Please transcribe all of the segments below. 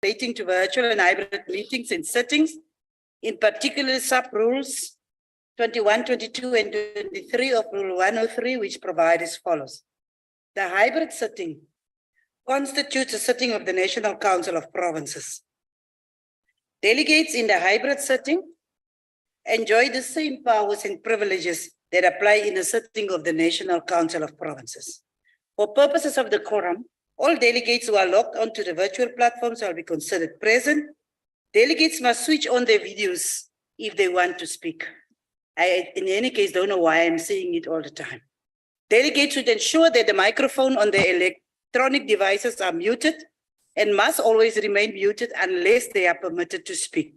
relating to virtual and hybrid meetings and sittings, in particular sub-rules 21, 22, and 23 of Rule 103, which provide as follows. The hybrid sitting constitutes a sitting of the National Council of Provinces. Delegates in the hybrid sitting enjoy the same powers and privileges that apply in a sitting of the National Council of Provinces. For purposes of the quorum, all delegates who are logged onto the virtual platform shall be considered present. Delegates must switch on their videos if they want to speak. I, in any case, don't know why I'm saying it all the time. Delegates should ensure that the microphone on their electronic devices are muted and must always remain muted unless they are permitted to speak.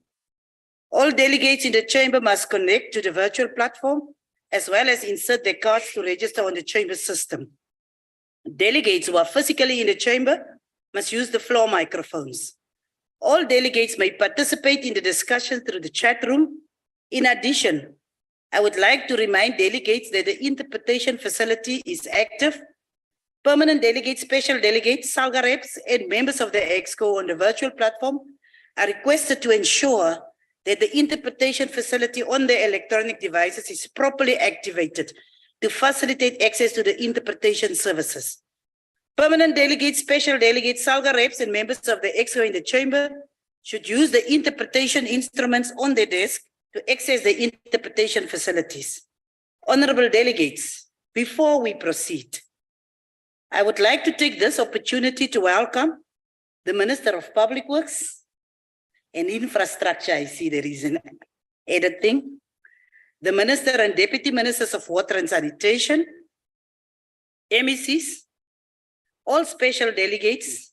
All delegates in the chamber must connect to the virtual platform as well as insert their cards to register on the chamber system. Delegates who are physically in the chamber must use the floor microphones. All delegates may participate in the discussion through the chat room. In addition, I would like to remind delegates that the interpretation facility is active. Permanent delegates, special delegates, SALGA reps, and members of the EXCO on the virtual platform are requested to ensure that the interpretation facility on their electronic devices is properly activated to facilitate access to the interpretation services. Permanent delegates, special delegates, SALGA reps, and members of the EXCO in the chamber should use the interpretation instruments on their desk to access the interpretation facilities. Honorable delegates, before we proceed, I would like to take this opportunity to welcome the Minister of Public Works and Infrastructure. I see there is an editing. The Minister and Deputy Ministers of Water and Sanitation, MECs, all special delegates,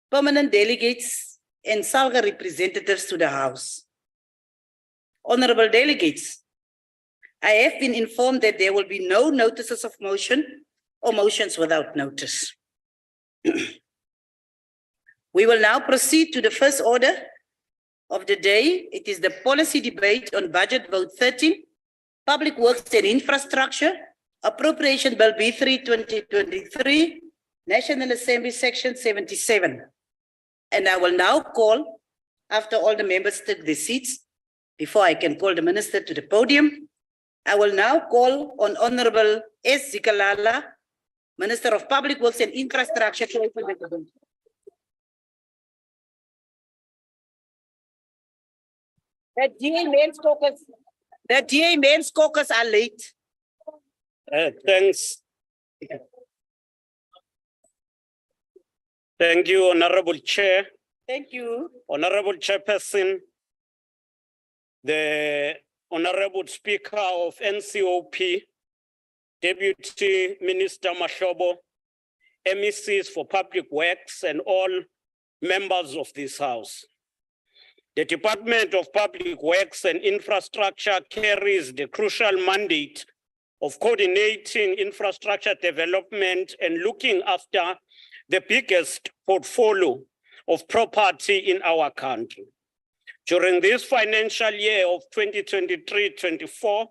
permanent delegates, and SALGA representatives to the House. Honorable delegates, I have been informed that there will be no notices of motion or motions without notice. We will now proceed to the first order of the day. It is the policy debate on Budget Vote 13, Public Works and Infrastructure, Appropriation Bill B3 2023, National Assembly Section 77. And I will now call, after all the members take their seats, before I can call the Minister to the podium, I will now call on Honorable S. Zikalala, Minister of Public Works and Infrastructure, to open the debate. The DA Men's Caucus are late. Thanks. Thank you, Honorable Chair. Thank you. Honorable Chairperson, the Honorable Speaker of NCOP, Deputy Minister Mahlobo, MECs for Public Works, and all members of this House. The Department of Public Works and Infrastructure carries the crucial mandate of coordinating infrastructure development and looking after the biggest portfolio of property in our country. During this financial year of 2023-24,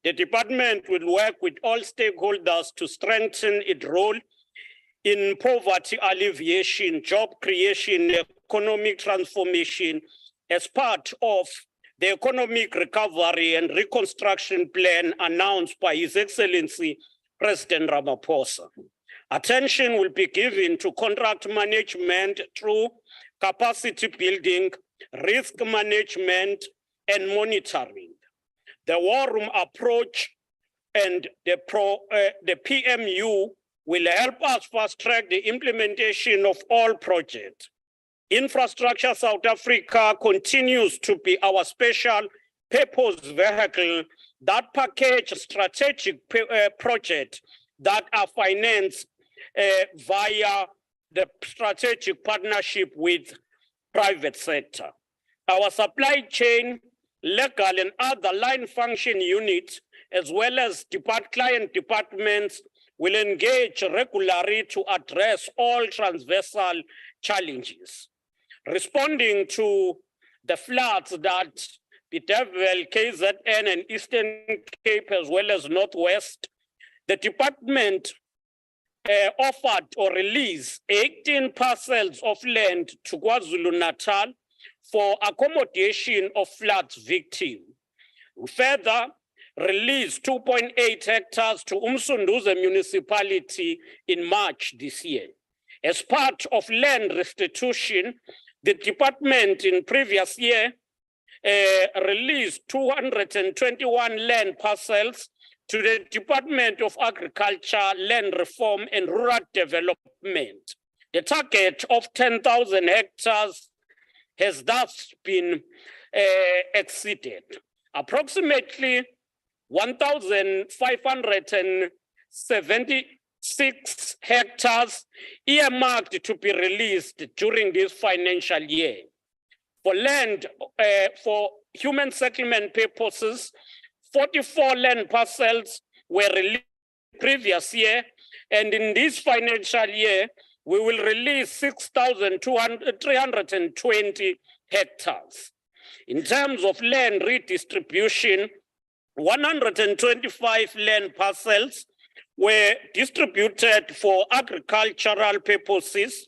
the department will work with all stakeholders to strengthen its role in poverty alleviation, job creation, economic transformation as part of the economic recovery and reconstruction plan announced by His Excellency President Ramaphosa. Attention will be given to contract management through capacity building, risk management, and monitoring. The war room approach and the PMU will help us fast track the implementation of all projects. Infrastructure South Africa continues to be our special purpose vehicle that package strategic projects that are financed via the strategic partnership with private sector. Our supply chain, legal and other line function units, as well as client departments, will engage regularly to address all transversal challenges. Responding to the floods that bedeviled KZN and Eastern Cape as well as Northwest, the department offered or released 18 parcels of land to KwaZulu-Natal for accommodation of floods victims. Further, released 2.8 hectares to Umsunduze municipality in March this year. As part of land restitution, the department in previous year released 221 land parcels to the Department of Agriculture, Land Reform and Rural Development. The target of 10,000 hectares has thus been exceeded. Approximately 1,576 hectares earmarked to be released during this financial year. For land, for human settlement purposes, 44 land parcels were released previous year, and in this financial year, we will release 6,320 hectares. In terms of land redistribution, 125 land parcels were distributed for agricultural purposes,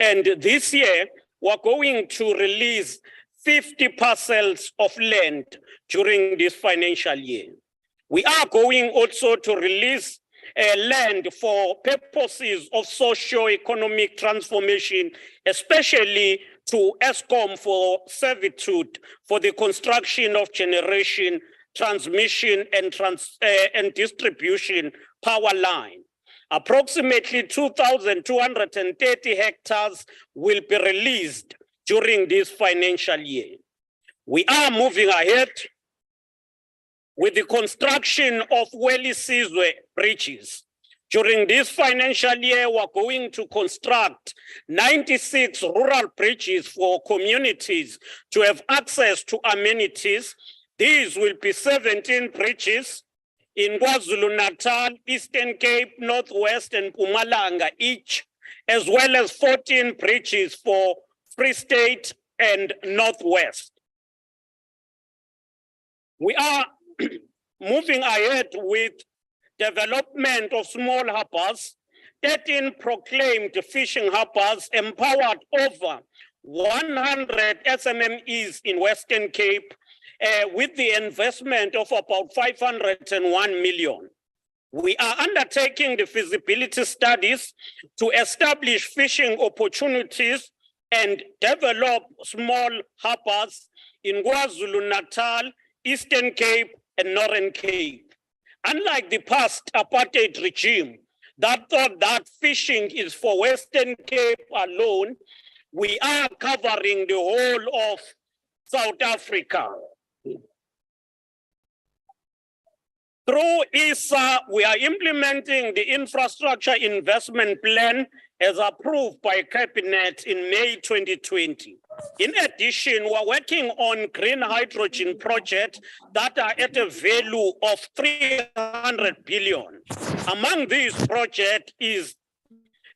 and this year we're going to release 50 parcels of land during this financial year. We are going also to release land for purposes of socio-economic transformation, especially to ESCOM for servitude for the construction of generation, transmission and distribution power line. Approximately 2,230 hectares will be released during this financial year. We are moving ahead with the construction of Welisizwe bridges. During this financial year, we're going to construct 96 rural bridges for communities to have access to amenities. These will be 17 bridges in KwaZulu-Natal, Eastern Cape, Northwest, and Mpumalanga each, as well as 14 bridges for Free State and Northwest. We are moving ahead with development of small harbors. 13 proclaimed fishing harbors empowered over 100 SMMEs in Western Cape with the investment of about 501 million. We are undertaking the feasibility studies to establish fishing opportunities and develop small harbors in KwaZulu-Natal, Eastern Cape, and Northern Cape. Unlike the past apartheid regime that thought that fishing is for Western Cape alone, we are covering the whole of South Africa. Through ISA, we are implementing the infrastructure investment plan as approved by Cabinet in May 2020. In addition, we're working on green hydrogen projects that are at a value of 300 billion. Among these projects is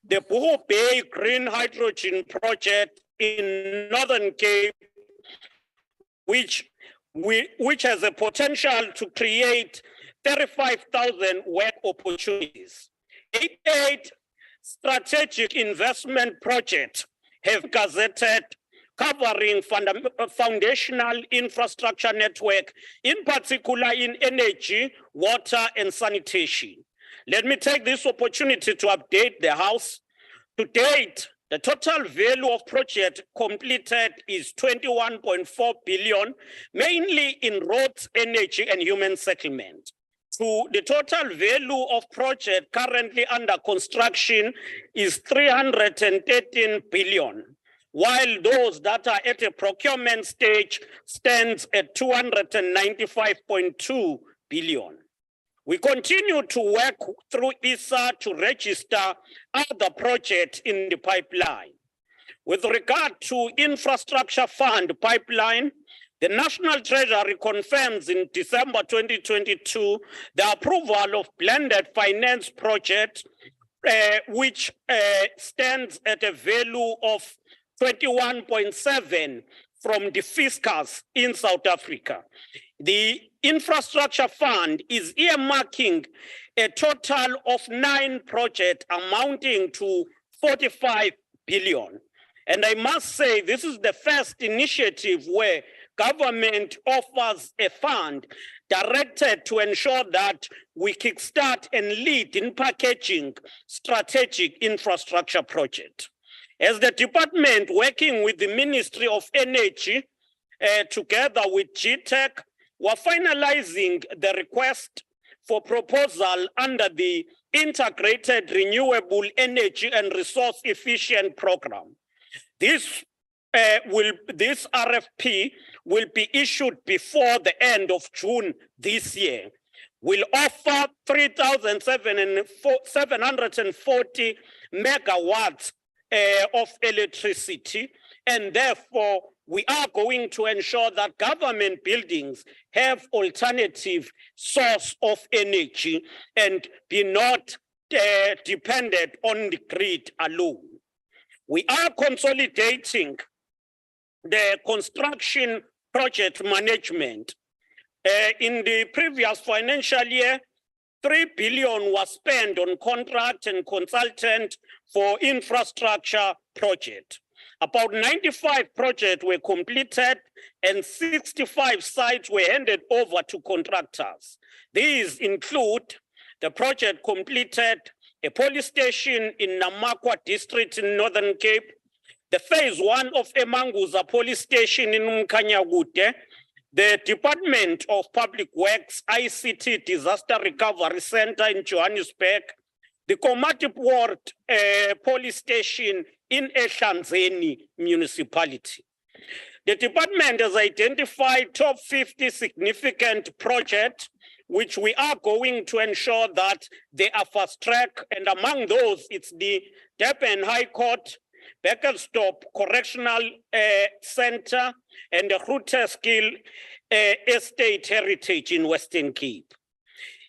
the Buho Bay Green Hydrogen Project in Northern Cape, which has a potential to create 35,000 work opportunities. 88 strategic investment projects have gazetted covering foundational infrastructure network, in particular in energy, water, and sanitation. Let me take this opportunity to update the House. To date, the total value of project completed is 21.4 billion, mainly in roads, energy, and human settlement. So the total value of project currently under construction is 313 billion, while those that are at a procurement stage stands at 295.2 billion. We continue to work through ISA to register other projects in the pipeline. With regard to infrastructure fund pipeline, the National Treasury confirms in December 2022 the approval of blended finance project, which stands at a value of 21.7 from the fiscus in South Africa. the infrastructure fund is earmarking a total of 9 projects amounting to 45 billion. And I must say, this is the first initiative where government offers a fund directed to ensure that we kickstart and lead in packaging strategic infrastructure project. As the department working with the Ministry of Energy, together with GTEC, we're finalizing the request for proposal under the Integrated Renewable Energy and Resource Efficient Program. This RFP will be issued before the end of June this year. Will offer 3,740 megawatts of electricity, and therefore we are going to ensure that government buildings have alternative source of energy and be not dependent on the grid alone. We are consolidating the construction project management. In the previous financial year, 3 billion was spent on contract and consultant for infrastructure project. About 95 projects were completed and 65 sites were handed over to contractors. These include the project completed a police station in Namakwa district in Northern Cape, the phase 1 of Emanguza police station in Mkanyagude, the Department of Public Works ICT Disaster Recovery Center in Johannesburg, the Komati Ward police station in Ehlanzeni municipality. The department has identified top 50 significant projects which we are going to ensure that they are fast track, and among those it's the Durban High Court, Beckerstop Correctional Center, and the Grooteskill Estate Heritage in Western Cape.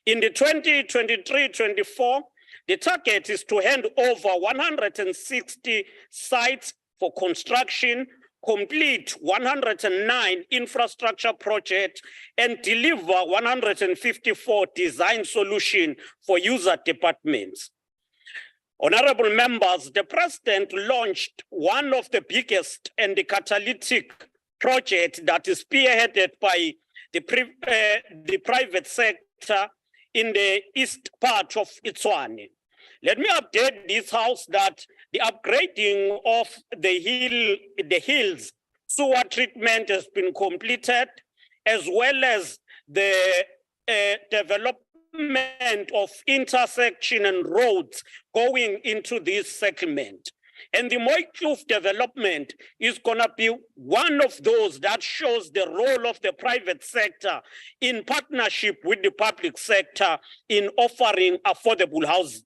In the 2023-24, the target is to hand over 160 sites for construction, complete 109 infrastructure projects, and deliver 154 design solutions for user departments. Honorable members, the President launched one of the biggest and the catalytic project that is spearheaded by the private sector in the east part of Itswane. Let me update this house that the upgrading of the hills sewer treatment has been completed, as well as the development of intersection and roads going into this settlement. And the Mooikloof development is going to be one of those that shows the role of the private sector in partnership with the public sector in offering affordable housing.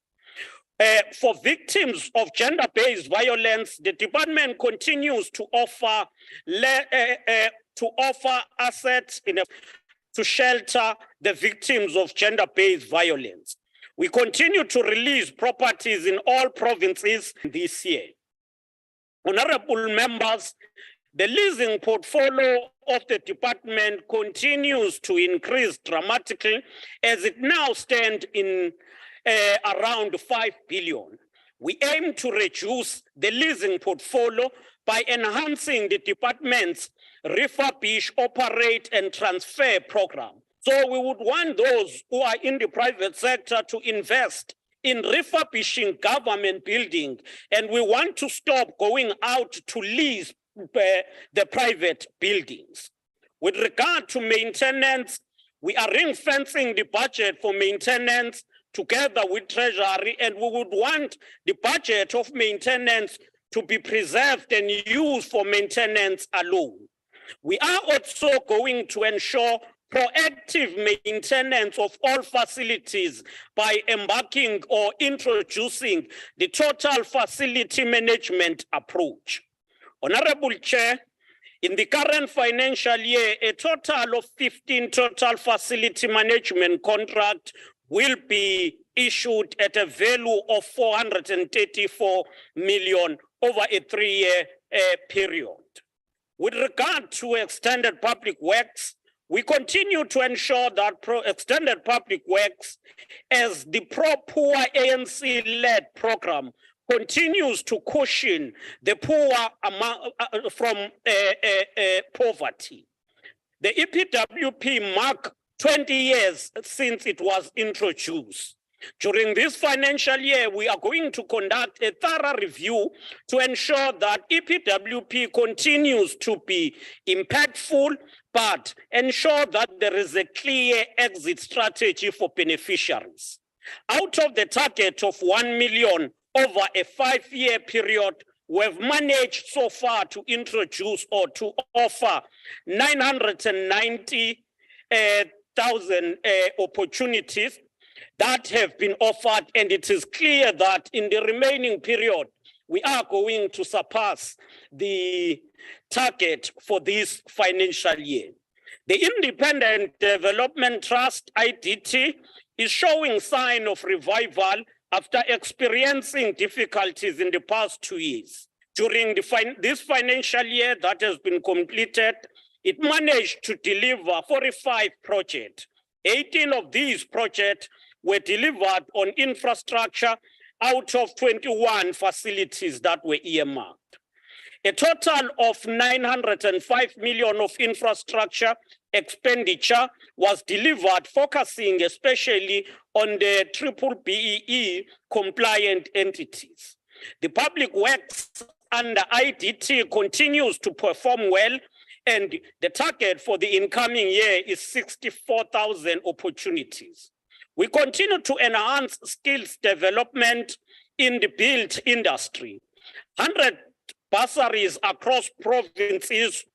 For victims of gender-based violence, the department continues to offer assets to shelter the victims of gender-based violence. We continue to release properties in all provinces this year. Honorable members, the leasing portfolio of the department continues to increase dramatically as it now stands in around 5 billion. We aim to reduce the leasing portfolio by enhancing the department's refurbish, operate, and transfer program. So we would want those who are in the private sector to invest in refurbishing government buildings, and we want to stop going out to lease the private buildings. With regard to maintenance, we are ring-fencing the budget for maintenance together with Treasury, and we would want the budget of maintenance to be preserved and used for maintenance alone. We are also going to ensure proactive maintenance of all facilities by embarking or introducing the total facility management approach. Honorable Chair, in the current financial year, a total of 15 total facility management contracts will be issued at a value of 434 million over a 3-year period. With regard to extended public works, We continue to ensure that extended public works as the pro-poor ANC-led program continues to cushion the poor from poverty. The EPWP marked 20 years since it was introduced. During this financial year, we are going to conduct a thorough review to ensure that EPWP continues to be impactful, but ensure that there is a clear exit strategy for beneficiaries. Out of the target of 1 million over a 5-year period, we've managed so far to introduce or to offer 990,000 opportunities that have been offered, and it is clear that in the remaining period, we are going to surpass the target for this financial year. The Independent Development Trust, IDT, is showing sign of revival after experiencing difficulties in the past 2 years. During this financial year that has been completed, it managed to deliver 45 projects. 18 of these projects were delivered on infrastructure out of 21 facilities that were earmarked. A total of 905 million of infrastructure expenditure was delivered, focusing especially on the BBBEE compliant entities. The public works under IDT continues to perform well, and the target for the incoming year is 64,000 opportunities. We continue to enhance skills development in the built industry. 100 bursaries across provinces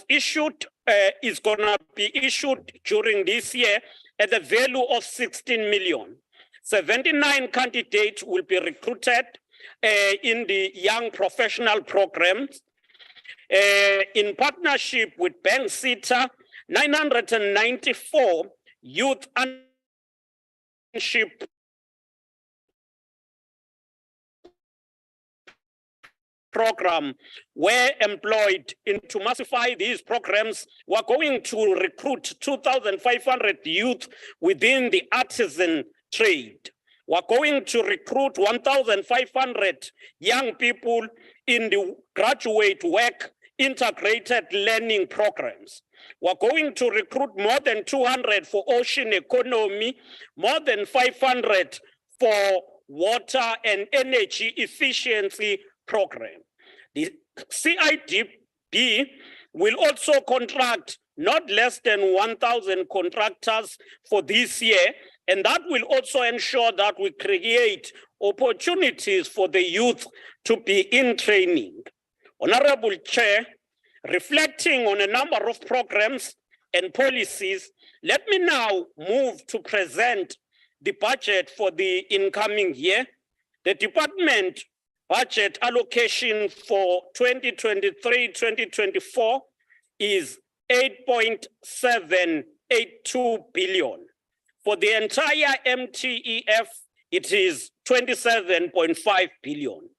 is gonna be issued during this year at the value of 16 million. 79 candidates will be recruited in the young professional programs. In partnership with Bank Sita, 994 youth internship program were employed. To massify these programs, we're going to recruit 2,500 youth within the artisan trade. We're going to recruit 1,500 young people in the graduate work integrated learning programs. We're going to recruit more than 200 for ocean economy, more than 500 for water and energy efficiency program. The CIDB will also contract not less than 1,000 contractors for this year, and that will also ensure that we create opportunities for the youth to be in training. Honorable Chair, reflecting on a number of programs and policies, let me now move to present the budget for the incoming year. The department budget allocation for 2023-2024 is 8.782 billion. For the entire MTEF, it is 27.5 billion.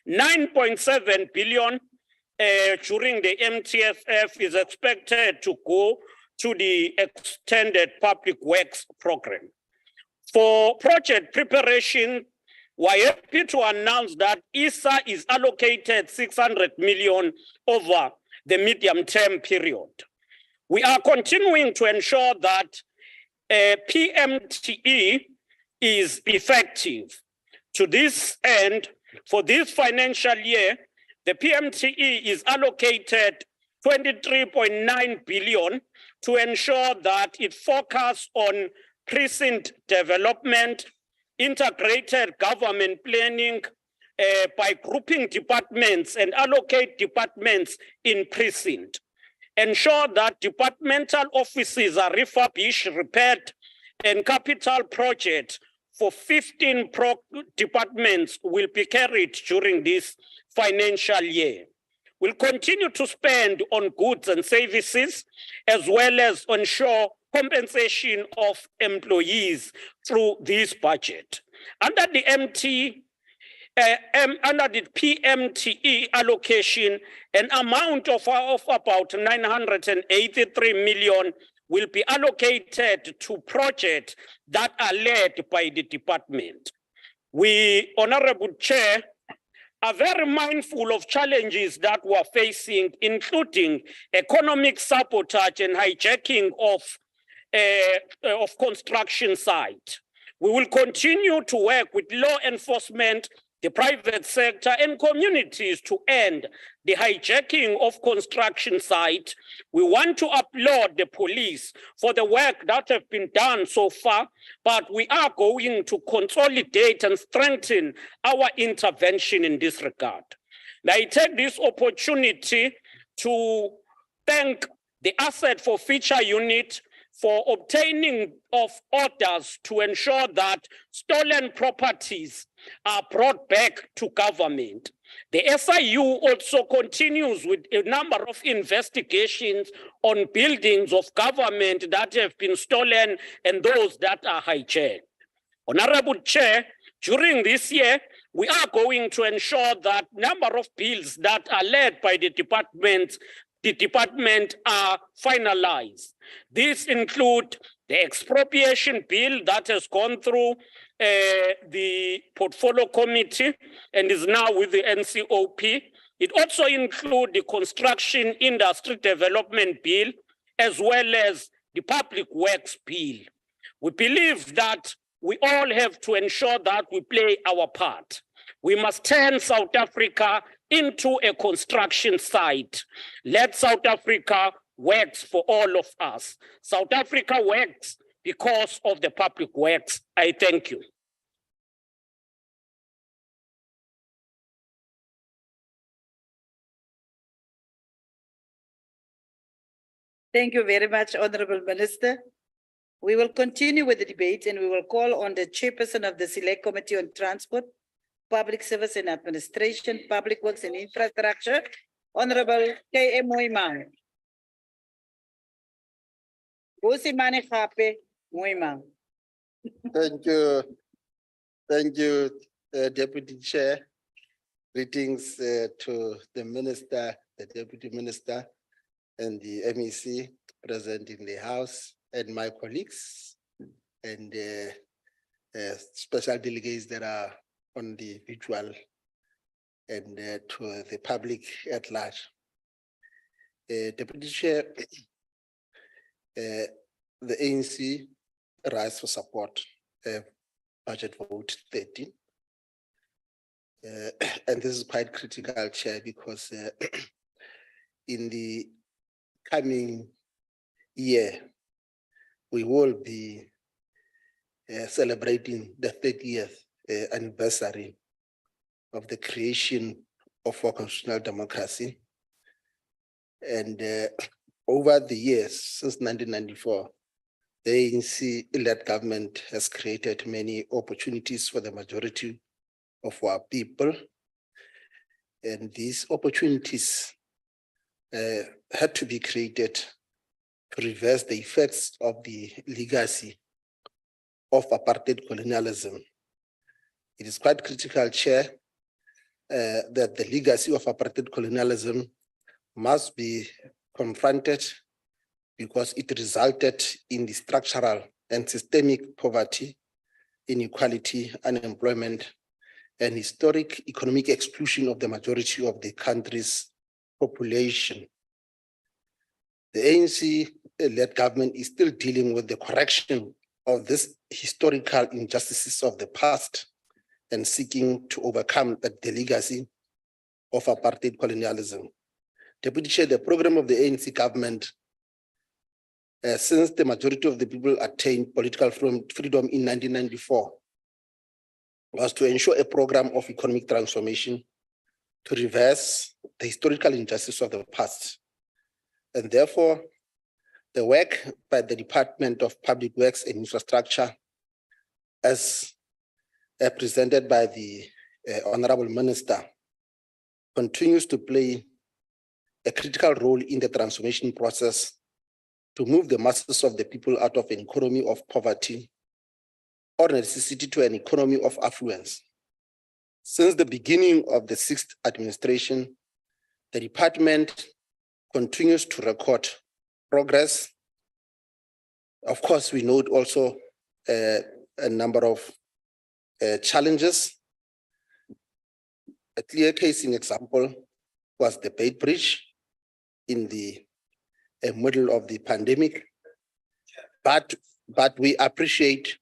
9.7 billion during the MTFF is expected to go to the extended public works program. For project preparation, we're happy to announce that ISA is allocated 600 million over the medium-term period. We are continuing to ensure that PMTE is effective. To this end, for this financial year, the PMTE is allocated 23.9 billion to ensure that it focuses on precinct development, integrated government planning by grouping departments and allocate departments in precinct. Ensure that departmental offices are refurbished, repaired, and capital projects for 15 departments will be carried during this financial year. We'll continue to spend on goods and services, as well as ensure compensation of employees through this budget. Under the PMTE allocation, an amount of about 983 million will be allocated to projects that are led by the department. We, Honorable Chair, are very mindful of challenges that we're facing, including economic sabotage and hijacking of construction site. We will continue to work with law enforcement, the private sector, and communities to end the hijacking of construction site. We want to applaud the police for the work that have been done so far, but we are going to consolidate and strengthen our intervention in this regard. Now, I take this opportunity to thank the Asset Forfeiture Unit for obtaining of orders to ensure that stolen properties are brought back to government. The SIU also continues with a number of investigations on buildings of government that have been stolen and those that are hijacked. Honorable Chair, during this year, we are going to ensure that number of bills that are led by the department are finalized. These include the expropriation bill that has gone through the portfolio committee and is now with the NCOP. It also includes the construction industry development bill, as well as the public works bill. We believe that we all have to ensure that we play our part. We must turn South Africa into a construction site. Let South Africa work for all of us. South Africa works because of the public works. I thank you. Thank you very much, Honorable Minister. We will continue with the debate and we will call on the chairperson of the Select Committee on Transport, Public Service and Administration, Public Works and Infrastructure, Honorable K.M. Moimang. Usimane Khape Moimang. Thank you, Deputy Chair. Greetings to the Minister, the Deputy Minister, and the MEC present in the House, and my colleagues, and special delegates that are on the virtual, and to the public at large. Deputy Chair, the ANC rise for support budget vote 13. And this is quite critical, Chair, because in the coming year, we will be celebrating the 30th anniversary of the creation of our constitutional democracy. And over the years, since 1994, the ANC-led government has created many opportunities for the majority of our people. And these opportunities had to be created to reverse the effects of the legacy of apartheid colonialism. It is quite critical, Chair, that the legacy of apartheid colonialism must be confronted because it resulted in the structural and systemic poverty, inequality, unemployment, and historic economic exclusion of the majority of the country's population. The ANC-led government is still dealing with the correction of these historical injustices of the past and seeking to overcome the legacy of apartheid colonialism. Deputy Chair, the program of the ANC government, since the majority of the people attained political freedom in 1994, was to ensure a program of economic transformation to reverse the historical injustice of the past. And therefore, the work by the Department of Public Works and Infrastructure, as presented by the Honorable Minister, continues to play a critical role in the transformation process to move the masses of the people out of an economy of poverty or necessity to an economy of affluence. Since the beginning of the 6th administration, the department continues to record progress Of course, we note also a number of challenges. A clear case in example was the Bay Bridge in the middle of the pandemic. But we appreciate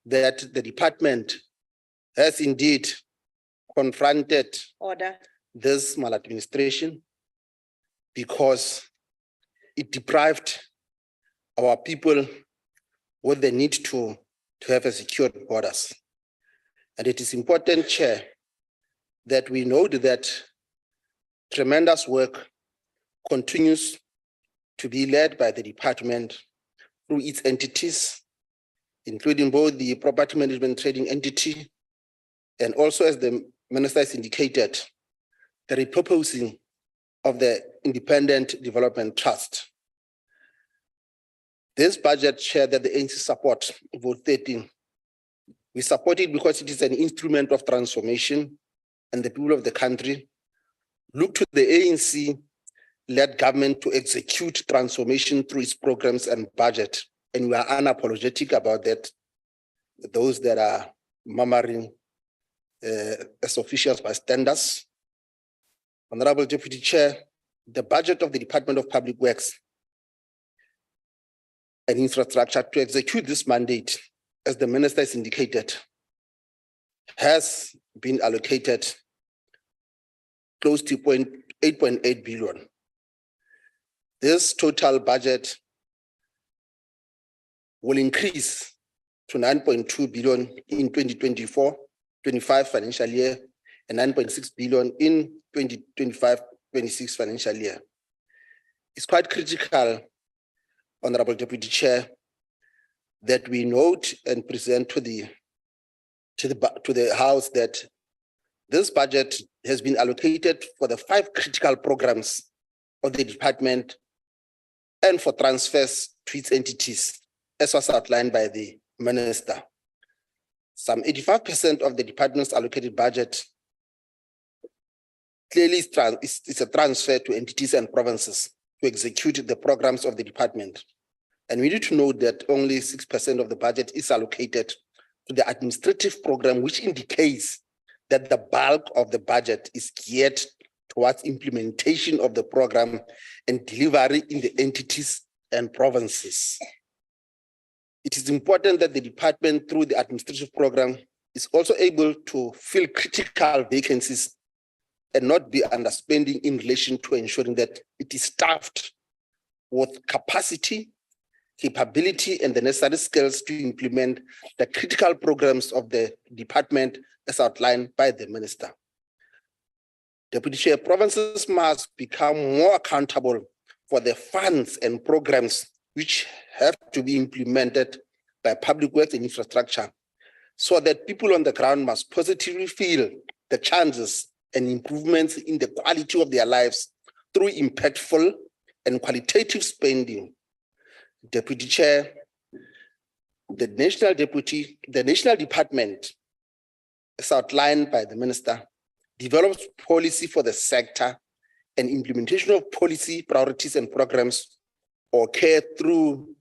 that the department has indeed confronted Order. this maladministration because it deprived our people with the need to have a secured borders. And it is important, Chair, that we note that tremendous work continues to be led by the department through its entities, including both the property management trading entity and also, as the minister has indicated, the repurposing of the Independent Development Trust. This budget, Chair, that the ANC support, vote 13, we support it because it is an instrument of transformation, and the people of the country look to the ANC-led government to execute transformation through its programs and budget. And we are unapologetic about that. Those that are murmuring as officials by standards. Honorable Deputy Chair, the budget of the Department of Public Works and Infrastructure to execute this mandate, as the minister has indicated, has been allocated close to 8.8 billion. This total budget will increase to 9.2 billion in 2024-25 financial year and 9.6 billion in 2025-26 financial year. It's quite critical, Honorable Deputy Chair, that we note and present to the House that this budget has been allocated for the 5 critical programs of the department and for transfers to its entities, as was outlined by the minister. Some 85% of the department's allocated budget clearly is a transfer to entities and provinces to execute the programs of the department. And we need to note that only 6% of the budget is allocated to the administrative program, which indicates that the bulk of the budget is geared towards implementation of the program and delivery in the entities and provinces. It is important that the department, through the administrative program, is also able to fill critical vacancies and not be underspending in relation to ensuring that it is staffed with capacity, capability, and the necessary skills to implement the critical programs of the department as outlined by the minister. Deputy Chair, provinces must become more accountable for the funds and programs which have to be implemented by public works and infrastructure, so that people on the ground must positively feel the changes and improvements in the quality of their lives through impactful and qualitative spending. Deputy Chair, the National Department, as outlined by the minister, develops policy for the sector, and implementation of policy priorities and programs occur through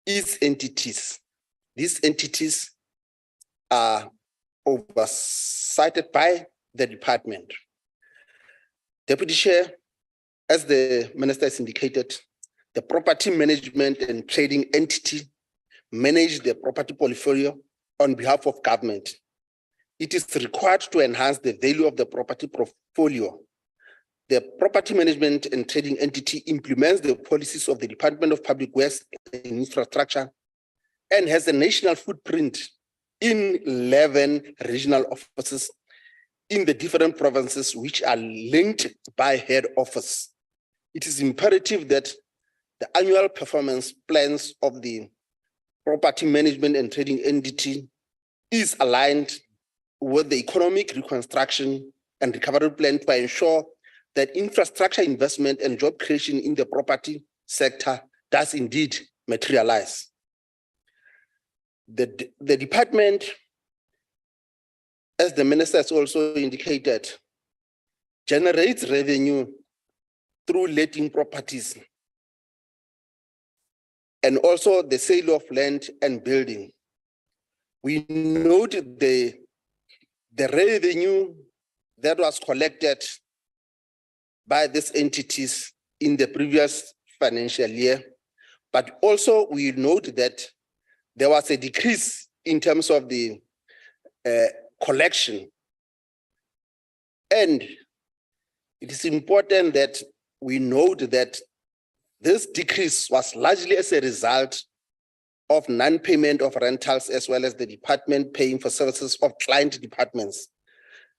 its entities. These entities are oversighted by the department. Deputy Chair, as the minister has indicated, the property management and trading entity manage the property portfolio on behalf of government. It is required to enhance the value of the property portfolio. The property management and trading entity implements the policies of the Department of Public Works and Infrastructure and has a national footprint in 11 regional offices in the different provinces, which are linked by head office. It is imperative that the annual performance plans of the property management and trading entity is aligned with the economic reconstruction and recovery plan to ensure that infrastructure investment and job creation in the property sector does indeed materialize. The department, as the minister has also indicated, generates revenue through letting properties and also the sale of land and building. We note the revenue that was collected by these entities in the previous financial year, but also we note that there was a decrease in terms of the collection. And it is important that we note that this decrease was largely as a result of non-payment of rentals, as well as the department paying for services of client departments.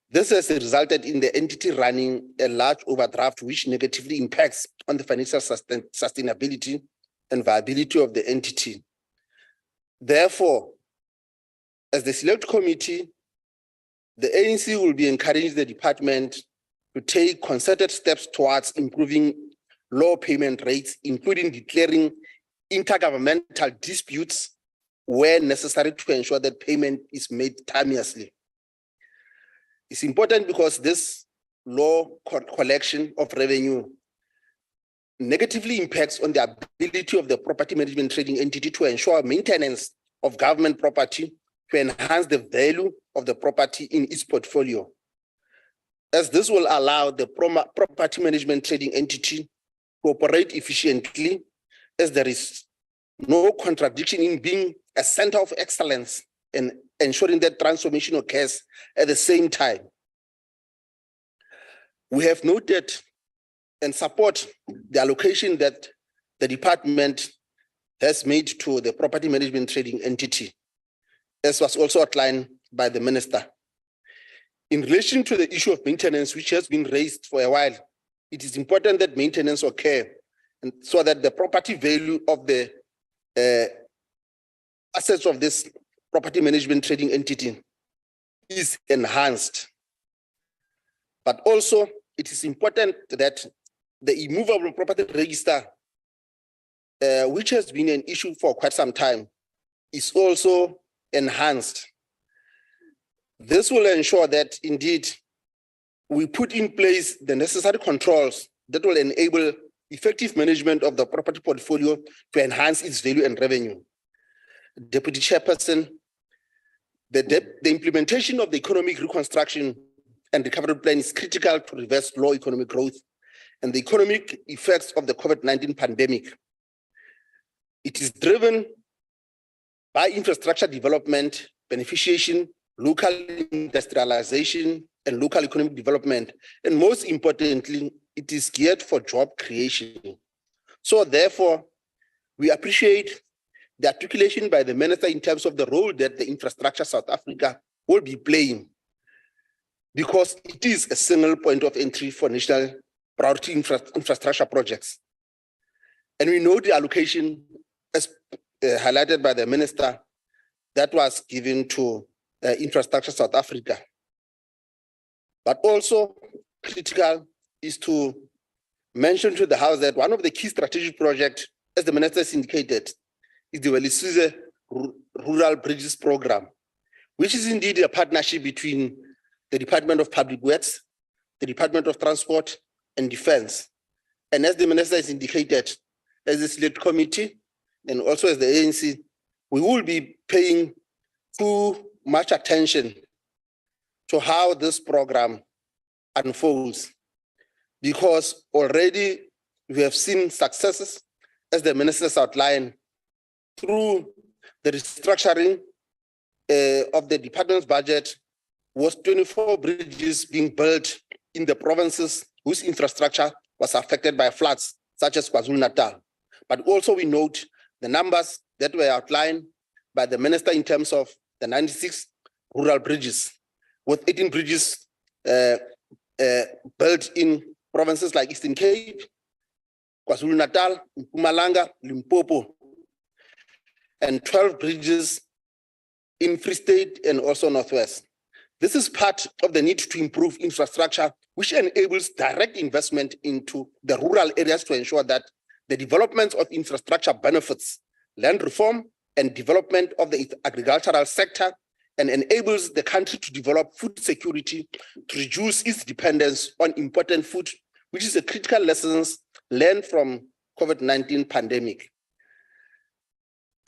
This has resulted in the entity running a large overdraft, which negatively impacts on the financial sustainability and viability of the entity. Therefore, as the select committee, the ANC will be encouraging the department to take concerted steps towards improving low payment rates, including declaring intergovernmental disputes where necessary to ensure that payment is made timeously. It's important because this low collection of revenue negatively impacts on the ability of the property management trading entity to ensure maintenance of government property to enhance the value of the property in its portfolio, as this will allow the property management trading entity to operate efficiently, as there is no contradiction in being a center of excellence and ensuring that transformation occurs at the same time. We have noted and support the allocation that the department has made to the property management trading entity, as was also outlined by the minister. In relation to the issue of maintenance, which has been raised for a while, it is important that maintenance occur, and so that the property value of the assets of this property management trading entity is enhanced. But also, it is important that the immovable property register, which has been an issue for quite some time, is also enhanced. This will ensure that indeed we put in place the necessary controls that will enable effective management of the property portfolio to enhance its value and revenue. Deputy Chairperson, the implementation of the economic reconstruction and recovery plan is critical to reverse low economic growth and the economic effects of the COVID-19 pandemic. It is driven by infrastructure development, beneficiation, local industrialization, and local economic development. And most importantly, it is geared for job creation. So therefore, we appreciate the articulation by the minister in terms of the role that the infrastructure South Africa will be playing, because it is a single point of entry for national priority infrastructure projects. And we know the allocation, as highlighted by the minister, that was given to Infrastructure South Africa. But also critical is to mention to the House that one of the key strategic projects, as the minister has indicated, is the Welisizwe Rural Bridges Program, which is indeed a partnership between the Department of Public Works, the Department of Transport, and Defense. And as the minister has indicated, as the select committee, and also as the ANC, we will be paying too much attention to how this program unfolds, because already we have seen successes, as the ministers outlined, through the restructuring of the department's budget, was 24 bridges being built in the provinces whose infrastructure was affected by floods, such as KwaZulu-Natal. But also we note the numbers that were outlined by the minister in terms of the 96 rural bridges, with 18 bridges built in provinces like Eastern Cape, KwaZulu-Natal, Mpumalanga, Limpopo, and 12 bridges in Free State and also Northwest. This is part of the need to improve infrastructure, which enables direct investment into the rural areas to ensure that the development of infrastructure benefits land reform and development of the agricultural sector, and enables the country to develop food security to reduce its dependence on imported food, which is a critical lesson learned from COVID-19 pandemic.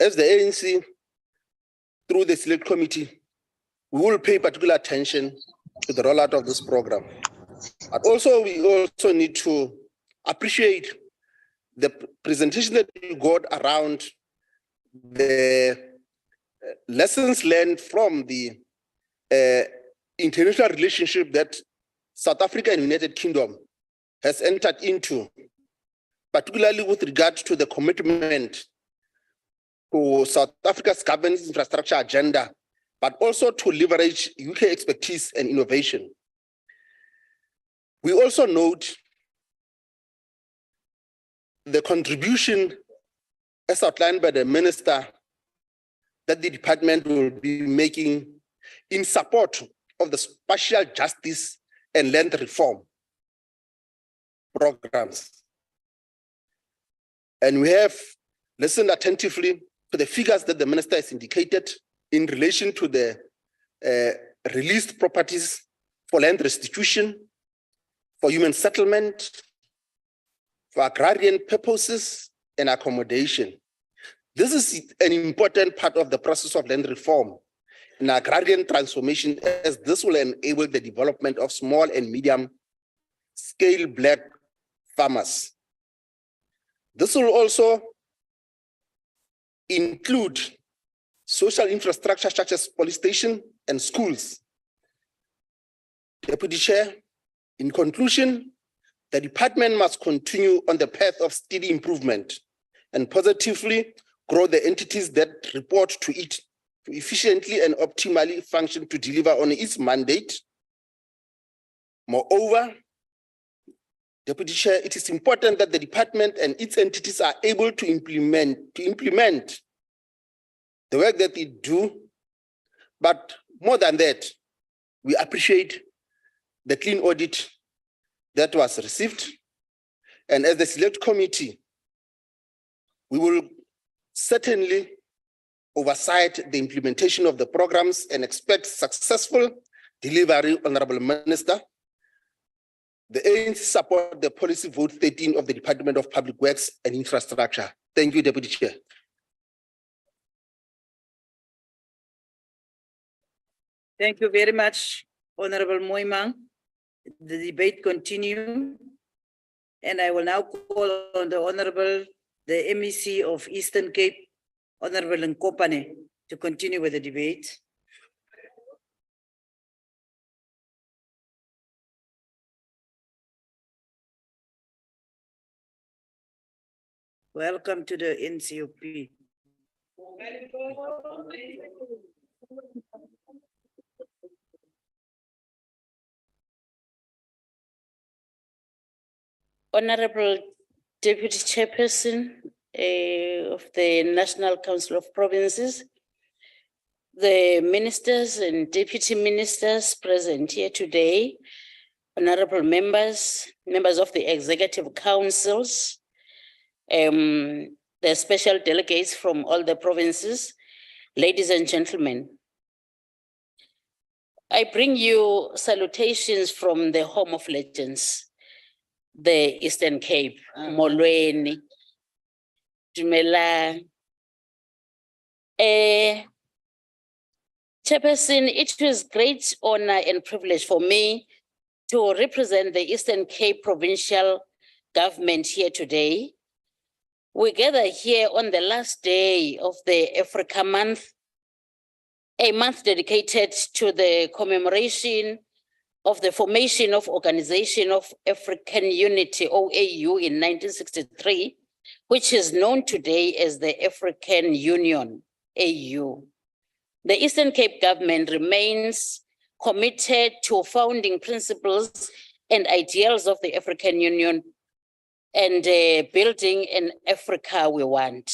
As the ANC, through the select committee, we will pay particular attention to the rollout of this program. But also, we also need to appreciate the presentation that we got around the lessons learned from the international relationship that South Africa and United Kingdom has entered into, particularly with regard to the commitment to South Africa's governance infrastructure agenda, but also to leverage UK expertise and innovation. We also note the contribution as outlined by the minister that the department will be making in support of the spatial justice and land reform programs. And we have listened attentively to the figures that the minister has indicated in relation to the released properties for land restitution, for human settlement, for agrarian purposes and accommodation. This is an important part of the process of land reform and agrarian transformation, as this will enable the development of small and medium scale Black farmers. This will also include social infrastructure such as police station and schools. Deputy Chair, in conclusion, the department must continue on the path of steady improvement and positively grow the entities that report to it to efficiently and optimally function to deliver on its mandate. Moreover, Deputy Chair, it is important that the department and its entities are able to implement the work that they do. But more than that, we appreciate the clean audit that was received. And as the select committee, we will certainly oversight the implementation of the programs and expect successful delivery, Honorable Minister. The ANC support the policy vote 13 of the Department of Public Works and Infrastructure. Thank you, Deputy Chair. Thank you very much, Honorable Moimang. The debate continues, and I will now call on the Honorable, the MEC of Eastern Cape, Honorable NCOP, to continue with the debate. Welcome to the NCOP. Honorable Deputy Chairperson of the National Council of Provinces, the ministers and deputy ministers present here today, honorable members, members of the executive councils, the special delegates from all the provinces, ladies and gentlemen. I bring you salutations from the home of legends, the Eastern Cape, Molweni, Dumela. Chairperson, it was great honor and privilege for me to represent the Eastern Cape Provincial Government here today. We gather here on the last day of the Africa Month, a month dedicated to the commemoration of the formation of Organization of African Unity, OAU, in 1963, which is known today as the African Union, AU. The Eastern Cape government remains committed to founding principles and ideals of the African Union and building an Africa we want.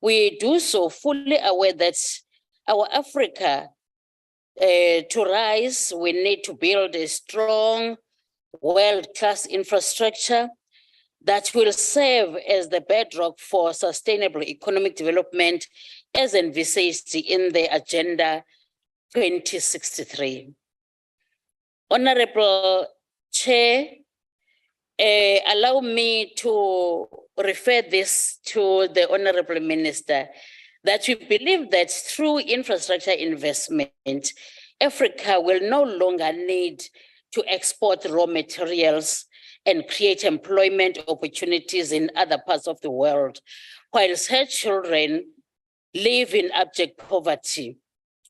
We do so fully aware that our Africa, to rise, we need to build a strong, world-class infrastructure that will serve as the bedrock for sustainable economic development as envisaged in the Agenda 2063. Honorable Chair, allow me to refer this to the Honorable Minister, that we believe that through infrastructure investment, Africa will no longer need to export raw materials and create employment opportunities in other parts of the world, whilst her children live in abject poverty.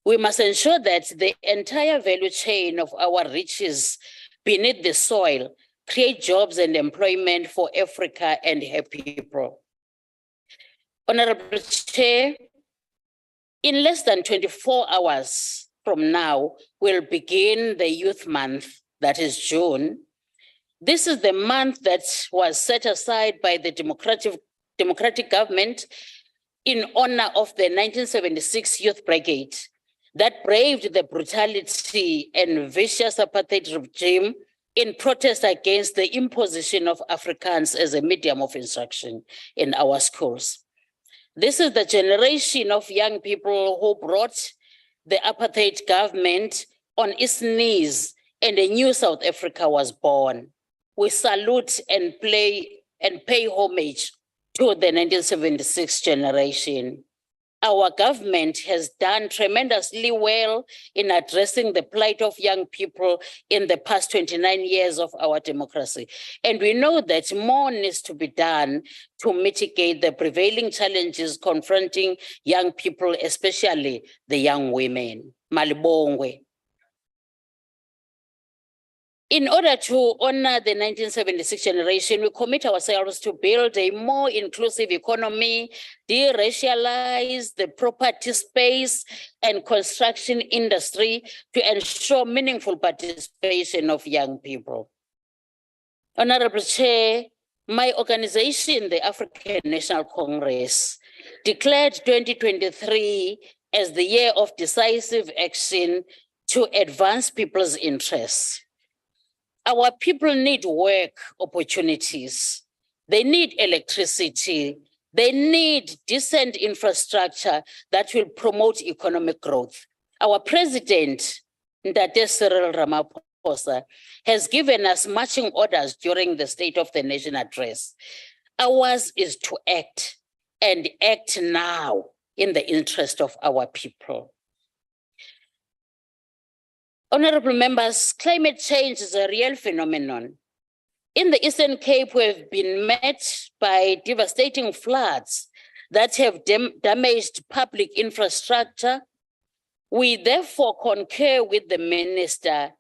We must ensure that the entire value chain of our riches beneath the soil create jobs and employment for Africa and her people. Honorable Chair, in less than 24 hours from now, we'll begin the Youth Month, that is June. This is the month that was set aside by the democratic government in honor of the 1976 Youth Brigade that braved the brutality and vicious apartheid regime in protest against the imposition of Afrikaans as a medium of instruction in our schools. This is the generation of young people who brought the apartheid government on its knees, and a new South Africa was born. We salute and pay homage to the 1976 generation. Our government has done tremendously well in addressing the plight of young people in the past 29 years of our democracy. And we know that more needs to be done to mitigate the prevailing challenges confronting young people, especially the young women. Malibongwe. In order to honor the 1976 generation, we commit ourselves to build a more inclusive economy, de-racialize the property space and construction industry to ensure meaningful participation of young people. Honorable Chair, my organization, the African National Congress, declared 2023 as the year of decisive action to advance people's interests. Our people need work opportunities. They need electricity. They need decent infrastructure that will promote economic growth. Our president, Ndate Cyril Ramaphosa, has given us marching orders during the State of the Nation address. Ours is to act, and act now in the interest of our people. Honorable members, climate change is a real phenomenon. In the Eastern Cape, we've been met by devastating floods that have damaged public infrastructure. We therefore concur with the minister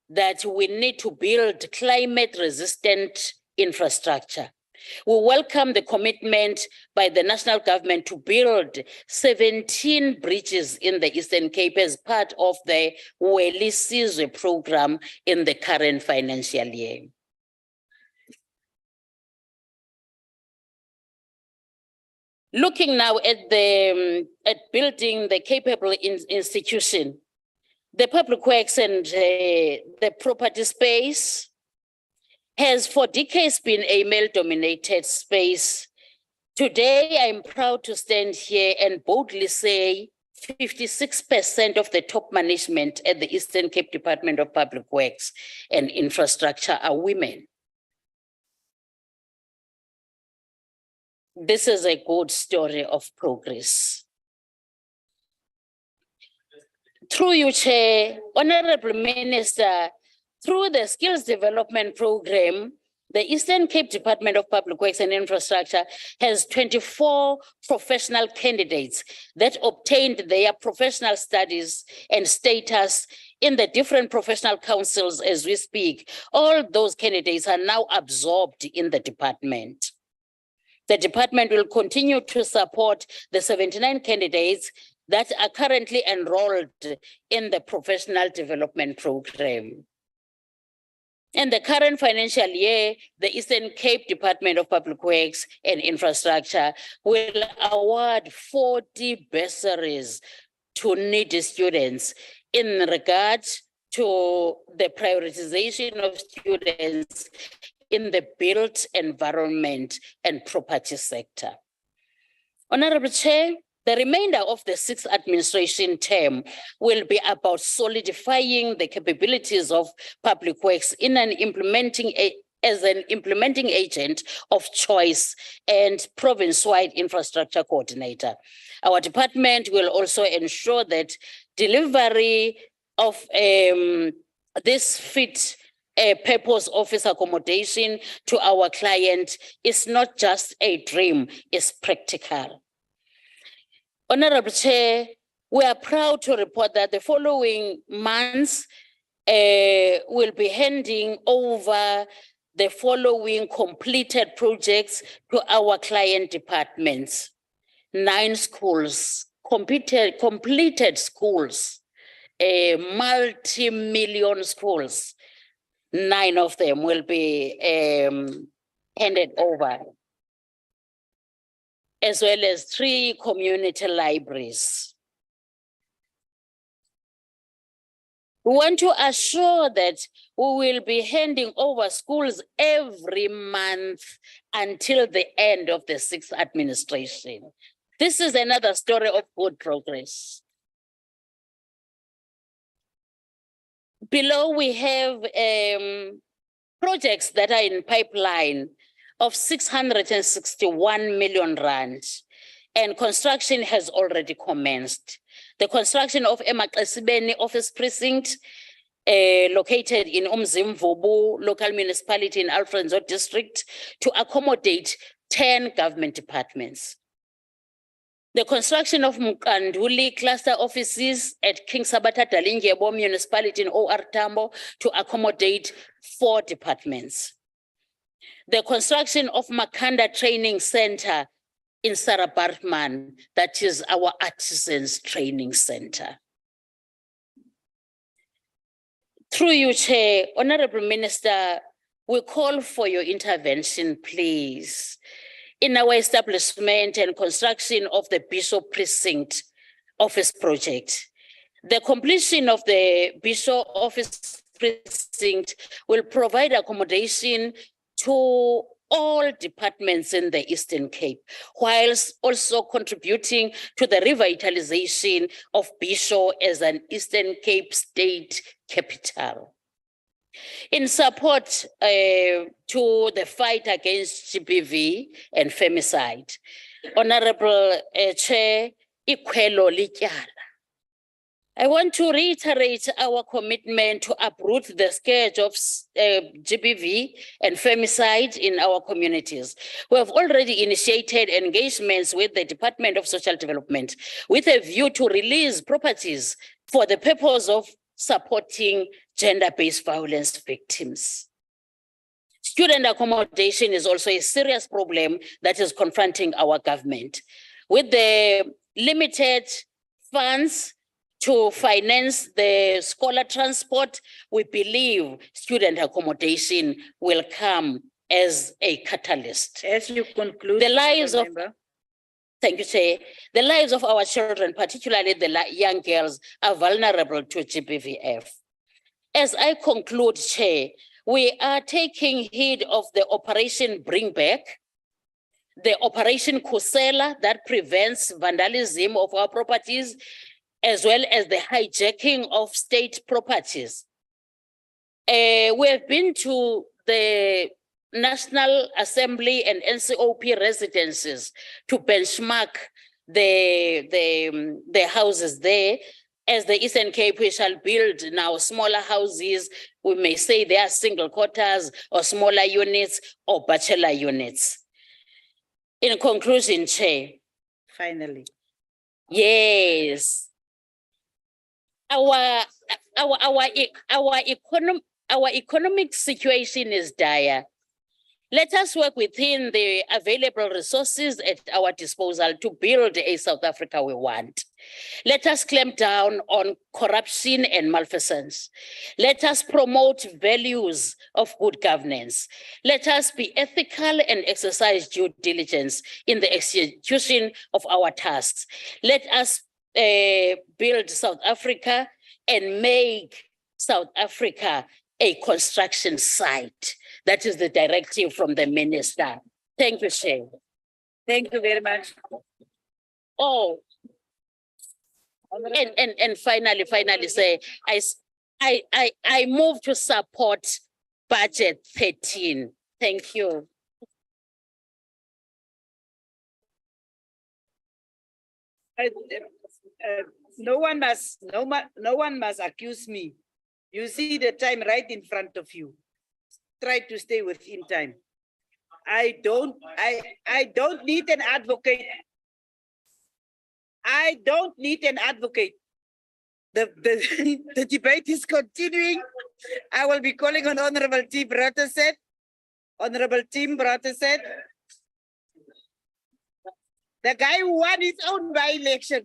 that we need to build climate-resistant infrastructure. We welcome the commitment by the national government to build 17 bridges in the Eastern Cape as part of the Welisizwe program in the current financial year. Looking now at building the capable institution, the public works and the property space has for decades been a male-dominated space. Today, I'm proud to stand here and boldly say 56% of the top management at the Eastern Cape Department of Public Works and Infrastructure are women. This is a good story of progress. Through you, Chair, Honorable Minister, through the Skills Development Program, the Eastern Cape Department of Public Works and Infrastructure has 24 professional candidates that obtained their professional studies and status in the different professional councils as we speak. All those candidates are now absorbed in the department. The department will continue to support the 79 candidates that are currently enrolled in the professional development program. In the current financial year, the Eastern Cape Department of Public Works and Infrastructure will award 40 bursaries to needy students in regard to the prioritization of students in the built environment and property sector. Honorable Chair, the remainder of the 6th administration term will be about solidifying the capabilities of public works in and implementing as an implementing agent of choice and province-wide infrastructure coordinator. Our department will also ensure that delivery of this fit purpose office accommodation to our client is not just a dream, it's practical. Honorable Chair, we are proud to report that the following months will be handing over the following completed projects to our client departments. 9 schools, completed schools, multi-million schools. 9 of them will be handed over, as well as 3 community libraries. We want to assure that we will be handing over schools every month until the end of the 6th administration. This is another story of good progress. Below, we have projects that are in pipeline of 661 million rand, and construction has already commenced. The construction of Emakasibeni Office Precinct, located in Umzimvubu local municipality in Alfredo district, to accommodate 10 government departments. The construction of Mukanduli cluster offices at King Sabata Dalindyebo municipality in OR Tambo to accommodate 4 departments. The construction of Makanda Training Center in Sarah Bartman, that is our artisans training center. Through you, Chair, Honorable Minister, we call for your intervention, please, in our establishment and construction of the Bishop Precinct Office Project. The completion of the Bishop Office Precinct will provide accommodation to all departments in the Eastern Cape, whilst also contributing to the revitalization of Bisho as an Eastern Cape state capital. In support to the fight against GBV and femicide, Honorable Chair, Ikwelo Lityala, I want to reiterate our commitment to uproot the scourge of GBV and femicide in our communities. We have already initiated engagements with the Department of Social Development with a view to release properties for the purpose of supporting gender-based violence victims. Student accommodation is also a serious problem that is confronting our government. With the limited funds to finance the scholar transport, we believe student accommodation will come as a catalyst. As you conclude, The lives of, member. thank you, Chair. The lives of our children, particularly the young girls, are vulnerable to GBVF. As I conclude, Chair, we are taking heed of the Operation Bring Back, the Operation Kusela that prevents vandalism of our properties, as well as the hijacking of state properties. We have been to the National Assembly and NCOP residences to benchmark the houses there. As the Eastern Cape, we shall build now smaller houses. We may say they are single quarters or smaller units or bachelor units. In conclusion, Chair. Finally. Yes. Our economic situation is dire. Let us work within the available resources at our disposal to build a South Africa we want. Let us clamp down on corruption and malfeasance. Let us promote values of good governance. Let us be ethical and exercise due diligence in the execution of our tasks. Let us build South Africa and make South Africa a construction site. That is the directive from the minister. Thank you, Chair. Thank you very much. Oh, and finally, say, I move to support budget 13. Thank you. No one must accuse me. You see the time right in front of you. Try to stay within time. I don't need an advocate. I don't need an advocate. The debate is continuing. I will be calling on Honorable Tim Brotherset. Honorable Tim Brotherset. The guy who won his own by-election.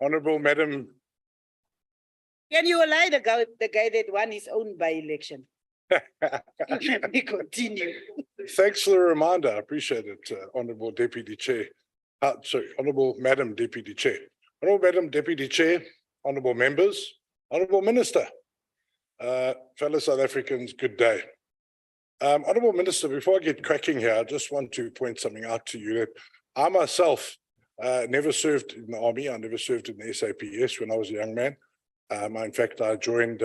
Honorable Madam. Can you allow the guy that won his own by-election? Let me continue. Thanks for the reminder. I appreciate it, Honorable Deputy Chair. Honorable Madam Deputy Chair. Honorable Madam Deputy Chair, honorable members, honorable Minister, fellow South Africans, good day. Honorable Minister, before I get cracking here, I just want to point something out to you that I myself never served in the army. I never served in the SAPS when I was a young man. In fact, I joined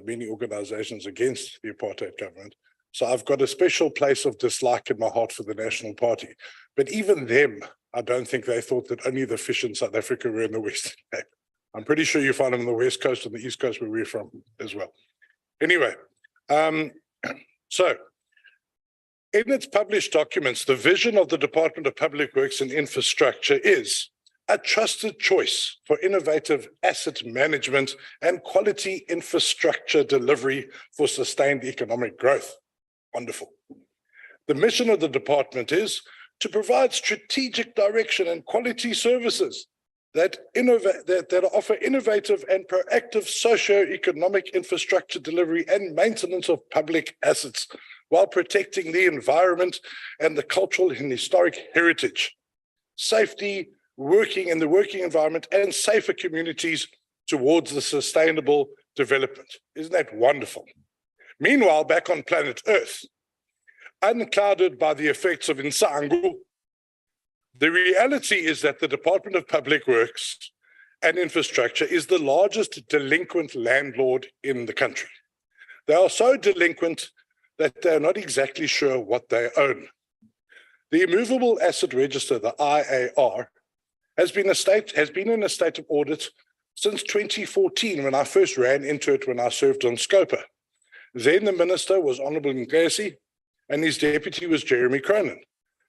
many organizations against the apartheid government. So I've got a special place of dislike in my heart for the National Party. But even them, I don't think they thought that only the fish in South Africa were in the Western Cape. I'm pretty sure you find them on the West Coast and the East Coast where we're from as well. Anyway, so in its published documents, the vision of the Department of Public Works and Infrastructure is a trusted choice for innovative asset management and quality infrastructure delivery for sustained economic growth. Wonderful. The mission of the department is to provide strategic direction and quality services that offer innovative and proactive socio-economic infrastructure delivery and maintenance of public assets while protecting the environment and the cultural and historic heritage, safety, working in the working environment, and safer communities towards the sustainable development. Isn't that wonderful? Meanwhile, back on planet Earth, unclouded by the effects of Insangu, the reality is that the Department of Public Works and Infrastructure is the largest delinquent landlord in the country. They are so delinquent that they're not exactly sure what they own. The Immovable Asset Register, the IAR, has been in a state of audit since 2014 when I first ran into it when I served on SCOPA. Then the minister was Honorable Ngesi and his deputy was Jeremy Cronin.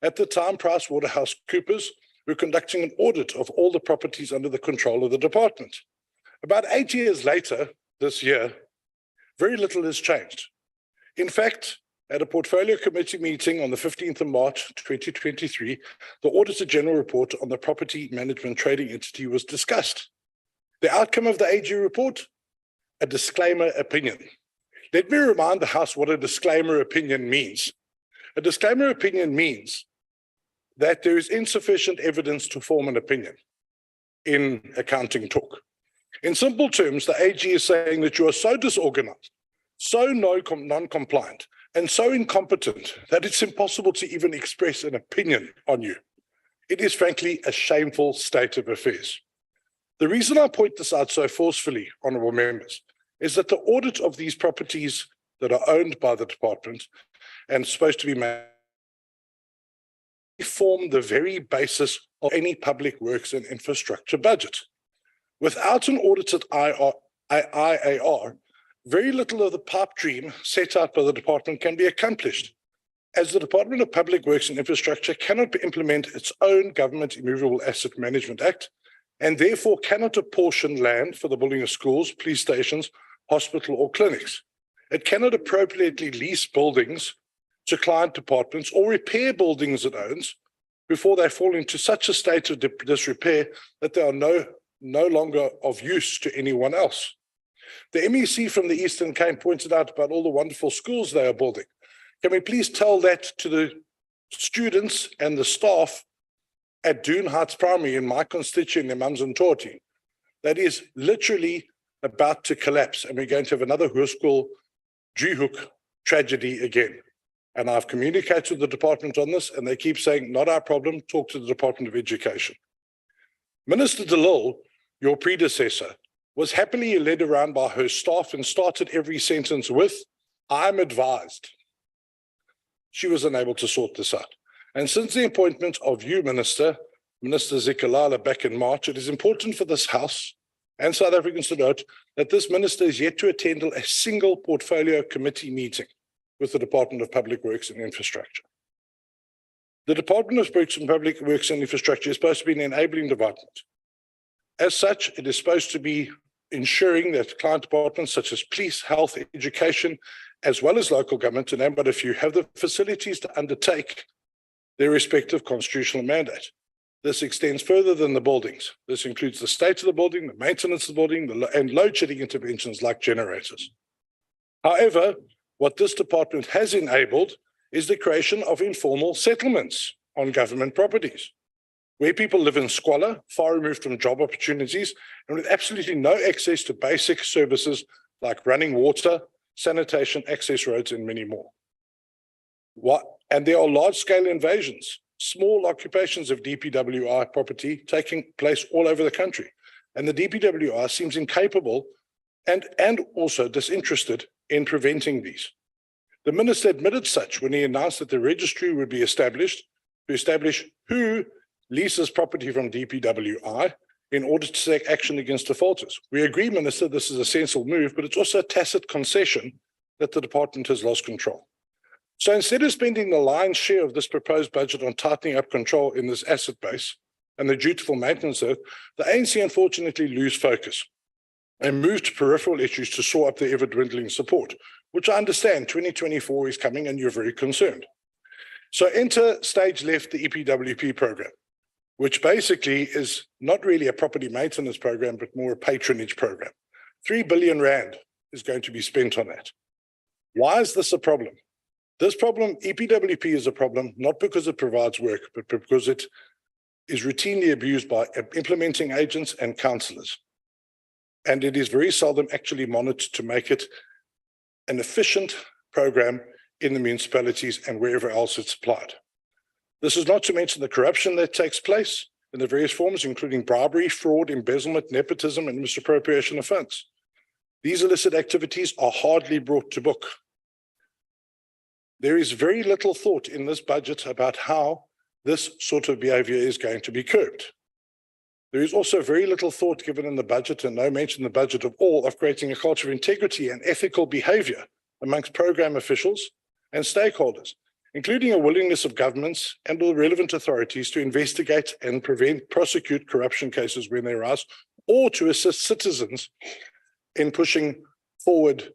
At the time, PricewaterhouseCoopers were conducting an audit of all the properties under the control of the department. About 8 years later, this year, very little has changed. In fact, at a portfolio committee meeting on the 15th of March, 2023, the Auditor General report on the property management trading entity was discussed. The outcome of the AG report, a disclaimer opinion. Let me remind the House what a disclaimer opinion means. A disclaimer opinion means that there is insufficient evidence to form an opinion in accounting talk. In simple terms, the AG is saying that you are so disorganized, so non-compliant, and so incompetent that it's impossible to even express an opinion on you. It is frankly a shameful state of affairs. The reason I point this out so forcefully, honorable members, is that the audit of these properties that are owned by the department and supposed to be made form the very basis of any public works and infrastructure budget. Without an audited IAR, very little of the pipe dream set out by the department can be accomplished, as the Department of Public Works and Infrastructure cannot implement its own Government Immovable Asset Management Act, and therefore cannot apportion land for the building of schools, police stations, hospital or clinics. It cannot appropriately lease buildings to client departments or repair buildings it owns before they fall into such a state of disrepair that they are no longer of use to anyone else. The MEC from the Eastern Cape pointed out about all the wonderful schools they are building. Can we please tell that to the students and the staff at Dune Heights Primary in my constituent, Emamzantoti? That is literally about to collapse, and we're going to have another Hoërskool Driehoek tragedy again. And I've communicated with the department on this, and they keep saying, not our problem, talk to the Department of Education. Minister DeLille, your predecessor, was happily led around by her staff and started every sentence with, I'm advised. She was unable to sort this out. And since the appointment of you, Minister Zikalala, back in March, it is important for this House and South Africans to note that this minister is yet to attend a single portfolio committee meeting with the Department of Public Works and Infrastructure. The Department of Public Works and Infrastructure is supposed to be an enabling department. As such, it is supposed to be ensuring that client departments such as police, health, education, as well as local government, to name but a few, have the facilities to undertake their respective constitutional mandate. This extends further than the buildings. This includes the state of the building, the maintenance of the building, and load shedding interventions like generators. However, what this department has enabled is the creation of informal settlements on government properties, where people live in squalor, far removed from job opportunities, and with absolutely no access to basic services like running water, sanitation, access roads, and many more. And there are large-scale invasions, small occupations of DPWI property taking place all over the country. And the DPWI seems incapable and also disinterested in preventing these. The minister admitted such when he announced that the registry would be established to establish who leases property from DPWI in order to take action against defaulters. We agree, Minister, this is a sensible move, but it's also a tacit concession that the department has lost control. So instead of spending the lion's share of this proposed budget on tightening up control in this asset base and the dutiful maintenance of it, the ANC unfortunately lose focus and move to peripheral issues to shore up the ever-dwindling support, which I understand 2024 is coming and you're very concerned. So enter stage left, the EPWP program, which basically is not really a property maintenance program, but more a patronage program. 3 billion rand is going to be spent on that. Why is this a problem? This problem, EPWP is a problem, not because it provides work, but because it is routinely abused by implementing agents and councillors. And it is very seldom actually monitored to make it an efficient program in the municipalities and wherever else it's applied. This is not to mention the corruption that takes place in the various forms, including bribery, fraud, embezzlement, nepotism, and misappropriation of funds. These illicit activities are hardly brought to book. There is very little thought in this budget about how this sort of behavior is going to be curbed. There is also very little thought given in the budget, and no mention in the budget at all, of creating a culture of integrity and ethical behavior amongst program officials and stakeholders, including a willingness of governments and all relevant authorities to investigate and prosecute corruption cases when they arise, or to assist citizens in pushing forward,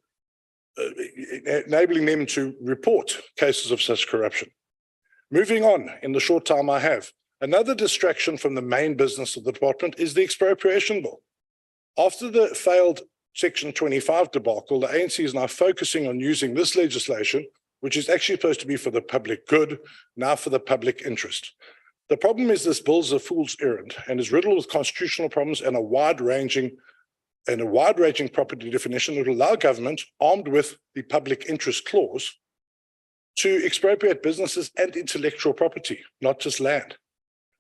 enabling them to report cases of such corruption. Moving on, in the short time I have, another distraction from the main business of the department is the expropriation bill. After the failed Section 25 debacle, the ANC is now focusing on using this legislation, which is actually supposed to be for the public good, now for the public interest. The problem is this bill is a fool's errand and is riddled with constitutional problems and a wide-ranging property definition that will allow government, armed with the public interest clause, to expropriate businesses and intellectual property, not just land.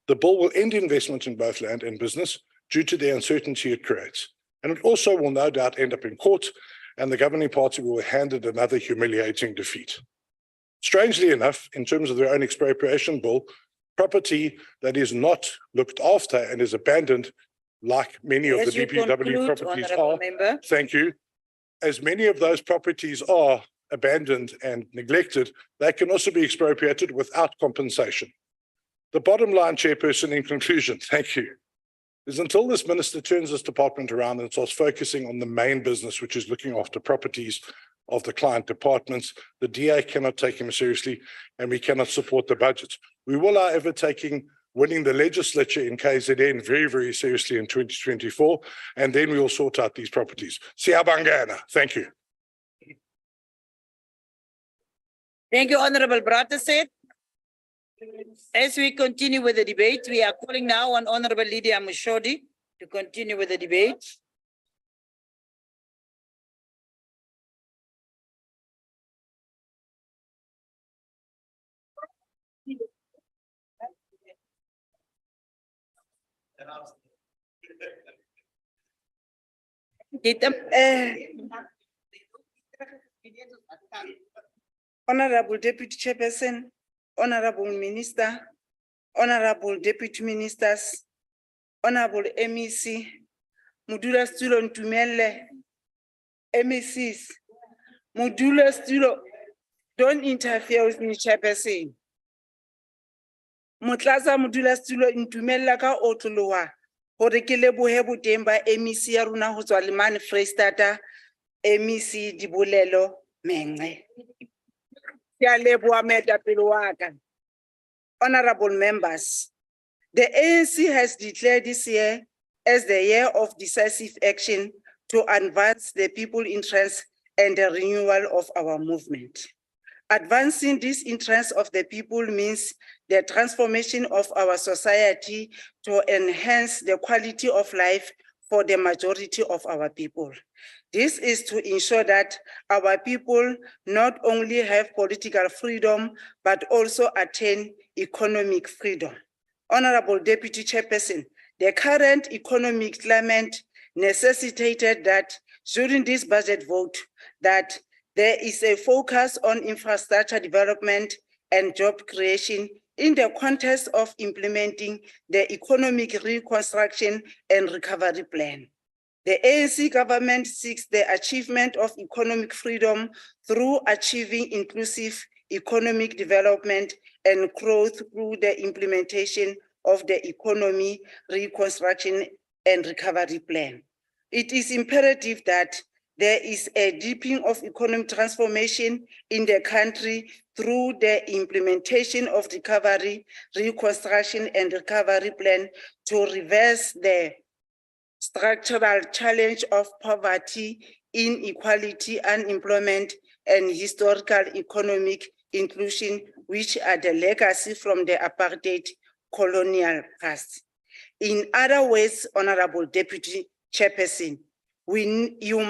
The bill will end investment in both land and business due to the uncertainty it creates. And it also will no doubt end up in court, and the governing party will be handed another humiliating defeat. Strangely enough, in terms of their own expropriation bill, property that is not looked after and is abandoned, like many of the DPW properties are, thank you, as many of those properties are abandoned and neglected, they can also be expropriated without compensation. The bottom line, Chairperson, in conclusion, thank you, is until this minister turns this department around and starts focusing on the main business, which is looking after properties of the client departments, the DA cannot take him seriously and we cannot support the budget. We will, however, winning the legislature in KZN very, very seriously in 2024, and then we will sort out these properties. Siyabangana. Thank you. Thank you, Honorable Brataseth. As we continue with the debate, we are calling now on Honorable Lydia Mushodi to continue with the debate. Honorable Deputy Chairperson, Honorable Minister, Honorable Deputy Ministers, Honorable MEC, Mudula Stulo Ntumele, MECs, Mudula Stulo, don't interfere with me, Chairperson. Mutlaza Mudula Stulo Ntumela ka otoloa, hore ke lebohe boteng ba MEC ya rona ho tswa Lemane Freistata, MEC Dibolelo Mengce. Ke a leboha moetapele wa ka. Honorable members, the ANC has declared this year as the year of decisive action to advance the people's interests and the renewal of our movement. Advancing these interests of the people means the transformation of our society to enhance the quality of life for the majority of our people. This is to ensure that our people not only have political freedom, but also attain economic freedom. Honorable Deputy Chairperson, the current economic climate necessitated that during this budget vote, that there is a focus on infrastructure development and job creation in the context of implementing the economic reconstruction and recovery plan. The ANC government seeks the achievement of economic freedom through achieving inclusive economic development and growth through the implementation of the economy reconstruction and recovery plan. It is imperative that there is a deepening of economic transformation in the country through the implementation of recovery, reconstruction and recovery plan to reverse the structural challenge of poverty, inequality, unemployment, and historical economic inclusion, which are the legacy from the apartheid colonial past. In other words, Honorable Deputy Chairperson, you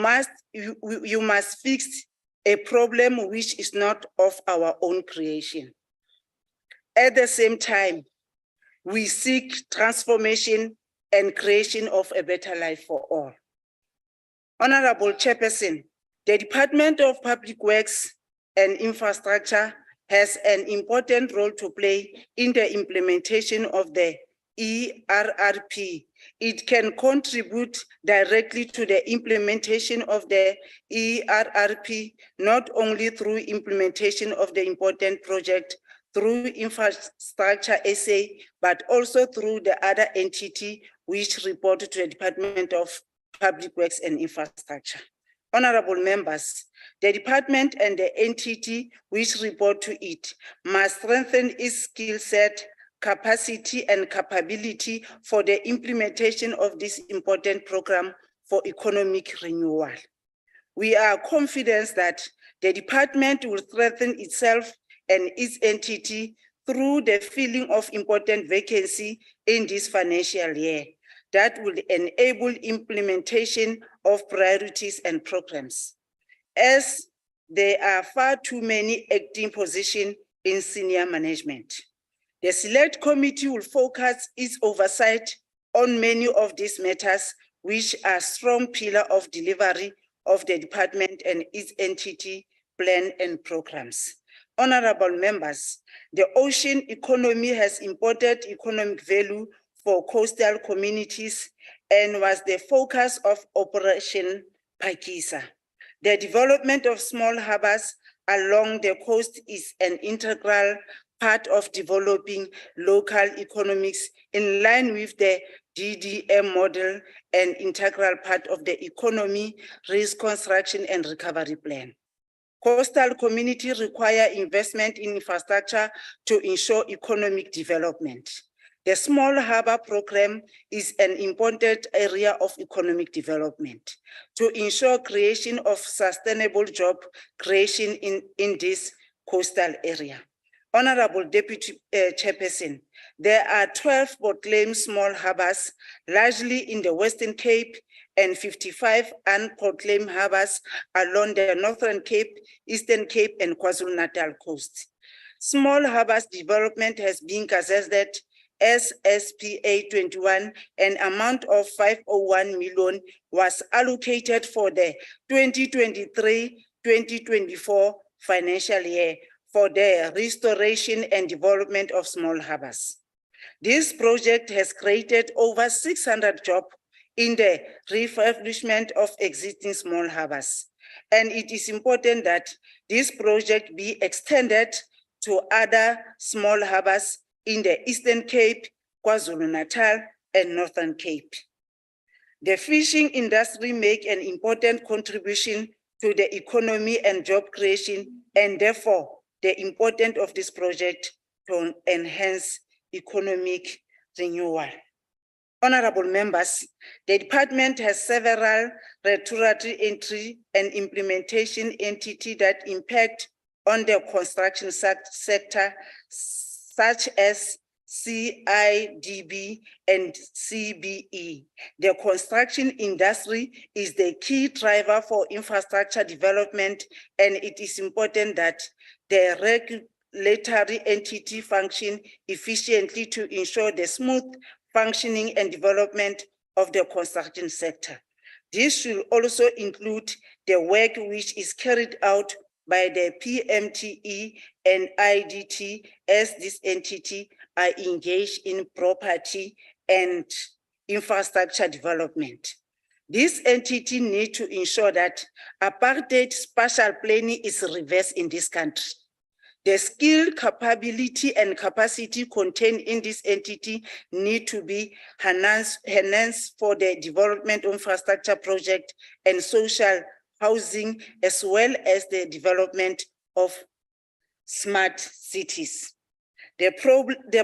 must fix a problem which is not of our own creation. At the same time, we seek transformation and creation of a better life for all. Honorable Chairperson, the Department of Public Works and Infrastructure has an important role to play in the implementation of the ERRP. It can contribute directly to the implementation of the ERRP, not only through implementation of the important project through Infrastructure SA, but also through the other entity which report to the Department of Public Works and Infrastructure. Honorable members, the department and the entity which report to it must strengthen its skill set, capacity and capability for the implementation of this important program for economic renewal. We are confident that the department will strengthen itself and its entity through the filling of important vacancy in this financial year that will enable implementation of priorities and programs. As there are far too many acting positions in senior management, the Select Committee will focus its oversight on many of these matters, which are strong pillars of delivery of the department and its entity plan and programs. Honorable members, the ocean economy has important economic value for coastal communities and was the focus of Operation Pakisa. The development of small harbors along the coast is an integral part of developing local economics in line with the DDM model and integral part of the economy, reconstruction and recovery plan. Coastal communities require investment in infrastructure to ensure economic development. The Small Harbor Program is an important area of economic development to ensure creation of sustainable job creation in this coastal area. Honorable Deputy Chairperson, there are 12 proclaimed small harbors, largely in the Western Cape, and 55 unproclaimed harbors along the Northern Cape, Eastern Cape, and KwaZulu-Natal coast. Small harbors development has been gazetted SSPA 21, an amount of 501 million was allocated for the 2023-2024 financial year for the restoration and development of small harbors. This project has created over 600 jobs in the refurbishment of existing small harbors. And it is important that this project be extended to other small harbors in the Eastern Cape, KwaZulu-Natal, and Northern Cape. The fishing industry make an important contribution to the economy and job creation, and therefore the importance of this project to enhance economic renewal. Honorable members, the department has several regulatory entry and implementation entities that impact on the construction sector, such as CIDB and CBE. The construction industry is the key driver for infrastructure development, and it is important that the regulatory entity function efficiently to ensure the smooth functioning and development of the construction sector. This should also include the work which is carried out by the PMTE and IDT, as this entity are engaged in property and infrastructure development. This entity need to ensure that apartheid spatial planning is reversed in this country. The skill, capability, and capacity contained in this entity need to be enhanced for the development of infrastructure project and social housing, as well as the development of smart cities. The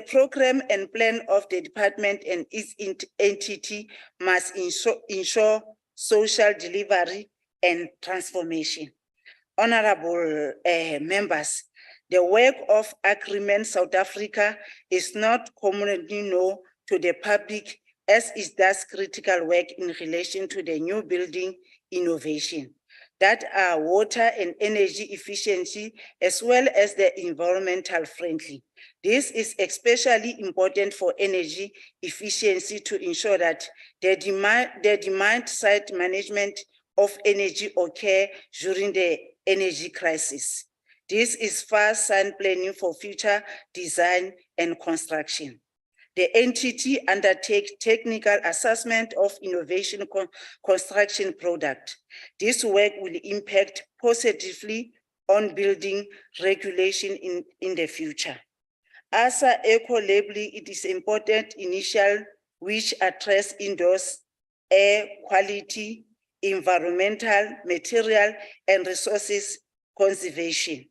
program and plan of the department and its entity must ensure social delivery and transformation. Honorable members, the work of Agreement South Africa is not commonly known to the public, as it does critical work in relation to the new building innovation that are water and energy efficiency, as well as the environmental friendly. This is especially important for energy efficiency to ensure that the demand side management of energy occur during the energy crisis. This is far-sight planning for future design and construction. The entity undertakes technical assessment of innovation construction product. This work will impact positively on building regulation in the future. As a eco-labeling, it is important initial which address indoors air quality, environmental, material, and resources conservation.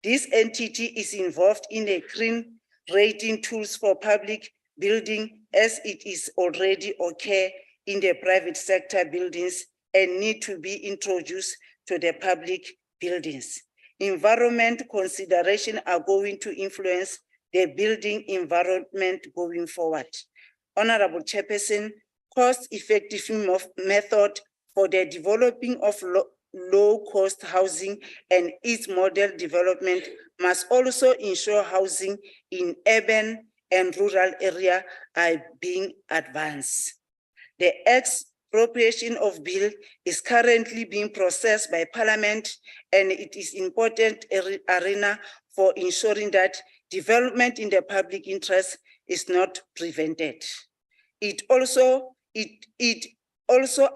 This entity is involved in a green rating tools for public building, as it is already occur in the private sector buildings and need to be introduced to the public buildings. Environment consideration are going to influence the building environment going forward. Honorable Chairperson, cost-effective method for the developing of low-cost housing and its model development must also ensure housing in urban and rural area are being advanced. The expropriation of bill is currently being processed by Parliament, and it is important arena for ensuring that development in the public interest is not prevented. It also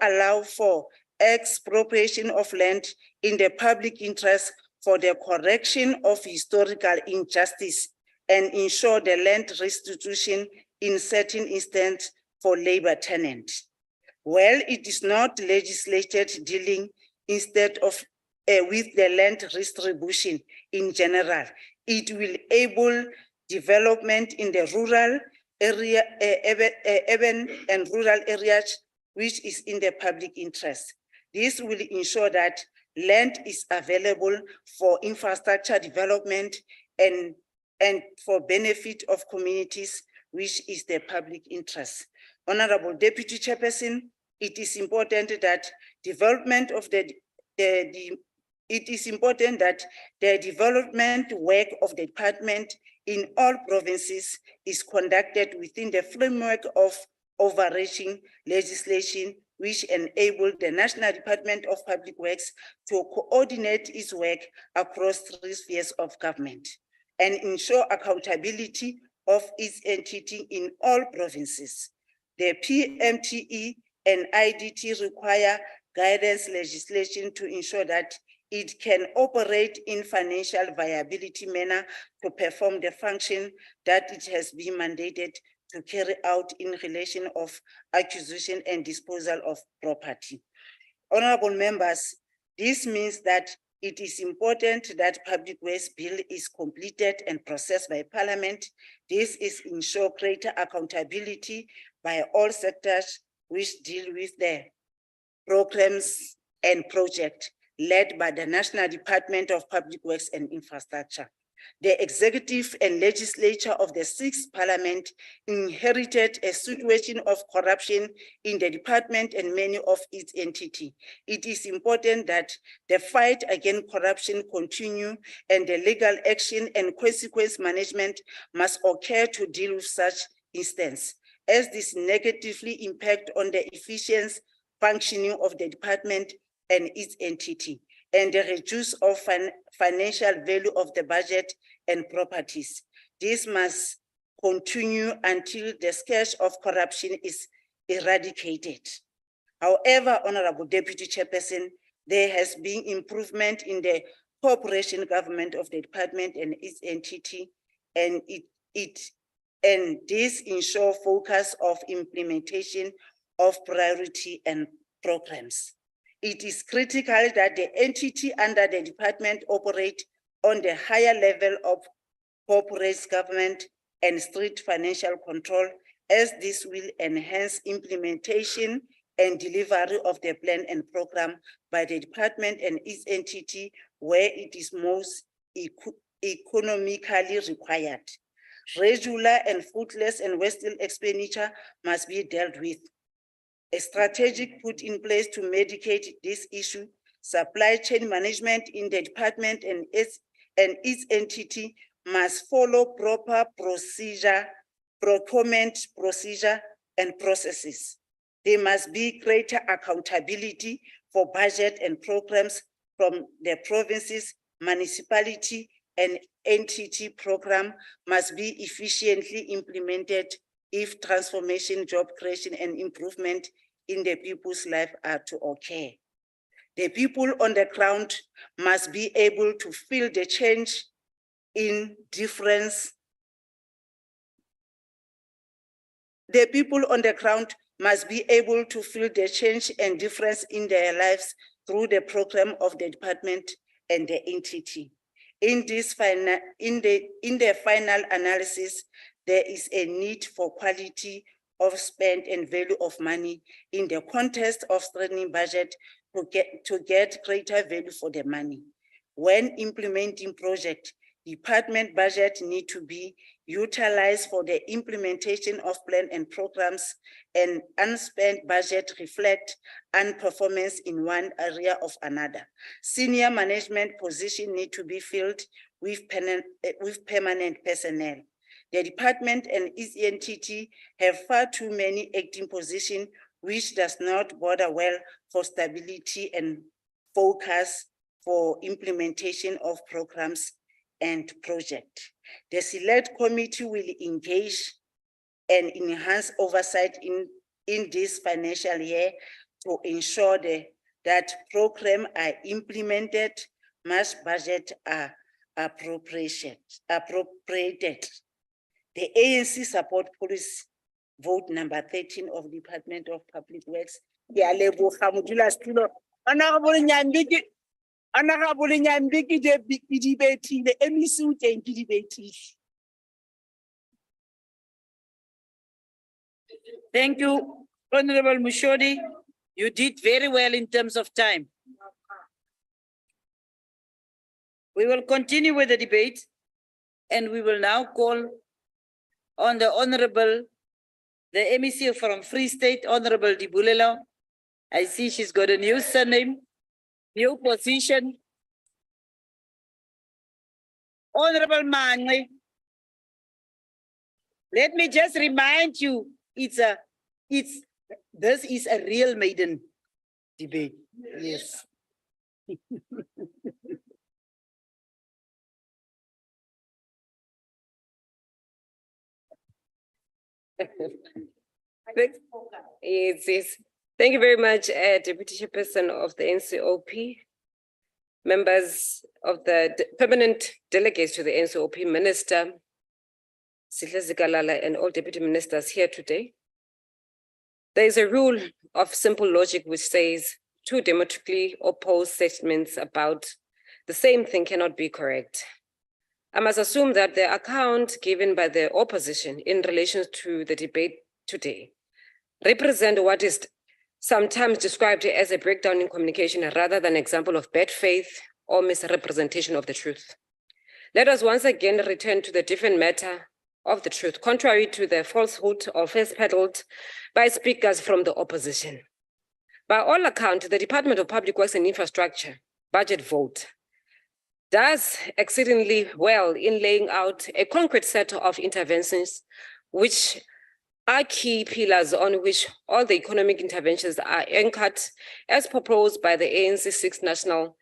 allows for expropriation of land in the public interest for the correction of historical injustice and ensure the land restitution in certain instances for labor tenant. Well, it is not legislated dealing instead of with the land distribution in general. It will enable development in the rural area, urban and rural areas, which is in the public interest. This will ensure that land is available for infrastructure development and for benefit of communities, which is the public interest. Honorable Deputy Chairperson, it is important that development of the development work of the department in all provinces is conducted within the framework of overarching legislation which enable the National Department of Public Works to coordinate its work across 3 spheres of government and ensure accountability of its entity in all provinces. The PMTE and IDT require guidance legislation to ensure that it can operate in financial viability manner to perform the function that it has been mandated to carry out in relation of acquisition and disposal of property. Honorable members, this means that it is important that Public Works Bill is completed and processed by Parliament. This is ensure greater accountability by all sectors which deal with the programs and projects led by the National Department of Public Works and Infrastructure. The executive and legislature of the 6th Parliament inherited a situation of corruption in the department and many of its entities. It is important that the fight against corruption continue and the legal action and consequence management must occur to deal with such instances, as this negatively impact on the efficient functioning of the department and its entity, and the reduce of financial value of the budget and properties. This must continue until the scourge of corruption is eradicated. However, Honorable Deputy Chairperson, there has been improvement in the cooperation government of the department and its entity, and this ensure focus of implementation of priority and programs. It is critical that the entity under the department operate on the higher level of corporate government and strict financial control, as this will enhance implementation and delivery of the plan and program by the department and its entity where it is most economically required. Regular and fruitless and wasteful expenditure must be dealt with. A strategic put in place to mitigate this issue, supply chain management in the department and its entity must follow proper procedure, procurement procedure and processes. There must be greater accountability for budget and programs from the provinces, municipality and entity program must be efficiently implemented if transformation, job creation, and improvement in the people's life are to occur. The people on the ground must be able to feel the change in difference. The people on the ground must be able to feel the change and difference in their lives through the program of the department and the entity. In the final analysis, there is a need for quality of spend and value of money in the context of strengthening budget to get greater value for the money. When implementing project, department budget need to be utilized for the implementation of plan and programs, and unspent budget reflect unperformance in one area of another. Senior management position need to be filled with permanent personnel. The department and its entity have far too many acting positions, which does not bode well for stability and focus for implementation of programs and projects. The select committee will engage and enhance oversight in this financial year to ensure that programs are implemented, mass budget are appropriated. The ANC support policy vote number 13 of Department of Public Works. Honorable Nyambiki debate, the MEC debate. Thank you, Honorable Mushodi. You did very well in terms of time. We will continue with the debate, and we will now call on the Honorable, the MEC from Free State, Honorable Dibulelo. I see she's got a new surname, new position. Honorable Manley. Let me just remind you, this is a real maiden debate. Yes. Yes. Thank you very much, Deputy Chairperson of the NCOP, members of the permanent delegates to the NCOP, Minister Sihle Zikalala, and all deputy ministers here today. There is a rule of simple logic which says two diametrically opposed statements about the same thing cannot be correct. I must assume that the account given by the opposition in relation to the debate today represent what is sometimes described as a breakdown in communication rather than an example of bad faith or misrepresentation of the truth. Let us once again return to the different matter of the truth, contrary to the falsehood or first peddled by speakers from the opposition. By all accounts, the Department of Public Works and Infrastructure budget vote does exceedingly well in laying out a concrete set of interventions which are key pillars on which all the economic interventions are anchored as proposed by the ANC 6th National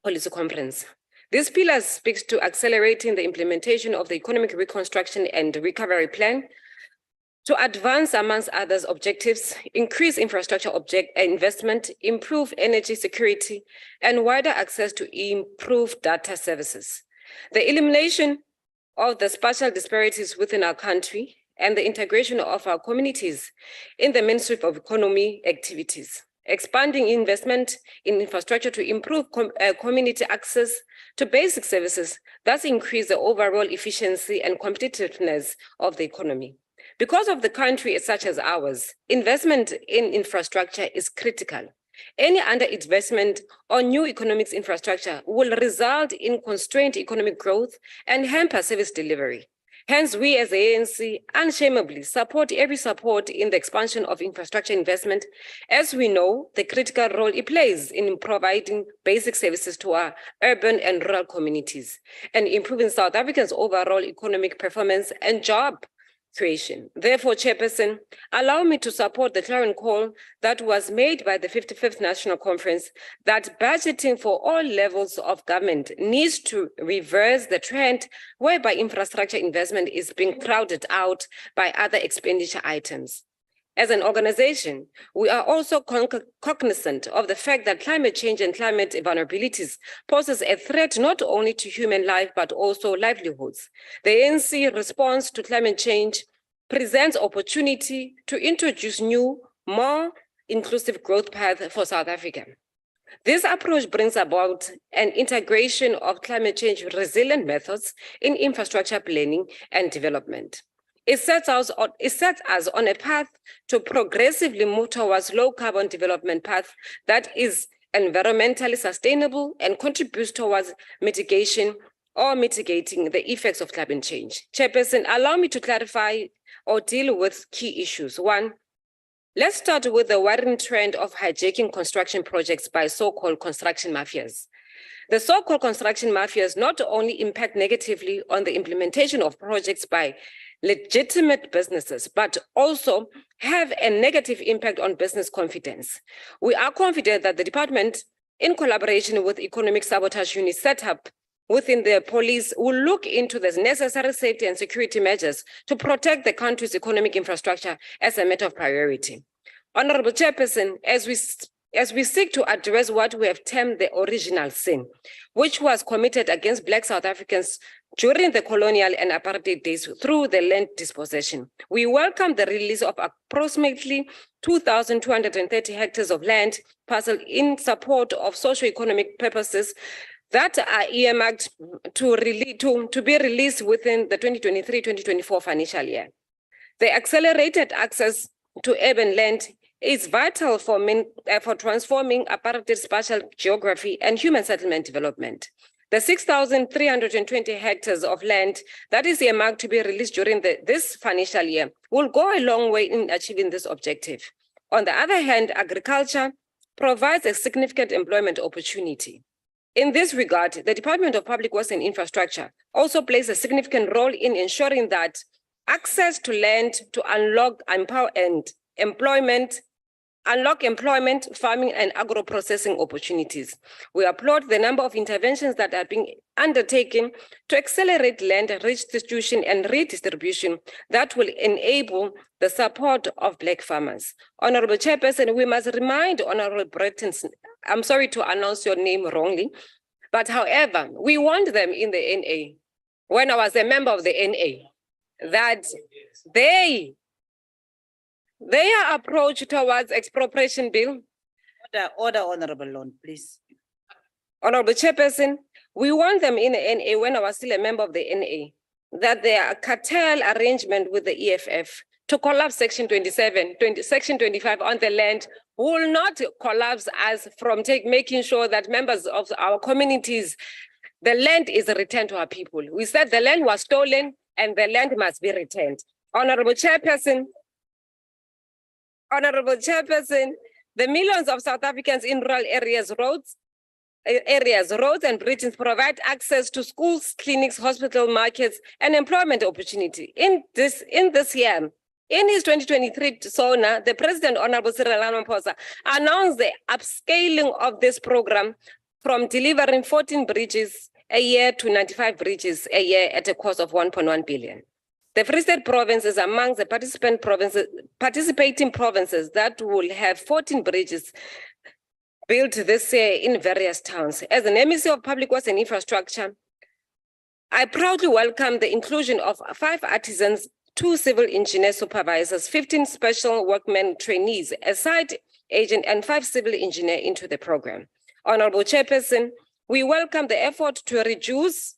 Policy Conference. These pillars speak to accelerating the implementation of the Economic Reconstruction and Recovery Plan to advance, amongst others, objectives, increase infrastructure investment, improve energy security, and wider access to improved data services. The elimination of the spatial disparities within our country and the integration of our communities in the mainstream of economy activities, expanding investment in infrastructure to improve community access to basic services, thus increase the overall efficiency and competitiveness of the economy. Because of the country such as ours, investment in infrastructure is critical. Any underinvestment on new economic infrastructure will result in constrained economic growth and hamper service delivery. Hence, we as the ANC unashamedly support every support in the expansion of infrastructure investment, as we know the critical role it plays in providing basic services to our urban and rural communities and improving South Africa's overall economic performance and job creation. Therefore, Chairperson, allow me to support the clarion call that was made by the 55th National Conference that budgeting for all levels of government needs to reverse the trend whereby infrastructure investment is being crowded out by other expenditure items. As an organization, we are also cognizant of the fact that climate change and climate vulnerabilities poses a threat not only to human life, but also livelihoods. The ANC response to climate change presents opportunity to introduce new, more inclusive growth path for South Africa. This approach brings about an integration of climate change resilient methods in infrastructure planning and development. It sets us on a path to progressively move towards low carbon development path that is environmentally sustainable and contributes towards mitigating the effects of climate change. Chairperson, allow me to clarify or deal with key issues. One, let's start with the worrying trend of hijacking construction projects by so-called construction mafias. The so-called construction mafias not only impact negatively on the implementation of projects by legitimate businesses, but also have a negative impact on business confidence. We are confident that the department, in collaboration with economic sabotage units set up within the police, will look into the necessary safety and security measures to protect the country's economic infrastructure as a matter of priority. Honorable Chairperson, as we seek to address what we have termed the original sin, which was committed against Black South Africans during the colonial and apartheid days through the land dispossession, we welcome the release of approximately 2,230 hectares of land parcel in support of socio-economic purposes that are earmarked to be released within the 2023-2024 financial year. The accelerated access to urban land is vital for transforming apartheid spatial geography and human settlement development. The 6,320 hectares of land that is earmarked to be released during this financial year will go a long way in achieving this objective. On the other hand, agriculture provides a significant employment opportunity. In this regard, the Department of Public Works and Infrastructure also plays a significant role in ensuring that access to land to unlock employment, farming and agro-processing opportunities. We applaud the number of interventions that are being undertaken to accelerate land restitution and redistribution that will enable the support of Black farmers. Honorable Chairperson, we must remind Honorable Breton, I'm sorry to announce your name wrongly, but however, we warned them in the NA, when I was a member of the NA, that their approach towards expropriation bill. Order, Honorable Lon, please. Honorable Chairperson, we warned them in the NA when I was still a member of the NA that their cartel arrangement with the EFF to collapse Section 25 on the land will not collapse us from making sure that members of our communities, the land is returned to our people. We said the land was stolen and the land must be returned. Honorable Chairperson, the millions of South Africans in rural areas, roads and bridges provide access to schools, clinics, hospital, markets, and employment opportunity. In this year, in his 2023 SONA, the President, Honorable Cyril Ramaphosa, announced the upscaling of this program from delivering 14 bridges a year to 95 bridges a year at a cost of 1.1 billion. The Free State province is among the participating provinces that will have 14 bridges built this year in various towns. As an MEC of Public Works and Infrastructure, I proudly welcome the inclusion of 5 artisans, 2 civil engineer supervisors, 15 special workmen trainees, a site agent, and 5 civil engineers into the program. Honorable Chairperson, we welcome the effort to reduce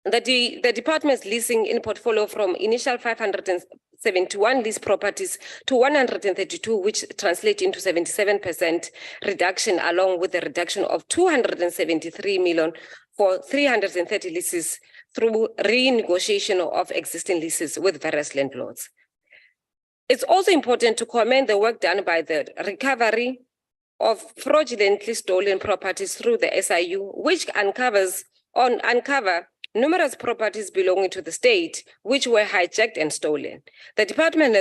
the department's leasing in portfolio from initial 571 leased properties to 132, which translates into 77% reduction, along with the reduction of 273 million for 330 leases through renegotiation of existing leases with various landlords. It's also important to commend the work done by the recovery of fraudulently stolen properties through the SIU, which uncover numerous properties belonging to the state, which were hijacked and stolen. The department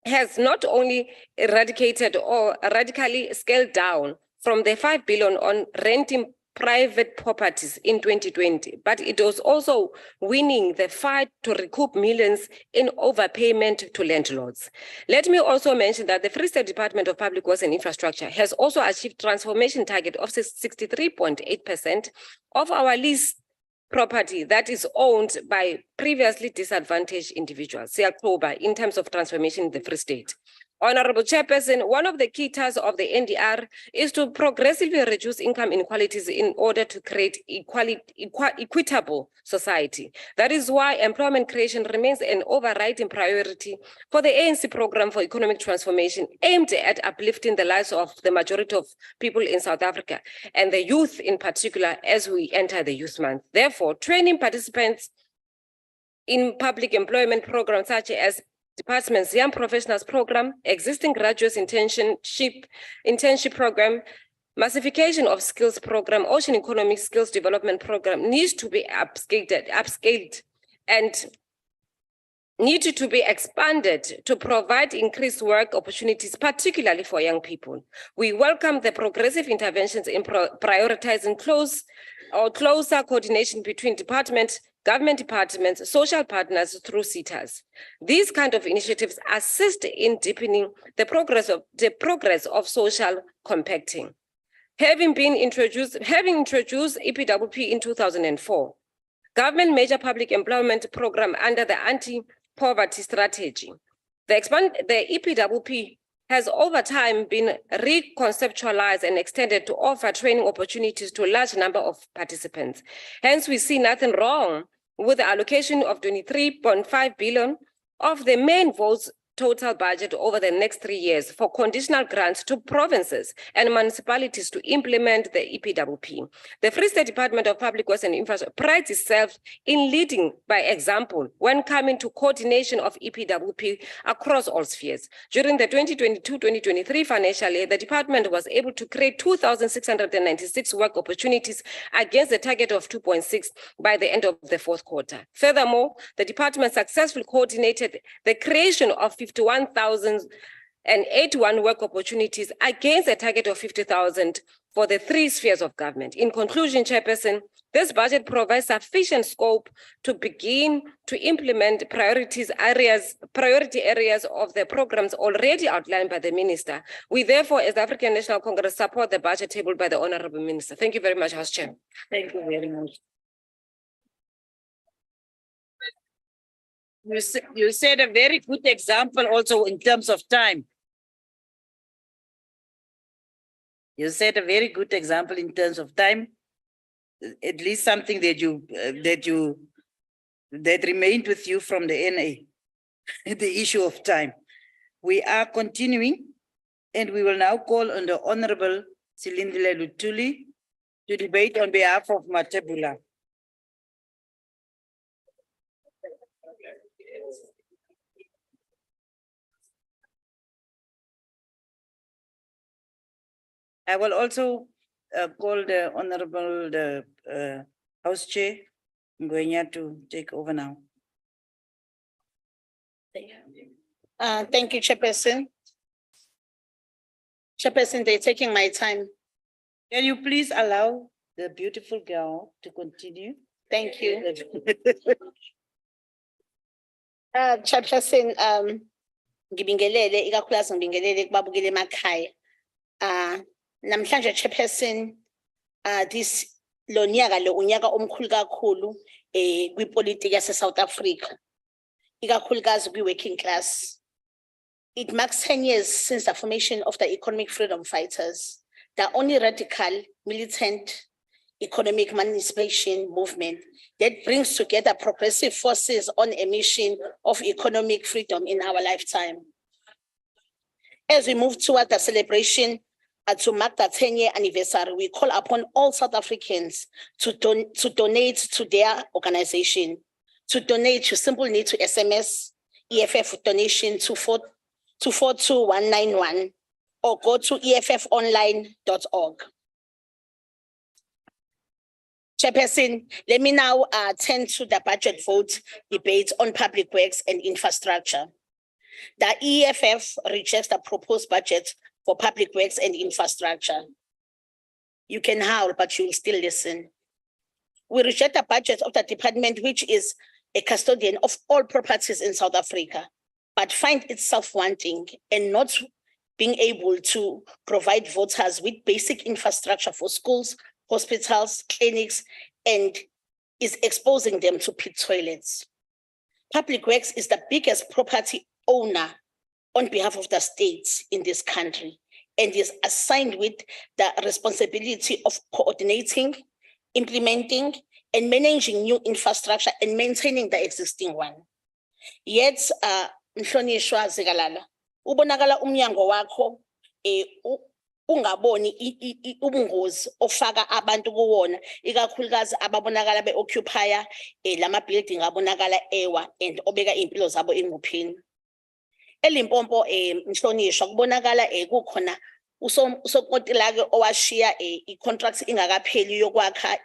has not only eradicated or radically scaled down from the 5 billion on renting private properties in 2020, but it was also winning the fight to recoup millions in overpayment to landlords. Let me also mention that the Free State Department of Public Works and Infrastructure has also achieved transformation target of 63.8% of our lease property that is owned by previously disadvantaged individuals, in terms of transformation in the Free State. Honorable Chairperson, one of the key tasks of the NDR is to progressively reduce income inequalities in order to create equitable society. That is why employment creation remains an overriding priority for the ANC program for economic transformation, aimed at uplifting the lives of the majority of people in South Africa and the youth in particular as we enter the Youth Month. Therefore, training participants in public employment programs such as Department's Young Professionals Program, existing graduates internship program, massification of skills program, ocean economic skills development program needs to be upscaled and needed to be expanded to provide increased work opportunities, particularly for young people. We welcome the progressive interventions in prioritizing closer coordination between government departments, social partners through CETAs. These kind of initiatives assist in deepening the progress of social compacting. Having introduced EPWP in 2004, government major public employment program under the anti-poverty strategy. The EPWP has over time been reconceptualized and extended to offer training opportunities to a large number of participants. Hence, we see nothing wrong with the allocation of 23.5 billion of the main votes total budget over the next 3 years for conditional grants to provinces and municipalities to implement the EPWP. The Free State Department of Public Works and Infrastructure prides itself in leading by example when coming to coordination of EPWP across all spheres. During the 2022-2023 financial year, the department was able to create 2,696 work opportunities against the target of 2.6 by the end of the fourth quarter. Furthermore, the department successfully coordinated the creation of 51,081 work opportunities against a target of 50,000 for the 3 spheres of government. In conclusion, Chairperson, this budget provides sufficient scope to begin to implement priority areas of the programs already outlined by the Minister. We therefore, as the African National Congress, support the budget tabled by the Honorable Minister. Thank you very much, House Chair. Thank you very much. You said a very good example also in terms of time. You said a very good example in terms of time. At least something that remained with you from the NA, the issue of time. We are continuing, and we will now call on the Honorable Silindile Lutuli to debate on behalf of Matebula. I will also call the Honorable House Chair Ngwenya to take over now. Thank you, Chairperson. Chairperson, they're taking my time. Can you please allow the beautiful girl to continue? Thank you. Chairperson, ngibingelele ikakhulukazi ngibingelele kubabukeli emakhaya. Namhlanje Chairperson, this lo nyaka lo unyaka omkhulu kakhulu kwipolitiki yase South Africa, ikakhulukazi kwi-working class. It marks 10 years since the formation of the economic freedom fighters, the only radical, militant, economic emancipation movement that brings together progressive forces on a mission of economic freedom in our lifetime. As we move toward the celebration to mark the 10-year anniversary, we call upon all South Africans to donate to their organization. To donate, you simply need to SMS EFF donation to 42191 or go to effonline.org. Chairperson, let me now turn to the budget vote debate on public works and infrastructure. The EFF rejects the proposed budget for public works and infrastructure. You can howl, but you'll still listen. We reject the budget of the department, which is a custodian of all properties in South Africa, but find itself wanting and not being able to provide voters with basic infrastructure for schools, hospitals, clinics, and is exposing them to pit toilets. Public Works is the biggest property owner on behalf of the states in this country and is assigned with the responsibility of coordinating, implementing, and managing new infrastructure and maintaining the existing one. Yet, Mhlonishwa Zikalala, ubonakala umnyango wakho ungaboni ubungozi ofaka abantu kuwona, ikakhulukazi ababonakala be-occupy lama building abonakala ewa and obeka impilo zabo engcupheni. Elimpopo Mhlonishwa kubonakala kukhona usokontilake owashiya i-contract ingakapheli yokwakha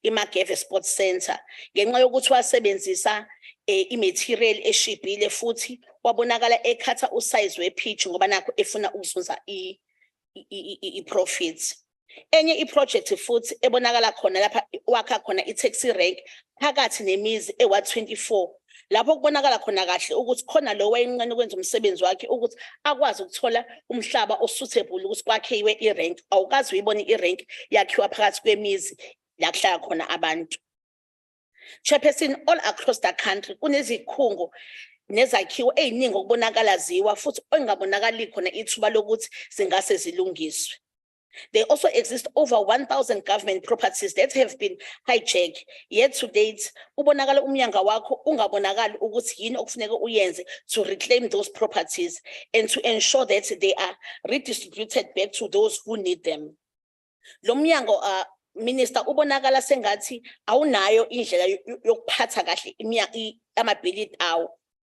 iMageve Sports Center ngenxa yokuthi wasebenzisa i-material eshibhile futhi wabonakala ekhatha usize we-pitch ngoba nakho efuna ukuzuza i-profits. Enye i-project futhi ebonakala khona lapha wakha khona i-taxi rank phakathi nemizi ewa-24 lapho kubonakala khona kahle ukuthi khona lo wayencane ukwenza umsebenzi wakhe ukuthi akwazi ukuthola umhlaba osuitable ukuthi kwakhiwe i-rank. Awukazi uyibona i-rank yakhiwa phakathi kwemizi la kuhlala khona abantu. Chairperson, all across the country kunezikhungo nezakhiwo eziningi okubonakala ziwa futhi engabonakali khona ithuba lokuthi zingase zilungiswe. There also exist over 1,000 government properties that have been hijacked. Yet to date, ubonakala umnyanga wakho ungabonakali ukuthi yini okufuneka uyenze to reclaim those properties and to ensure that they are redistributed back to those who need them. Lo mnyango, Minister, ubonakala sengathi awunayo indlela yokuphatha kahle amabhilidi awo.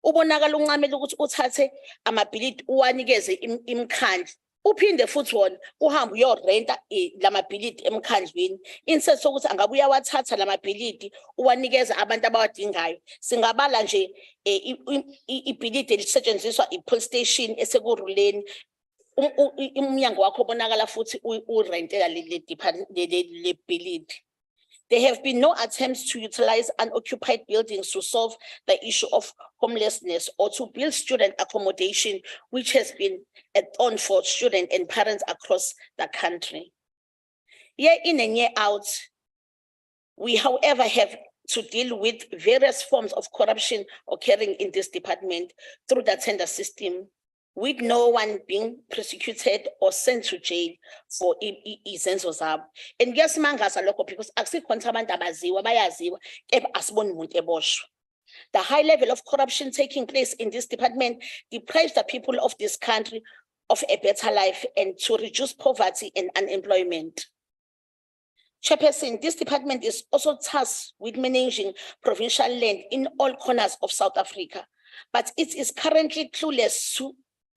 Ubonakala uncamela ukuthi uthathe amabhilidi uwanikeze imkhandlu. Uphinde futhi wona uhambe uyorenta lamabhilidi emkhandlwini instead sokuthi angabe uyawathatha lamabhilidi uwanikeza abantu abawadingayo. Singabala nje ibhilidi elisetshenziswa i-police station esekuruleni. Umnyango wakho bonakala futhi urentela le bhilidi. There have been no attempts to utilize unoccupied buildings to solve the issue of homelessness or to build student accommodation, which has been a thorn for students and parents across the country. Year in and year out, we, however, have to deal with various forms of corruption occurring in this department through the tender system, with no one being prosecuted or sent to jail for izenzo zabo. And kuyasimangasa lokho because akusikhona abantu abaziwa bayaziwa kepha asiboni umuntu eboshwa. The high level of corruption taking place in this department deprives the people of this country of a better life and to reduce poverty and unemployment. Chairperson, this department is also tasked with managing provincial land in all corners of South Africa, but it is currently clueless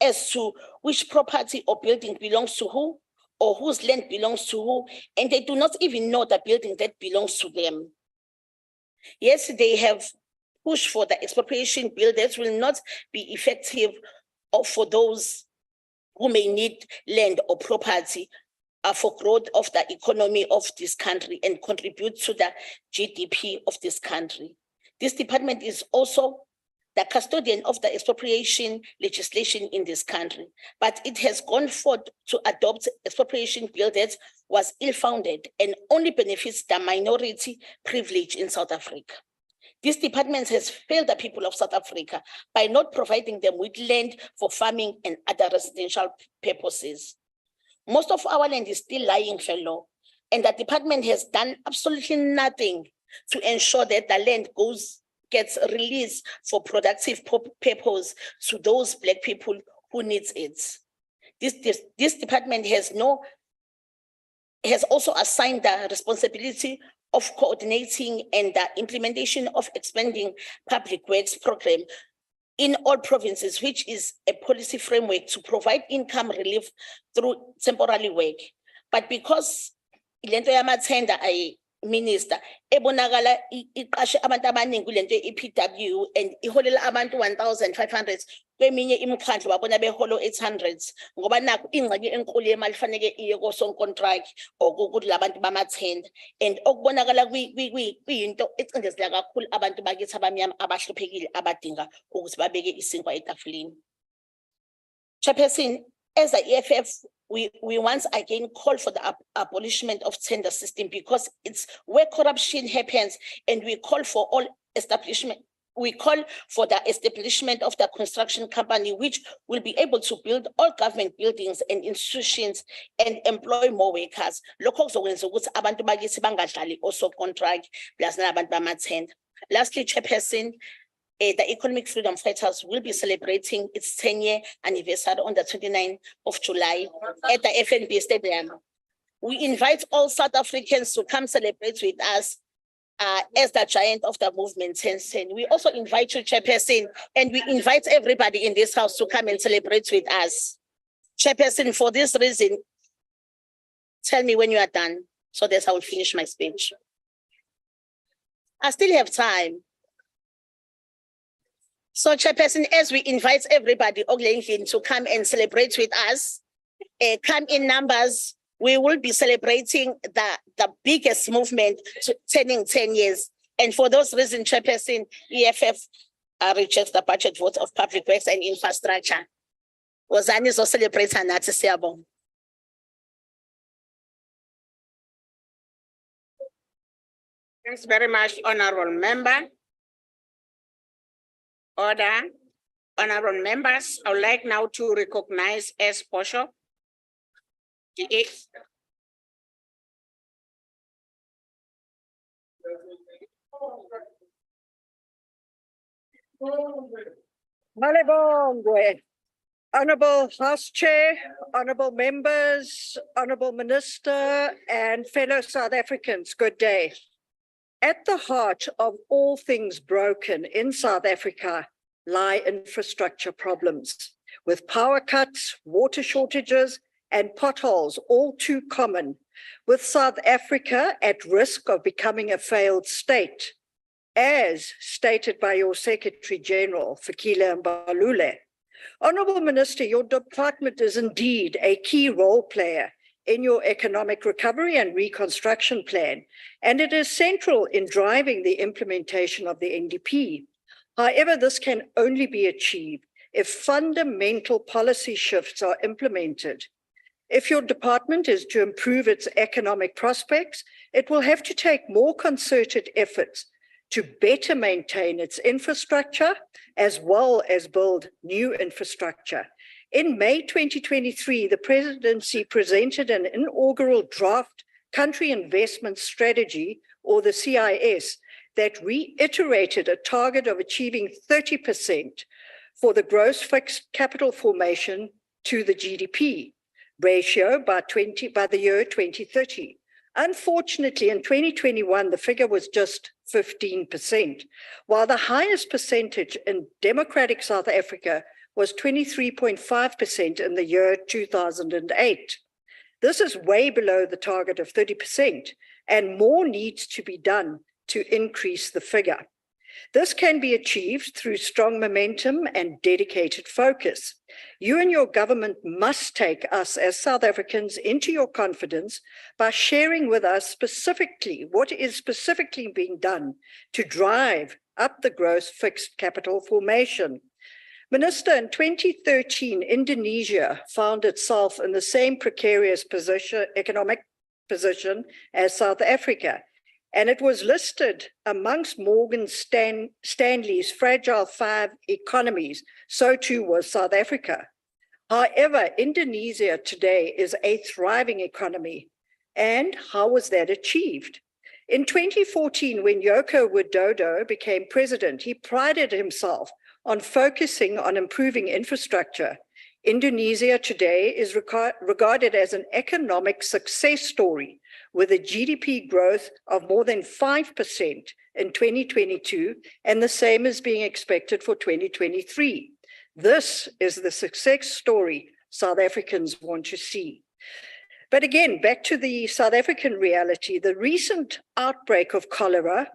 as to which property or building belongs to who or whose land belongs to who, and they do not even know the building that belongs to them. Yes, they have pushed for the expropriation bill that will not be effective for those who may need land or property for growth of the economy of this country and contribute to the GDP of this country. This department is also the custodian of the expropriation legislation in this country, but it has gone forth to adopt expropriation bill that was ill-founded and only benefits the minority privilege in South Africa. This department has failed the people of South Africa by not providing them with land for farming and other residential purposes. Most of our land is still lying fallow, and the department has done absolutely nothing to ensure that the land gets released for productive purpose to those Black people who needs it. This department has also assigned the responsibility of coordinating and the implementation of expanding public works program in all provinces, which is a policy framework to provide income relief through temporary work. But because ilento yamathenda Minister, ebonakala iqashe abantu abaningi kulento iPW and iholela abantu 1,500 kweminye imikhandlu wabona beholo 800 ngoba nakho ingxenye enkulu yemali fanele iye kosonkontract okuthi labantu bamathenda and okubonakala kuyinto ecindezela kakhulu abantu bakithi abamnyama abahluphekile abadinga ukuthi babeke isinkwa etafuleni. Chairperson, as the EFF, we once again call for the abolishment of tender system because it's where corruption happens, and we call for all establishment. We call for the establishment of the construction company, which will be able to build all government buildings and institutions and employ more workers. Also contract plus Lastly, Chairperson, the Economic Freedom Fighters will be celebrating its 10-year anniversary on the 29th of July at the FNB Stadium. We invite all South Africans to come celebrate with us as the giant of the movement 1010. We also invite you, Chairperson, and we invite everybody in this house to come and celebrate with us. Chairperson, for this reason, tell me when you are done, so that I will finish my speech. I still have time. So, Chairperson, as we invite everybody to come and celebrate with us, come in numbers, we will be celebrating the biggest movement turning 10 years. And for those reasons, Chairperson, EFF rejects the budget vote of public works and infrastructure. Wozani so celebrate nathi siyabonga. Thanks very much, Honorable Member. Order. Honorable members, I would like now to recognize S. Posho. Malebongwe. Honourable House Chair, honourable members, honourable Minister, and fellow South Africans, good day. At the heart of all things broken in South Africa lie infrastructure problems, with power cuts, water shortages, and potholes all too common, with South Africa at risk of becoming a failed state, as stated by your Secretary General, Fikile Mbalule. Honourable Minister, your department is indeed a key role player in your economic recovery and reconstruction plan, and it is central in driving the implementation of the NDP. However, this can only be achieved if fundamental policy shifts are implemented. If your department is to improve its economic prospects, it will have to take more concerted efforts to better maintain its infrastructure as well as build new infrastructure. In May 2023, the presidency presented an inaugural draft country investment strategy, or the CIS, that reiterated a target of achieving 30% for the gross fixed capital formation to the GDP ratio by the year 2030. Unfortunately, in 2021, the figure was just 15%, while the highest percentage in democratic South Africa was 23.5% in the year 2008. This is way below the target of 30%, and more needs to be done to increase the figure. This can be achieved through strong momentum and dedicated focus. You and your government must take us as South Africans into your confidence by sharing with us specifically what is specifically being done to drive up the gross fixed capital formation. Minister, in 2013, Indonesia found itself in the same precarious economic position as South Africa, and it was listed amongst Morgan Stanley's fragile 5 economies. So too was South Africa. However, Indonesia today is a thriving economy. And how was that achieved? In 2014, when Joko Widodo became president, he prided himself on focusing on improving infrastructure. Indonesia today is regarded as an economic success story, with a GDP growth of more than 5% in 2022, and the same is being expected for 2023. This is the success story South Africans want to see. But again, back to the South African reality, the recent outbreak of cholera,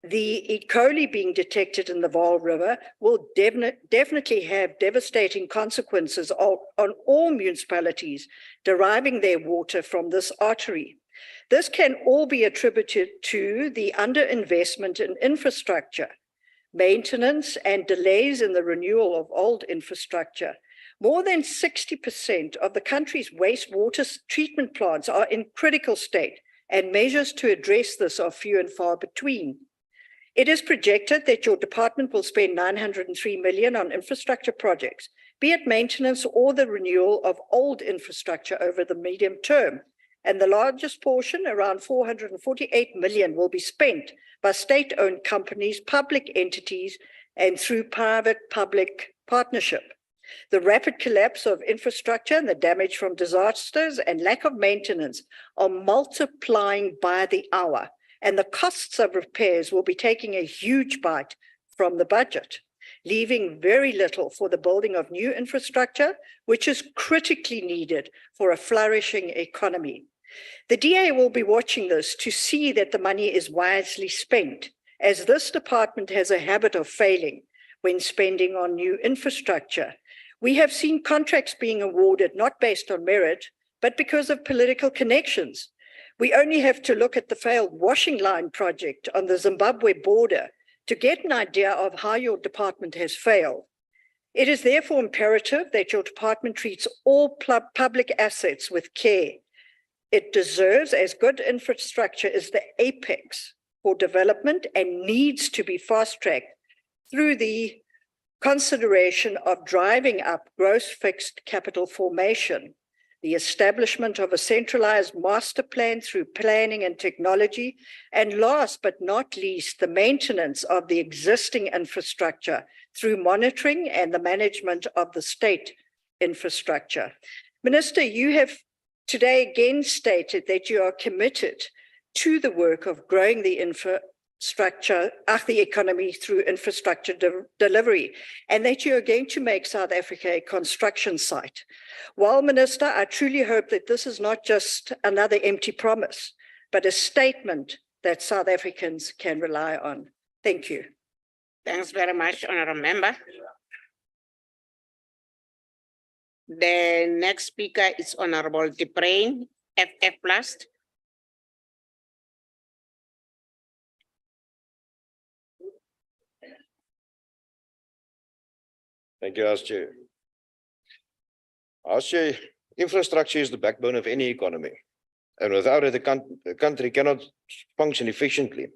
the E. coli being detected in the Vaal River, will definitely have devastating consequences on all municipalities deriving their water from this artery. This can all be attributed to the underinvestment in infrastructure, maintenance, and delays in the renewal of old infrastructure. More than 60% of the country's wastewater treatment plants are in critical state, and measures to address this are few and far between. It is projected that your department will spend 903 million on infrastructure projects, be it maintenance or the renewal of old infrastructure over the medium term. And the largest portion, around 448 million, will be spent by state-owned companies, public entities, and through private-public partnership. The rapid collapse of infrastructure and the damage from disasters and lack of maintenance are multiplying by the hour, and the costs of repairs will be taking a huge bite from the budget, leaving very little for the building of new infrastructure, which is critically needed for a flourishing economy. The DA will be watching this to see that the money is wisely spent, as this department has a habit of failing when spending on new infrastructure. We have seen contracts being awarded not based on merit, but because of political connections. We only have to look at the failed washing line project on the Zimbabwe border to get an idea of how your department has failed. It is therefore imperative that your department treats all public assets with care. It deserves as good infrastructure is the apex for development and needs to be fast-tracked through the consideration of driving up gross fixed capital formation. the establishment of a centralized master plan through planning and technology, and last but not least, the maintenance of the existing infrastructure through monitoring and the management of the state infrastructure. Minister, you have today again stated that you are committed to the work of growing the the economy through infrastructure delivery, and that you are going to make South Africa a construction site. Well, Minister, I truly hope that this is not just another empty promise, but a statement that South Africans can rely on. Thank you. Thanks very much, Honourable Member. The next speaker is Honourable De Bruin, FF+. Thank you, As Chair. As Chair, infrastructure is the backbone of any economy, and without it, the country cannot function efficiently.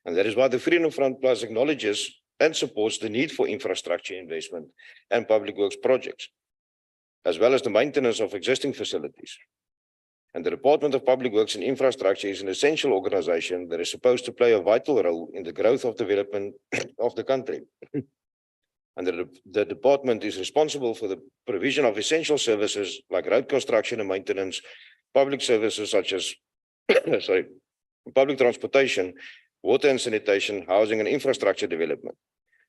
And that is why the Freedom Front Plus acknowledges and supports the need for infrastructure investment and public works projects, as well as the maintenance of existing facilities. And the Department of Public Works and Infrastructure is an essential organization that is supposed to play a vital role in the growth of development of the country. And the department is responsible for the provision of essential services like road construction and maintenance, public services such as public transportation, water and sanitation, housing and infrastructure development.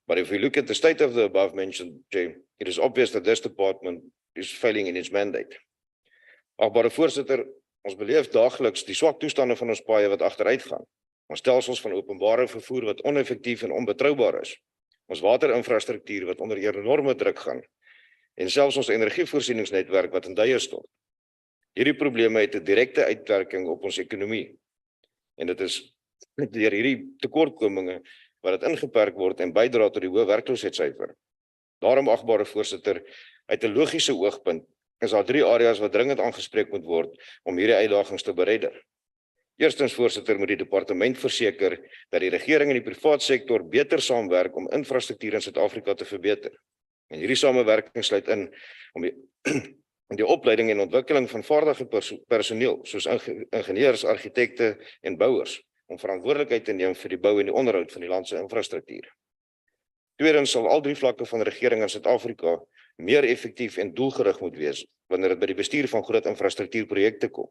But if we look at the state of the above mentioned, Jay, it is obvious that this department is failing in its mandate. Agbare voorsitter, ons beleef daagliks die swak toestande van ons paaie wat agteruit gaan. Ons stelsels van openbare vervoer wat oneffektief en onbetroubaar is. Ons waterinfrastruktuur wat onder enorme druk gaan, en selfs ons energievoorsieningsnetwerk wat in duie stort. Hierdie probleme het 'n direkte uitwerking op ons ekonomie, en dit is deur hierdie tekortkominge wat dit ingeperk word en bydra tot die hoë werkloosheidssyfer. Daarom, agbare voorsitter, uit 'n logiese oogpunt is daar 3 areas wat dringend aangespreek moet word om hierdie uitdagings te beredder. Eerstens, voorsitter, moet die departement verseker dat die regering en die privaat sektor beter saamwerk om infrastruktuur in Suid-Afrika te verbeter. En hierdie samewerking sluit in om die opleiding en ontwikkeling van vaardige personeel, soos ingenieurs, argitekte en bouers, om verantwoordelikheid te neem vir die bou en die onderhoud van die land se infrastruktuur. Tweedens sal al 3 vlakke van regering in Suid-Afrika meer effektief en doelgerig moet wees wanneer dit by die bestuur van groot infrastruktuurprojekte kom.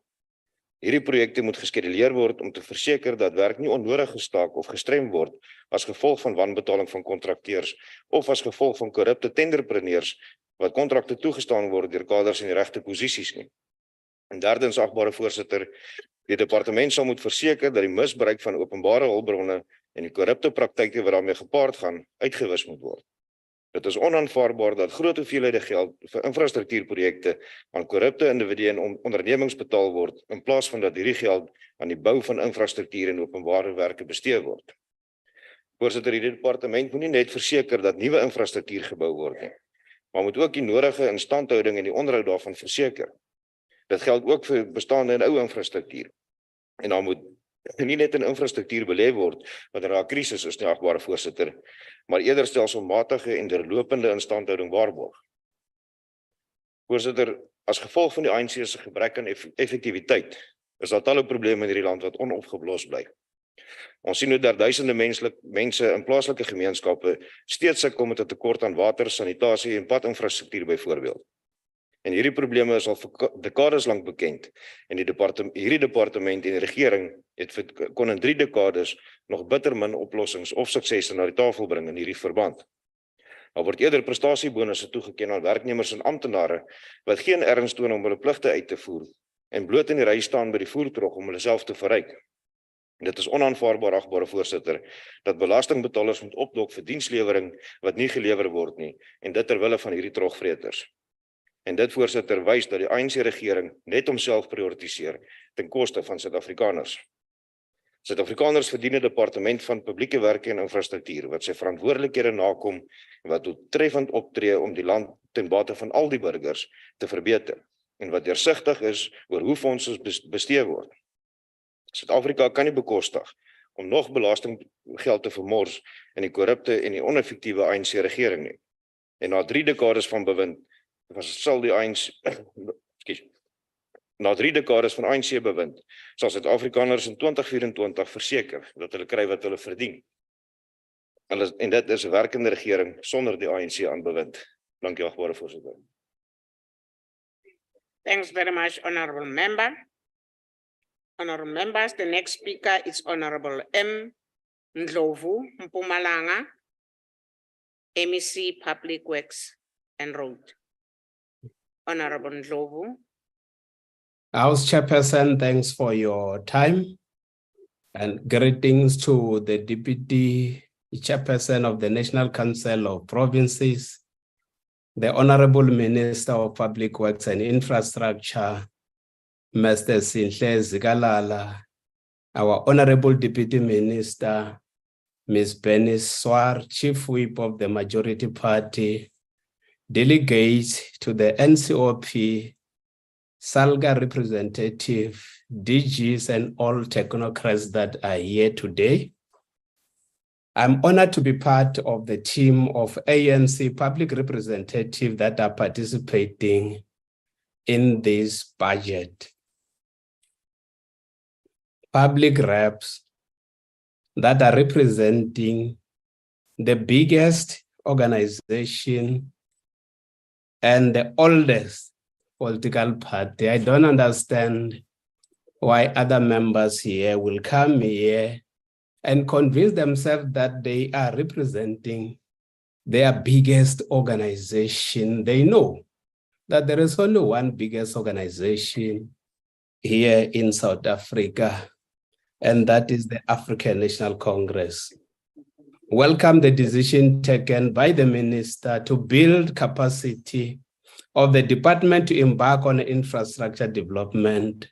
Hierdie projekte moet geskeduleer word om te verseker dat werk nie onnodig gestaak of gestrem word as gevolg van wanbetaling van kontrakteurs of as gevolg van korrupte tenderpreneurs wat kontrakte toegestaan word deur kaders in die regte posisies nie. En derdens, agbare voorsitter, die departement sal moet verseker dat die misbruik van openbare hulpbronne en die korrupte praktyke wat daarmee gepaard gaan, uitgewis moet word. Dit is onaanvaarbaar dat groot hoeveelhede geld vir infrastruktuurprojekte aan korrupte individue en ondernemings betaal word, in plaas van dat hierdie geld aan die bou van infrastruktuur en openbare werke bestee word. Voorsitter, hierdie departement moet nie net verseker dat nuwe infrastruktuur gebou word nie, maar moet ook die nodige instandhouding en die onderhoud daarvan verseker. Dit geld ook vir bestaande en ou infrastruktuur. En dan moet nie net in infrastruktuur belê word wanneer daar 'n krisis is nie, agbare voorsitter, maar eerder stelselmatige en deurlopende instandhouding waarborg. Voorsitter, as gevolg van die ANC se gebrek aan effektiwiteit, is daar talle probleme in hierdie land wat onopgelos bly. Ons sien hoe daar duisende mense in plaaslike gemeenskappe steeds sukkel met 'n tekort aan water, sanitasie en padinfrastruktuur byvoorbeeld. En hierdie probleme is al vir dekades lank bekend, en hierdie departement en die regering kon in 3 dekades nog bitter min oplossings of suksesse na die tafel bring in hierdie verband. Daar word eerder prestasiebonusse toegeken aan werknemers en amptenare wat geen erns toon om hulle pligte uit te voer en bloot in die ry staan by die voertrog om hulle self te verryk. Dit is onaanvaarbaar, agbare voorsitter, dat belastingbetalers moet opdok vir dienslewering wat nie gelewer word nie, en dit ter wille van hierdie trogvreters. En dit, voorsitter, wys dat die ANC-regering net homself prioritiseer ten koste van Suid-Afrikaners. Suid-Afrikaners verdien 'n departement van publieke werke en infrastruktuur wat sy verantwoordelikhede nakom en wat doeltreffend optree om die land ten bate van al die burgers te verbeter en wat deursigtig is oor hoe fondse bestee word. Suid-Afrika kan nie bekostig om nog belastinggeld te vermors in die korrupte en die oneffektiewe ANC-regering nie. En na 3 dekades van bewind sal die ANC Na 3 dekades van ANC bewind, sal Suid-Afrikaners in 2024 verseker dat hulle kry wat hulle verdien. En dit is 'n werkende regering sonder die ANC aan bewind. Dankie, agbare voorsitter. Thanks very much, honorable member. Honorable members, the next speaker is Honorable M. Ndlovu Mpumalanga, MEC Public Works and Road. Honorable Ndlovu. House Chairperson, thanks for your time and greetings to the Deputy Chairperson of the National Council of Provinces, the Honorable Minister of Public Works and Infrastructure, Mr. Sinhle Zikalala, our Honorable Deputy Minister, Ms. Bernice Swar, Chief Whip of the Majority Party, delegates to the NCOP, SALGA representative, DGs, and all technocrats that are here today. I'm honored to be part of the team of ANC public representatives that are participating in this budget. Public reps that are representing the biggest organization and the oldest political party. I don't understand why other members here will come here and convince themselves that they are representing their biggest organization. They know that there is only one biggest organization here in South Africa, and that is the African National Congress. Welcome the decision taken by the minister to build capacity of the department to embark on infrastructure development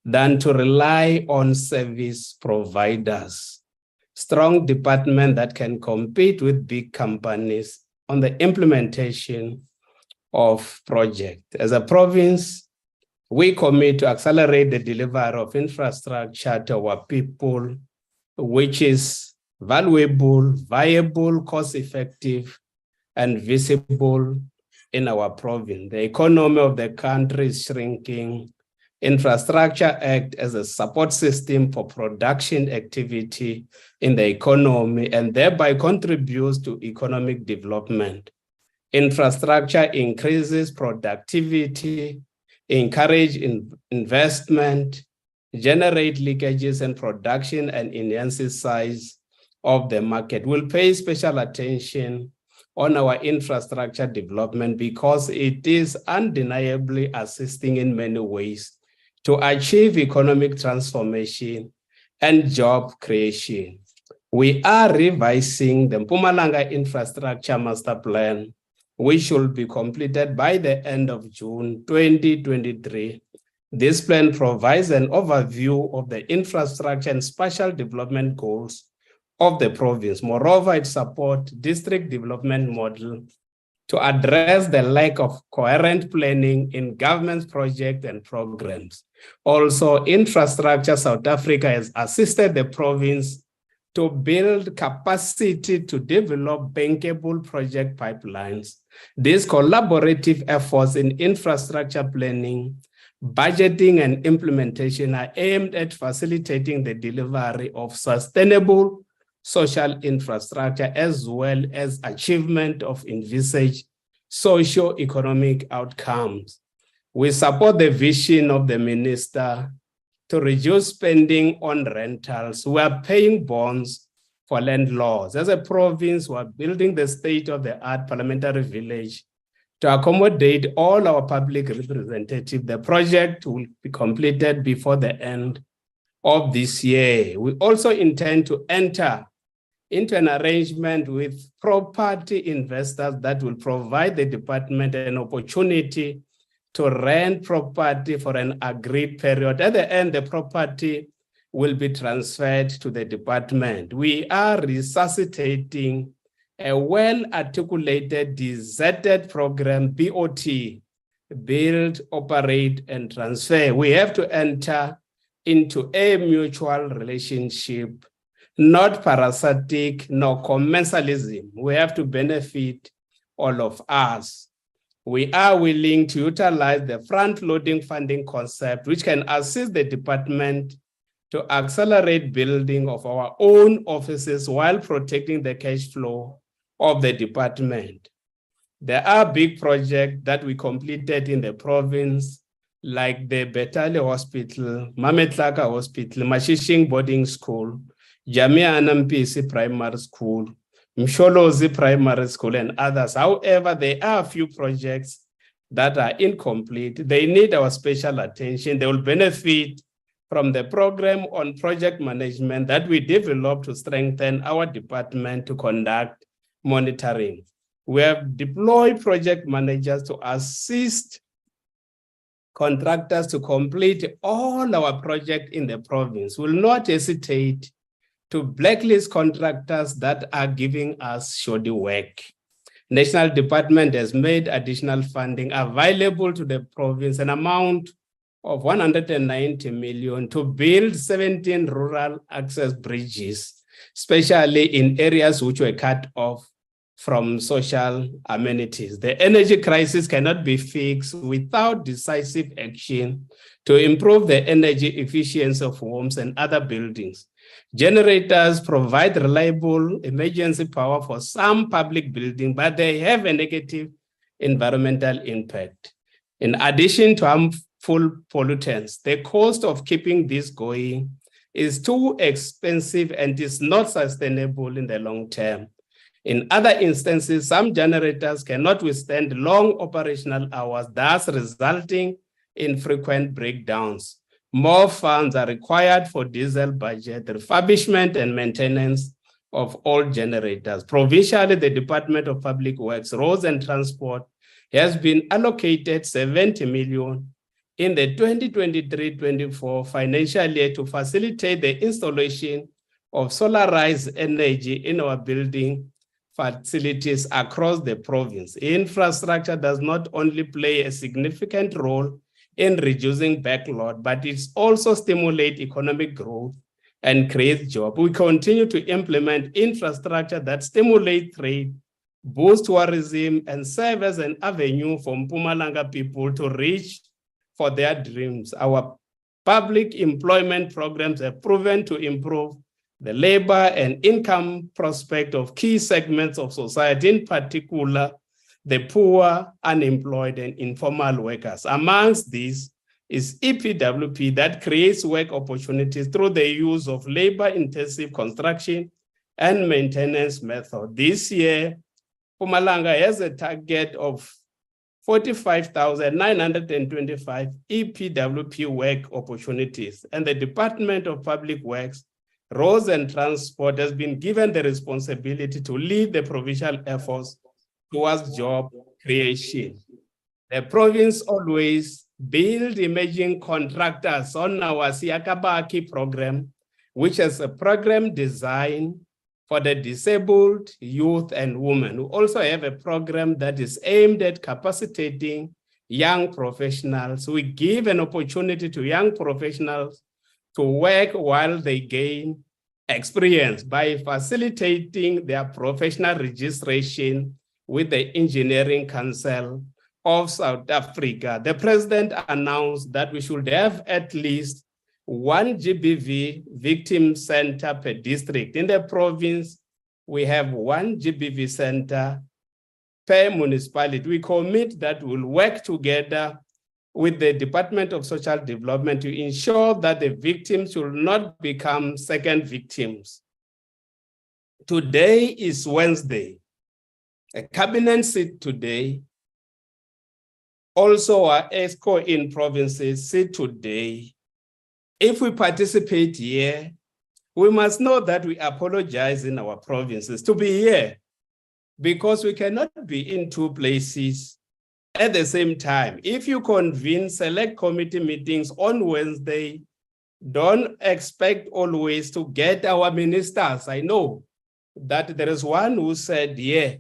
than to rely on service providers. Strong department that can compete with big companies on the implementation of projects. As a province, we commit to accelerate the delivery of infrastructure to our people, which is valuable, viable, cost-effective, and visible in our province. The economy of the country is shrinking. Infrastructure acts as a support system for production activity in the economy and thereby contributes to economic development. Infrastructure increases productivity, encourage investment, generate leakages and production, and enhances size of the market. We'll pay special attention on our infrastructure development because it is undeniably assisting in many ways to achieve economic transformation and job creation. We are revising the Mpumalanga Infrastructure Master Plan, which will be completed by the end of June 2023. This plan provides an overview of the infrastructure and spatial development goals of the province. Moreover, it supports district development model to address the lack of coherent planning in government's projects and programs. Also, Infrastructure South Africa has assisted the province to build capacity to develop bankable project pipelines. These collaborative efforts in infrastructure planning, budgeting, and implementation are aimed at facilitating the delivery of sustainable social infrastructure as well as achievement of envisaged socio-economic outcomes. We support the vision of the minister to reduce spending on rentals. We are paying bonds for landlords. As a province, we are building the state-of-the-art parliamentary village to accommodate all our public representatives. The project will be completed before the end of this year. We also intend to enter into an arrangement with property investors that will provide the department an opportunity to rent property for an agreed period. At the end, the property will be transferred to the department. We are resuscitating a well-articulated, deserted program, BOT, build, operate, and transfer. We have to enter into a mutual relationship, not parasitic, nor commensalism. We have to benefit all of us. we are willing to utilize the front-loading funding concept, which can assist the department to accelerate building of our own offices while protecting the cash flow of the department. There are big projects that we completed in the province, like the Betale Hospital, Mametlaka Hospital, Mashishing Boarding School, Jamia Anampisi Primary School, Msholozi Primary School, and others. However, there are a few projects that are incomplete. They need our special attention. They will benefit from the program on project management that we developed to strengthen our department to conduct monitoring. We have deployed project managers to assist contractors to complete all our projects in the province. We will not hesitate to blacklist contractors that are giving us shoddy work. National Department has made additional funding available to the province, an amount of 190 million to build 17 rural access bridges, especially in areas which were cut off from social amenities. The energy crisis cannot be fixed without decisive action to improve the energy efficiency of homes and other buildings. Generators provide reliable emergency power for some public buildings, but they have a negative environmental impact. In addition to harmful pollutants, the cost of keeping this going is too expensive and is not sustainable in the long term. In other instances, some generators cannot withstand long operational hours, thus resulting in frequent breakdowns. More funds are required for diesel budget, refurbishment, and maintenance of all generators. Provincially, the Department of Public Works, Roads and Transport has been allocated 70 million in the 2023-24 financial year to facilitate the installation of solarized energy in our building facilities across the province. Infrastructure does not only play a significant role in reducing backlog, but it also stimulates economic growth and creates jobs. We continue to implement infrastructure that stimulates trade, boost tourism, and serve as an avenue for Mpumalanga people to reach for their dreams. Our public employment programs have proven to improve the labor and income prospect of key segments of society, in particular, the poor, unemployed, and informal workers. Amongst these is EPWP that creates work opportunities through the use of labor-intensive construction and maintenance method. This year, Mpumalanga has a target of 45,925 EPWP work opportunities, and the Department of Public Works, Roads and Transport has been given the responsibility to lead the provincial efforts towards job creation. The province always build emerging contractors on our Siakabaki program, which is a program designed for the disabled, youth, and women. We also have a program that is aimed at capacitating young professionals. We give an opportunity to young professionals to work while they gain experience by facilitating their professional registration with the Engineering Council of South Africa. The president announced that we should have at least 1 GBV victim center per district. In the province, we have 1 GBV center per municipality. We commit that we'll work together with the Department of Social Development to ensure that the victims will not become second victims. Today is Wednesday. A cabinet sit today. Also, our ESCO in provinces sit today. If we participate here, we must know that we apologize in our provinces to be here, because we cannot be in two places at the same time. If you convene select committee meetings on Wednesday, don't expect always to get our ministers. I know that there is one who said, yeah,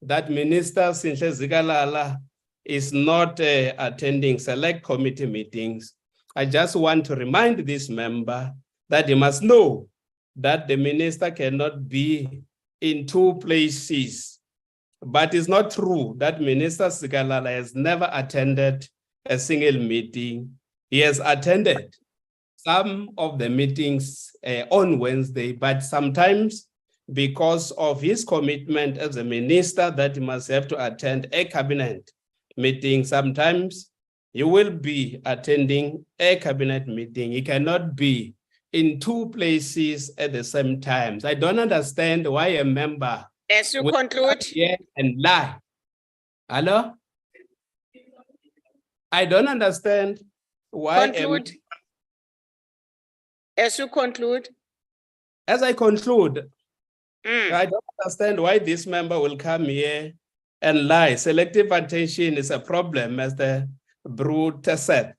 that Minister Sinhle Zikalala is not attending select committee meetings. I just want to remind this member that he must know that the minister cannot be in two places But it's not true that Minister Sikalala has never attended a single meeting. He has attended some of the meetings on Wednesday, but sometimes because of his commitment as a minister that he must have to attend a cabinet meeting, sometimes he will be attending a cabinet meeting. He cannot be in two places at the same time. So I don't understand why a member As you will conclude, come here and lie. Hello? I don't understand why. conclude. As you conclude. As I conclude, Mm. I don't understand why this member will come here and lie. Selective attention is a problem, as the Brute said.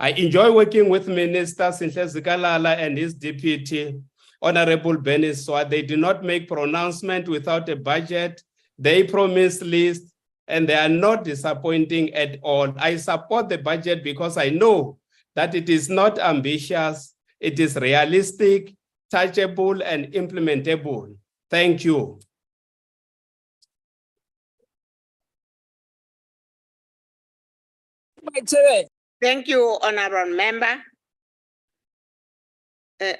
I enjoy working with Minister Sinhle Zikalala and his deputy, Honorable Beniswa. They do not make pronouncement without a budget. They promise list, and they are not disappointing at all. I support the budget because I know that it is not ambitious, it is realistic, touchable, and implementable. Thank you. Thank you, honorable member.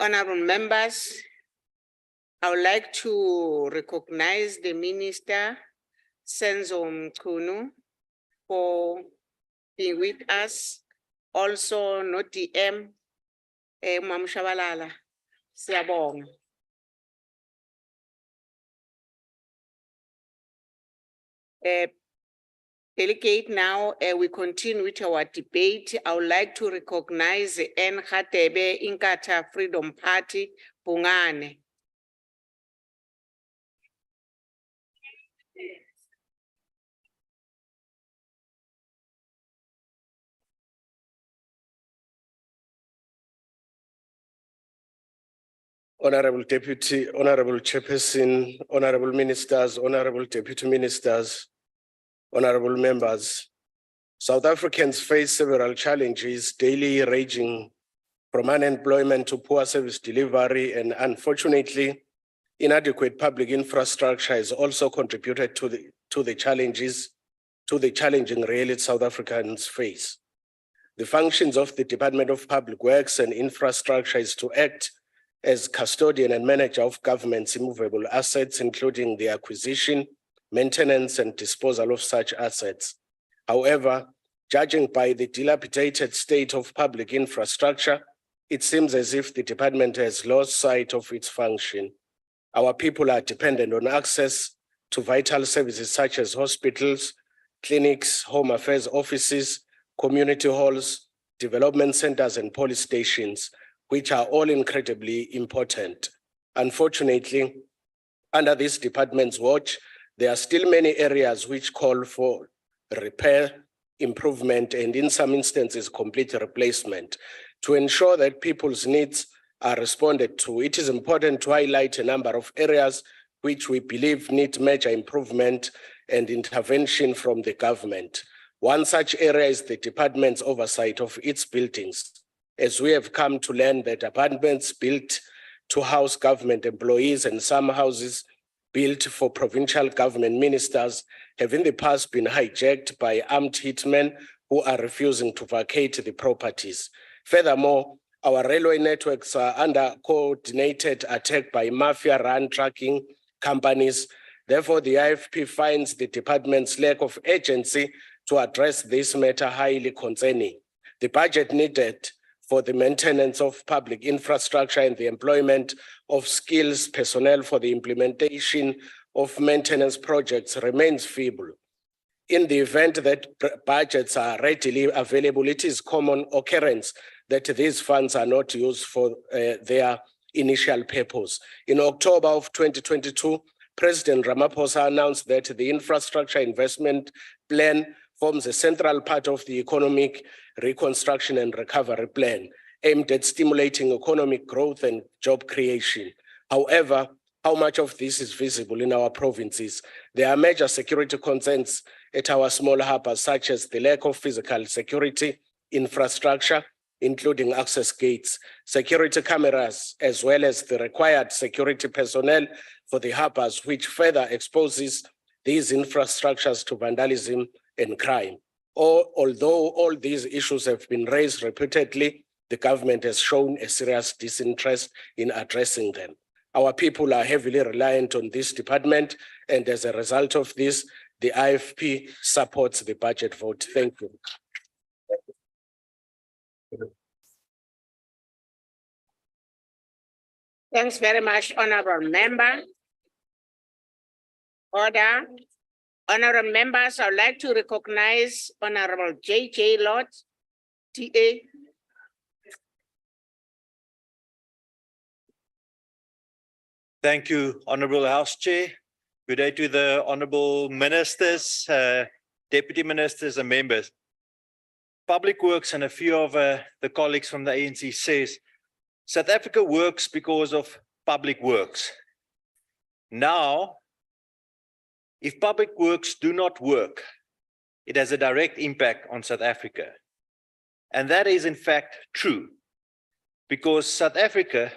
Honorable members, I would like to recognize the minister, Senzo Mchunu, for being with us. Also, no DM, Mam Shabalala, Siabong. Delegate, now we continue with our debate. I would like to recognize the NCOP Inkatha Freedom Party, Bungane. Honorable Deputy, Honorable Chairperson, Honorable Ministers, Honorable Deputy Ministers, Honorable Members, South Africans face several challenges daily, ranging from unemployment to poor service delivery, and unfortunately, inadequate public infrastructure has also contributed to the challenging reality South Africans face. The functions of the Department of Public Works and Infrastructure is to act as custodian and manager of government's immovable assets, including the acquisition, maintenance, and disposal of such assets. However, judging by the dilapidated state of public infrastructure, it seems as if the department has lost sight of its function. Our people are dependent on access to vital services such as hospitals, clinics, home affairs offices, community halls, development centers, and police stations, which are all incredibly important. Unfortunately, under this department's watch, there are still many areas which call for repair, improvement, and in some instances, complete replacement. To ensure that people's needs are responded to, it is important to highlight a number of areas which we believe need major improvement and intervention from the government. One such area is the department's oversight of its buildings. As we have come to learn that apartments built to house government employees and some houses built for provincial government ministers have in the past been hijacked by armed hitmen who are refusing to vacate the properties. Furthermore, our railway networks are under coordinated attack by mafia-run trucking companies. Therefore, the IFP finds the department's lack of urgency to address this matter highly concerning. The budget needed for the maintenance of public infrastructure and the employment of skills personnel for the implementation of maintenance projects remains feeble. In the event that budgets are readily available, it is common occurrence that these funds are not used for their initial purpose. In October of 2022, President Ramaphosa announced that the infrastructure investment plan forms a central part of the economic reconstruction and recovery plan aimed at stimulating economic growth and job creation. However, how much of this is visible in our provinces? There are major security concerns at our small harbors, such as the lack of physical security infrastructure, including access gates, security cameras, as well as the required security personnel for the harbors, which further exposes these infrastructures to vandalism and crime. Although all these issues have been raised repeatedly, the government has shown a serious disinterest in addressing them. Our people are heavily reliant on this department, and as a result of this, the IFP supports the budget vote. Thank you. Thanks very much, Honorable Member. Order. Honorable members, I would like to recognize Honorable J.J. Lord, TA. Thank you, Honorable House Chair. Good day to the Honorable Ministers, Deputy Ministers and members. Public Works and a few of the colleagues from the ANC says, South Africa works because of public works. Now, if public works do not work, it has a direct impact on South Africa. And that is in fact true, because South Africa,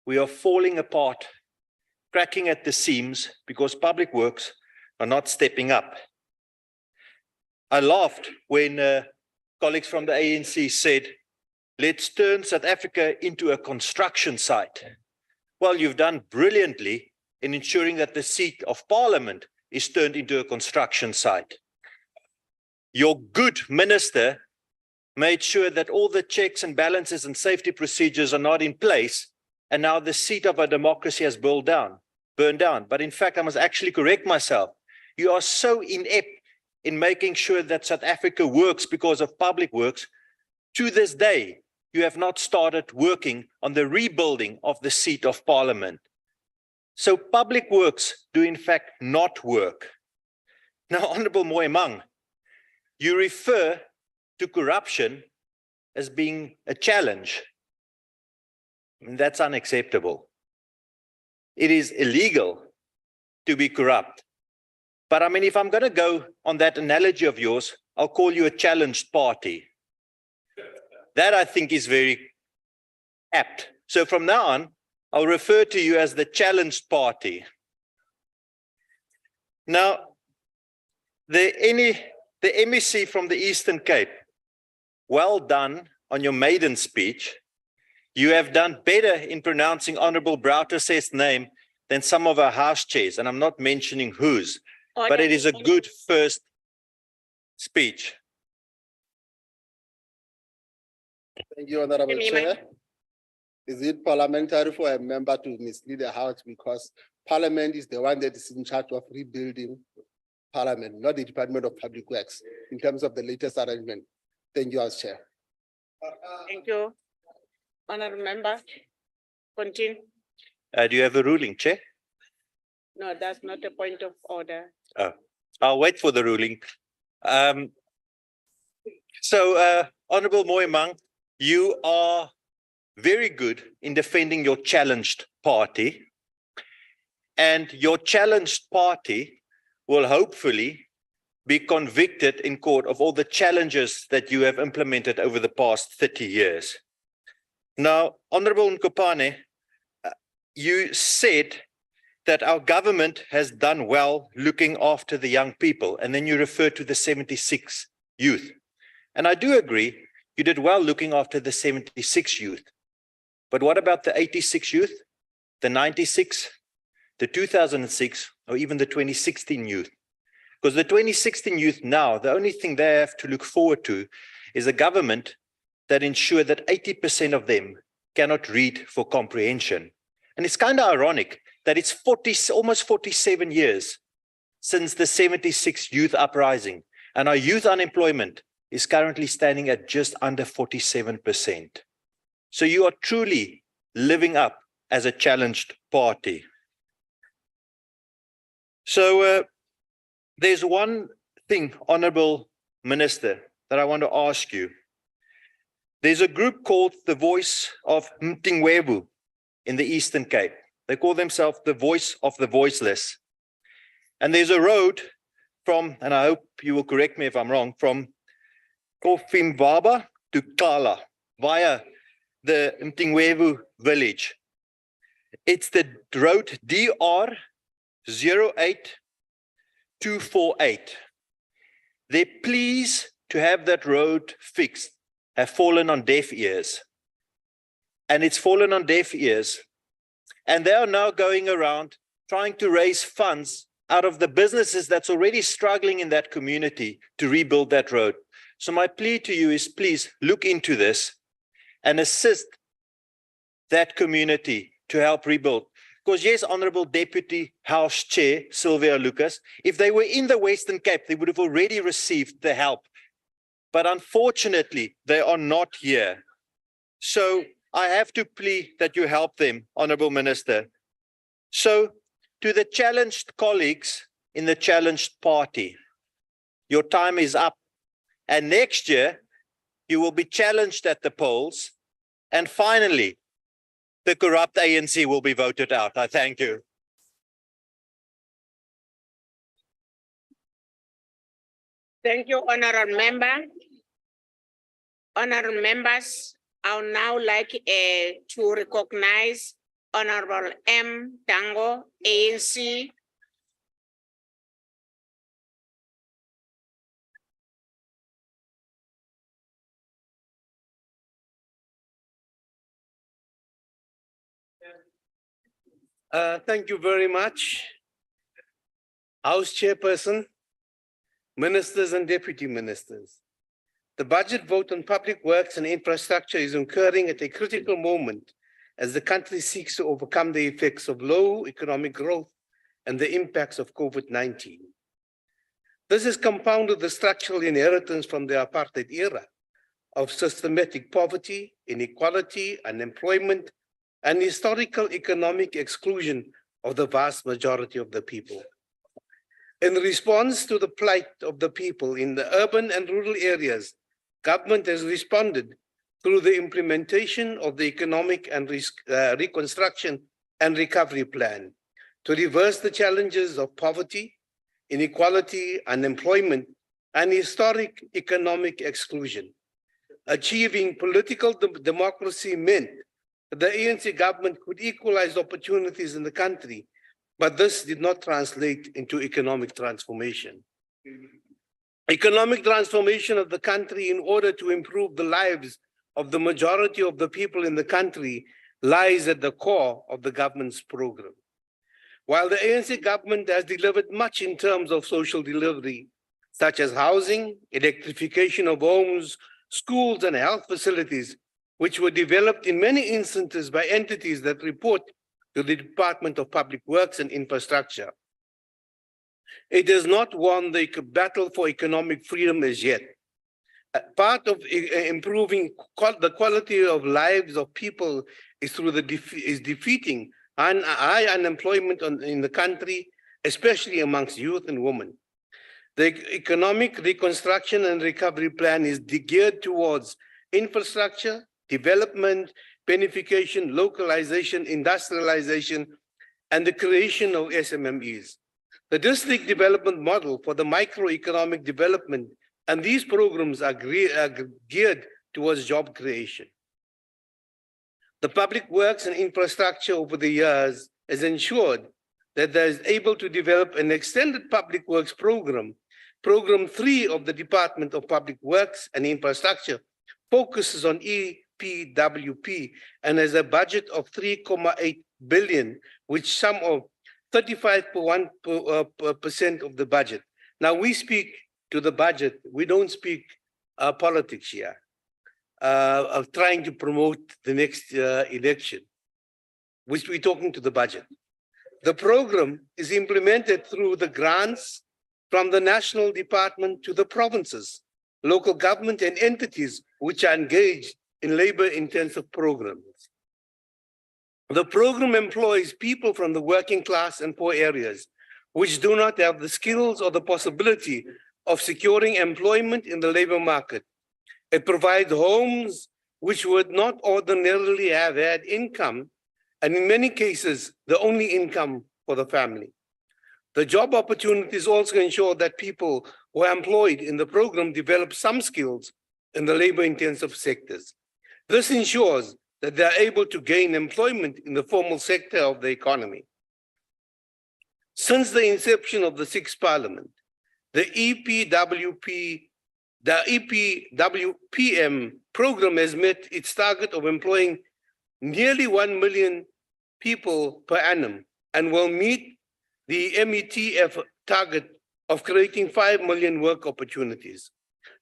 we are falling apart, cracking at the seams because public works are not stepping up. I laughed when colleagues from the ANC said, let's turn South Africa into a construction site. Well, you've done brilliantly in ensuring that the seat of parliament is turned into a construction site. Your good minister made sure that all the checks and balances and safety procedures are not in place, and now the seat of our democracy has burned down. But in fact, I must actually correct myself. You are so inept in making sure that South Africa works because of public works. To this day, you have not started working on the rebuilding of the seat of parliament. So public works do in fact not work. Now, Honorable Moemang, you refer to corruption as being a challenge. And that's unacceptable. It is illegal to be corrupt. But I mean, if I'm going to go on that analogy of yours, I'll call you a challenged party. That I think is very apt. So from now on, I'll refer to you as the challenged party. Now, the MEC from the Eastern Cape, well done on your maiden speech. You have done better in pronouncing Honorable Brouwerse's name than some of our house chairs, and I'm not mentioning whose, but it is a good first speech. Thank you, Honorable Chair. Is it parliamentary for a member to mislead the House because Parliament is the one that is in charge of rebuilding Parliament, not the Department of Public Works, in terms of the latest arrangement? Thank you, House Chair. Thank you. Honorable Member, continue. Do you have a ruling, Chair? No, that's not a point of order. Oh, I'll wait for the ruling. Honorable Moemang, you are very good in defending your challenged party, and your challenged party will hopefully be convicted in court of all the challenges that you have implemented over the past 30 years. Now, Honorable Nkopane, you said that our government has done well looking after the young people, and then you referred to the 76 youth. And I do agree, you did well looking after the 76 youth. But what about the 86 youth, the 96, the 2006, or even the 2016 youth? Because the 2016 youth now, the only thing they have to look forward to is a government that ensure that 80% of them cannot read for comprehension. And it's kind of ironic that it's almost 47 years since the 76 youth uprising, and our youth unemployment is currently standing at just under 47%. So you are truly living up as a challenged party. So there's one thing, Honorable Minister, that I want to ask you. There's a group called the Voice of Mtingwebu in the Eastern Cape. They call themselves the Voice of the Voiceless. And there's a road from, and I hope you will correct me if I'm wrong, from Kofimbaba to Kala via the Mtingwebu village. It's the road DR 248. Their pleas to have that road fixed have fallen on deaf ears. And it's fallen on deaf ears. And they are now going around trying to raise funds out of the businesses that's already struggling in that community to rebuild that road. So my plea to you is please look into this and assist that community to help rebuild. Because yes, Honorable Deputy House Chair Sylvia Lucas, if they were in the Western Cape, they would have already received the help. But unfortunately, they are not here. So I have to plead that you help them, Honorable Minister. So to the challenged colleagues in the challenged party, your time is up. And next year, you will be challenged at the polls. And finally, the corrupt ANC will be voted out. I thank you. Thank you, honorable member. Honorable members, I would now like to recognize Honorable M. Tango, ANC. Thank you very much. House Chairperson, Ministers and Deputy Ministers. The budget vote on public works and infrastructure is occurring at a critical moment as the country seeks to overcome the effects of low economic growth and the impacts of COVID-19. This has compounded the structural inheritance from the apartheid era of systematic poverty, inequality, unemployment, and historical economic exclusion of the vast majority of the people. In response to the plight of the people in the urban and rural areas, government has responded through the implementation of the Economic and Reconstruction and Recovery Plan to reverse the challenges of poverty, inequality, unemployment, and historic economic exclusion. Achieving political democracy meant that the ANC government could equalize opportunities in the country, but this did not translate into economic transformation. Economic transformation of the country in order to improve the lives of the majority of the people in the country lies at the core of the government's program. While the ANC government has delivered much in terms of social delivery, such as housing, electrification of homes, schools, and health facilities, which were developed in many instances by entities that report to the Department of Public Works and Infrastructure, it has not won the battle for economic freedom as yet. Part of improving the quality of lives of people is through defeating high unemployment in the country, especially amongst youth and women. The Economic Reconstruction and Recovery Plan is geared towards infrastructure, development, benefication, localization, industrialization, and the creation of SMMEs. The district development model for the microeconomic development and these programs are geared towards job creation. The public works and infrastructure over the years has ensured that there is able to develop an extended public works program. Program 3 of the Department of Public Works and Infrastructure focuses on EPWP and has a budget of 3.8 billion, which sum of 35.1% of the budget. Now we speak to the budget, we don't speak politics here, of trying to promote the next election, which we're talking to the budget. The program is implemented through the grants from the national department to the provinces, local government and entities which are engaged in labor-intensive programs. The program employs people from the working class and poor areas, which do not have the skills or the possibility of securing employment in the labor market. It provides homes which would not ordinarily have had income, and in many cases, the only income for the family. The job opportunities also ensure that people who are employed in the program develop some skills in the labor-intensive sectors. This ensures that they are able to gain employment in the formal sector of the economy. Since the inception of the sixth parliament, the EPWPM program has met its target of employing nearly 1 million people per annum and will meet the METF target of creating 5 million work opportunities.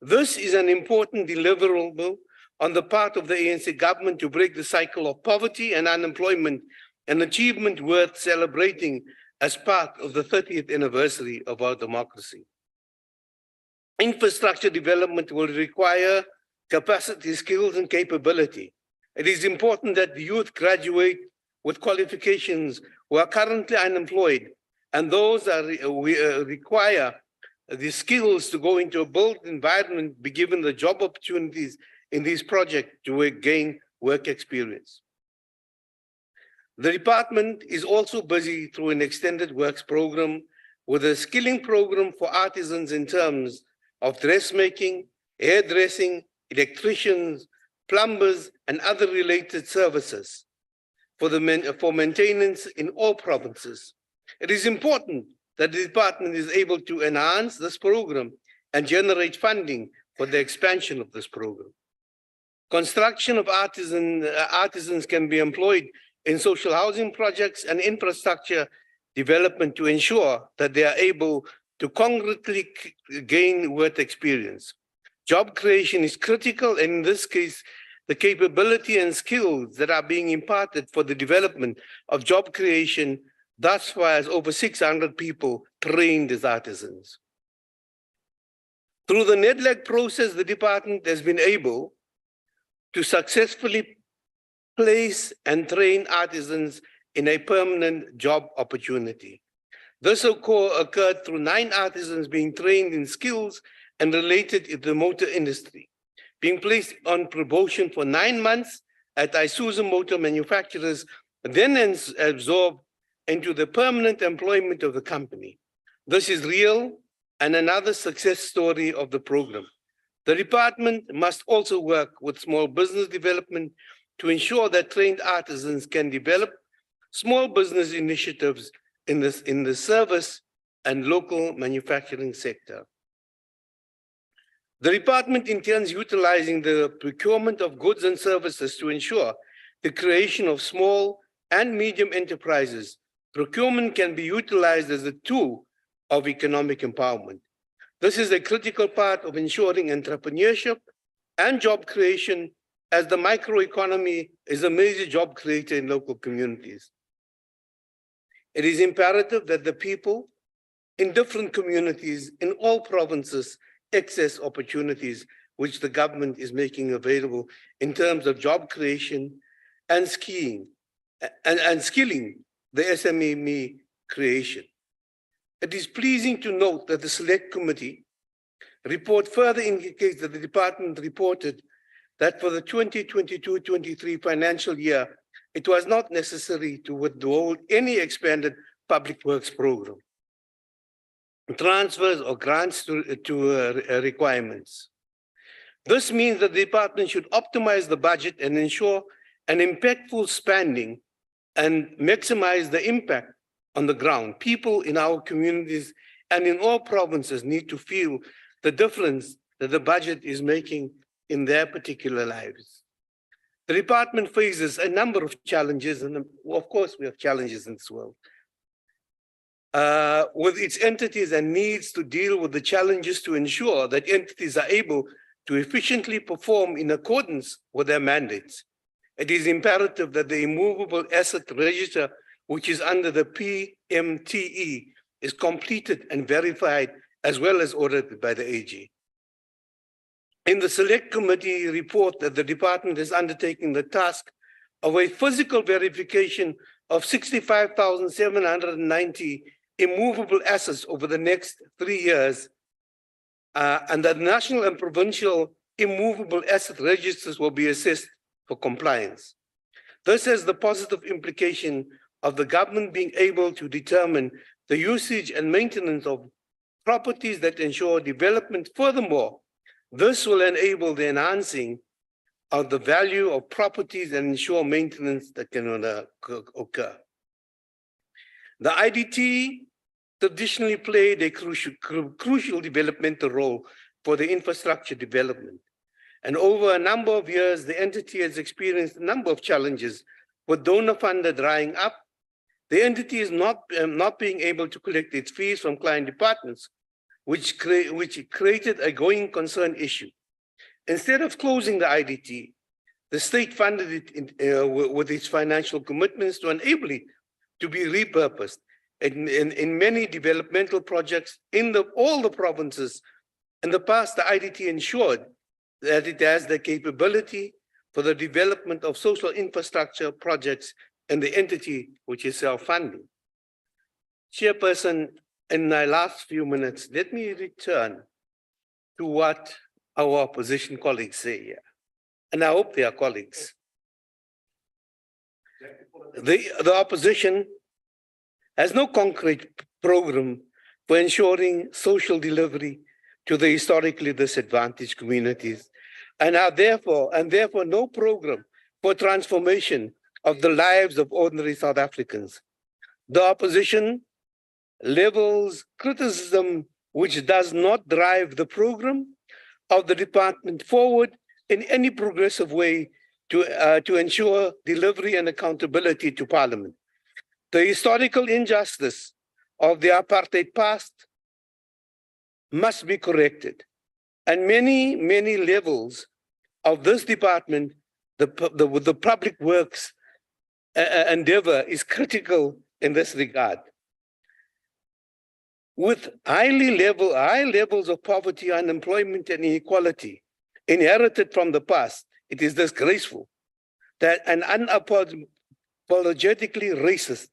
This is an important deliverable on the part of the ANC government to break the cycle of poverty and unemployment, an achievement worth celebrating as part of the 30th anniversary of our democracy. Infrastructure development will require capacity, skills, and capability. It is important that the youth graduate with qualifications who are currently unemployed, and those require the skills to go into a built environment, be given the job opportunities in these projects to gain work experience. The department is also busy through an extended works program with a skilling program for artisans in terms of dressmaking, hairdressing, electricians, plumbers, and other related services for maintenance in all provinces. It is important that the department is able to enhance this program and generate funding for the expansion of this program. Construction of artisans can be employed in social housing projects and infrastructure development to ensure that they are able to concretely gain work experience. Job creation is critical, and in this case, the capability and skills that are being imparted for the development of job creation thus far has over 600 people trained as artisans. Through the NEDLAC process, the department has been able to successfully place and train artisans in a permanent job opportunity. This occurred through 9 artisans being trained in skills and related to the motor industry, being placed on probation for 9 months at Isuzu Motor Manufacturers, then absorbed into the permanent employment of the company. This is real and another success story of the program. The department must also work with small business development to ensure that trained artisans can develop small business initiatives in the service and local manufacturing sector. The department intends utilizing the procurement of goods and services to ensure the creation of small and medium enterprises. Procurement can be utilized as a tool of economic empowerment. This is a critical part of ensuring entrepreneurship and job creation, as the microeconomy is a major job creator in local communities. It is imperative that the people in different communities in all provinces access opportunities which the government is making available in terms of job creation and skilling the SME creation. It is pleasing to note that the Select Committee report further indicates that the department reported that for the 2022-23 financial year, it was not necessary to withhold any expanded public works program, transfers or grants to requirements. This means that the department should optimize the budget and ensure an impactful spending and maximize the impact on the ground. People in our communities and in all provinces need to feel the difference that the budget is making in their particular lives. The department faces a number of challenges, and of course we have challenges in this world, with its entities and needs to deal with the challenges to ensure that entities are able to efficiently perform in accordance with their mandates. It is imperative that the immovable asset register, which is under the PMTE, is completed and verified as well as audited by the AG. In the Select Committee report that the department is undertaking the task of a physical verification of 65,790 immovable assets over the next 3 years, and that national and provincial immovable asset registers will be assessed for compliance. This has the positive implication of the government being able to determine the usage and maintenance of properties that ensure development. Furthermore, this will enable the enhancing of the value of properties and ensure maintenance that can occur. The IDT traditionally played a crucial developmental role for the infrastructure development. And over a number of years, the entity has experienced a number of challenges, with donor funding drying up. The entity is not being able to collect its fees from client departments, which created a going concern issue. Instead of closing the IDT, the state funded it with its financial commitments to enable it to be repurposed in many developmental projects in all the provinces. In the past, the IDT ensured that it has the capability for the development of social infrastructure projects in the entity which is self-funding. Chairperson, in my last few minutes, let me return to what our opposition colleagues say here. And I hope they are colleagues. The opposition has no concrete program for ensuring social delivery to the historically disadvantaged communities, and therefore no program for transformation of the lives of ordinary South Africans. The opposition levels criticism which does not drive the program of the department forward in any progressive way to ensure delivery and accountability to Parliament. The historical injustice of the apartheid past must be corrected. And many levels of this department, the public works endeavor is critical in this regard. With high levels of poverty, unemployment, and inequality inherited from the past, it is disgraceful that an unapologetically racist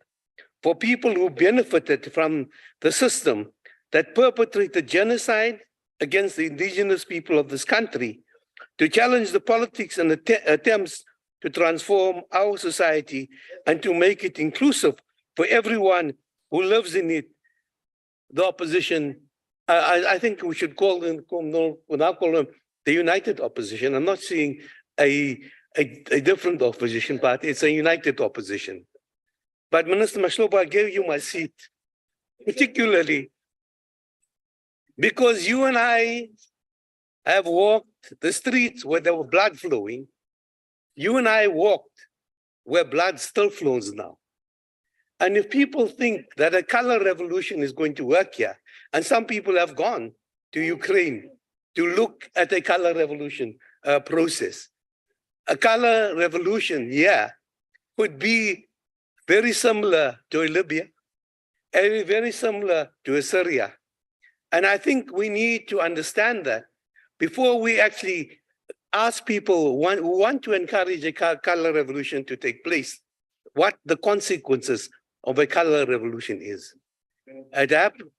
for people who benefited from the system that perpetrated genocide against the indigenous people of this country, to challenge the politics and attempts to transform our society and to make it inclusive for everyone who lives in it. The opposition, I think we should call them the united opposition. I'm not seeing a different opposition party, it's a united opposition. But Minister Mashlobo, I gave you my seat, particularly because you and I have walked the streets where there were blood flowing. You and I walked where blood still flows now. And if people think that a color revolution is going to work here, and some people have gone to Ukraine to look at a color revolution process, a color revolution, yeah, could be very similar to Libya, and very similar to Syria. And I think we need to understand that before we actually ask people who want to encourage a color revolution to take place, what the consequences of a color revolution is. It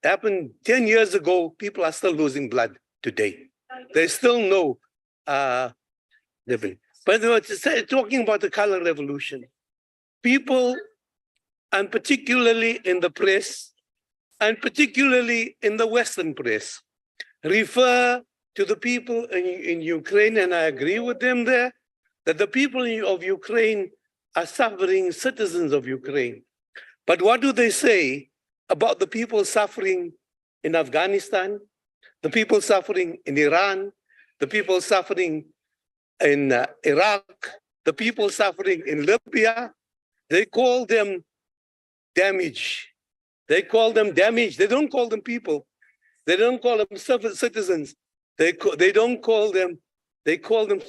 happened 10 years ago. People are still losing blood today. There's still no living. But talking about the color revolution, people, and particularly in the press, and particularly in the Western press, refer to the people in Ukraine, and I agree with them there, that the people of Ukraine are suffering citizens of Ukraine. But what do they say about the people suffering in Afghanistan, the people suffering in Iran, the people suffering in Iraq, the people suffering in Libya? They call them damage. They call them damage. They don't call them people. They don't call them citizens. They call them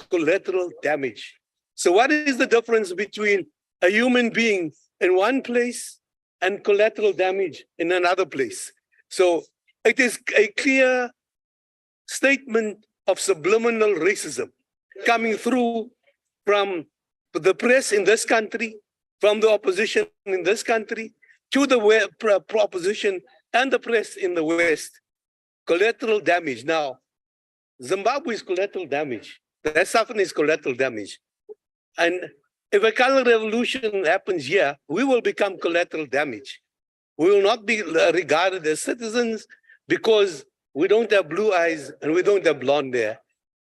collateral damage. So what is the difference between a human being in one place and collateral damage in another place? So it is a clear statement of subliminal racism coming through from the press in this country, from the opposition in this country, to the opposition and the press in the West. Collateral damage. Now, Zimbabwe is collateral damage. The suffering is collateral damage. And if a color revolution happens here, we will become collateral damage. We will not be regarded as citizens because we don't have blue eyes and we don't have blonde hair.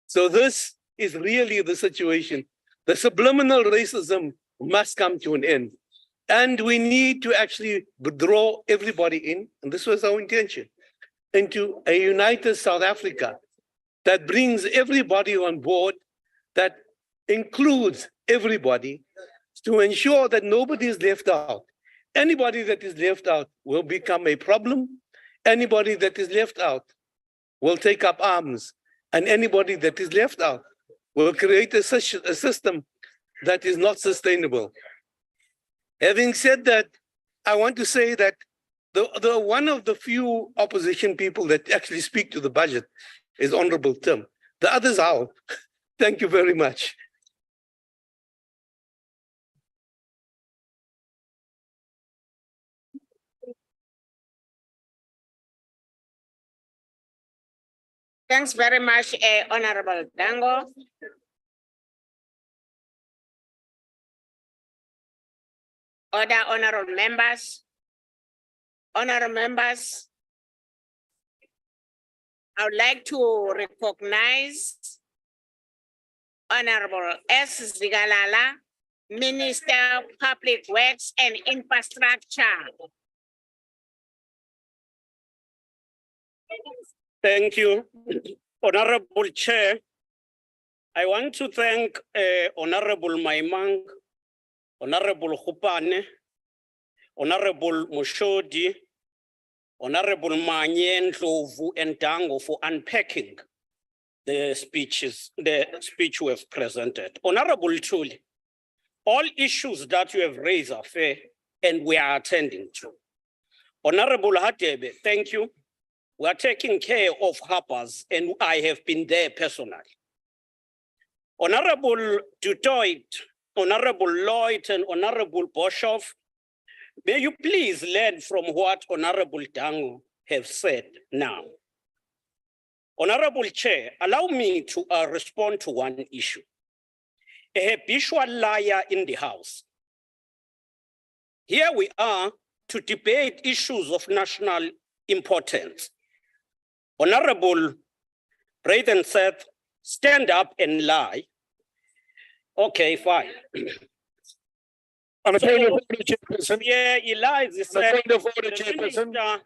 So this is really the situation. The subliminal racism must come to an end. And we need to actually draw everybody in, and this was our intention, into a united South Africa that brings everybody on board, that includes everybody, to ensure that nobody is left out. Anybody that is left out will become a problem. Anybody that is left out will take up arms. And anybody that is left out will create a system that is not sustainable. Having said that, I want to say that the one of the few opposition people that actually speak to the budget is Honorable Tim. The others are. Thank you very much. Thanks very much, Honorable Dango. Other honorable members. Honorable members, I would like to recognize Honorable S. Zigalala, Minister of Public Works and Infrastructure. Thank you, Honorable Chair. I want to thank Honorable Maimang, Honorable Khupane, Honorable Moshodi, Honorable Manye, Ndlovu, and Dango for unpacking the speech we have presented. Honorable Tuli, all issues that you have raised are fair and we are attending to. Honorable Hadebe, thank you. We are taking care of harpers and I have been there personally. Honorable Dutoit, Honorable Lloyd and Honorable Boshoff, may you please learn from what Honorable Dango have said now. Honorable Chair, allow me to respond to one issue. A habitual liar in the House. Here we are to debate issues of national importance. Honorable Braden said, stand up and lie. Okay, fine. On a point of order, Chairperson. Yeah, he lies. He said, point of order, Chairperson.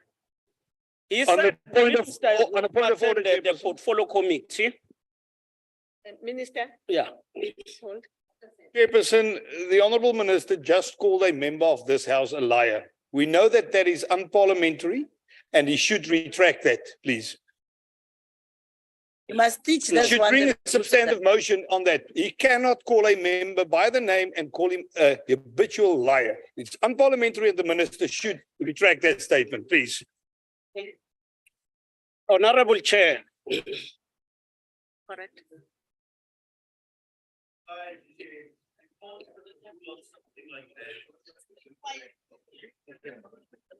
He On said, a point of order, the portfolio committee. Minister? Yeah. Hold. Chairperson, the Honourable Minister just called a member of this House a liar. We know that that is unparliamentary and he should retract that, please. You must teach He this should one. bring a substantive motion on that. He cannot call a member by the name and call him a habitual liar. It's unparliamentary and the Minister should retract that statement, please. Honorable Chair. Correct.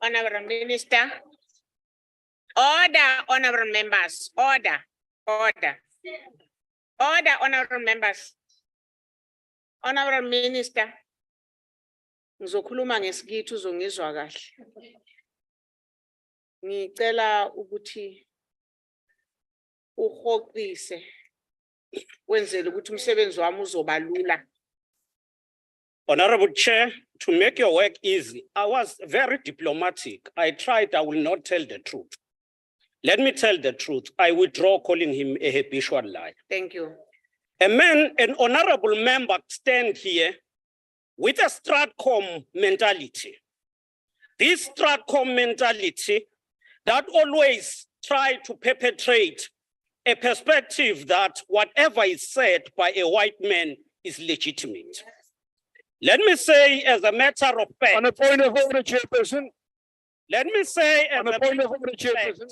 Honorable Minister. Order, honorable members, order, order. Order, honorable members. Honorable Minister. Ngizokhuluma ngesikithi uzongizwa kahle. Ngicela ukuthi uhoqise wenzele ukuthi umsebenzi wami uzoba lula. Honorable Chair, to make your work easy, I was very diplomatic. I tried, I will not tell the truth. Let me tell the truth. I withdraw calling him a habitual liar. Thank you. A man, an honorable member, stand here with a Stratcom mentality. This Stratcom mentality that always try to perpetrate a perspective that whatever is said by a white man is legitimate. Let me say as a matter of fact. On a point of order, Chairperson. Let me say as On a point of order, Chairperson.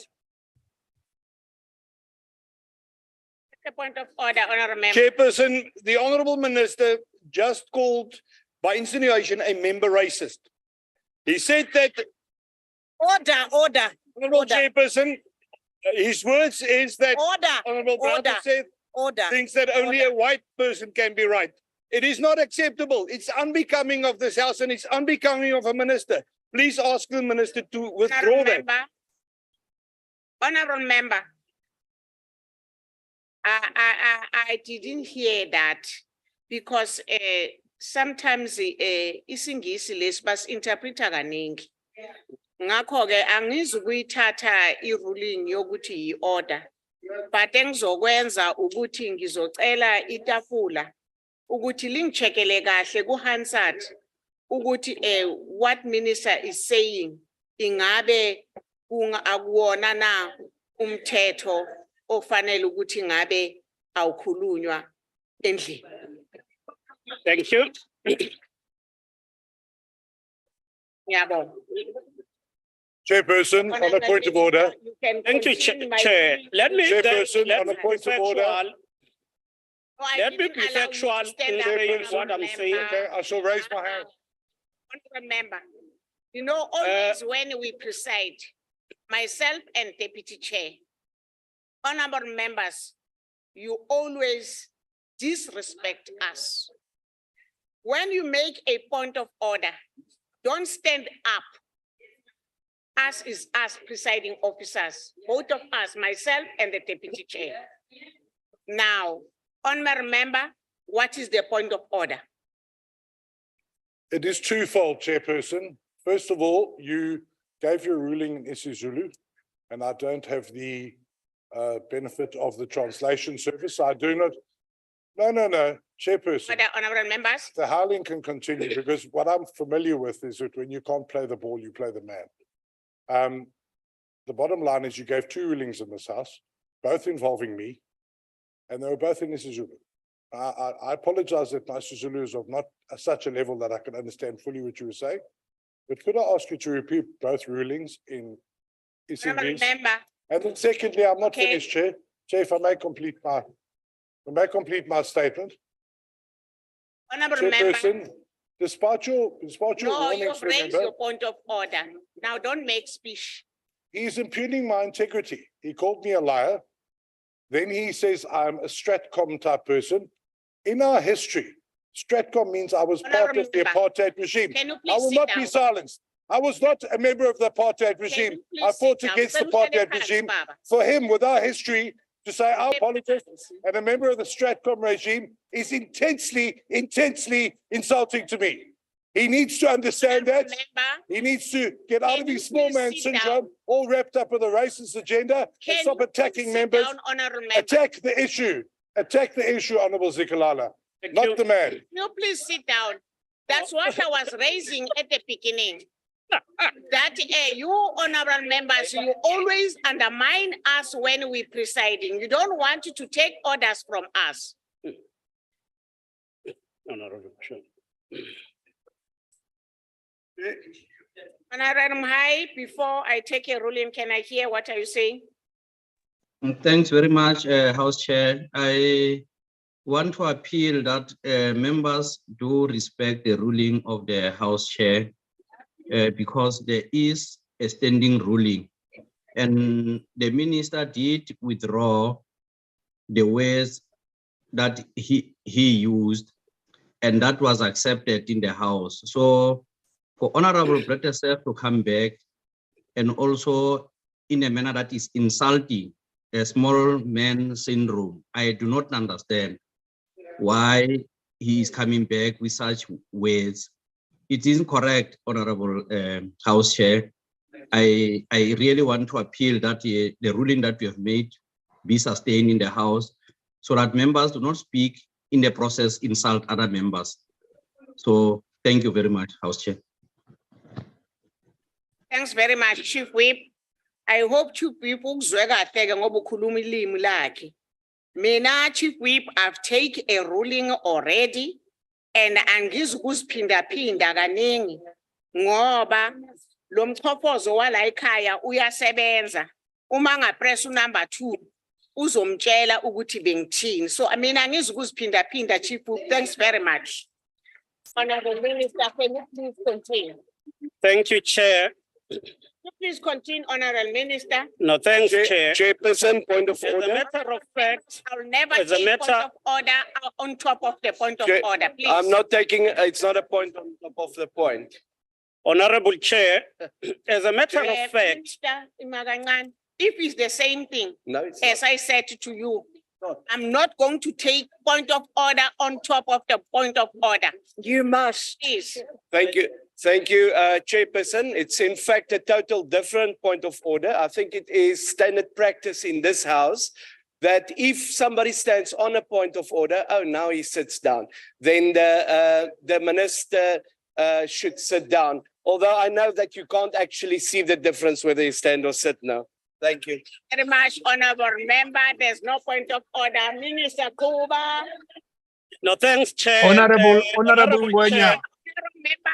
The point of order, honorable member. Chairperson, the Honourable Minister just called by insinuation a member racist. He said that. Order. Honourable Chairperson, his words is that. Honourable Brother said thinks that only a white person can be right. It is not acceptable. It's unbecoming of this House and it's unbecoming of a minister. Please ask the minister to withdraw that. Honorable member. I didn't hear that because sometimes isingisi lesi basi-interpreta kaningi. Ngakho-ke angizukuyithatha i-ruling yokuthi yi-order. But engizokwenza ukuthi ngizocela itafula ukuthi lingicheckele kahle ku-Hansard ukuthi what minister is saying ingabe akuwona na umthetho ofanele ukuthi ngabe awukhulunywa endlini. Thank you. Ngiyabonga. Chairperson, on a point of order. You can Thank you, continue my Chair. ruling. Let me, Chairperson, let on me a be point of order. factual. No, I Let me didn't be allow you to factual stand in up, saying honorable what I'm saying. member. Okay, I shall raise my hand. Honorable member, you know, always when we preside, myself and deputy chair, honorable members, you always disrespect us. When you make a point of order, don't stand up. Us is us presiding officers, both of us, myself and the deputy chair. Now, honorable member, what is the point of order? It is twofold, Chairperson. First of all, you gave your ruling in isiZulu, and I don't have the benefit of the translation service. I do not. No, Chairperson. Order, honorable members. The howling can continue because what I'm familiar with is that when you can't play the ball, you play the man. The bottom line is you gave two rulings in this house, both involving me, and they were both in isiZulu. I apologize that my isiZulu is of not such a level that I can understand fully what you were saying. But could I ask you to repeat both rulings in Honorable isiZulu? member, And then secondly, I'm not Okay. finished, Chair. Chair, if I may complete my statement. honorable member. Chairperson, despite your No, warnings, you've raised remember, your point of order. Now don't make speech. he is impugning my integrity. He called me a liar. Then he says I'm a Stratcom type person. In our history, Stratcom means I was part Honourable of the member, apartheid regime. Can you I please will sit not down? be silenced. I was not a member of the apartheid regime. please I fought sit down? against the Sir, apartheid Mr. regime. Baba. For him, with our history, to say our politics and a member of the Stratcom regime is intensely insulting to me. He needs to understand that. Honourable member, He needs to get out Can of you his small please man sit syndrome, down? all wrapped up with a racist agenda, and can stop you attacking please members. sit down, honourable member? Attack the issue. Attack the issue, Honorable Zikalala, Thank not you. the man. Can you please sit down? That's what I was raising at the beginning. That you honorable members, you always undermine us when we presiding. You don't want to take orders from us. Honorable Chair. Honorable High, before I take a ruling, can I hear what are you saying? Thanks very much, House Chair. I want to appeal that members do respect the ruling of the House Chair because there is a standing ruling. And the minister did withdraw the words that he used, and that was accepted in the House. So for Honorable Bretesef to come back and also in a manner that is insulting a small man syndrome, I do not understand why he is coming back with such words. It isn't correct, Honorable House Chair. I really want to appeal that the ruling that we have made be sustained in the House so that members do not speak in the process, insult other members. So thank you very much, House Chair. Thanks very much, Chief Whip. I hope Chief Whip uzwekahle ngoba ukhuluma ilimi lakhe. Mina, Chief Whip, I've taken a ruling already and angizukuziphinda-phinda kaningi ngoba lo mchophozo wala ekhaya uyasebenza. Uma ngapress number 2 uzomtshela ukuthi bengithini. So I mean angizukuziphinda-phinda, Chief Whip. Thanks very much. Honorable Minister, can you please continue? Thank you, Chair. Please continue, Honorable Minister. No, thanks, Chair. Chairperson, point of As a order. matter of fact, I'll never As a take point matter- of order on top of the point of Chair, order, please. I'm not taking, it's not a point on top of the point. Honorable Chair, as a matter of fact, Minister Imagancane, if it's the same thing, No, it's as not. I said to you, I'm not going to take point of order on top of the point of order. You must. Please. Thank you, Chairperson. It's in fact a total different point of order. I think it is standard practice in this house that if somebody stands on a point of order, oh, now he sits down, then the minister should sit down. Although I know that you can't actually see the difference whether you stand or sit now. Thank you. Very much, honorable member. There's no point of order. Minister Kuba. No, thanks, Chair. Honorable Honorable Chair, Ngwenya.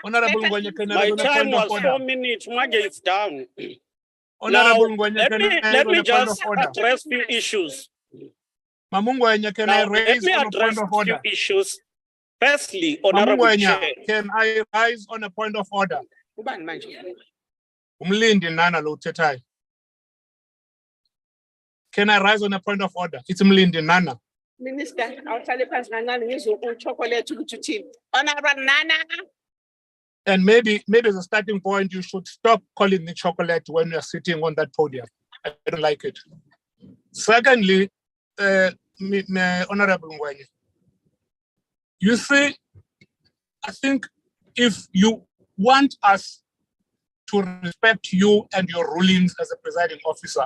Honorable Ngwenya, can I my raise on a time point of was order? 4 minutes. Mwaje is down. Honorable Now, Ngwenya, can I let raise on me a point of just order? address few issues. Mamungwenya, can I Now, let raise me on a address point of few order? issues. Firstly, Honorable Mamungwenya, Chair, can I rise on a point of order? Ubani manje? Umlindi nana lo uthethayo. Can I rise on a point of order? It's Mlindi Nana. Minister, awuhlale phansi kancane ngizwe uchocolate ukuthi uthini. Honorable Nana. And maybe as a starting point, you should stop calling me chocolate when you're sitting on that podium. I don't like it. Secondly, Honorable Ngwenya, you see, I think if you want us to respect you and your rulings as a presiding officer,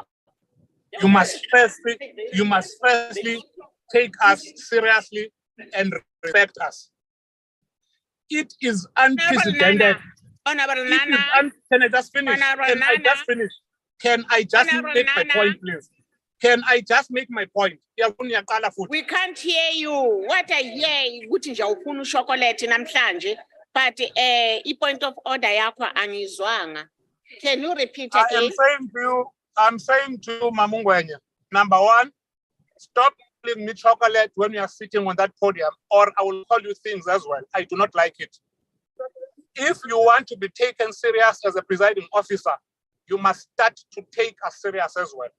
you must firstly take us seriously and respect us. It is unprecedented. Honorable Nana. Can I just finish? Can I just make my point, please? Can I just make my point? We can't hear you. What I hear ukuthi nje ufuna uchocolate namhlanje, but point of order yakho angizwanga. Can you repeat again? I'm saying to you, Mamungwenya, number one, stop calling me chocolate when you are sitting on that podium, or I will call you things as well. I do not like it. If you want to be taken serious as a presiding officer, you must start to take us serious as well.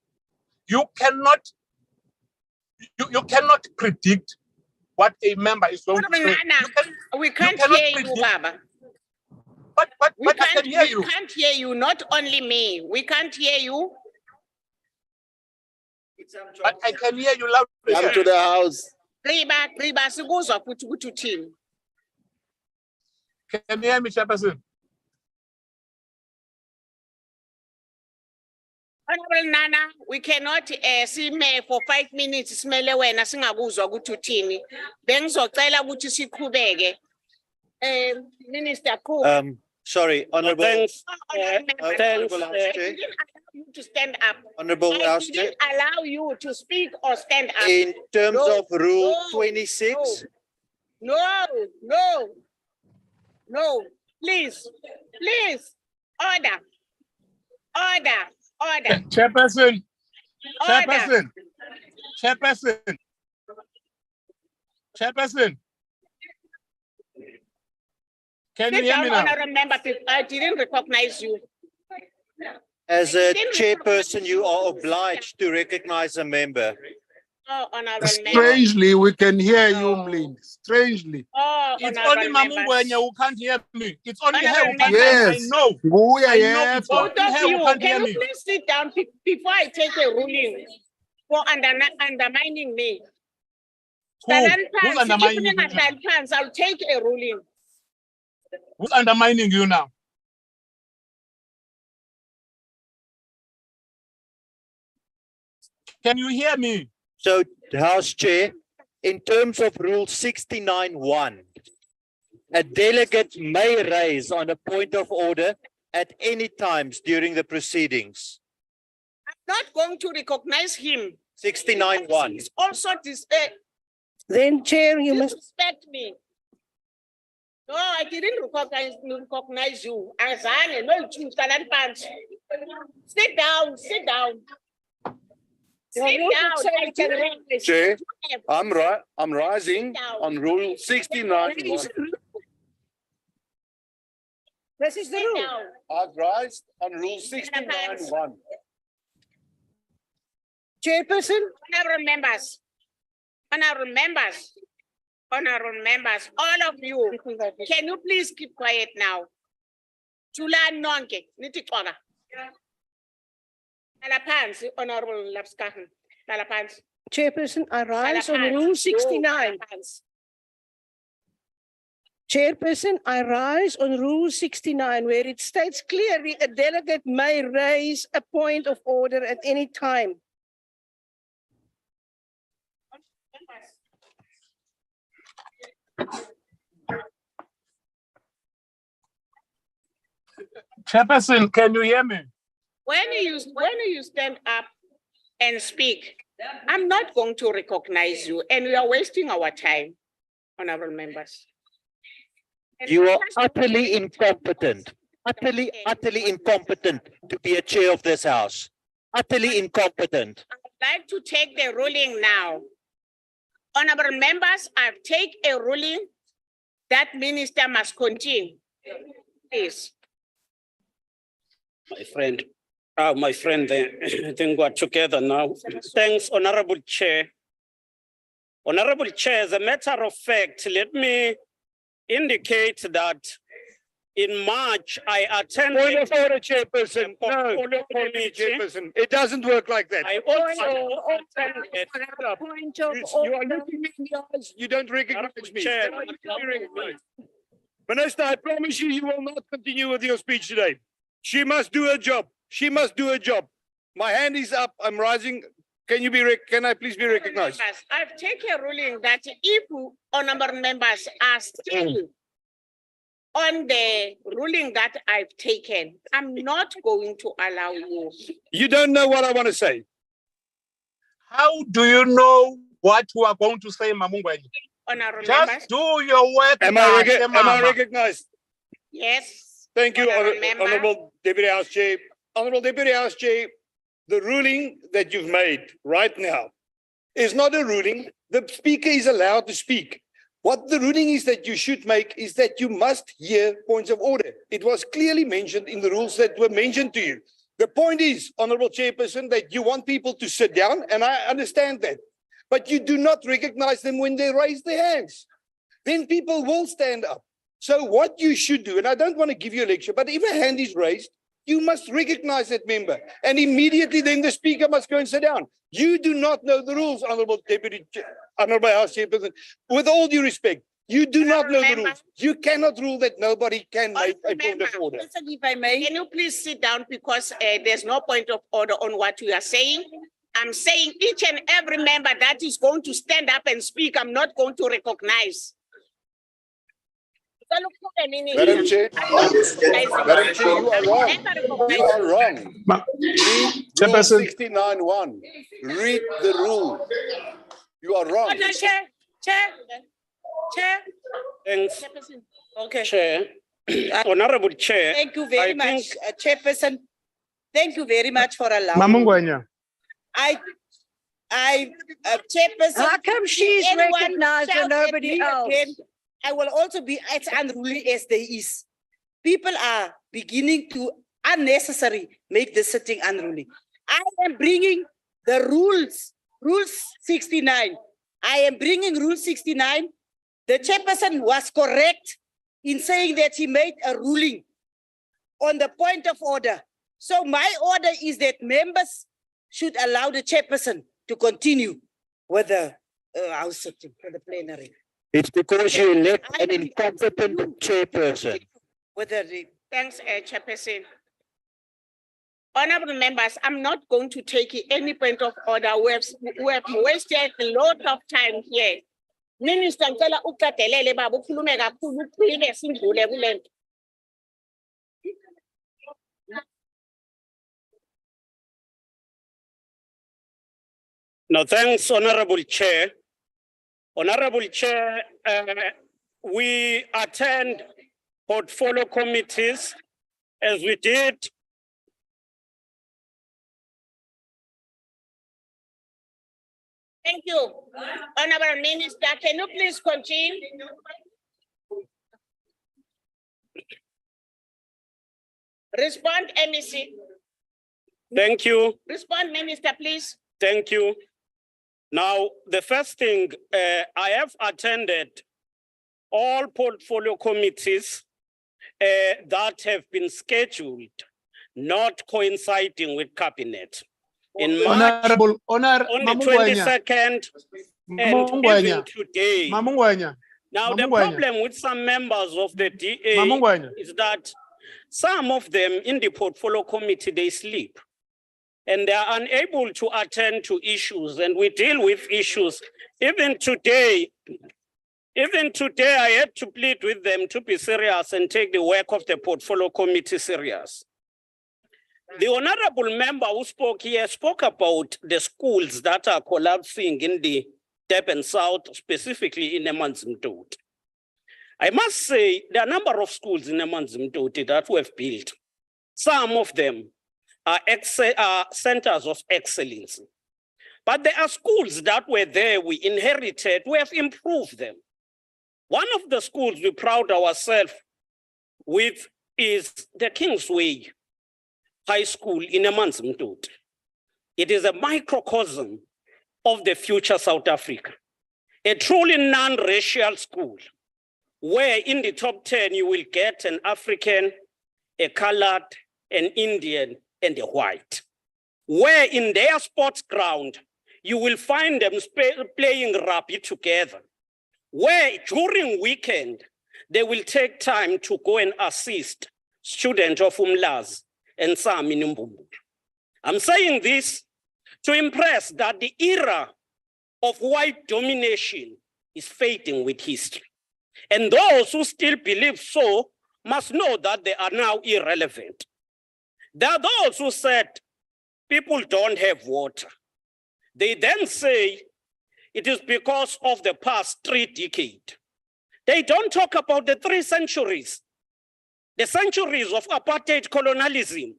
You cannot predict what a member is going to say. We can't hear you, Baba. But I can hear you. We can't hear you, not only me. We can't hear you. But I can hear you loudly. Come to the house. Gqiba sikuzwa futhi ukuthi uthini. Can you hear me, Chairperson? Honorable Nana, we cannot see me for 5 minutes. Simele wena singakuzwa ukuthi uthini. Bengizocela ukuthi siqhubeke. Minister Kuba. Sorry, Honorable. Thanks. Honorable House Chair. I didn't allow you to stand up. Honorable I House Chair. didn't allow you to speak or stand up. In terms No, of Rule no, 26. No, please, order. Chairperson. Order. Chairperson. Can you Sit hear down, me now? honorable member. I didn't recognize you. As a chairperson, you are obliged to recognize a member. Oh, honorable member. Strangely, we can hear you, Mlin. Strangely. Oh, It's honorable only members. Mamungwenya who can't hear me. It's only her who Honorable can't hear me. members. I know. It's Both only of her who you, can't hear can you me. please sit down before I take a ruling for undermining me? Who's undermining you? I'll take a ruling. Who's undermining you now? Can you hear me? So, House Chair, in terms of Rule 69(1), a delegate may raise on a point of order at any times during the proceedings. I'm not going to recognize him. 69(1). He's also Then Chair, you must. disrespect me. No, I didn't recognize you. Azane, no, choose that punch. Sit down. Sit down. Chair, I'm rising on Rule 69. This is the rule. I've rised on Rule 69(1). Chairperson. Honorable members, all of you, can you please keep quiet now? Chula nonke, niti xhoka. Lala phansi, Honorable Lapskahan. Lala phansi. Chairperson, I rise on Rule 69. Chairperson, I rise on Rule 69, where it states clearly a delegate may raise a point of order at any time. Chairperson, can you hear me? When you stand up and speak, I'm not going to recognize you, and we are wasting our time, honorable members. You are utterly incompetent, utterly incompetent to be a chair of this house. Utterly incompetent. I'd like to take the ruling now. Honorable members, I've taken a ruling that minister must continue. Please. My friend, I think we're together now. Thanks, Honorable Chair. Honorable Chair, as a matter of fact, let me indicate that in March, I attended. Point of order, Chairperson. No, Chairperson. It doesn't work like that. I also attended. Point of You are looking me in the eyes. You don't recognize me. Chair. Minister, I promise you, you will not continue with your speech today. She must do her job. She must do her job. My hand is up. I'm rising. Can I please be recognized? Members, I've taken a ruling that if honorable members are still on the ruling that I've taken, I'm not going to allow you. You don't know what I want to say. How do you know what you are going to say, Mamungwenye? Honorable members, Just do your work. Am I Mama. recognized? yes. Thank you, Honourable Member. Honorable Deputy House Chair. Honorable Deputy House Chair, the ruling that you've made right now is not a ruling. The speaker is allowed to speak. What the ruling is that you should make is that you must hear points of order. It was clearly mentioned in the rules that were mentioned to you. The point is, Honorable Chairperson, that you want people to sit down, and I understand that. But you do not recognize them when they raise their hands. Then people will stand up. So what you should do, and I don't want to give you a lecture, but if a hand is raised, you must recognize that member. And immediately then the speaker must go and sit down. You do not know the rules, Honorable House Chairperson. With all due respect, you do not know the rules. You cannot rule that nobody can make a point of order. Listen, if I may, can you please sit down, because there's no point of order on what you are saying. I'm saying each and every member that is going to stand up and speak, I'm not going to recognize. Madam Chair, Madam Chair, you are wrong. You are wrong. Read Rule 69(1). Read the rule. You are wrong. Chair. Thanks, Okay. Chair. Honorable Chair. Thank you very much, Chairperson. Thank you very much for allowing. Mamungwenye. Chairperson. How come she's if anyone recognized and shouts at nobody me else? again, I will also be as unruly as there is. People are beginning to unnecessarily make the sitting unruly. I am bringing the rules 69. I am bringing Rule 69. The chairperson was correct in saying that he made a ruling on the point of order. So my order is that members should allow the chairperson to continue with the house sitting for the plenary. It's because you elect an incompetent chairperson. Thanks, Chairperson. Honorable members, I'm not going to take any point of order. We have wasted a lot of time here. Minister, ngicela uqedelele baba ukhulume kakhulu uphile sindlule kule nto. No, thanks, Honorable Chair. Honorable Chair, we attend portfolio committees as we did. Thank you. Honorable Minister, can you please continue? Respond, MEC. Thank you. Respond, Minister, please. Thank you. Now, the first thing, I have attended all portfolio committees that have been scheduled, not coinciding with cabinet. in March, on the Mamungwenya, 22nd, and Mamungwenya, even today. Mamungwenya, Now, the Mamungwenya. problem with some members of the DA Mamungwenya. is that some of them in the portfolio committee, they sleep and they are unable to attend to issues, and we deal with issues. Even today, I had to plead with them to be serious and take the work of the portfolio committee serious. The honorable member who spoke here spoke about the schools that are collapsing in the Durban South, specifically in Emanzimtoti. I must say, there are a number of schools in Emanzimtoti that we have built. Some of them are centers of excellence. But there are schools that were there, we inherited, we have improved them. One of the schools we proud ourselves with is the Kingsway High School in Emanzimtoti. It is a microcosm of the future South Africa, a truly non-racial school, where in the top 10 you will get an African, a colored, an Indian, and a white. Where in their sports ground, you will find them playing rugby together. Where during weekend, they will take time to go and assist students of Umlazi and Sami Numbumbu. I'm saying this to impress that the era of white domination is fading with history. And those who still believe so must know that they are now irrelevant. There are those who said people don't have water. They then say it is because of the past 3 decades. They don't talk about the 3 centuries, the centuries of apartheid colonialism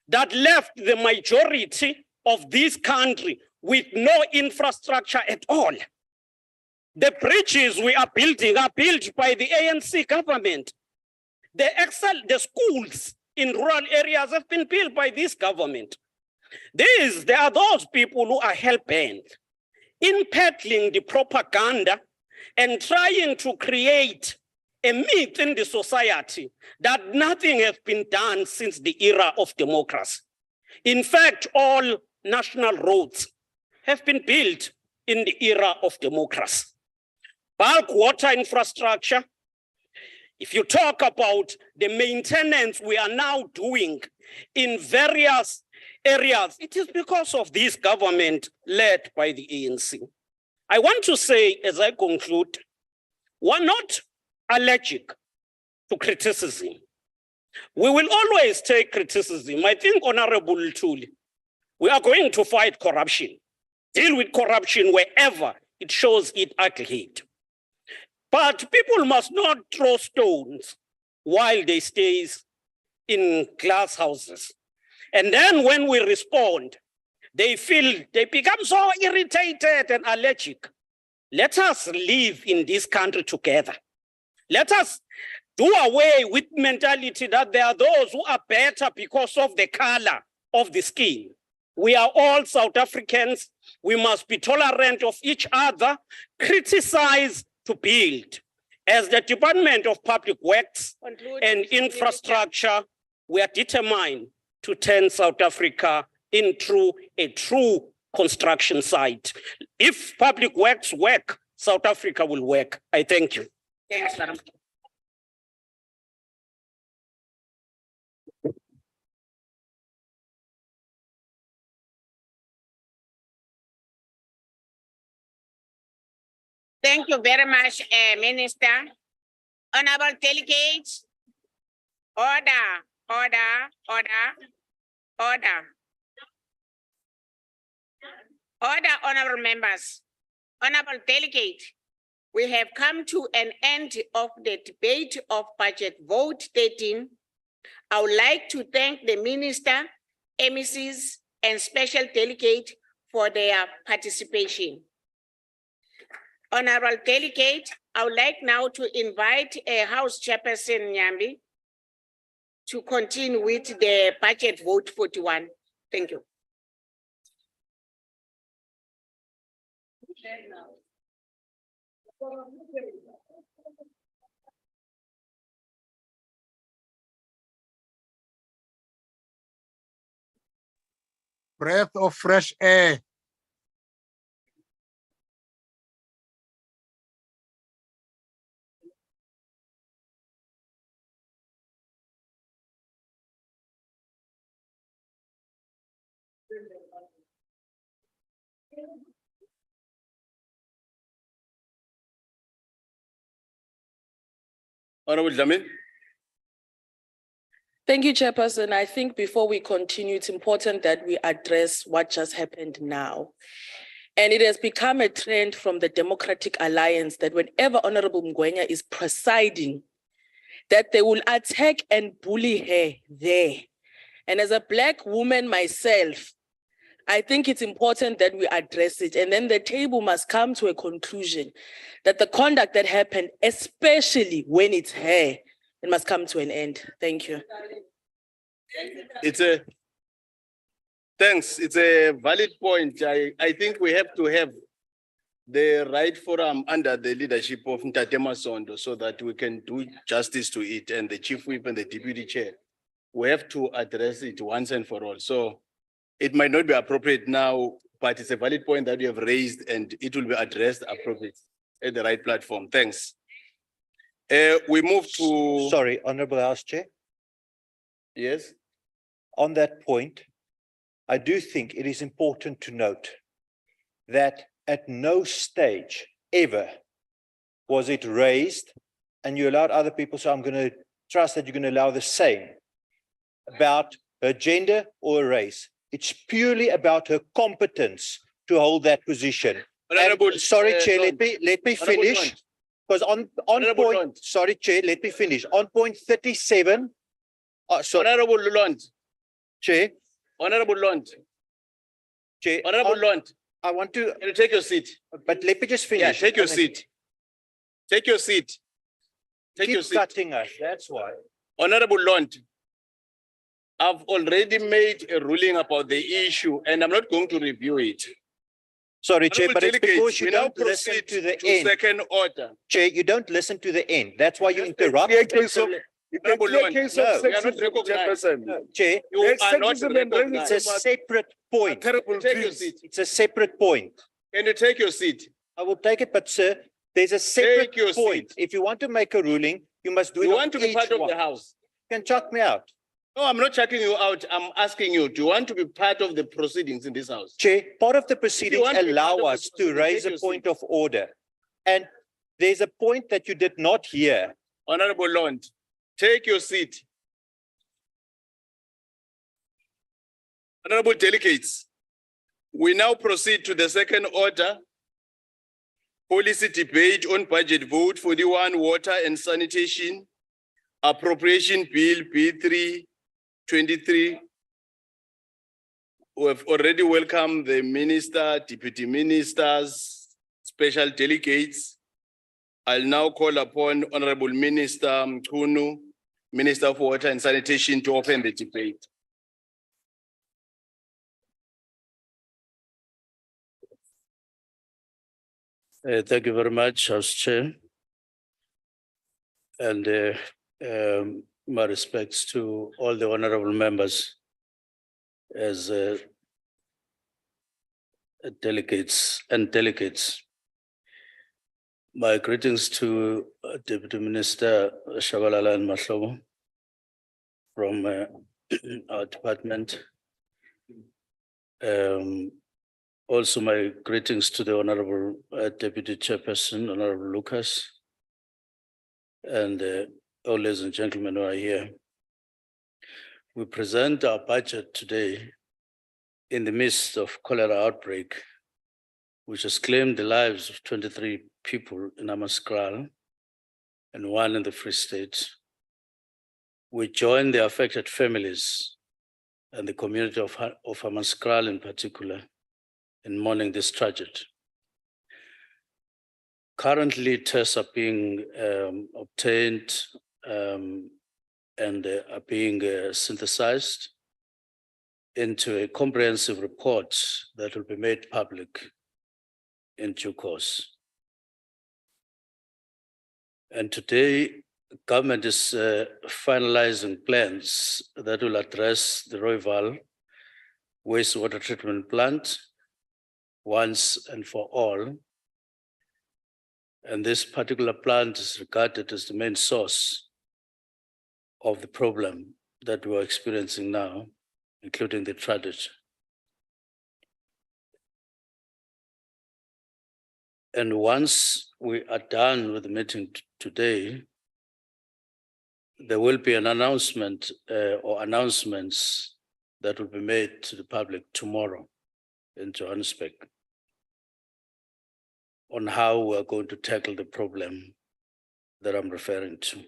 that left the majority of this country with no infrastructure at all. The bridges we are building are built by the ANC government. The schools in rural areas have been built by this government. There are those people who are hell-bent in peddling the propaganda and trying to create a myth in the society that nothing has been done since the era of democracy. In fact, all national roads have been built in the era of democracy. Bulk water infrastructure, if you talk about the maintenance we are now doing in various areas, it is because of this government led by the ANC. I want to say, as I conclude, we're not allergic to criticism. We will always take criticism. I think, Honorable Tuli, we are going to fight corruption, deal with corruption wherever it shows its ugly head. But people must not throw stones while they stay in glass houses. And then when we respond, they become so irritated and allergic. Let us live in this country together. Let us do away with mentality that there are those who are better because of the color of the skin. We are all South Africans. We must be tolerant of each other, criticize to build. As the Department of Public Works and Infrastructure, we are determined to turn South Africa into a true construction site. If public works work, South Africa will work. I thank you. Thanks, madam. Thank you very much, Minister. Honorable delegates, order. Order, honorable members. Honorable delegate, we have come to an end of the debate of budget vote 13. I would like to thank the minister, MECs, and special delegate for their participation. Honorable delegate, I would like now to invite House Chairperson Nyambi to continue with the budget vote 41. Thank you. breath of fresh air. Honorable Dlamini. Thank you, Chairperson. I think before we continue, it's important that we address what just happened now. And it has become a trend from the Democratic Alliance that whenever Honorable Mgwenya is presiding, that they will attack and bully her there. And as a Black woman myself, I think it's important that we address it. And then the table must come to a conclusion that the conduct that happened, especially when it's her, it must come to an end. Thank you. Thanks. It's a valid point. I think we have to have the right forum under the leadership of Ntate Masondo so that we can do justice to it, and the chief whip and the deputy chair. We have to address it once and for all. So it might not be appropriate now, but it's a valid point that you have raised, and it will be addressed appropriately at the right platform. Thanks. We move to. Sorry, Honorable House Chair. Yes. On that point, I do think it is important to note that at no stage ever was it raised, and you allowed other people, so I'm going to trust that you're going to allow the same, about her gender or race. It's purely about her competence to hold that position. Sorry, Chair, let me finish. Because on point, sorry, Chair, let me finish. On point 37. Honorable Lulond. Chair. Honorable Lund. Chair. Honorable Lund. I want to. Can you take your seat? But let me just finish. Yeah, take your seat. Take your seat. Take your seat. Cutting us, that's why. Honorable Lund, I've already made a ruling about the issue, and I'm not going to review it. Sorry, Chair, but it's because you we now don't listen proceed to the end. Second order. Chair, you don't listen to the end. That's why you interrupt. Honorable Lund, we are not recognized. Chair, You are not recognized. it's a separate point. Take your seat. It's a separate point. Can you take your seat? I will take it, but sir, there's a separate point. If you want to make a ruling, you must do it. You want to be part of the House? You can chuck me out. No, I'm not chucking you out. I'm asking you, do you want to be part of the proceedings in this House? Chair, part of the proceedings want to be allow part of the us to proceedings, raise take a your point of order. And there's a point that you did not hear. Honorable Lund, take your seat. Honorable delegates, we now proceed to the second order. Policy debate on budget vote 41 water and sanitation. Appropriation Bill B323. We have already welcomed the minister, deputy ministers, special delegates. I'll now call upon Honorable Minister Mchunu, Minister of Water and Sanitation, to open the debate. Thank you very much, House Chair. And my respects to all the honorable members as delegates and delegates. My greetings to Deputy Minister Shabalala and Mahlobo from our department. Also, my greetings to the Honorable Deputy Chairperson, Honorable Lucas, and all ladies and gentlemen who are here. We present our budget today in the midst of cholera outbreak, which has claimed the lives of 23 people in Amaskral and 1 in the Free State. We join the affected families and the community of Amaskral in particular in mourning this tragedy. Currently, tests are being obtained and are being synthesized into a comprehensive report that will be made public in due course. And today, government is finalizing plans that will address the Rooiwal wastewater treatment plant once and for all. And this particular plant is regarded as the main source of the problem that we're experiencing now, including the tragedy. And once we are done with the meeting today, there will be an announcement or announcements that will be made to the public tomorrow in Johannesburg on how we're going to tackle the problem that I'm referring to.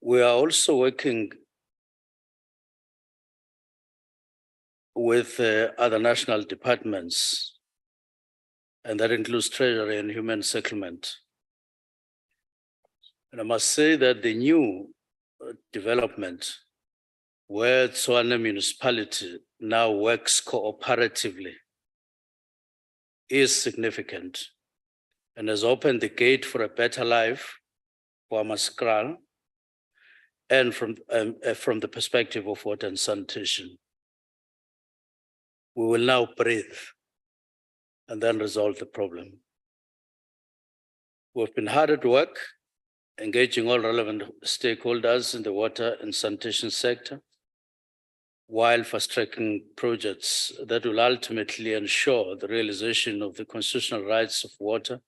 We are also working with other national departments, and that includes Treasury and Human Settlement. And I must say that the new development where Tswana municipality now works cooperatively is significant and has opened the gate for a better life for Amaskral and from the perspective of water and sanitation. We will now breathe and then resolve the problem. We've been hard at work, engaging all relevant stakeholders in the water and sanitation sector, while fast-tracking projects that will ultimately ensure the realization of the constitutional rights of water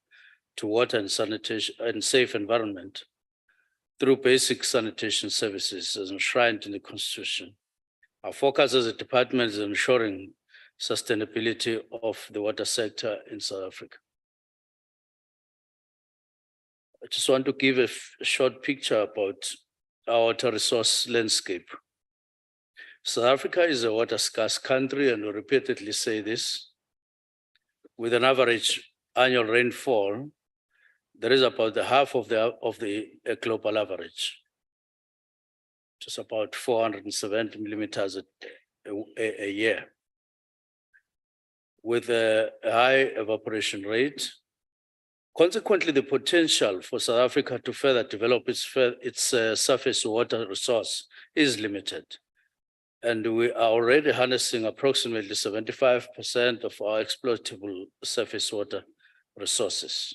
to water and sanitation and safe environment through basic sanitation services as enshrined in the Constitution. Our focus as a department is ensuring sustainability of the water sector in South Africa. I just want to give a short picture about our water resource landscape. South Africa is a water scarce country, and we repeatedly say this. With an average annual rainfall, there is about the half of the global average, just about 470 millimeters a year. With a high evaporation rate, consequently, the potential for South Africa to further develop its surface water resource is limited. And we are already harnessing approximately 75% of our exploitable surface water resources.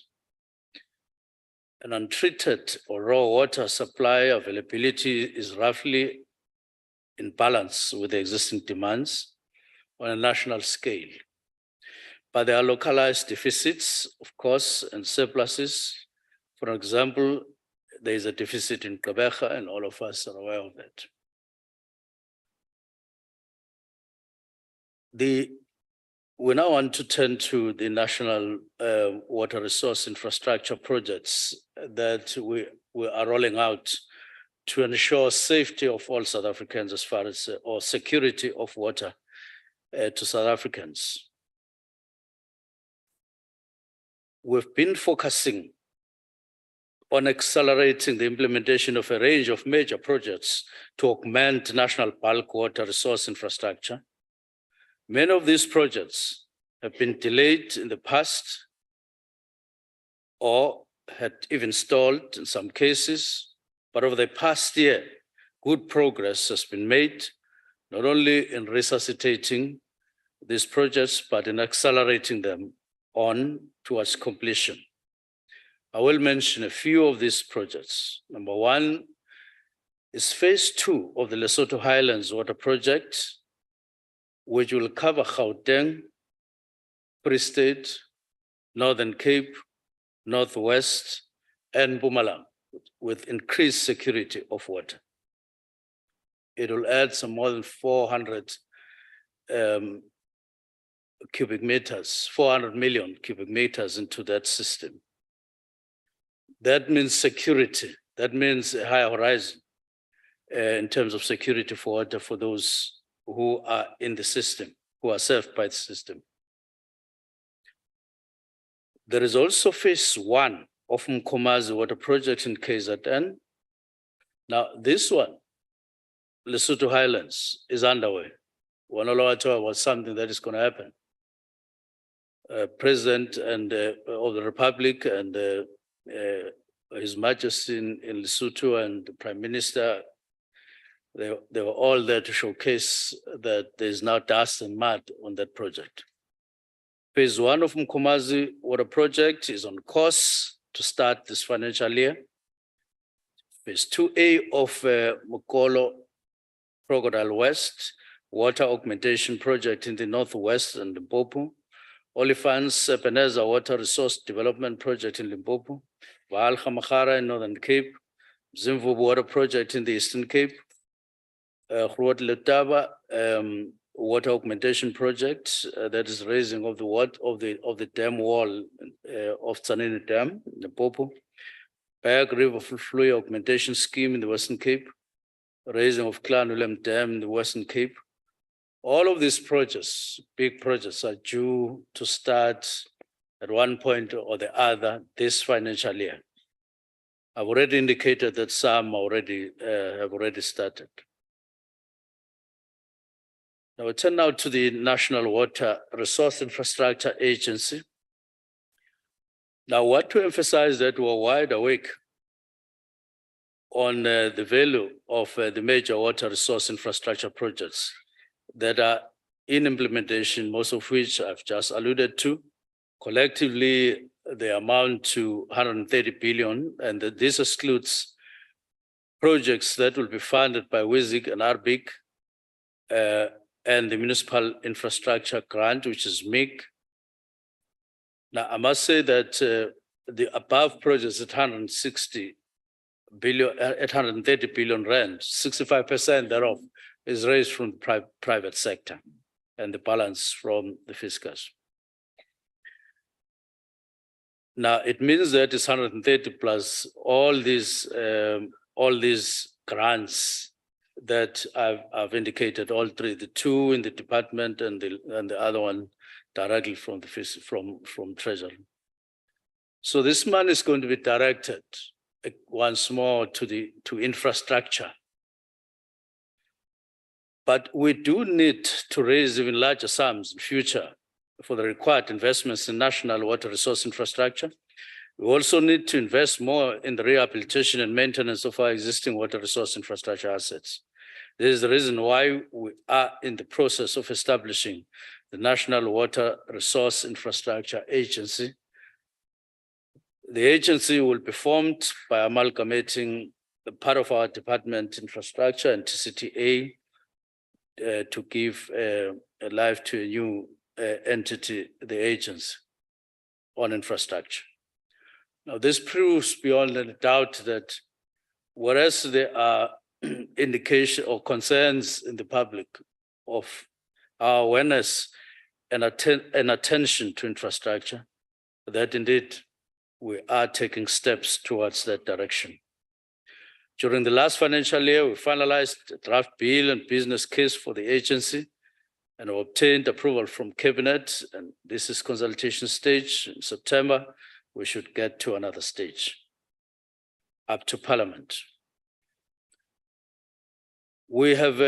An untreated or raw water supply availability is roughly in balance with the existing demands on a national scale. But there are localized deficits, of course, and surpluses. For example, there is a deficit in Gqeberha, and all of us are aware of that. We now want to turn to the national water resource infrastructure projects that we are rolling out to ensure safety of all South Africans as far as, or security of water to South Africans. We've been focusing on accelerating the implementation of a range of major projects to augment national bulk water resource infrastructure. Many of these projects have been delayed in the past or had even stalled in some cases, but over the past year, good progress has been made, not only in resuscitating these projects, but in accelerating them on towards completion. I will mention a few of these projects. Number one is phase 2 of the Lesotho Highlands Water Project, which will cover Gauteng, Free State, Northern Cape, Northwest, and Mpumalanga, with increased security of water. It will add some more than 400 cubic meters, 400 million cubic meters into that system. That means security. That means a higher horizon in terms of security for water for those who are in the system, who are served by the system. There is also phase 1 of Mkomazi Water Project in KZN. Now, this one, Lesotho Highlands, is underway. Wanolawatoa was something that is going to happen. President of the Republic and His Majesty in Lesotho and the Prime Minister They were all there to showcase that there's now dust and mud on that project. Phase 1 of Mkomazi water project is on course to start this financial year. Phase 2A of Mokolo Crocodile West water augmentation project in the northwest and Limpopo. Olifants Ebenezer water resource development project in Limpopo. Vaal Khamachara in Northern Cape. Zimvu water project in the Eastern Cape. Groot Letaba water augmentation project that is raising of the water of the dam wall of Tsanini Dam in Limpopo. Berg River Fluid Augmentation Scheme in the Western Cape, raising of Clan Willem Dam in the Western Cape. All of these projects, big projects, are due to start at one point or the other this financial year. I've already indicated that some already have already started. Now we turn now to the National Water Resource Infrastructure Agency. Now, I want to emphasize that we're wide awake on the value of the major water resource infrastructure projects that are in implementation, most of which I've just alluded to. Collectively, they amount to 130 billion, and this excludes projects that will be funded by WIZIG and ARBIC and the Municipal Infrastructure Grant, which is MIG. Now, I must say that the above projects at 160 billion, 830 billion rand, 65% thereof is raised from the private sector and the balance from the fiscus. Now, it means that it's 130 plus all these grants that I've indicated, all three, the two in the department and the other one directly from the from Treasury. So this money is going to be directed once more to infrastructure. But we do need to raise even larger sums in future for the required investments in national water resource infrastructure. We also need to invest more in the rehabilitation and maintenance of our existing water resource infrastructure assets. This is the reason why we are in the process of establishing the National Water Resource Infrastructure Agency. The agency will be formed by amalgamating the part of our department infrastructure and TCTA to give life to a new entity, the agency on infrastructure. Now, this proves beyond a doubt that whereas there are indication or concerns in the public of our awareness and attention to infrastructure, that indeed we are taking steps towards that direction. During the last financial year, we finalized a draft bill and business case for the agency and obtained approval from Cabinet, and this is consultation stage. In September, we should get to another stage, up to Parliament. We have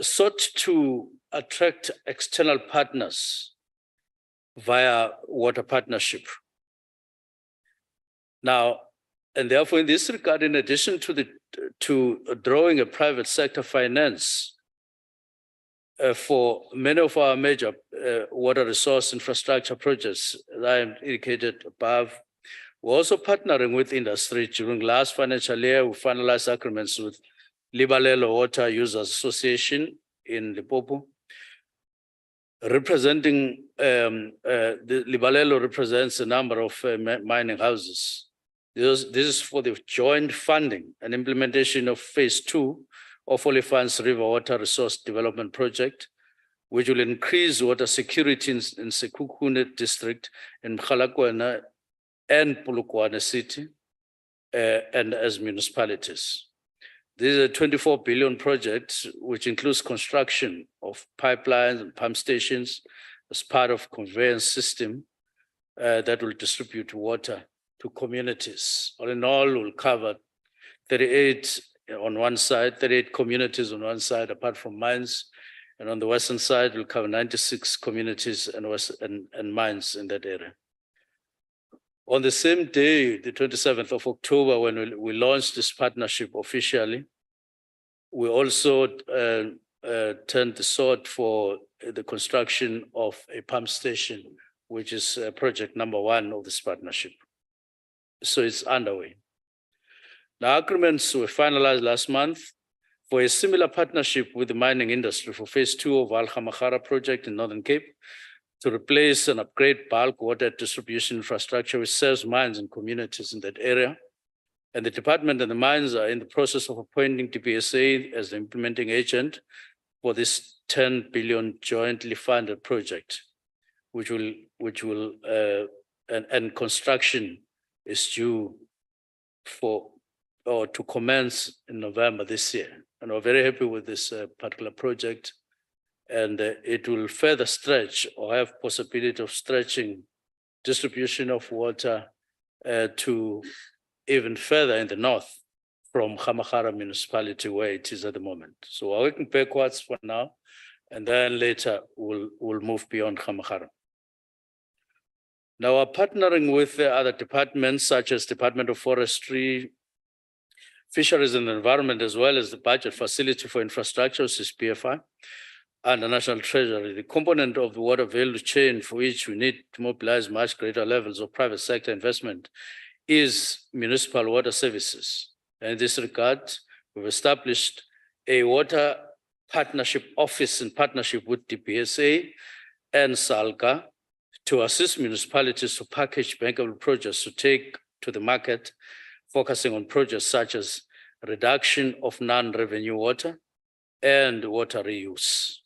sought to attract external partners via water partnership. Now, and therefore in this regard, in addition to drawing a private sector finance for many of our major water resource infrastructure projects that I indicated above, we're also partnering with industry. During last financial year, we finalized agreements with Libalelo Water Users Association in Limpopo. Representing, the Libalelo represents a number of mining houses. This is for the joint funding and implementation of phase 2 of Olifants River Water Resource Development Project, which will increase water security in Sekhukhune district, in Mkhalakwana and Polokwane city, and as municipalities. This is a 24 billion project, which includes construction of pipelines and pump stations as part of conveyance system that will distribute water to communities. All in all, will cover 38 on one side, 38 communities on one side, apart from mines. And on the western side, we'll cover 96 communities and mines in that area. On the same day, the 27th of October, when we launched this partnership officially, We also turned the sword for the construction of a pump station, which is project number 1 of this partnership. So it's underway. The agreements were finalized last month for a similar partnership with the mining industry for phase 2 of Al Khamahara project in Northern Cape to replace and upgrade bulk water distribution infrastructure which serves mines and communities in that area. And the department and the mines are in the process of appointing DPSA as the implementing agent for this 10 billion jointly funded project, and construction is due to commence in November this year. And we're very happy with this particular project. And it will further stretch or have possibility of stretching distribution of water to even further in the north from Khamahara municipality where it is at the moment. So we're working backwards for now, and then later we'll move beyond Khamahara. Now we're partnering with the other departments such as Department of Forestry, Fisheries and Environment, as well as the Budget Facility for Infrastructure, which is PFI, and the National Treasury. The component of the water value chain for which we need to mobilize much greater levels of private sector investment is municipal water services. And in this regard, we've established a water partnership office in partnership with DPSA and SALGA to assist municipalities to package bankable projects to take to the market, focusing on projects such as reduction of non-revenue water and water reuse.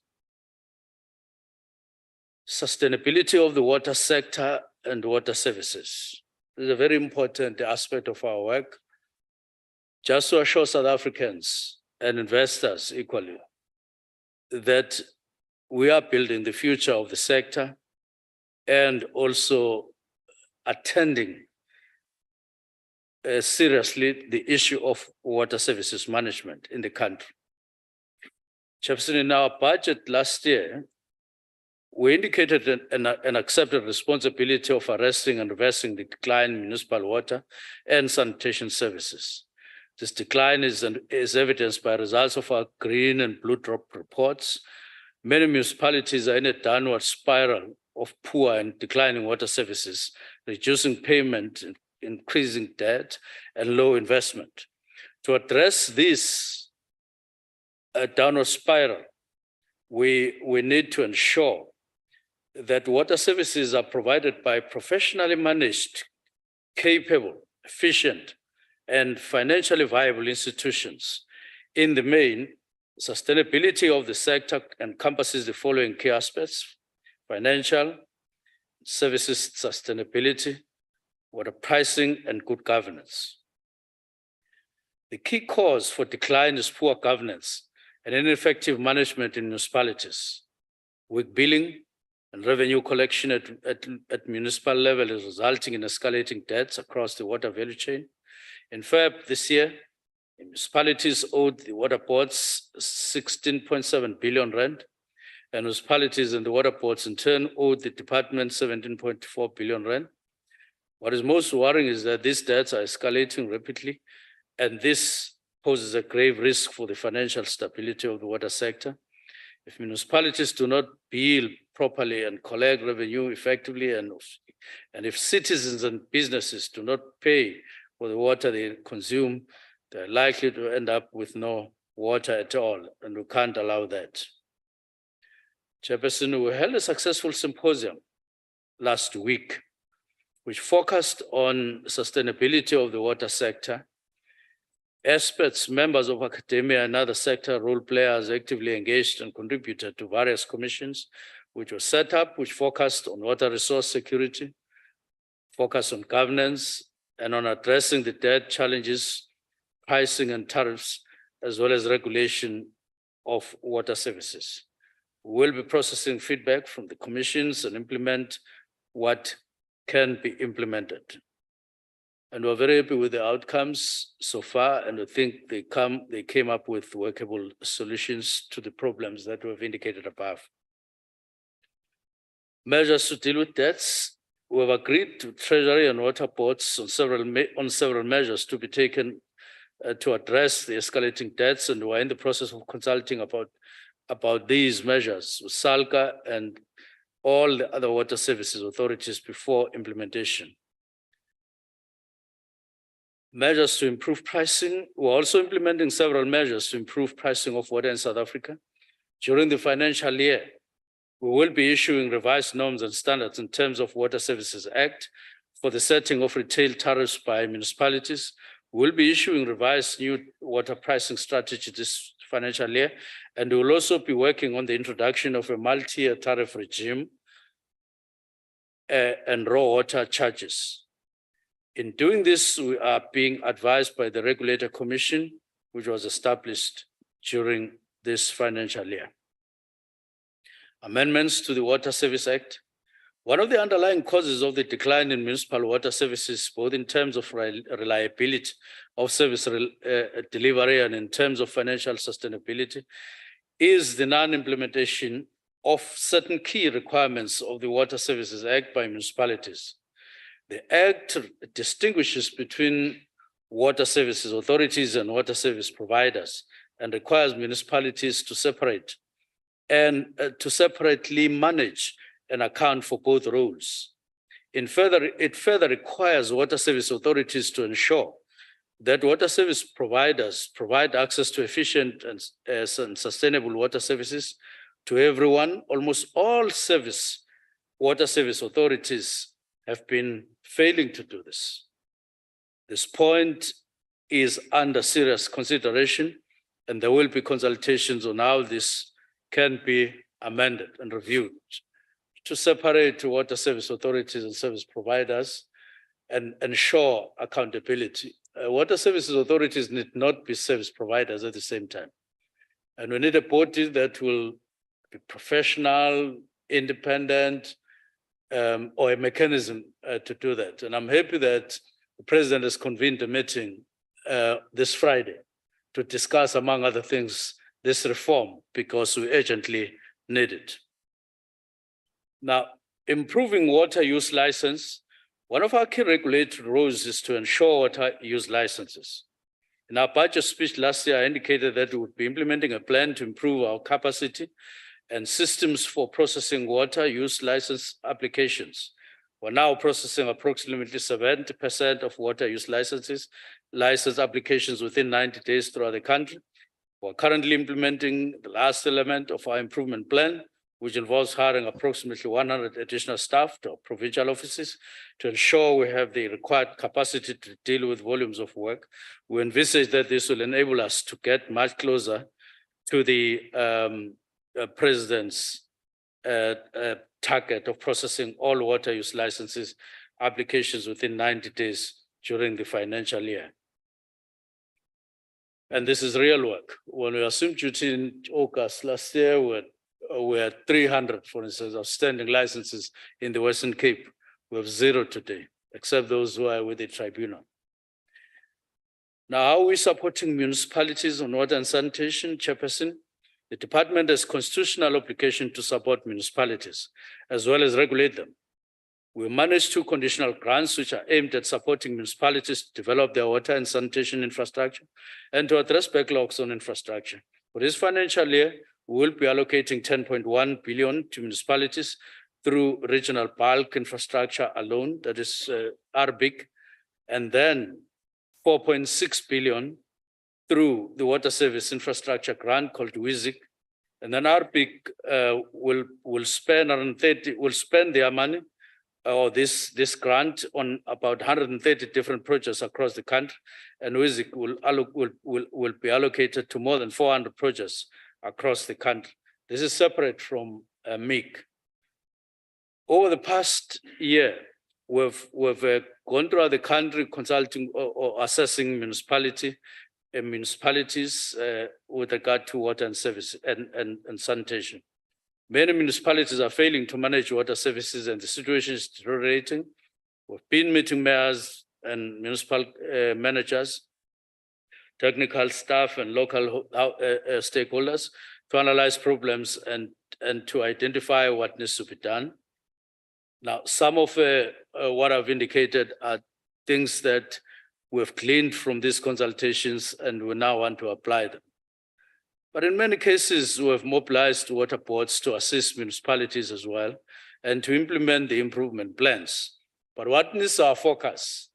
Sustainability of the water sector and water services is a very important aspect of our work, just to assure South Africans and investors equally that we are building the future of the sector and also attending seriously the issue of water services management in the country. Chairperson, in our budget last year, we indicated an accepted responsibility of arresting and reversing the decline in municipal water and sanitation services. This decline is evidenced by results of our green and blue drop reports. Many municipalities are in a downward spiral of poor and declining water services, reducing payment, increasing debt, and low investment. To address this downward spiral, we need to ensure that water services are provided by professionally managed, capable, efficient, and financially viable institutions. In the main, sustainability of the sector encompasses the following key aspects: financial, services sustainability, water pricing, and good governance. The key cause for decline is poor governance and ineffective management in municipalities. Weak billing and revenue collection at municipal level is resulting in escalating debts across the water value chain. In February this year, municipalities owed the water boards 16.7 billion rand, and municipalities and the water boards in turn owed the department 17.4 billion rand. What is most worrying is that these debts are escalating rapidly, and this poses a grave risk for the financial stability of the water sector. If municipalities do not bill properly and collect revenue effectively, and if citizens and businesses do not pay for the water they consume, they're likely to end up with no water at all, and we can't allow that. Chairperson, we held a successful symposium last week, which focused on sustainability of the water sector. Experts, members of academia, and other sector role players actively engaged and contributed to various commissions, which were set up, which focused on water resource security, focused on governance, and on addressing the debt challenges, pricing and tariffs, as well as regulation of water services. We will be processing feedback from the commissions and implement what can be implemented. And we're very happy with the outcomes so far, and we think they came up with workable solutions to the problems that we've indicated above. Measures to deal with debts. We have agreed to Treasury and water boards on several measures to be taken to address the escalating debts, and we're in the process of consulting about these measures with SALCA and all the other water services authorities before implementation. Measures to improve pricing. We're also implementing several measures to improve pricing of water in South Africa. During the financial year, we will be issuing revised norms and standards in terms of Water Services Act for the setting of retail tariffs by municipalities. We'll be issuing revised new water pricing strategy this financial year, and we will also be working on the introduction of a multi-year tariff regime and raw water charges. In doing this, we are being advised by the Regulator Commission, which was established during this financial year. Amendments to the Water Service Act. One of the underlying causes of the decline in municipal water services, both in terms of reliability of service delivery and in terms of financial sustainability, is the non-implementation of certain key requirements of the Water Services Act by municipalities. The Act distinguishes between water services authorities and water service providers and requires municipalities to separate and to separately manage and account for both roles. It further requires water service authorities to ensure that water service providers provide access to efficient and sustainable water services to everyone. Almost all water service authorities have been failing to do this. This point is under serious consideration, and there will be consultations on how this can be amended and reviewed to separate water service authorities and service providers and ensure accountability. Water services authorities need not be service providers at the same time. And we need a body that will be professional, independent, or a mechanism to do that. And I'm happy that the President has convened a meeting this Friday to discuss, among other things, this reform, because we urgently need it. Now, improving water use license. One of our key regulatory roles is to ensure water use licenses. In our budget speech last year, I indicated that we would be implementing a plan to improve our capacity and systems for processing water use license applications. We're now processing approximately 70% of water use license applications within 90 days throughout the country. We're currently implementing the last element of our improvement plan, which involves hiring approximately 100 additional staff to our provincial offices to ensure we have the required capacity to deal with volumes of work. We envisage that this will enable us to get much closer to the President's target of processing all water use licenses applications within 90 days during the financial year. And this is real work. When we assumed duty in August last year, we had 300, for instance, outstanding licenses in the Western Cape. We have 0 today, except those who are with the tribunal. Now, how are we supporting municipalities on water and sanitation, Chairperson? The department has constitutional obligation to support municipalities, as well as regulate them. We manage 2 conditional grants, which are aimed at supporting municipalities to develop their water and sanitation infrastructure and to address backlogs on infrastructure. For this financial year, we will be allocating 10.1 billion to municipalities through regional bulk infrastructure alone, that is RBIC, and then 4.6 billion through the water service infrastructure grant called WISIC. And then RBIC will spend their money or this grant on about 130 different projects across the country, and WISIC will be allocated to more than 400 projects across the country. This is separate from MIC. Over the past year, we've gone throughout the country consulting or assessing municipalities with regard to water and service and sanitation. Many municipalities are failing to manage water services and the situation is deteriorating. We've been meeting mayors and municipal managers, technical staff and local stakeholders to analyze problems and to identify what needs to be done. Now, some of what I've indicated are things that We have gleaned from these consultations and we now want to apply them. But in many cases, we have mobilized water boards to assist municipalities as well and to implement the improvement plans. But what needs our focus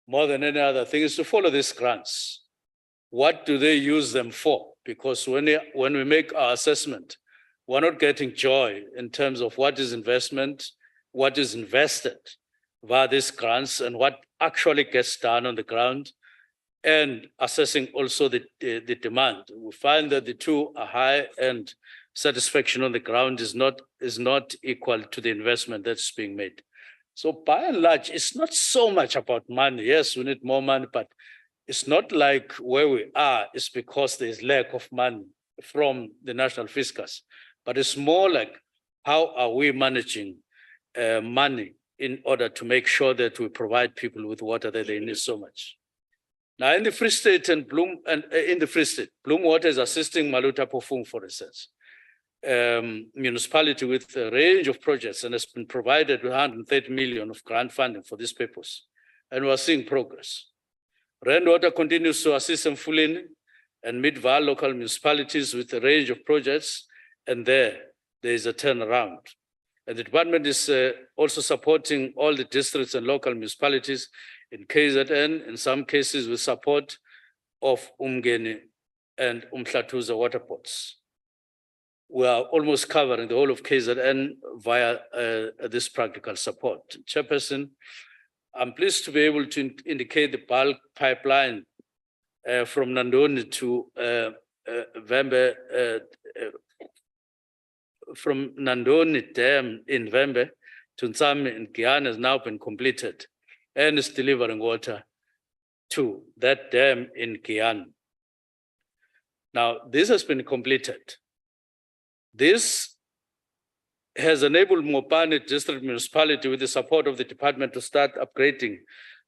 more than any other thing is to follow these grants. What do they use them for? Because when we make our assessment, we're not getting joy in terms of what is investment, what is invested via these grants and what actually gets done on the ground, and assessing also the demand. We find that the two are high and satisfaction on the ground is not equal to the investment that's being made. So by and large, it's not so much about money. Yes, we need more money, but it's not like where we are is because there's lack of money from the national fiscus, but it's more like how are we managing money in order to make sure that we provide people with water that they need so much. Now in the Free State and Bloem Water is assisting Maluta Pofung, for instance, municipality with a range of projects and has been provided with 130 million of grant funding for this purpose. And we're seeing progress. Rainwater continues to assist Mfuleni and Mid-Vaal local municipalities with a range of projects, and there is a turnaround. And the department is also supporting all the districts and local municipalities in KZN, in some cases with support of Umgeni and Umhlatuza water ports. We are almost covering the whole of KZN via this practical support. Chairperson, I'm pleased to be able to indicate the bulk pipeline from Nandoni to Vembe, from Nandoni Dam in Vembe to Ntsami in Guyana has now been completed and is delivering water to that dam in Guyana. Now, this has been completed. This has enabled Mopane District Municipality with the support of the department to start upgrading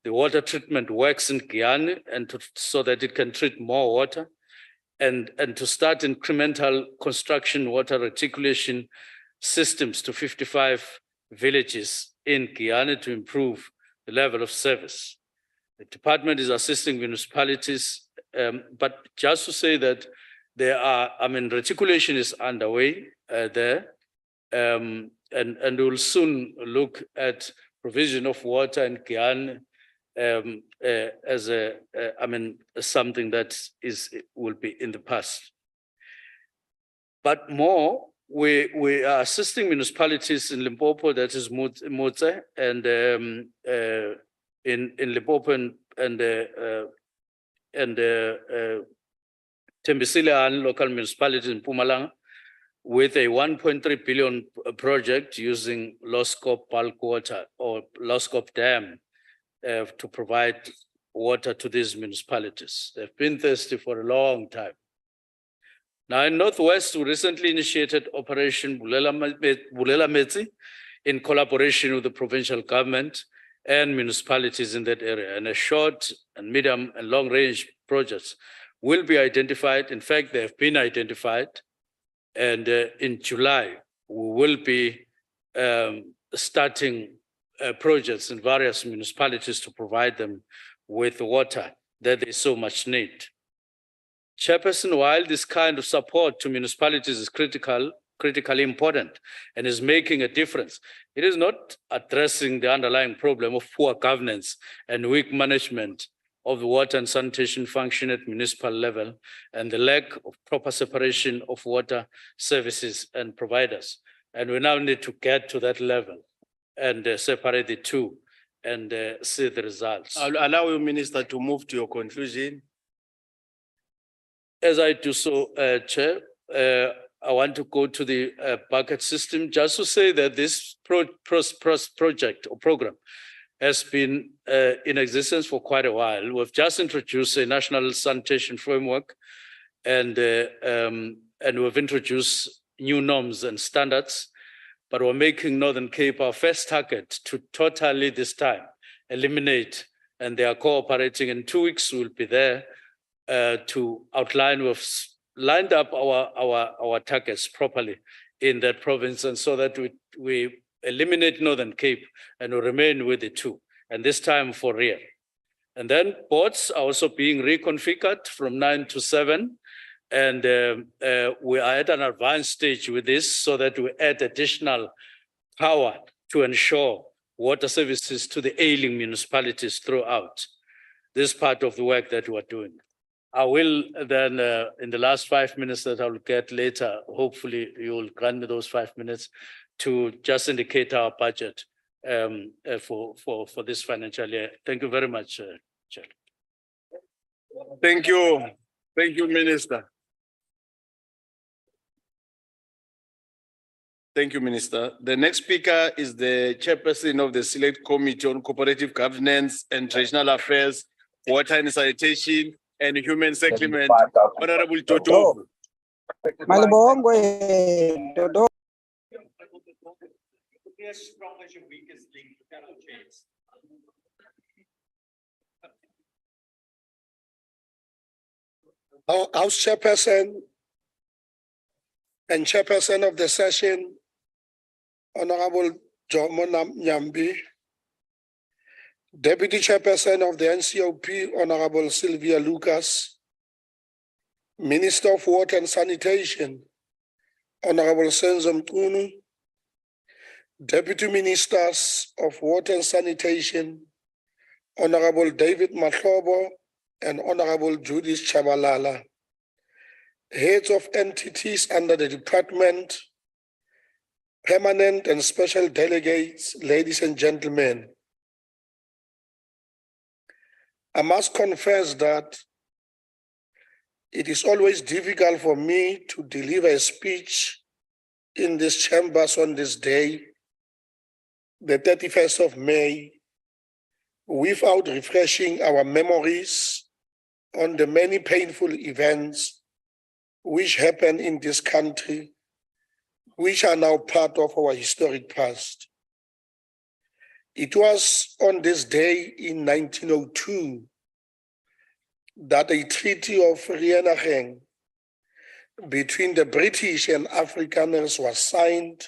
the water treatment works in Guyana and so that it can treat more water and to start incremental construction water reticulation systems to 55 villages in Guyana to improve the level of service. The department is assisting municipalities, but just to say that there are, reticulation is underway there, and we'll soon look at provision of water in Guyana as something that will be in the past. But more, we are assisting municipalities in Limpopo, that is Motse, and in Limpopo and Tembisile local municipalities in Mpumalanga with a 1.3 billion project using low-scope bulk water or low-scope dam to provide water to these municipalities. They've been thirsty for a long time. Now in Northwest, we recently initiated Operation Bulela Metsi in collaboration with the provincial government and municipalities in that area. And a short and medium and long range projects will be identified. In fact, they have been identified. And in July, we will be starting projects in various municipalities to provide them with water that they so much need. Chairperson, while this kind of support to municipalities is critically important and is making a difference, it is not addressing the underlying problem of poor governance and weak management of the water and sanitation function at municipal level and the lack of proper separation of water services and providers. And we now need to get to that level and separate the two and see the results. I'll allow you, Minister, to move to your conclusion. As I do so, Chair, I want to go to the bucket system just to say that this project or program has been in existence for quite a while. We've just introduced a national sanitation framework and we've introduced new norms and standards, but we're making Northern Cape our first target to totally this time eliminate, and they are cooperating. In 2 weeks, we'll be there to outline. We've lined up our targets properly in that province, and so that we eliminate Northern Cape and we remain with the two, and this time for real. And then boards are also being reconfigured from 9 to 7. And we are at an advanced stage with this so that we add additional power to ensure water services to the ailing municipalities throughout. This is part of the work that we're doing. I will then, in the last 5 minutes that I'll get later, hopefully you will grant me those 5 minutes to just indicate our budget for this financial year. Thank you very much, Chair. Thank you. Thank you, Minister. Thank you, Minister. The next speaker is the chairperson of the Select Committee on Cooperative Governance and Traditional Affairs, Water and Sanitation, and Human Settlement, Honorable Toto. Malibongwe, Dodo. House Chairperson and Chairperson of the session, Honorable Jomo Nyambi, Deputy Chairperson of the NCOP, Honorable Sylvia Lucas, Minister of Water and Sanitation, Honorable Senzo Mtunu, Deputy Ministers of Water and Sanitation, Honorable David Mahlobo and Honorable Judith Chabalala, heads of entities under the department, permanent and special delegates, ladies and gentlemen. I must confess that it is always difficult for me to deliver a speech in these chambers on this day, the 31st of May, without refreshing our memories on the many painful events which happened in this country, which are now part of our historic past. It was on this day in 1902 that a Treaty of Vereeniging between the British and Afrikaners was signed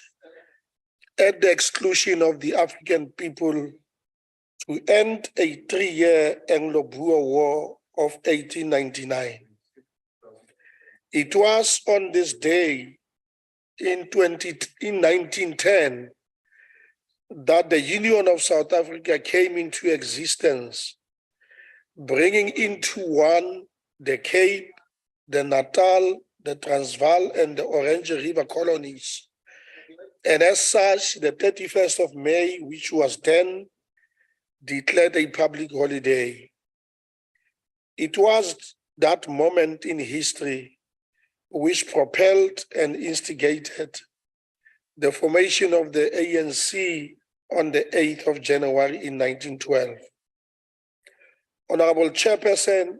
at the exclusion of the African people to end a 3-year Anglo-Boer War of 1899. It was on this day in 1910 that the Union of South Africa came into existence, bringing into one the Cape, the Natal, the Transvaal, and the Orange River colonies. And as such, the 31st of May, which was then declared a public holiday. It was that moment in history which propelled and instigated the formation of the ANC on the 8th of January in 1912. Honorable Chairperson,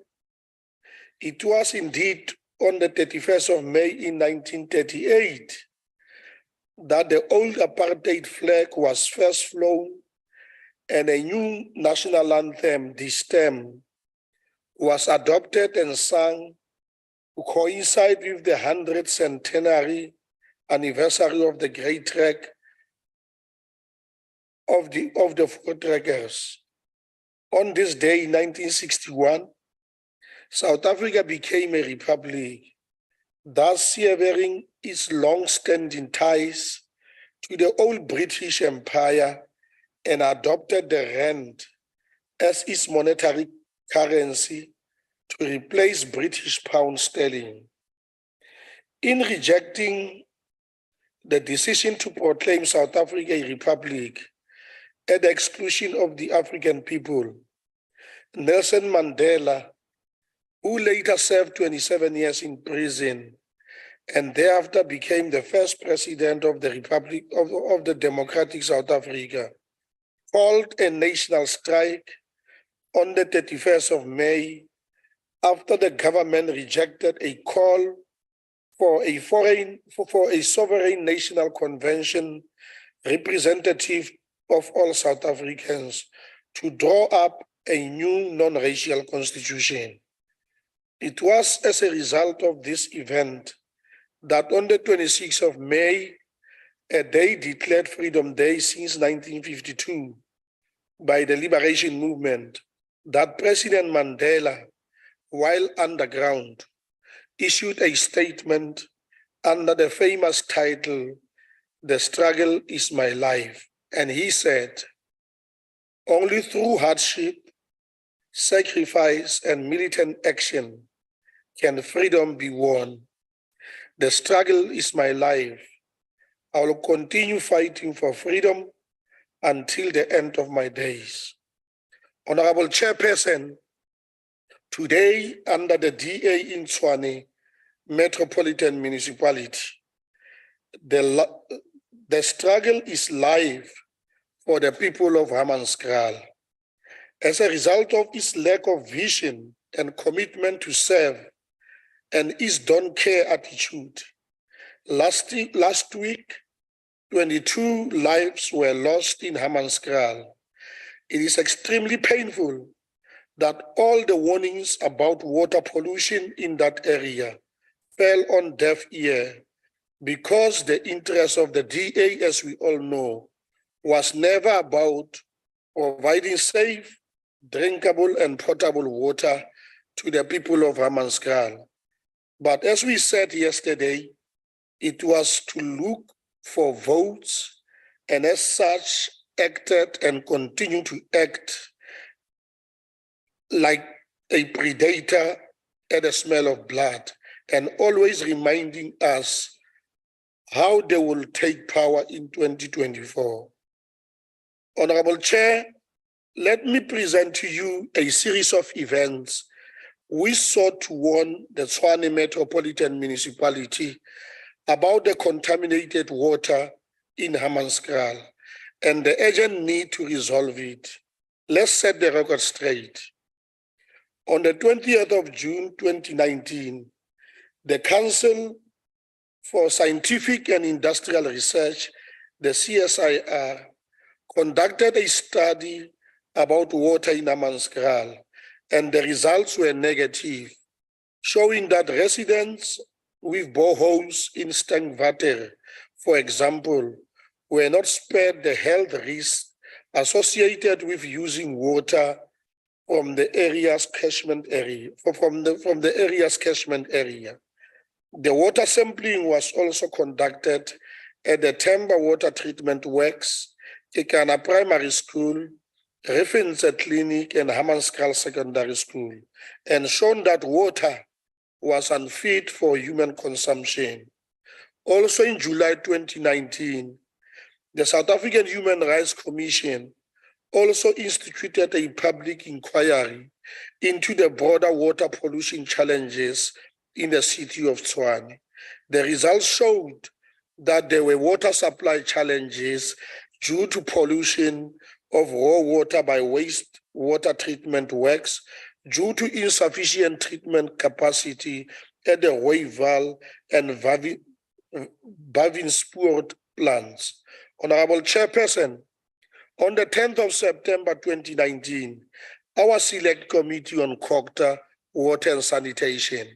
it was indeed on the 31st of May in 1938 that the old apartheid flag was first flown and a new national anthem, the Stem, was adopted and sung to coincide with the 100th centenary anniversary of the great trek of the four trekkers. On this day in 1961, South Africa became a republic, thus severing its long-standing ties to the old British Empire and adopted the rand as its monetary currency to replace British pound sterling. In rejecting the decision to proclaim South Africa a republic at the exclusion of the African people, Nelson Mandela, who later served 27 years in prison and thereafter became the first president of the Republic of the Democratic South Africa, called a national strike on the 31st of May after the government rejected a call for a sovereign national convention representative of all South Africans to draw up a new non-racial constitution. It was as a result of this event that on the 26th of May, a day declared Freedom Day since 1952 by the Liberation Movement, that President Mandela, while underground, issued a statement under the famous title, "The Struggle is My Life." And he said, "Only through hardship, sacrifice, and militant action can freedom be won. The struggle is my life. I will continue fighting for freedom until the end of my days." Honorable Chairperson, today under the DA in Tshwane Metropolitan Municipality, the struggle is live for the people of Hammanskraal. As a result of its lack of vision and commitment to serve and its don't care attitude, last week, 22 lives were lost in Hammanskraal. It is extremely painful that all the warnings about water pollution in that area fell on deaf ear because the interest of the DA, as we all know, was never about providing safe, drinkable, and potable water to the people of Hammanskraal. But as we said yesterday, it was to look for votes, and as such, acted and continue to act like a predator at the smell of blood, and always reminding us how they will take power in 2024. Honorable Chair, let me present to you a series of events we sought to warn the Tshwane Metropolitan Municipality about the contaminated water in Hammanskraal and the urgent need to resolve it. Let's set the record straight. On the 20th of June 2019, the Council for Scientific and Industrial Research, the CSIR, conducted a study about water in Hammanskraal, and the results were negative, showing that residents with boreholes in Stengwater, for example, were not spared the health risks associated with using water from the area's catchment area. The water sampling was also conducted at the Temba Water Treatment Works, Kekana Primary School, Reference Clinic, and Hammanskraal Secondary School, and shown that water was unfit for human consumption. Also in July 2019, the South African Human Rights Commission also instituted a public inquiry into the broader water pollution challenges in the city of Tshwane. The results showed that there were water supply challenges due to pollution of raw water by wastewater treatment works, due to insufficient treatment capacity at the Rooiwal and Bavinspoort plants. Honorable Chairperson, on the 10th of September 2019, our Select Committee on Cogta, Water and Sanitation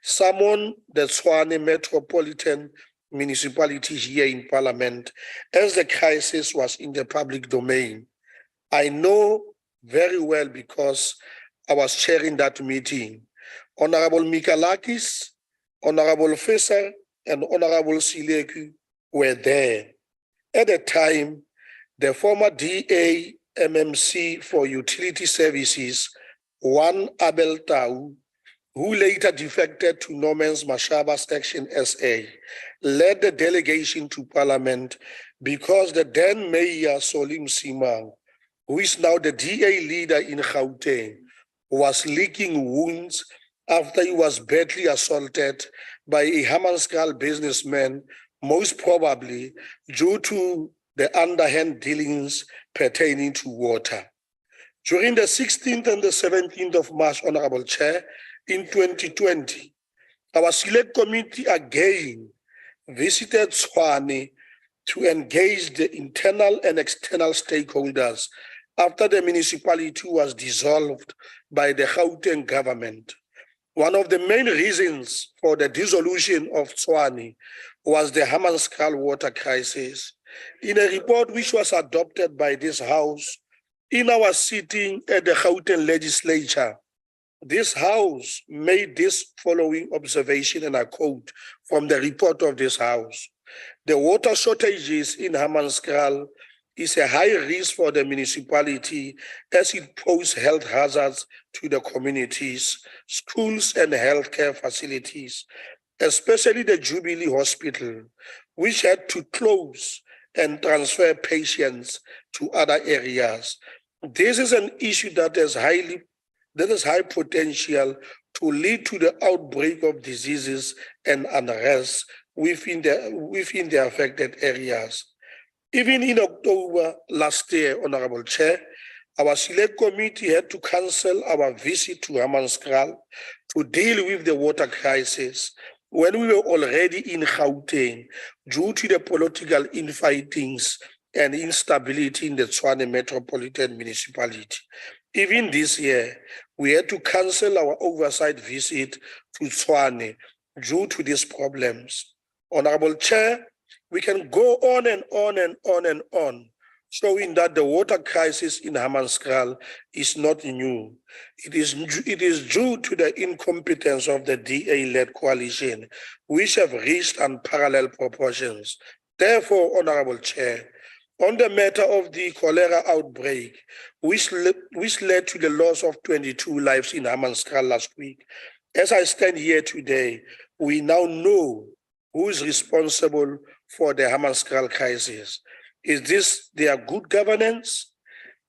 summoned the Tshwane Metropolitan Municipality here in Parliament as the crisis was in the public domain. I know very well because I was chairing that meeting. Honorable Mikalakis, Honorable Fisser, and Honorable Sileku were there. At the time, the former DA MMC for Utility Services, Juan Abel Tau, who later defected to Norman's Mashaba's Action SA, led the delegation to Parliament because the then Mayor Solim Simang, who is now the DA leader in Gauteng, was licking wounds after he was badly assaulted by a Hammanskraal businessman, most probably due to the underhand dealings pertaining to water. During the 16th and the 17th of March, Honorable Chair, in 2020, our Select Committee again visited Tshwane to engage the internal and external stakeholders after the municipality was dissolved by the Gauteng government. One of the main reasons for the dissolution of Tshwane was the Hammanskraal water crisis. In a report which was adopted by this House In our sitting at the Gauteng legislature, this house made this following observation, and I quote from the report of this house. The water shortages in Hammanskraal is a high risk for the municipality as it poses health hazards to the communities, schools and healthcare facilities, especially the Jubilee Hospital, which had to close and transfer patients to other areas. This is an issue that has high potential to lead to the outbreak of diseases and unrest within the affected areas. Even in October last year, Honorable Chair, our select committee had to cancel our visit to Hammanskraal to deal with the water crisis when we were already in Gauteng due to the political infightings and instability in the Tshwane Metropolitan Municipality. Even this year, we had to cancel our oversight visit to Tshwane due to these problems. Honorable Chair, we can go on and on and on and on, showing that the water crisis in Hammanskraal is not new. It is due to the incompetence of the DA-led coalition, which have reached unparalleled proportions. Therefore, Honorable Chair, on the matter of the cholera outbreak, which led to the loss of 22 lives in Hammanskraal last week, as I stand here today, we now know who is responsible for the Hammanskraal crisis. Is this their good governance?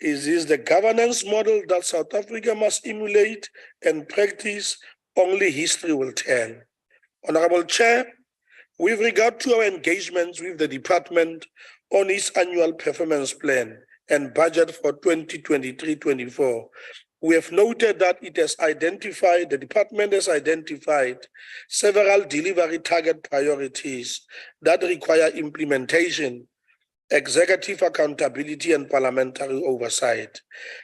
Is this the governance model that South Africa must emulate and practice? Only history will tell. Honorable Chair, with regard to our engagements with the department on its annual performance plan and budget for 2023-24, we have noted that the department has identified several delivery target priorities that require implementation, executive accountability, and parliamentary oversight.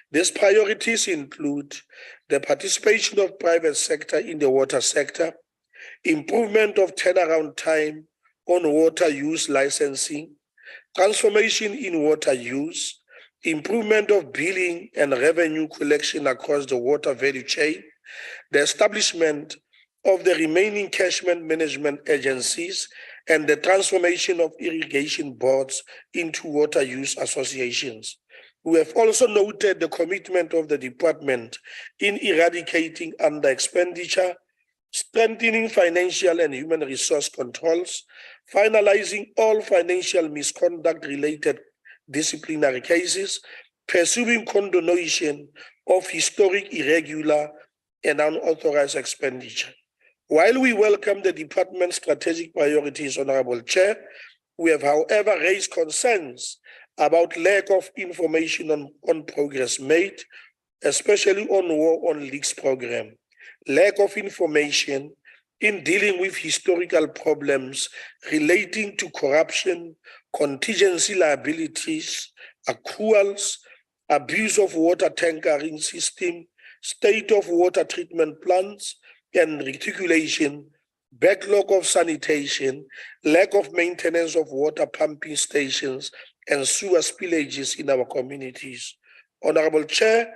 These priorities include the participation of private sector in the water sector, improvement of turnaround time on water use licensing, transformation in water use, improvement of billing and revenue collection across the water value chain, the establishment of the remaining catchment management agencies, and the transformation of irrigation boards into water use associations. We have also noted the commitment of the department in eradicating under expenditure, strengthening financial and human resource controls, finalizing all financial misconduct related disciplinary cases, pursuing condonation of historic irregular and unauthorized expenditure. While we welcome the department's strategic priorities, Honorable Chair, we have, however, raised concerns about lack of information on progress made, especially on War on Leaks program, lack of information in dealing with historical problems relating to corruption, contingency liabilities, accruals, abuse of water tankering system, state of water treatment plants, and reticulation, backlog of sanitation, lack of maintenance of water pumping stations, and sewer spillages in our communities. Honorable Chair,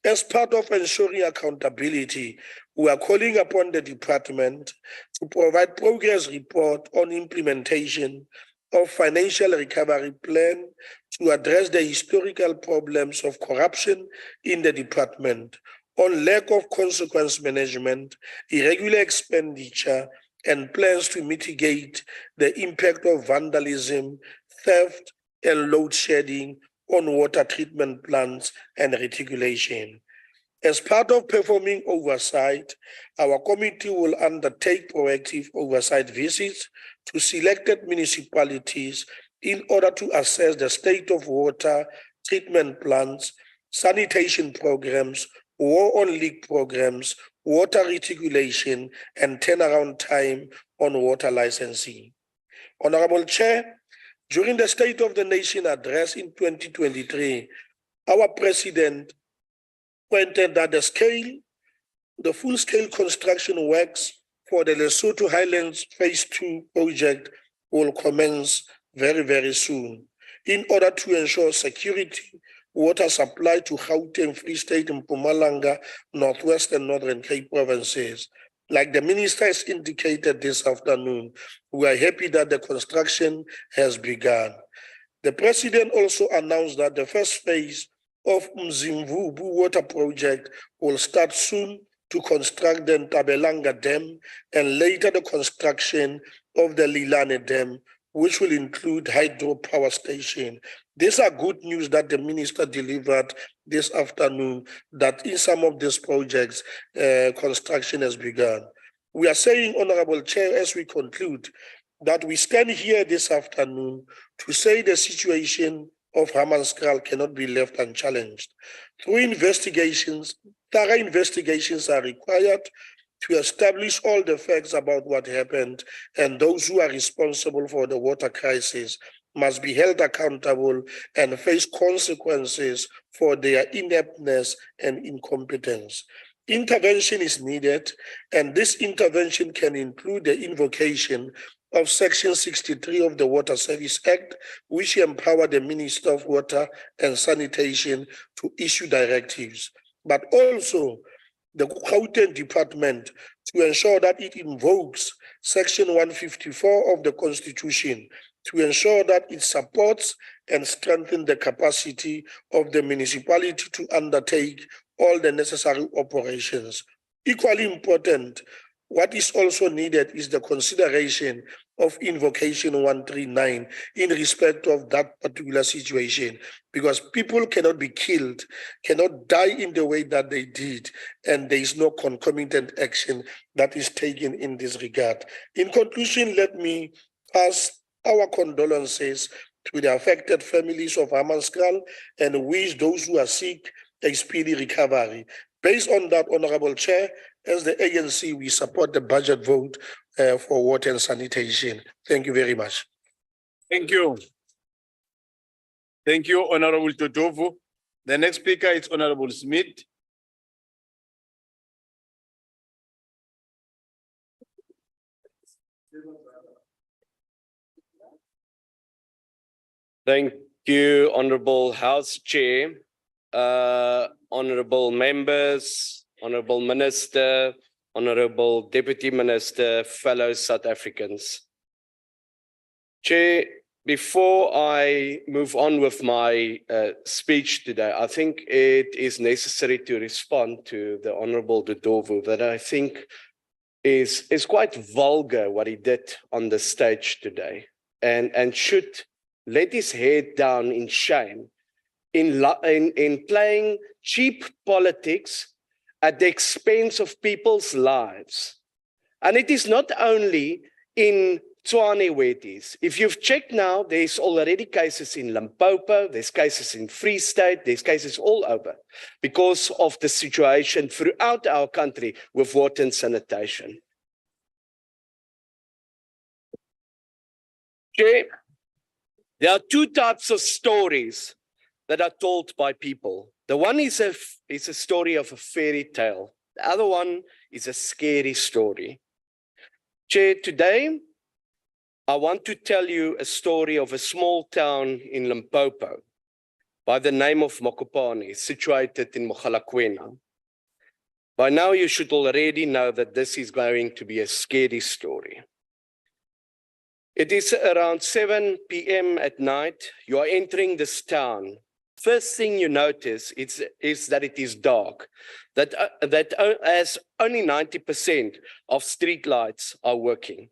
as part of ensuring accountability, we are calling upon the department to provide progress report on implementation of financial recovery plan to address the historical problems of corruption in the department, on lack of consequence management, irregular expenditure, and plans to mitigate the impact of vandalism, theft, and load shedding on water treatment plants and reticulation. As part of performing oversight, our committee will undertake proactive oversight visits to selected municipalities in order to assess the state of water treatment plants, sanitation programs, war on leak programs, water reticulation, and turnaround time on water licensing. Honorable Chair, during the State of the Nation address in 2023, our President pointed that the full-scale construction works for the Lesotho Highlands Phase 2 project will commence very, very soon in order to ensure security water supply to Gauteng, Free State, and Mpumalanga, Northwest and Northern Cape provinces. Like the minister has indicated this afternoon, we are happy that the construction has begun. The president also announced that the first phase of Mzimvubu water project will start soon to construct the Ntabelanga Dam and later the construction of the Lilane Dam, which will include hydropower station. These are good news that the minister delivered this afternoon, that in some of these projects, construction has begun. We are saying, Honorable Chair, as we conclude, that we stand here this afternoon to say the situation of Hammanskraal cannot be left unchallenged. Through investigations, thorough investigations are required to establish all the facts about what happened, and those who are responsible for the water crisis must be held accountable and face consequences for their ineptness and incompetence. Intervention is needed, and this intervention can include the invocation of Section 63 of the Water Service Act, which empower the Minister of Water and Sanitation to issue directives, but also the Gauteng Department to ensure that it invokes Section 154 of the Constitution to ensure that it supports and strengthens the capacity of the municipality to undertake all the necessary operations. Equally important, what is also needed is the consideration of invocation 139 in respect of that particular situation, because people cannot be killed, cannot die in the way that they did, and there is no concomitant action that is taken in this regard. In conclusion, let me pass our condolences to the affected families of Hammanskraal and wish those who are sick a speedy recovery. Based on that, Honorable Chair, as the ANC, we support the budget vote for water and sanitation. Thank you very much. Thank you. Thank you, Honorable Totovu. The next speaker is Honorable Smith. Thank you, Honorable House Chair, honorable members, Honorable Minister, Honorable Deputy Minister, fellow South Africans. Chair, before I move on with my speech today, I think it is necessary to respond to the Honorable Dodovu that I think is quite vulgar what he did on the stage today, and should let his head down in shame in playing cheap politics at the expense of people's lives. And it is not only in Tshwane where it is. If you've checked now, there's already cases in Limpopo, there's cases in Free State, there's cases all over because of the situation throughout our country with water and sanitation. Chair, there are two types of stories that are told by people. The one is a story of a fairy tale. The other one is a scary story. Chair, today, I want to tell you a story of a small town in Limpopo by the name of Mokopane, situated in Mogalakwena. By now, you should already know that this is going to be a scary story. It is around 7 p.m. at night. You are entering this town. First thing you notice is that it is dark, that as only 90% of street lights are working.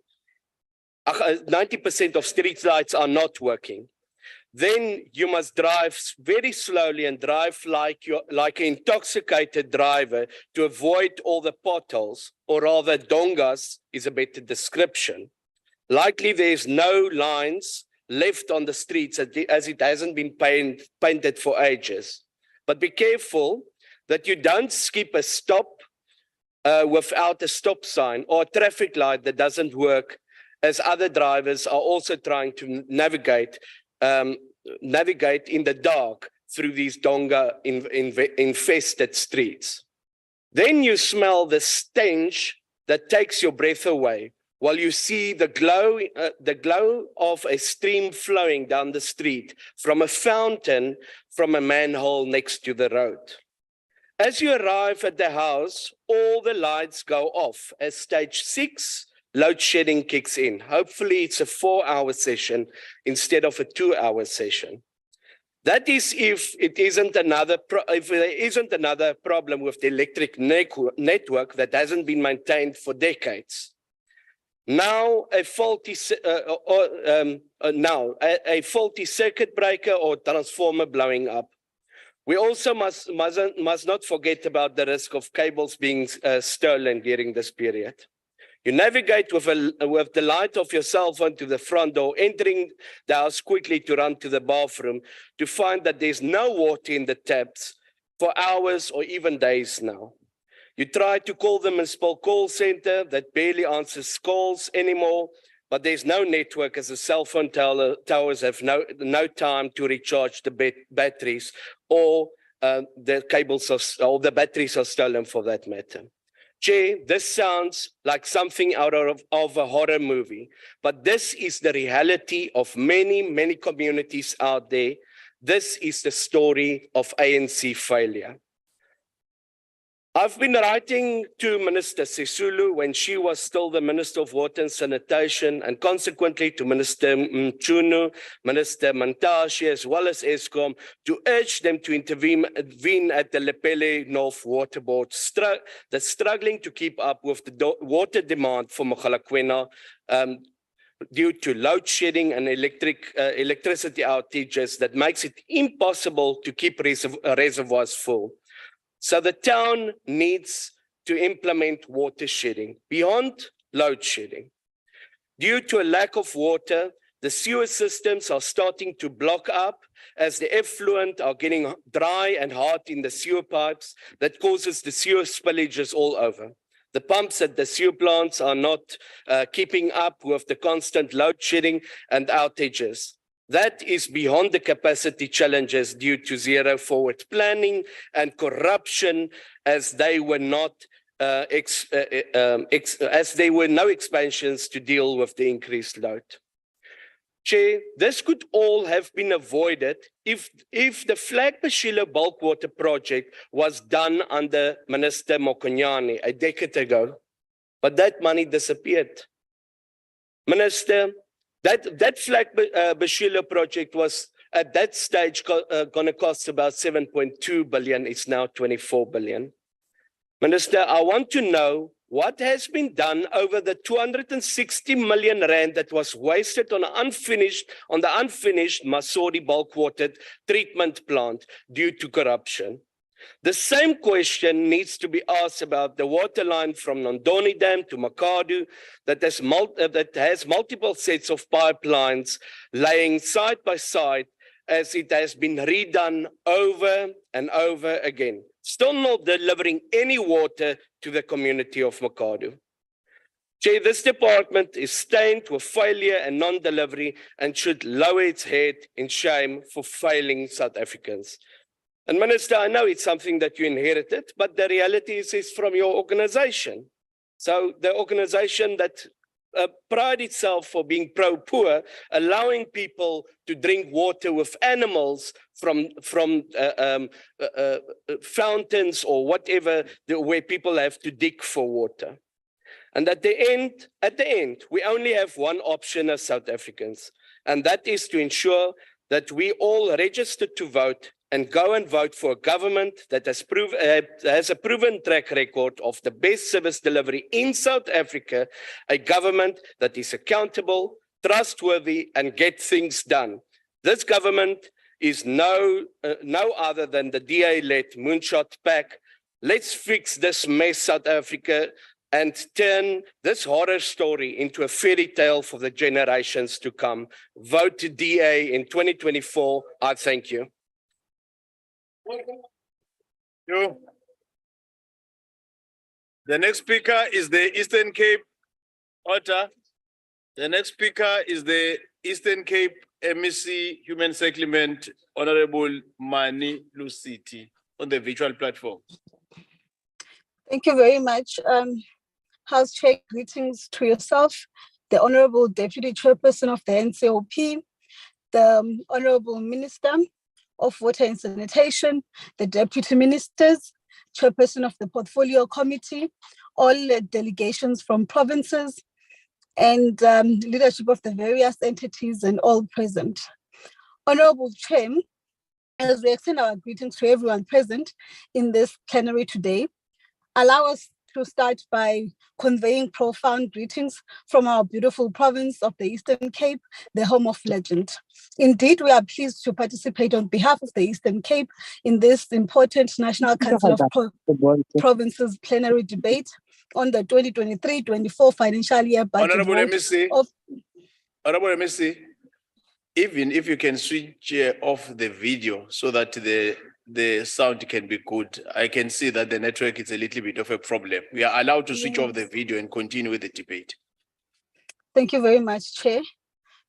90% of street lights are not working. Then you must drive very slowly and drive like an intoxicated driver to avoid all the potholes, or rather dongas is a better description. Likely there's no lines left on the streets as it hasn't been painted for ages. But be careful that you don't skip a stop without a stop sign or a traffic light that doesn't work, as other drivers are also trying to navigate in the dark through these donga infested streets. Then you smell the stench that takes your breath away while you see the glow of a stream flowing down the street from a fountain from a manhole next to the road. As you arrive at the house, all the lights go off as stage 6 load shedding kicks in. Hopefully it's a 4-hour session instead of a 2-hour session. That is if there isn't another problem with the electric network that hasn't been maintained for decades. Now a faulty circuit breaker or transformer blowing up. We also must not forget about the risk of cables being stolen during this period. You navigate with the light of your cell phone to the front door, entering the house quickly to run to the bathroom to find that there's no water in the taps for hours or even days now. You try to call the municipal call center that barely answers calls anymore, but there's no network as the cell phone towers have no time to recharge the batteries, or the cables or the batteries are stolen for that matter. Chair, this sounds like something out of a horror movie, but this is the reality of many communities out there. This is the story of ANC failure. I've been writing to Minister Sisulu when she was still the Minister of Water and Sanitation, and consequently to Minister Mchunu, Minister Mantashe, as well as ESCOM, to urge them to intervene at the Lepelle North Water Board, that's struggling to keep up with the water demand for Mogalakwena due to load shedding and electricity outages that makes it impossible to keep reservoirs full. So the town needs to implement water shedding beyond load shedding. Due to a lack of water, the sewer systems are starting to block up as the effluent are getting dry and hard in the sewer pipes that causes the sewer spillages all over. The pumps at the sewer plants are not keeping up with the constant load shedding and outages. That is beyond the capacity challenges due to zero forward planning and corruption, as there were no expansions to deal with the increased load. Chair, this could all have been avoided if the Flag Bashilo bulk water project was done under Minister Mokonyane a decade ago, but that money disappeared. Minister, that Flag Bashilo project was at that stage going to cost about 7.2 billion. It's now 24 billion. Minister, I want to know what has been done over the 260 million rand that was wasted on the unfinished Masori bulk water treatment plant due to corruption. The same question needs to be asked about the water line from Nondoni Dam to Makadu that has multiple sets of pipelines laying side by side as it has been redone over and over again, still not delivering any water to the community of Makadu. Chair, this department is stained with failure and non-delivery and should lower its head in shame for failing South Africans. And Minister, I know it's something that you inherited, but the reality is from your organization. So the organization that pride itself for being pro-poor, allowing people to drink water with animals from fountains or whatever, where people have to dig for water. And at the end, we only have one option as South Africans, and that is to ensure that we all register to vote and go and vote for a government that has a proven track record of the best service delivery in South Africa, a government that is accountable, trustworthy, and get things done. This government is no other than the DA-led moonshot pack. Let's fix this mess, South Africa, and turn this horror story into a fairy tale for the generations to come. Vote to DA in 2024. I thank you. The next speaker is the Eastern Cape Order. The next speaker is the Eastern Cape MEC Human Settlement, Honorable Mani Lusiti, on the virtual platform. Thank you very much. House Chair, greetings to yourself, the Honorable Deputy Chairperson of the NCOP, the Honorable Minister of Water and Sanitation, the Deputy Ministers, Chairperson of the Portfolio Committee, all delegations from provinces, and leadership of the various entities and all present. Honorable Chair, as we extend our greetings to everyone present in this plenary today, allow us to start by conveying profound greetings from our beautiful province of the Eastern Cape, the home of legend. Indeed, we are pleased to participate on behalf of the Eastern Cape in this important National Council of Provinces plenary debate on the 2023-24 financial year budget. Honorable vote MEC, of- Honorable MEC, even if you can switch off the video so that the sound can be good. I can see that the network is a little bit of a problem. We are allowed to switch off the video and continue with the debate. Thank you very much, Chair.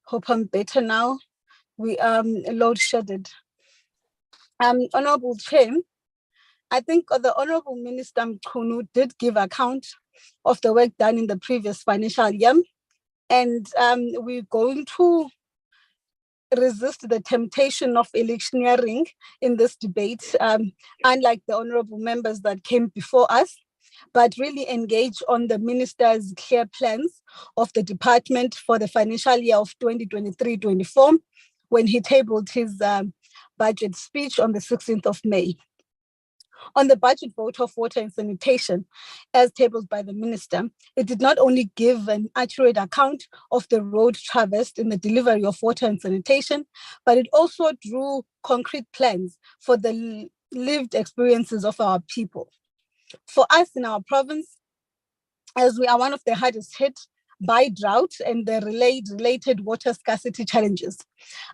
Hope I'm better now. We load shedded. Honorable Chair, I think the Honorable Minister Mkhunu did give account of the work done in the previous financial year, and we're going to resist the temptation of electioneering in this debate, unlike the honorable members that came before us, but really engage on the minister's clear plans of the department for the financial year of 2023-24, when he tabled his budget speech on the 16th of May. On the budget vote of water and sanitation, as tabled by the minister, it did not only give an accurate account of the road traversed in the delivery of water and sanitation, but it also drew concrete plans for the lived experiences of our people. For us in our province, as we are one of the hardest hit by drought and the related water scarcity challenges,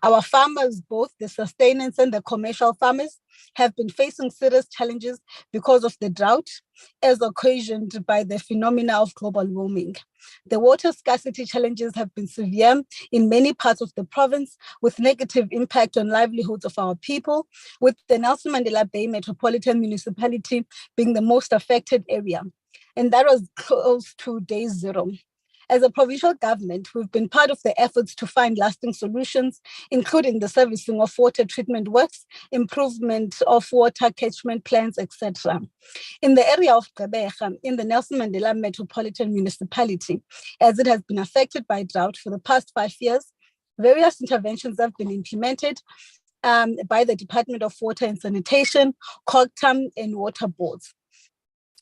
our farmers, both the sustenance and the commercial farmers, have been facing serious challenges because of the drought as occasioned by the phenomena of global warming. The water scarcity challenges have been severe in many parts of the province, with negative impact on livelihoods of our people, with the Nelson Mandela Bay Metropolitan Municipality being the most affected area. And that was close to day zero. As a provincial government, we've been part of the efforts to find lasting solutions, including the servicing of water treatment works, improvement of water catchment plans, etc. In the area of Gqeberha, in the Nelson Mandela Metropolitan Municipality, as it has been affected by drought for the past 5 years, various interventions have been implemented by the Department of Water and Sanitation, COGTAM, and water boards,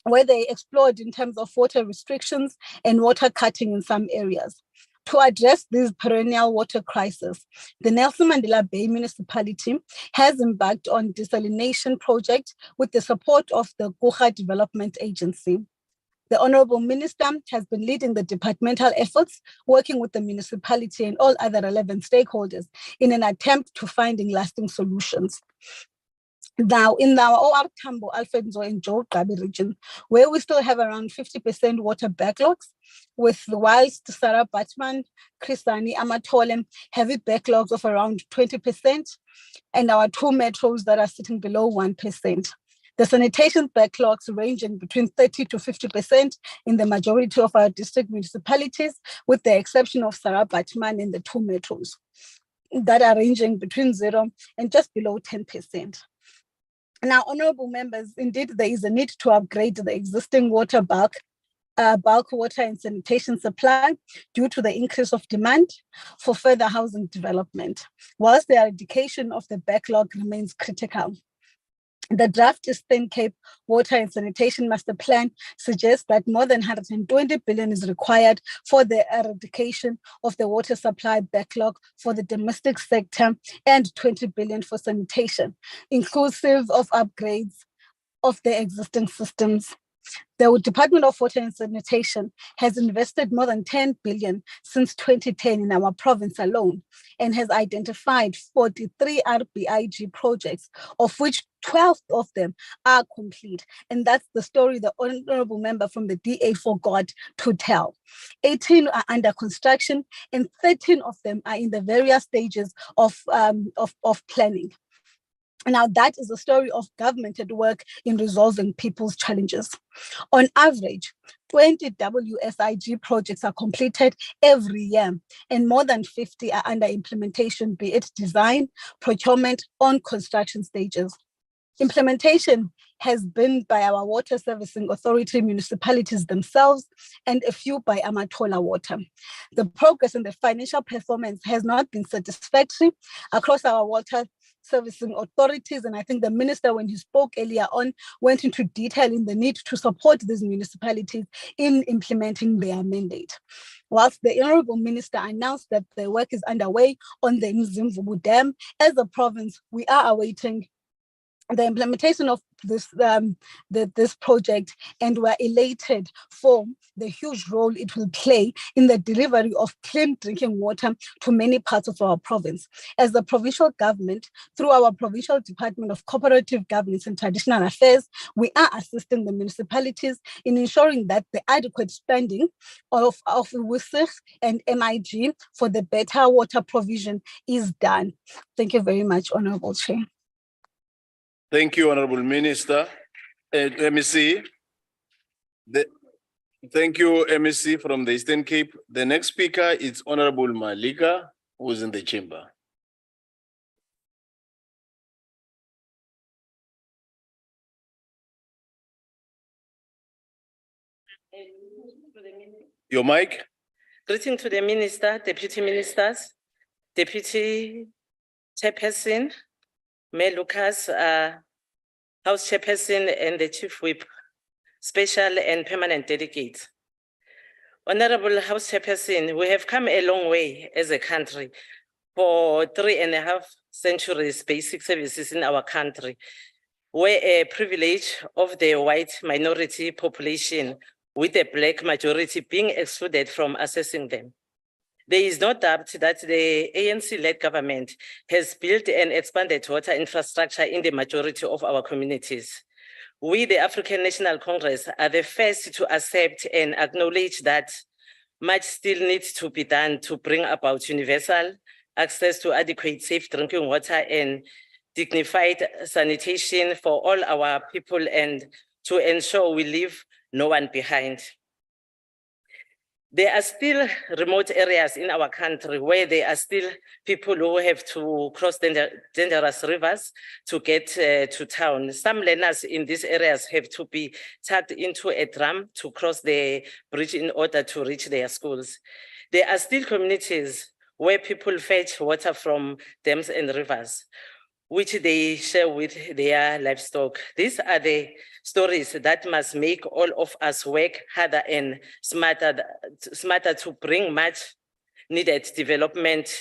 where they explored in terms of water restrictions and water cutting in some areas. To address this perennial water crisis, the Nelson Mandela Bay Municipality has embarked on desalination project with the support of the Guha Development Agency. The Honorable Minister has been leading the departmental efforts, working with the municipality and all other relevant stakeholders in an attempt to finding lasting solutions. Now, in our OR Tambo, Alfonso, and Joe Gabi region, where we still have around 50% water backlogs, with whilst Sarah Batman, Krisani, Amatolem, heavy backlogs of around 20%, and our 2 metros that are sitting below 1%. The sanitation backlogs ranging between 30 to 50% in the majority of our district municipalities, with the exception of Sarah Batman in the 2 metros that are ranging between 0 and just below 10%. Now, honorable members, indeed, there is a need to upgrade the existing water bulk water and sanitation supply due to the increase of demand for further housing development, whilst the eradication of the backlog remains critical. The draft Eastern Cape Water and Sanitation Master Plan suggests that more than 120 billion is required for the eradication of the water supply backlog for the domestic sector and 20 billion for sanitation, inclusive of upgrades of the existing systems. The Department of Water and Sanitation has invested more than 10 billion since 2010 in our province alone and has identified 43 RBIG projects, of which 12 of them are complete. And that's the story the honorable member from the DA forgot to tell. 18 are under construction and 13 of them are in the various stages of planning. Now, that is a story of government at work in resolving people's challenges. On average, 20 WSIG projects are completed every year, and more than 50 are under implementation, be it design, procurement, on construction stages. Implementation has been by our water servicing authority municipalities themselves and a few by Amatola Water. The progress and the financial performance has not been satisfactory across our water servicing authorities. And I think the minister, when he spoke earlier on, went into detail in the need to support these municipalities in implementing their mandate. Whilst the Honorable Minister announced that the work is underway on the Mzimvubu Dam, as a province, we are awaiting the implementation of this project, and we're elated for the huge role it will play in the delivery of clean drinking water to many parts of our province. As the provincial government, through our Provincial Department of Cooperative Governance and Traditional Affairs, we are assisting the municipalities in ensuring that the adequate spending of WSIG and MIG for the better water provision is done. Thank you very much, Honorable Chair. Thank you, Honorable Minister. MEC. Thank you, MEC from the Eastern Cape. The next speaker is Honorable Malika, who is in the chamber. Your mic. Greeting to the Minister, Deputy Ministers, Deputy Chairperson, Mayor Lucas, House Chairperson, and the Chief Whip, Special and Permanent Delegates. Honorable House Chairperson, we have come a long way as a country. For 3.5 centuries, basic services in our country were a privilege of the white minority population, with the Black majority being excluded from accessing them. There is no doubt that the ANC-led government has built and expanded water infrastructure in the majority of our communities. We, the African National Congress, are the first to accept and acknowledge that much still needs to be done to bring about universal access to adequate, safe drinking water and dignified sanitation for all our people, and to ensure we leave no one behind. There are still remote areas in our country where there are still people who have to cross dangerous rivers to get to town. Some learners in these areas have to be tucked into a drum to cross the bridge in order to reach their schools. There are still communities where people fetch water from dams and rivers, which they share with their livestock. These are the stories that must make all of us work harder and smarter to bring much needed development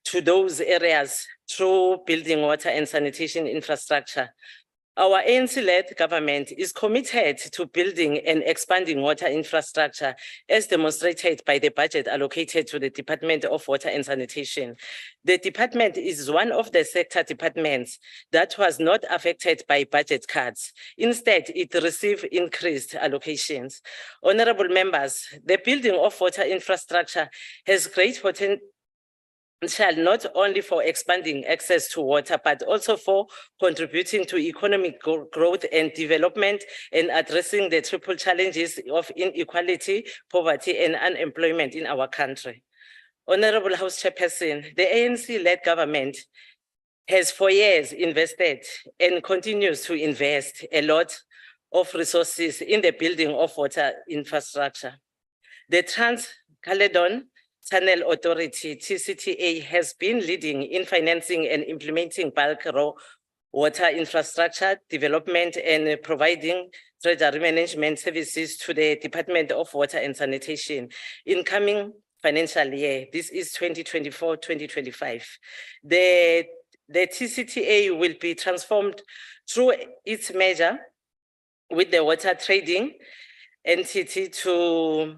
to those areas through building water and sanitation infrastructure. Our ANC-led government is committed to building and expanding water infrastructure, as demonstrated by the budget allocated to the Department of Water and Sanitation. The department is one of the sector departments that was not affected by budget cuts. Instead, it received increased allocations. Honorable members, the building of water infrastructure has great potential not only for expanding access to water, but also for contributing to economic growth and development and addressing the triple challenges of inequality, poverty, and unemployment in our country. Honorable House Chairperson, the ANC-led government has for years invested and continues to invest a lot of resources in the building of water infrastructure. The Trans-Caledon Channel Authority, TCTA, has been leading in financing and implementing bulk raw water infrastructure development and providing treasury management services to the Department of Water and Sanitation. In coming financial year, this is 2024-2025, the TCTA will be transformed through its merger with the water trading entity to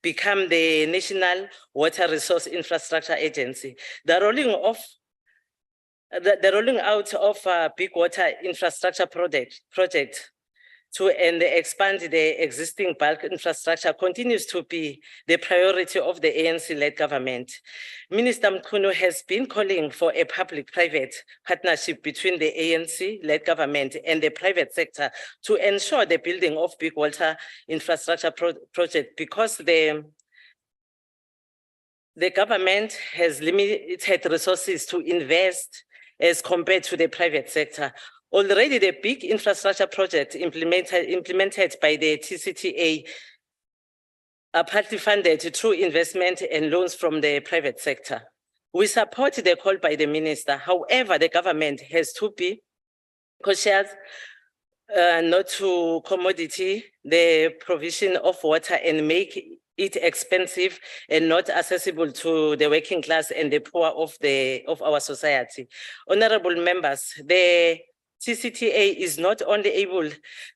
become the National Water Resource Infrastructure Agency. The rolling out of a big water infrastructure project to and expand the existing bulk infrastructure continues to be the priority of the ANC-led government. Minister Mkhunu has been calling for a public-private partnership between the ANC-led government and the private sector to ensure the building of big water infrastructure project, because the government has limited resources to invest as compared to the private sector. Already the big infrastructure projects implemented by the TCTA are partly funded through investment and loans from the private sector. We support the call by the minister. However, the government has to be cautious not to commodity the provision of water and make it expensive and not accessible to the working class and the poor of our society. Honorable members, the TCTA is not only able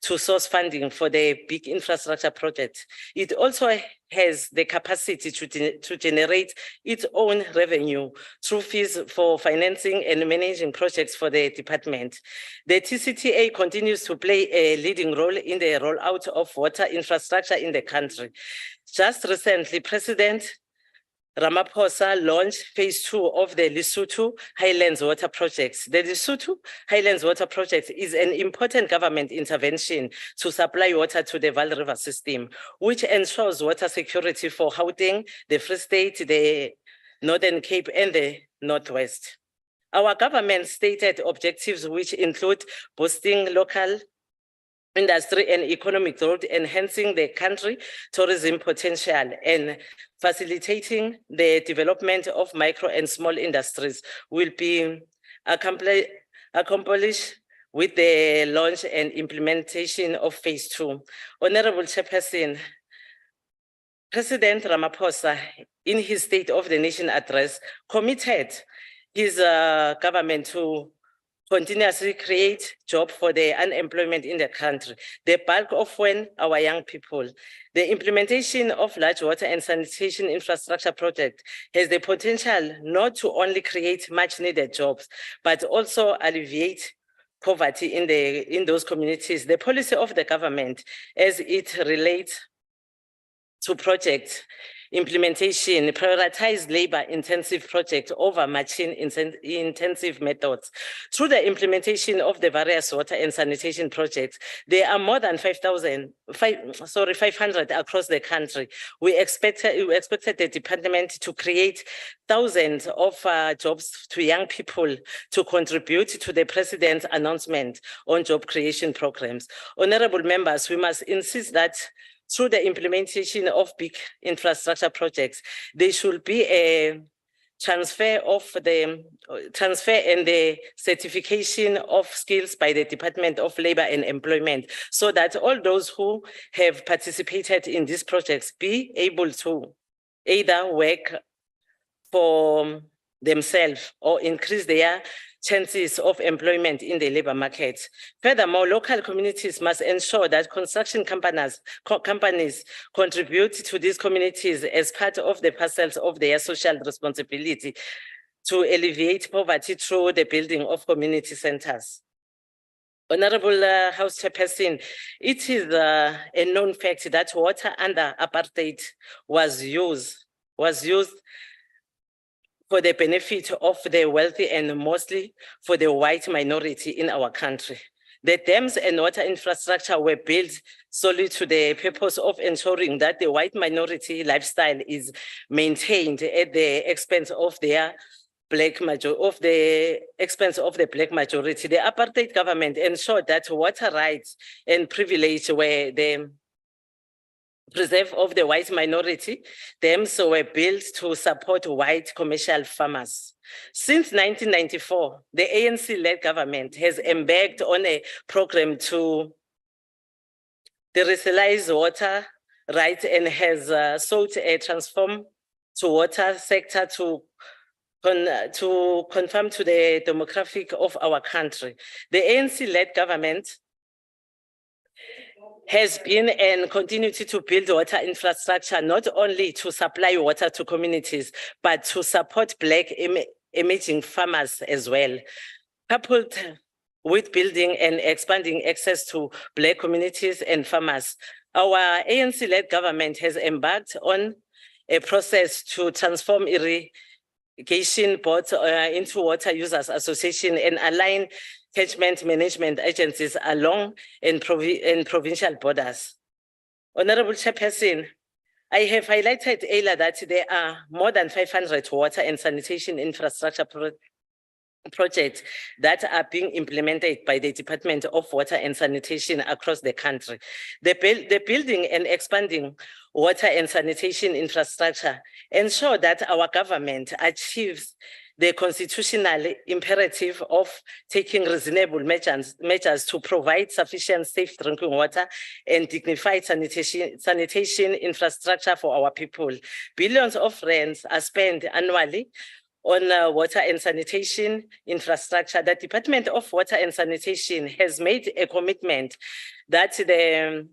to source funding for the big infrastructure project, it also has the capacity to generate its own revenue through fees for financing and managing projects for the department. The TCTA continues to play a leading role in the rollout of water infrastructure in the country. Just recently, President Ramaphosa launched phase 2 of the Lesotho Highlands Water Project. The Lesotho Highlands Water Project is an important government intervention to supply water to the Vaal River system, which ensures water security for Gauteng, the Free State, the Northern Cape, and the Northwest. Our government stated objectives, which include boosting local industry and economic growth, enhancing the country tourism potential, and facilitating the development of micro and small industries will be accomplished with the launch and implementation of phase 2. Honorable Chairperson, President Ramaphosa, in his State of the Nation address, committed his government to continuously create jobs for the unemployment in the country, the bulk of when our young people. The implementation of large water and sanitation infrastructure project has the potential not to only create much needed jobs, but also alleviate poverty in those communities. The policy of the government as it relates to project implementation, prioritize labor-intensive projects over machine-intensive methods. Through the implementation of the various water and sanitation projects, there are more than 500 across the country. We expected the department to create thousands of jobs to young people to contribute to the president's announcement on job creation programs. Honorable members, we must insist that through the implementation of big infrastructure projects, there should be a transfer and the certification of skills by the Department of Labor and Employment, so that all those who have participated in these projects be able to either work for themselves or increase their chances of employment in the labor market. Furthermore, local communities must ensure that construction companies contribute to these communities as part of the parcels of their social responsibility to alleviate poverty through the building of community centers. Honorable House Chairperson, it is a known fact that water under apartheid was used for the benefit of the wealthy and mostly for the white minority in our country. The dams and water infrastructure were built solely to the purpose of ensuring that the white minority lifestyle is maintained at the expense of their black majority, the black majority. The apartheid government ensured that water rights and privilege were the preserve of the white minority. Dams were built to support white commercial farmers. Since 1994, the ANC-led government has embarked on a program to derealize water rights and has sought a transform to water sector to conform to the demographic of our country. The ANC-led government has been and continues to build water infrastructure, not only to supply water to communities, but to support Black emerging farmers as well. Coupled with building and expanding access to Black communities and farmers. Our ANC-led government has embarked on a process to transform irrigation boards into water users association and align catchment management agencies along and provincial borders. Honorable Chairperson, I have highlighted earlier that there are more than 500 water and sanitation infrastructure projects that are being implemented by the Department of Water and Sanitation across the country. The building and expanding water and sanitation infrastructure ensure that our government achieves the constitutional imperative of taking reasonable measures to provide sufficient safe drinking water and dignified sanitation infrastructure for our people. Billions of rands are spent annually on water and sanitation infrastructure. The Department of Water and Sanitation has made a commitment that the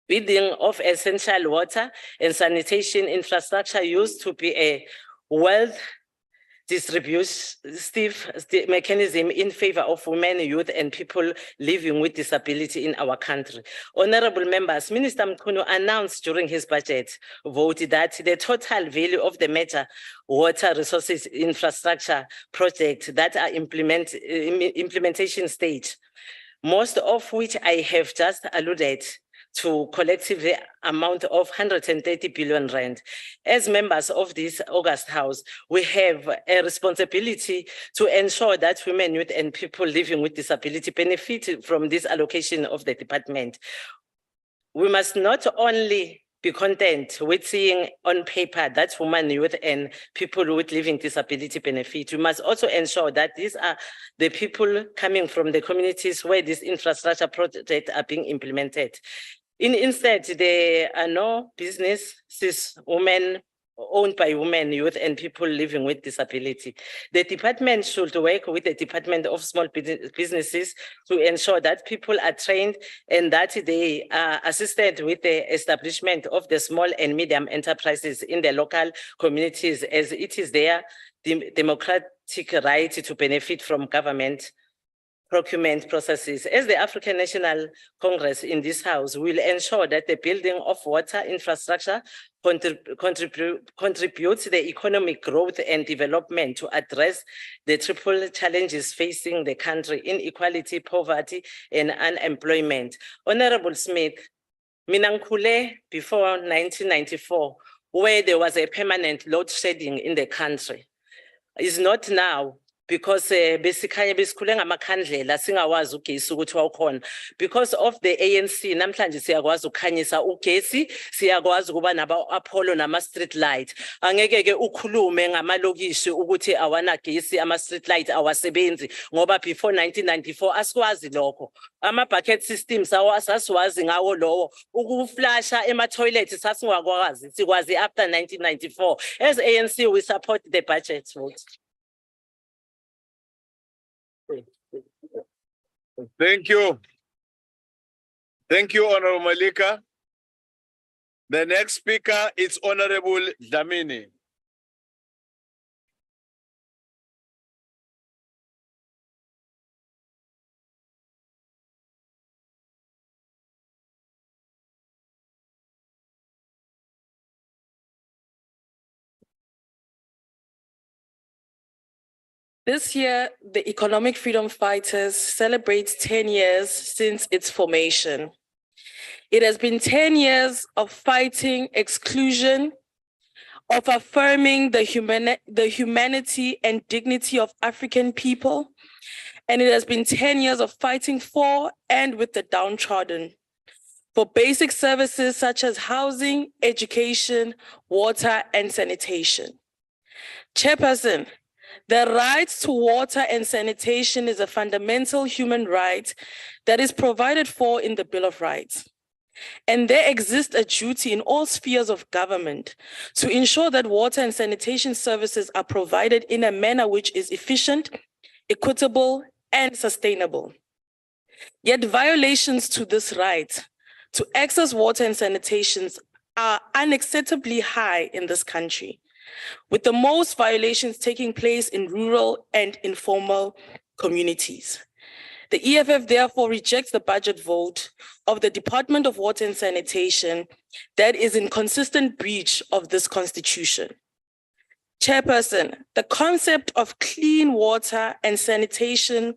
building of essential water and sanitation infrastructure used to be a wealth distributive mechanism in favor of women, youth, and people living with disability in our country. Honorable members, Minister Mkhunu announced during his budget vote that the total value of the major water resources infrastructure projects that are implementation stage, most of which I have just alluded to collectively amount of 130 billion rand. As members of this August House, we have a responsibility to ensure that women, youth, and people living with disability benefit from this allocation of the department. We must not only be content with seeing on paper that women, youth, and people with living disability benefit. We must also ensure that these are the people coming from the communities where these infrastructure projects are being implemented. Instead, there are no businesses, women owned by women, youth, and people living with disability. The department should work with the Department of Small Businesses to ensure that people are trained and that they are assisted with the establishment of the small and medium enterprises in the local communities, as it is their democratic right to benefit from government procurement processes. As the African National Congress in this House will ensure that the building of water infrastructure contributes to the economic growth and development to address the triple challenges facing the country: inequality, poverty, and unemployment. Honorable Smith, mina ngikhule before 1994, where there was a permanent load shedding in the country. It's not now, because besikhule ngamakhandlela singawazi ugesi ukuthi wawukhona. Because of the ANC namhlanje siyakwazi ukukhanyisa ugesi, siyakwazi ukuba naba Apollo nama street light. Angeke ke ukhulume ngamalokishi ukuthi awana gesi, ama street light awasebenzi ngoba before 1994 asikwazi lokho. Ama bucket systems sasiwazi ngawo lowo, ukuflasha ema toilet sasingakwazi, sikwazi after 1994. As ANC, we support the budget vote. Thank you. Thank you, Honorable Malika. The next speaker is Honorable Dlamini. This year, the Economic Freedom Fighters celebrates 10 years since its formation. It has been 10 years of fighting exclusion, of affirming the humanity and dignity of African people, and it has been 10 years of fighting for and with the downtrodden, for basic services such as housing, education, water, and sanitation. Chairperson, the right to water and sanitation is a fundamental human right that is provided for in the Bill of Rights. And there exists a duty in all spheres of government to ensure that water and sanitation services are provided in a manner which is efficient, equitable, and sustainable. Yet violations to this right to access water and sanitation are unacceptably high in this country, with the most violations taking place in rural and informal communities. The EFF therefore rejects the budget vote of the Department of Water and Sanitation that is in consistent breach of this constitution. Chairperson, the concept of clean water and sanitation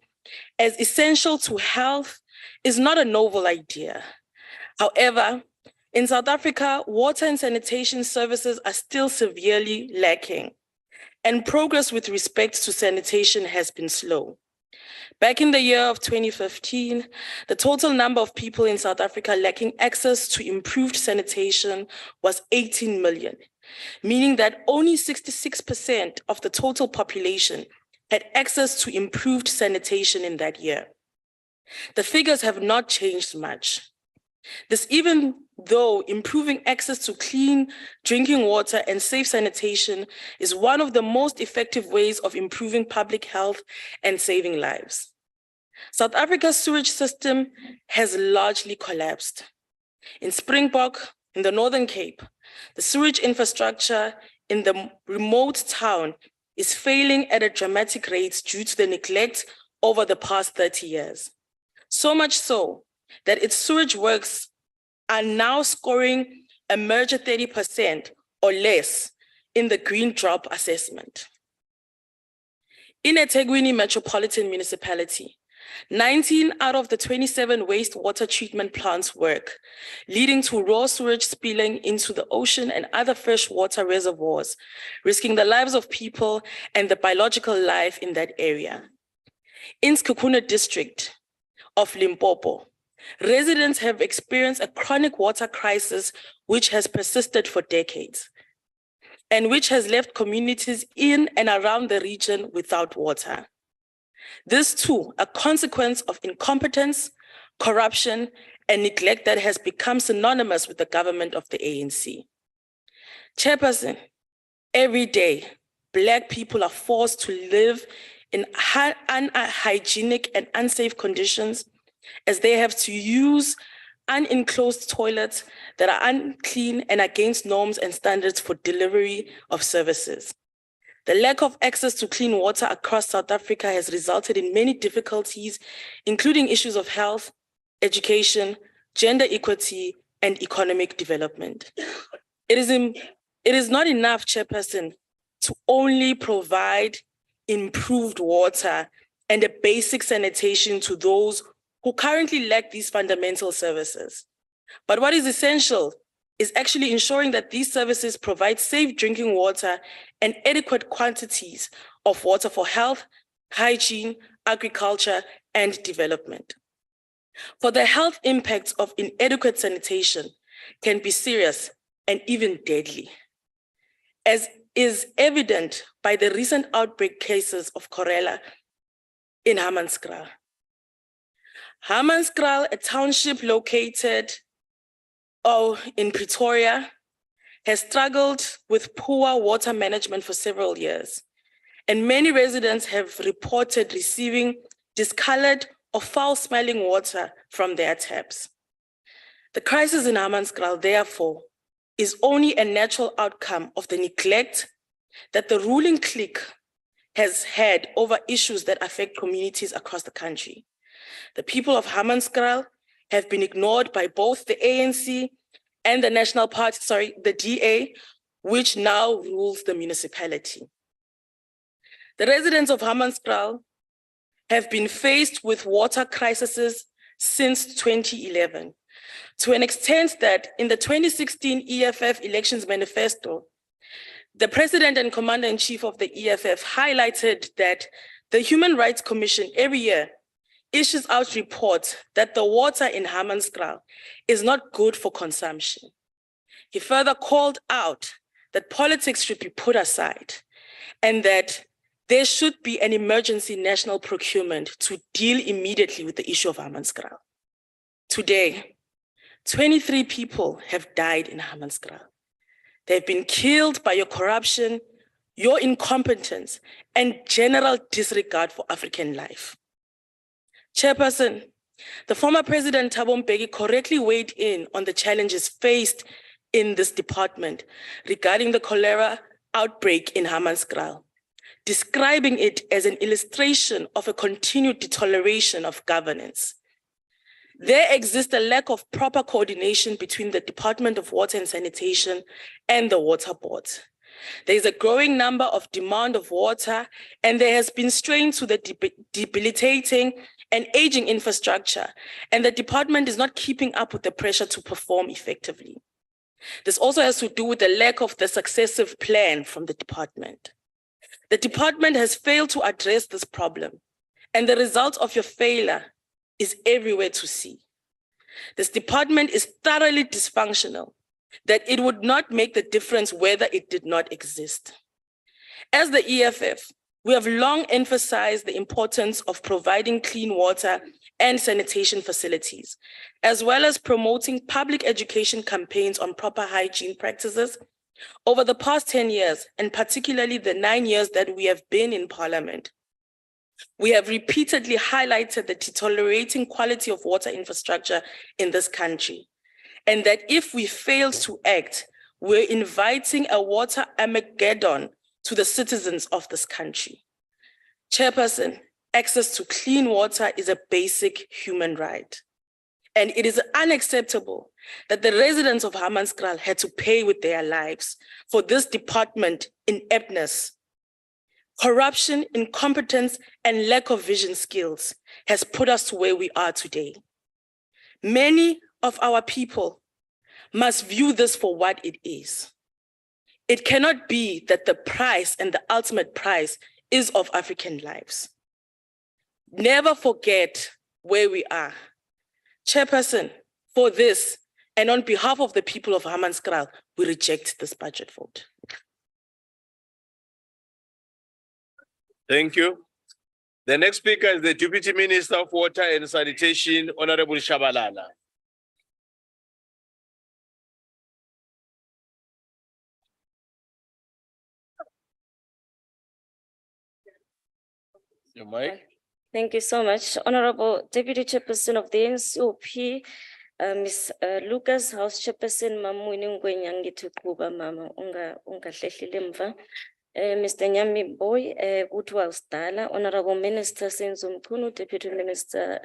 as essential to health is not a novel idea. However, in South Africa, water and sanitation services are still severely lacking, and progress with respect to sanitation has been slow. Back in the year of 2015, the total number of people in South Africa lacking access to improved sanitation was 18 million, meaning that only 66% of the total population had access to improved sanitation in that year. The figures have not changed much. This even though improving access to clean drinking water and safe sanitation is one of the most effective ways of improving public health and saving lives. South Africa's sewage system has largely collapsed. In Springbok, in the Northern Cape, the sewage infrastructure in the remote town is failing at a dramatic rate due to the neglect over the past 30 years. So much so that its sewage works are now scoring a merger 30% or less in the Green Drop assessment. In eThekwini Metropolitan Municipality, 19 out of the 27 wastewater treatment plants work, leading to raw sewage spilling into the ocean and other freshwater reservoirs, risking the lives of people and the biological life in that area. In Sekhukhune district of Limpopo, residents have experienced a chronic water crisis which has persisted for decades and which has left communities in and around the region without water. This too, a consequence of incompetence, corruption, and neglect that has become synonymous with the government of the ANC. Chairperson, every day, Black people are forced to live in unhygienic and unsafe conditions as they have to use unenclosed toilets that are unclean and against norms and standards for delivery of services. The lack of access to clean water across South Africa has resulted in many difficulties, including issues of health, education, gender equity, and economic development. It is not enough, Chairperson, to only provide improved water and a basic sanitation to those who currently lack these fundamental services. But what is essential is actually ensuring that these services provide safe drinking water and adequate quantities of water for health, hygiene, agriculture, and development. For the health impacts of inadequate sanitation can be serious and even deadly, as is evident by the recent outbreak cases of cholera in Hammanskraal. Hammanskraal, a township located in Pretoria, has struggled with poor water management for several years, and many residents have reported receiving discolored or foul-smelling water from their taps. The crisis in Hammanskraal, therefore, is only a natural outcome of the neglect that the ruling clique has had over issues that affect communities across the country. The people of Hammanskraal have been ignored by both the ANC and the National Party, the DA, which now rules the municipality. The residents of Hammanskraal have been faced with water crises since 2011, to an extent that in the 2016 EFF elections manifesto, the president and commander-in-chief of the EFF highlighted that the Human Rights Commission every year issues out reports that the water in Hammanskraal is not good for consumption. He further called out that politics should be put aside and that there should be an emergency national procurement to deal immediately with the issue of Hammanskraal. Today, 23 people have died in Hammanskraal. They've been killed by your corruption, your incompetence, and general disregard for African life. Chairperson, the former President Thabo Mbeki correctly weighed in on the challenges faced in this department regarding the cholera outbreak in Hammanskraal. describing it as an illustration of a continued deterioration of governance. There exists a lack of proper coordination between the Department of Water and Sanitation and the Water Board. There is a growing number of demand of water, and there has been strain to the debilitating and aging infrastructure, and the department is not keeping up with the pressure to perform effectively. This also has to do with the lack of the successive plan from the department. The department has failed to address this problem, and the result of your failure is everywhere to see. This department is thoroughly dysfunctional, that it would not make the difference whether it did not exist. As the EFF, we have long emphasized the importance of providing clean water and sanitation facilities, as well as promoting public education campaigns on proper hygiene practices. Over the past 10 years, and particularly the 9 years that we have been in Parliament, we have repeatedly highlighted the deteriorating quality of water infrastructure in this country, and that if we fail to act, we're inviting a water Armageddon to the citizens of this country. Chairperson, access to clean water is a basic human right. And it is unacceptable that the residents of Hammanskraal had to pay with their lives for this department ineptness. Corruption, incompetence, and lack of vision skills has put us to where we are today. Many of our people must view this for what it is. It cannot be that the price and the ultimate price is of African lives. Never forget where we are. Chairperson, for this, and on behalf of the people of Hammanskraal, we reject this budget vote. Thank you. The next speaker is the Deputy Minister of Water and Sanitation, Honorable Shabalala. Your mic. Thank you so much. Honorable Deputy Chairperson of the NCOP, Ms. Lucas, House Chairperson, Mamuni Ngwenyangi Tukuba, Mama, Unga Hlehli Mva, Mr. Nyami Boy, Gutwa Stala, Honorable Minister Senzo Mkhunu, Deputy Minister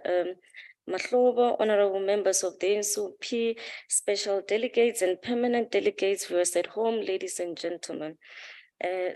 Mahlobo, Honorable members of the NCOP, special delegates and permanent delegates, viewers at home, ladies and gentlemen. Honorable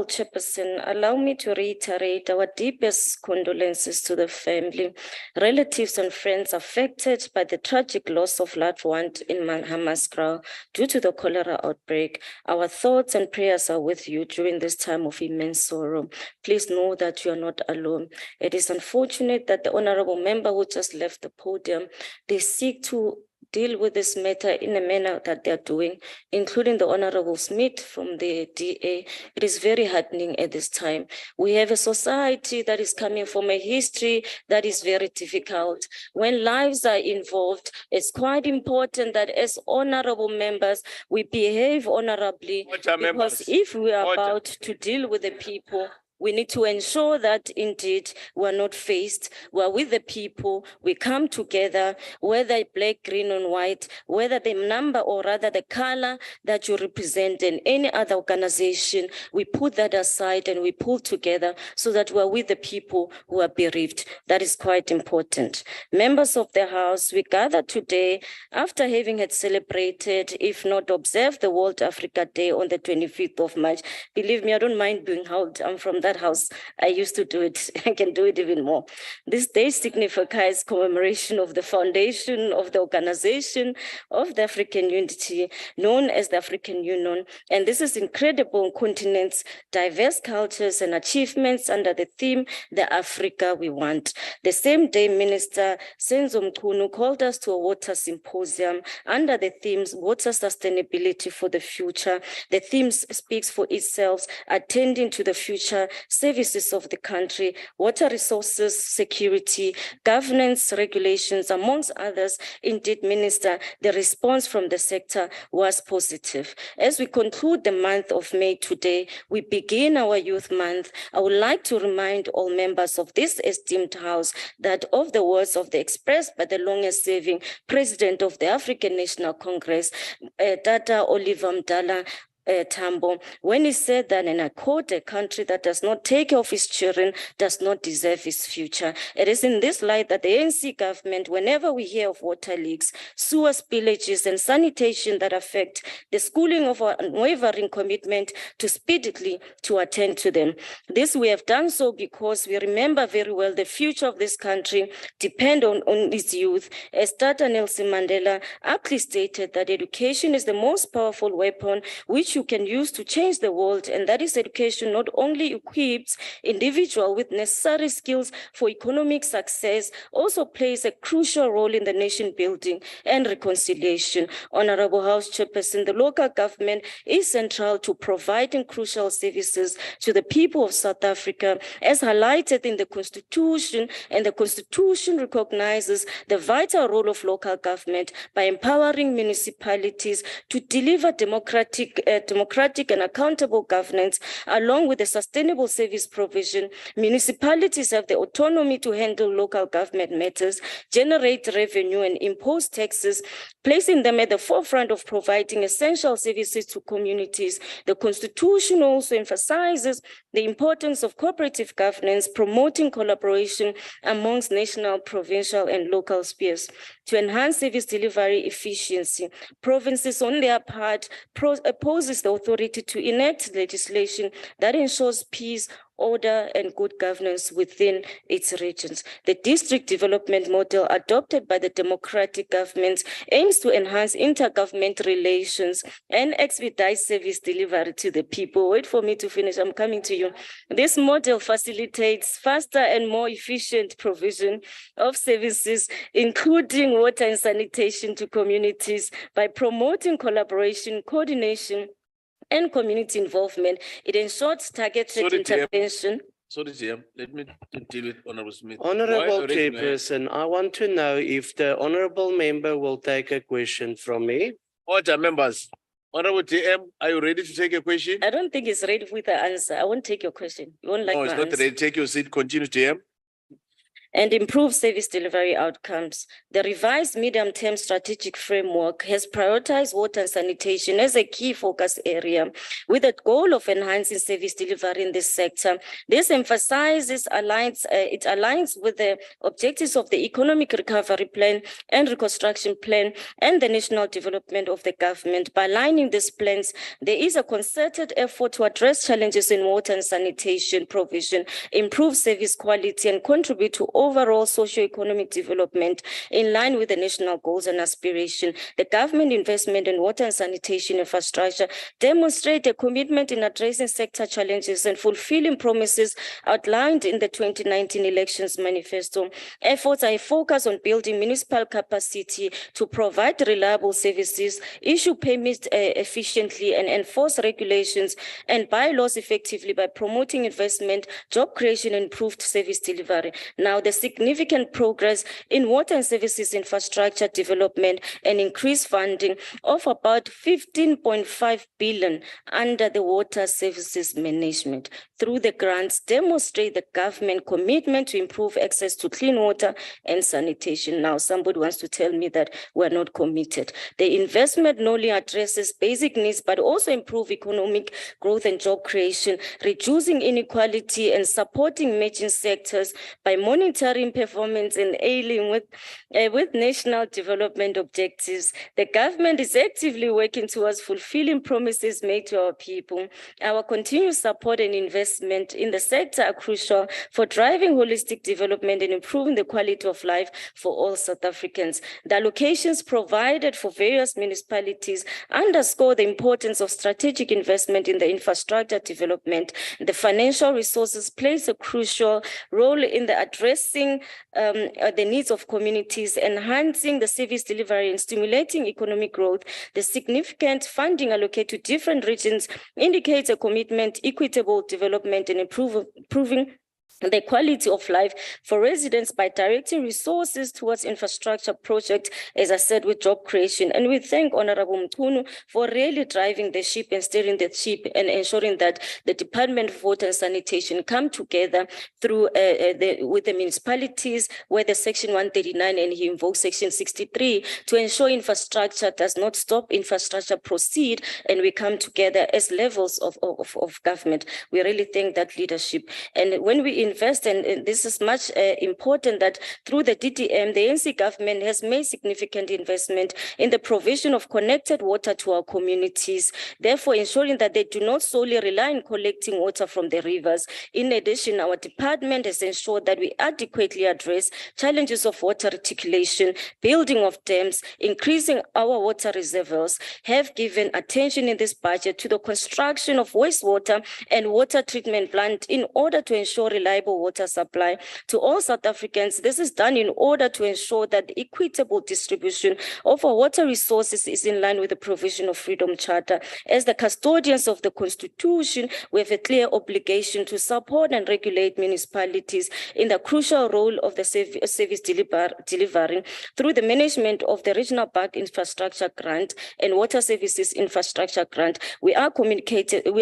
Chairperson, allow me to reiterate our deepest condolences to the family, relatives and friends affected by the tragic loss of loved ones in Hammanskraal due to the cholera outbreak. Our thoughts and prayers are with you during this time of immense sorrow. Please know that you are not alone. It is unfortunate that the honorable member who just left the podium, they seek to deal with this matter in a manner that they're doing, including the Honorable Smith from the DA. It is very heartening at this time. We have a society that is coming from a history that is very difficult. When lives are involved, it's quite important that as honorable members, we behave honorably, because if we are about to deal with the people, we need to ensure that indeed we're not faced, we're with the people, we come together, whether black, green, and white, whether the number or rather the color that you represent in any other organization, we put that aside and we pull together so that we're with the people who are bereaved. That is quite important. Members of the House, we gather today after having had celebrated, if not observed, the World Africa Day on the 25th of March. Believe me, I don't mind being held. I'm from that house. I used to do it. I can do it even more. This day signifies commemoration of the foundation of the Organization of the African Unity, known as the African Union. And this is incredible continent's diverse cultures and achievements under the theme, the Africa we want. The same day, Minister Senzo Mkhunu called us to a water symposium under the themes, water sustainability for the future. The theme speaks for itself, attending to the future services of the country, water resources, security, governance, regulations, amongst others. Indeed, Minister, the response from the sector was positive. As we conclude the month of May today, we begin our Youth Month. I would like to remind all members of this esteemed House that of the words of the expressed by the longest serving President of the African National Congress, Tata Oliver Mdala, Tambo, when he said that, and I quote, a country that does not take care of its children does not deserve its future. It is in this light that the ANC government, whenever we hear of water leaks, sewer spillages, and sanitation that affect the schooling of our unwavering commitment to speedily to attend to them. This we have done so because we remember very well the future of this country depend on its youth. As Tata Nelson Mandela aptly stated that education is the most powerful weapon which you can use to change the world, and that is education not only equips individual with necessary skills for economic success, also plays a crucial role in the nation building and reconciliation. Honorable House Chairperson, the local government is central to providing crucial services to the people of South Africa, as highlighted in the Constitution, and the Constitution recognizes the vital role of local government by empowering municipalities to deliver democratic and accountable governance, along with the sustainable service provision. Municipalities have the autonomy to handle local government matters, generate revenue, and impose taxes, placing them at the forefront of providing essential services to communities. The Constitution also emphasizes the importance of cooperative governance, promoting collaboration amongst national, provincial, and local spheres to enhance service delivery efficiency. Provinces, on their part, opposes the authority to enact legislation that ensures peace, order, and good governance within its regions. The district development model adopted by the democratic governments aims to enhance intergovernment relations and expedite service delivery to the people. Wait for me to finish, I'm coming to you. This model facilitates faster and more efficient provision of services, including water and sanitation to communities, by promoting collaboration, coordination, and community involvement. It ensures targeted intervention. Sorry, GM, let me deal with Honorable Smith. Honorable Why raise my hand? Chairperson, I want to know if the honorable member will take a question from me. Order, members. Honorable GM, are you ready to take a question? I don't think it's ready with the answer. I won't take your question. You won't like No, my it's not answer. ready. Take your seat. Continue, GM. And improve service delivery outcomes. The revised medium-term strategic framework has prioritized water and sanitation as a key focus area with the goal of enhancing service delivery in this sector. This it aligns with the objectives of the Economic Recovery Plan and Reconstruction Plan and the National Development of the Government. By aligning these plans, there is a concerted effort to address challenges in water and sanitation provision, improve service quality, and contribute to overall socio-economic development in line with the national goals and aspiration. The government investment in water and sanitation infrastructure demonstrate a commitment in addressing sector challenges and fulfilling promises outlined in the 2019 elections manifesto. Efforts are focused on building municipal capacity to provide reliable services, issue permits efficiently, and enforce regulations and bylaws effectively by promoting investment, job creation, and improved service delivery. Now, the significant progress in water and services infrastructure development and increased funding of about 15.5 billion under the water services management through the grants demonstrate the government commitment to improve access to clean water and sanitation. Now, somebody wants to tell me that we're not committed. The investment not only addresses basic needs, but also improve economic growth and job creation, reducing inequality and supporting emerging sectors by monitoring performance and aligning with national development objectives. The government is actively working towards fulfilling promises made to our people. Our continued support and investment in the sector are crucial for driving holistic development and improving the quality of life for all South Africans. The allocations provided for various municipalities underscore the importance of strategic investment in the infrastructure development. The financial resources plays a crucial role in the addressing the needs of communities, enhancing the service delivery and stimulating economic growth. The significant funding allocated to different regions indicates a commitment, equitable development, and improving the quality of life for residents by directing resources towards infrastructure projects, as I said, with job creation. And we thank Honorable Mkhunu for really driving the ship and steering the ship and ensuring that the Department of Water and Sanitation come together through with the municipalities where the Section 139 and he invokes Section 63 to ensure infrastructure does not stop, infrastructure proceed, and we come together as levels of government. We really thank that leadership. And when we invest, and this is much important, that through the DDM, the ANC government has made significant investment in the provision of connected water to our communities, therefore ensuring that they do not solely rely on collecting water from the rivers. In addition, our department has ensured that we adequately address challenges of water reticulation, building of dams, increasing our water reservoirs, have given attention in this budget to the construction of wastewater and water treatment plant in order to ensure reliable water supply to all South Africans. This is done in order to ensure that the equitable distribution of our water resources is in line with the Provisional Freedom Charter. As the custodians of the Constitution, we have a clear obligation to support and regulate municipalities in the crucial role of the service delivery through the management of the Regional Park Infrastructure Grant and Water Services Infrastructure Grant. We are committed to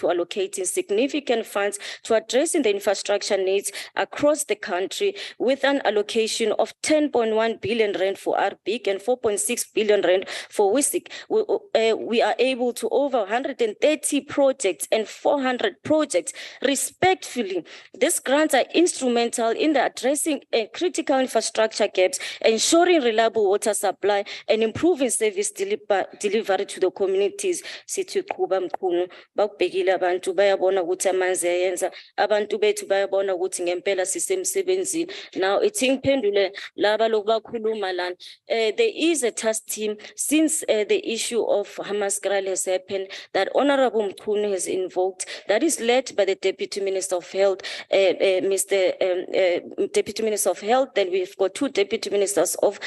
allocating significant funds to addressing the infrastructure needs across the country, with an allocation of 10.1 billion rand for RBIC and 4.6 billion rand for WISIC. We are able to over 130 projects and 400 projects respectively. These grants are instrumental in the addressing critical infrastructure gaps, ensuring reliable water supply and improving service delivery to the communities. Sithi Quba Mkhunu bakubhekile abantu bayabona ukuthi amanzi ayenza abantu bethu bayabona ukuthi ngempela sisemsebenzini. Now it's impendule laba lokubakhuluma lana. There is a task team since the issue of Hammanskraal has happened that Honorable Mkhunu has invoked, that is led by the Deputy Minister of Health, Deputy Minister of Health. Then we've got two Deputy Ministers of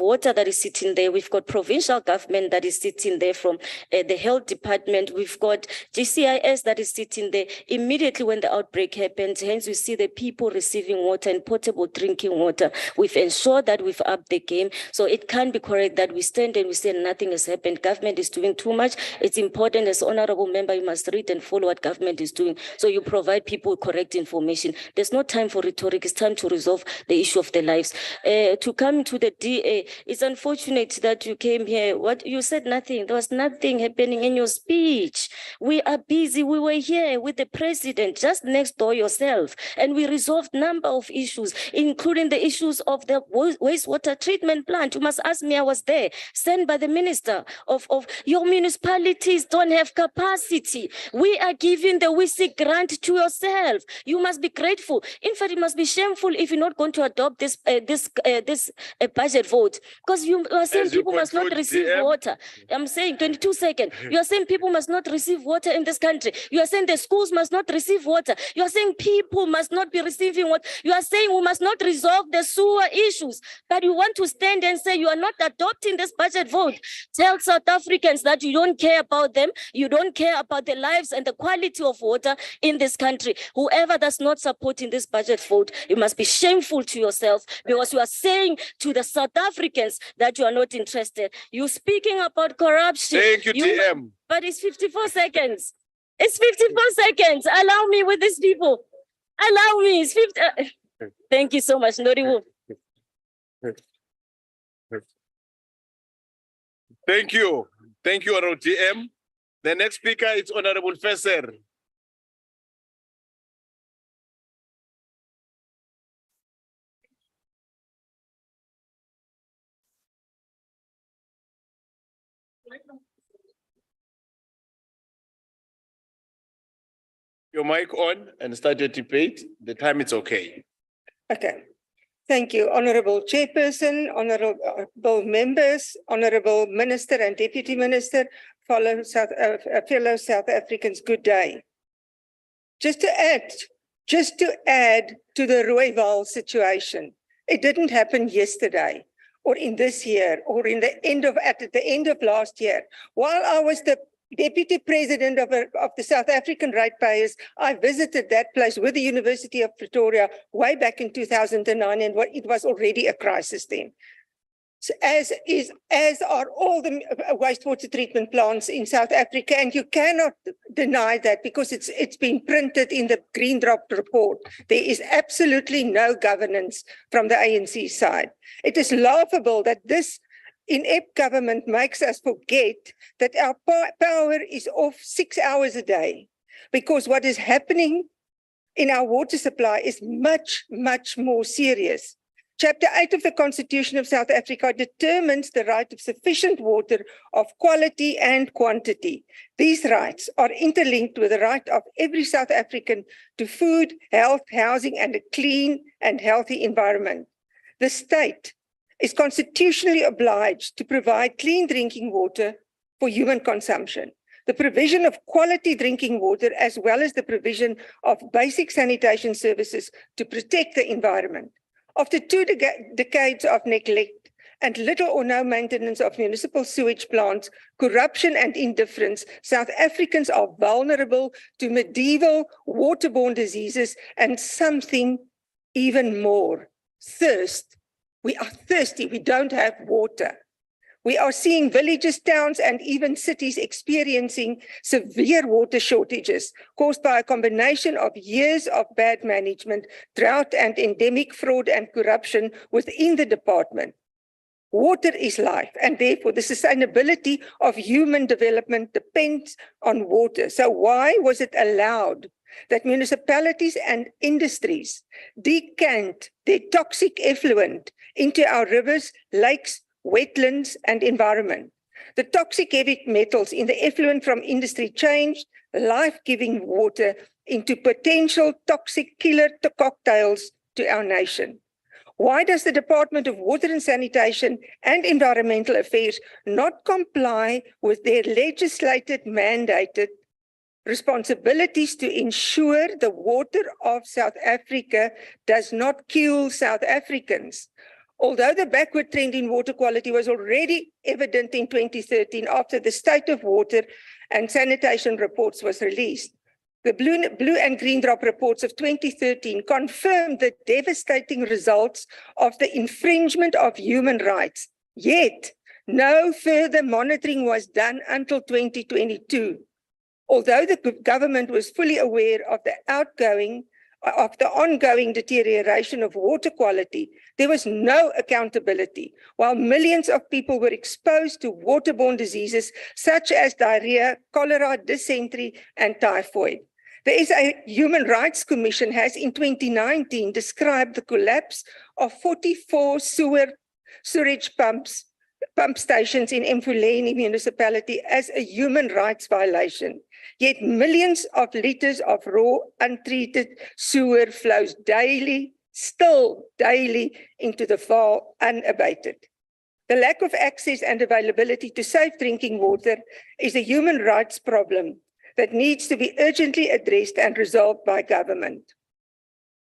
Water that is sitting there. We've got provincial government that is sitting there from the Health Department. We've got GCIS that is sitting there immediately when the outbreak happened. Hence, we see the people receiving water and potable drinking water. We've ensured that we've upped the game. So it can't be correct that we stand and we say nothing has happened. Government is doing too much. It's important, as honorable member, you must read and follow what government is doing. So you provide people with correct information. There's no time for rhetoric. It's time to resolve the issue of their lives. To come to the DA, it's unfortunate that you came here. What you said nothing. There was nothing happening in your speech. We are busy. We were here with the president just next door yourself, and we resolved number of issues, including the issues of the wastewater treatment plant. You must ask me, I was there, sent by the minister of your municipalities don't have capacity. We are giving the WISIC grant to yourself. You must be grateful. In fact, it must be shameful if you're not going to adopt this budget vote, because you are saying people must not receive water. I'm saying 22 seconds. You are saying people must not receive water in this country. You are saying the schools must not receive water. You are saying people must not be receiving water. You are saying we must not resolve the sewer issues, but you want to stand and say you are not adopting this budget vote. Tell South Africans that you don't care about them. You don't care about the lives and the quality of water in this country. Whoever does not support in this budget vote, you must be shameful to yourself, because you are saying to the South Africans that you are not interested. You speaking about corruption. Thank you, TM. But it's 54 seconds. It's 54 seconds. Allow me with these people. Allow me. It's 50. Thank you so much, Noriwu. Thank you. Thank you, Honorable TM. The next speaker is Honorable Fesser. Your mic on and start your debate. The time is okay. Okay. Thank you, Honorable Chairperson, Honorable Members, Honorable Minister and Deputy Minister, fellow South Africans, good day. Just to add to the Rooiwal situation, it didn't happen yesterday or in this year or at the end of last year. While I was the Deputy President of the South African Ratepayers, I visited that place with the University of Pretoria way back in 2009, and it was already a crisis then. So as are all the wastewater treatment plants in South Africa, and you cannot deny that because it's been printed in the Green Drop report. There is absolutely no governance from the ANC side. It is laughable that this inept government makes us forget that our power is off 6 hours a day, because what is happening in our water supply is much, much more serious. Chapter 8 of the Constitution of South Africa determines the right of sufficient water of quality and quantity. These rights are interlinked with the right of every South African to food, health, housing, and a clean and healthy environment. The state is constitutionally obliged to provide clean drinking water for human consumption. The provision of quality drinking water, as well as the provision of basic sanitation services to protect the environment. After 2 decades of neglect and little or no maintenance of municipal sewage plants, corruption and indifference, South Africans are vulnerable to medieval waterborne diseases and something even more, thirst. We are thirsty, we don't have water. We are seeing villages, towns, and even cities experiencing severe water shortages caused by a combination of years of bad management, drought, and endemic fraud and corruption within the department. Water is life, and therefore the sustainability of human development depends on water. So why was it allowed that municipalities and industries decant their toxic effluent into our rivers, lakes, wetlands, and environment? The toxic heavy metals in the effluent from industry changed life-giving water into potential toxic killer cocktails to our nation. Why does the Department of Water and Sanitation and Environmental Affairs not comply with their legislated mandated responsibilities to ensure the water of South Africa does not kill South Africans? Although the backward trend in water quality was already evident in 2013 after the State of Water and Sanitation reports was released, the blue and green drop reports of 2013 confirmed the devastating results of the infringement of human rights. Yet, no further monitoring was done until 2022. Although the government was fully aware of the ongoing deterioration of water quality, there was no accountability, while millions of people were exposed to waterborne diseases such as diarrhea, cholera, dysentery, and typhoid. The SA Human Rights Commission has in 2019 described the collapse of 44 sewage pump stations in Mfuleni municipality as a human rights violation. Yet millions of liters of raw, untreated sewer flows still daily into the Vaal unabated. The lack of access and availability to safe drinking water is a human rights problem that needs to be urgently addressed and resolved by government.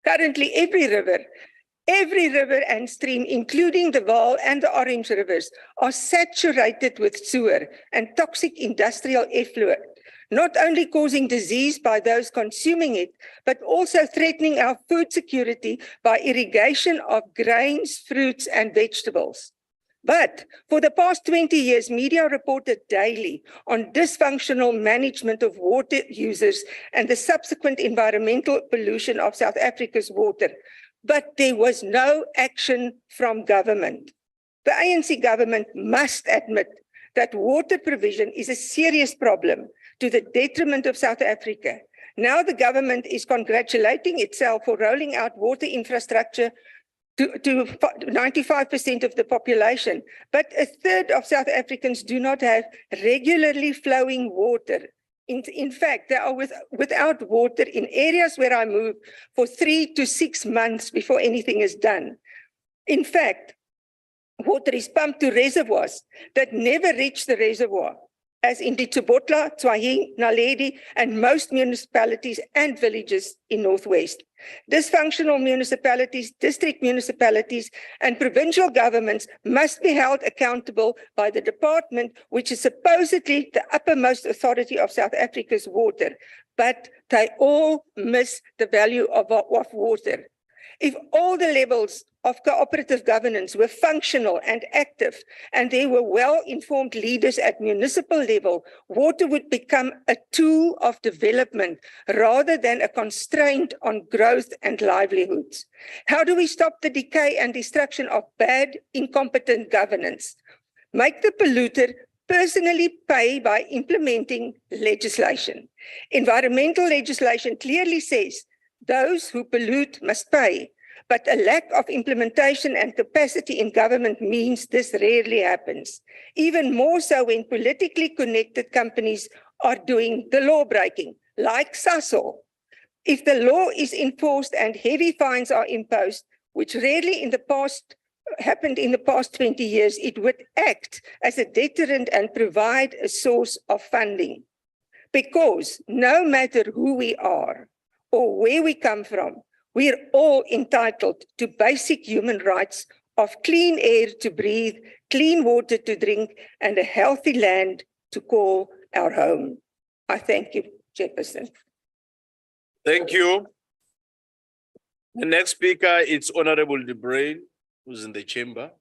Currently, every river and stream, including the Vaal and the Orange rivers, are saturated with sewer and toxic industrial effluent, not only causing disease by those consuming it, but also threatening our food security by irrigation of grains, fruits, and vegetables. But for the past 20 years, media reported daily on dysfunctional management of water users and the subsequent environmental pollution of South Africa's water. But there was no action from government. The ANC government must admit that water provision is a serious problem to the detriment of South Africa. Now the government is congratulating itself for rolling out water infrastructure to 95% of the population, but a third of South Africans do not have regularly flowing water. In fact, they are without water in areas where I move for 3 to 6 months before anything is done. In fact, water is pumped to reservoirs that never reach the reservoir. as in Ditsobotla, Tswahing, Naledi, and most municipalities and villages in Northwest. Dysfunctional municipalities, district municipalities, and provincial governments must be held accountable by the department, which is supposedly the uppermost authority of South Africa's water, but they all miss the value of water. If all the levels of cooperative governance were functional and active, and there were well-informed leaders at municipal level, water would become a tool of development rather than a constraint on growth and livelihoods. How do we stop the decay and destruction of bad, incompetent governance? Make the polluter personally pay by implementing legislation. Environmental legislation clearly says those who pollute must pay, but a lack of implementation and capacity in government means this rarely happens. Even more so when politically connected companies are doing the law breaking, like Sasol. If the law is enforced and heavy fines are imposed, which rarely happened in the past 20 years, it would act as a deterrent and provide a source of funding. Because no matter who we are or where we come from, we are all entitled to basic human rights of clean air to breathe, clean water to drink, and a healthy land to call our home. I thank you, Chairperson. Thank you. The next speaker is Honorable De Bruin, who's in the chamber.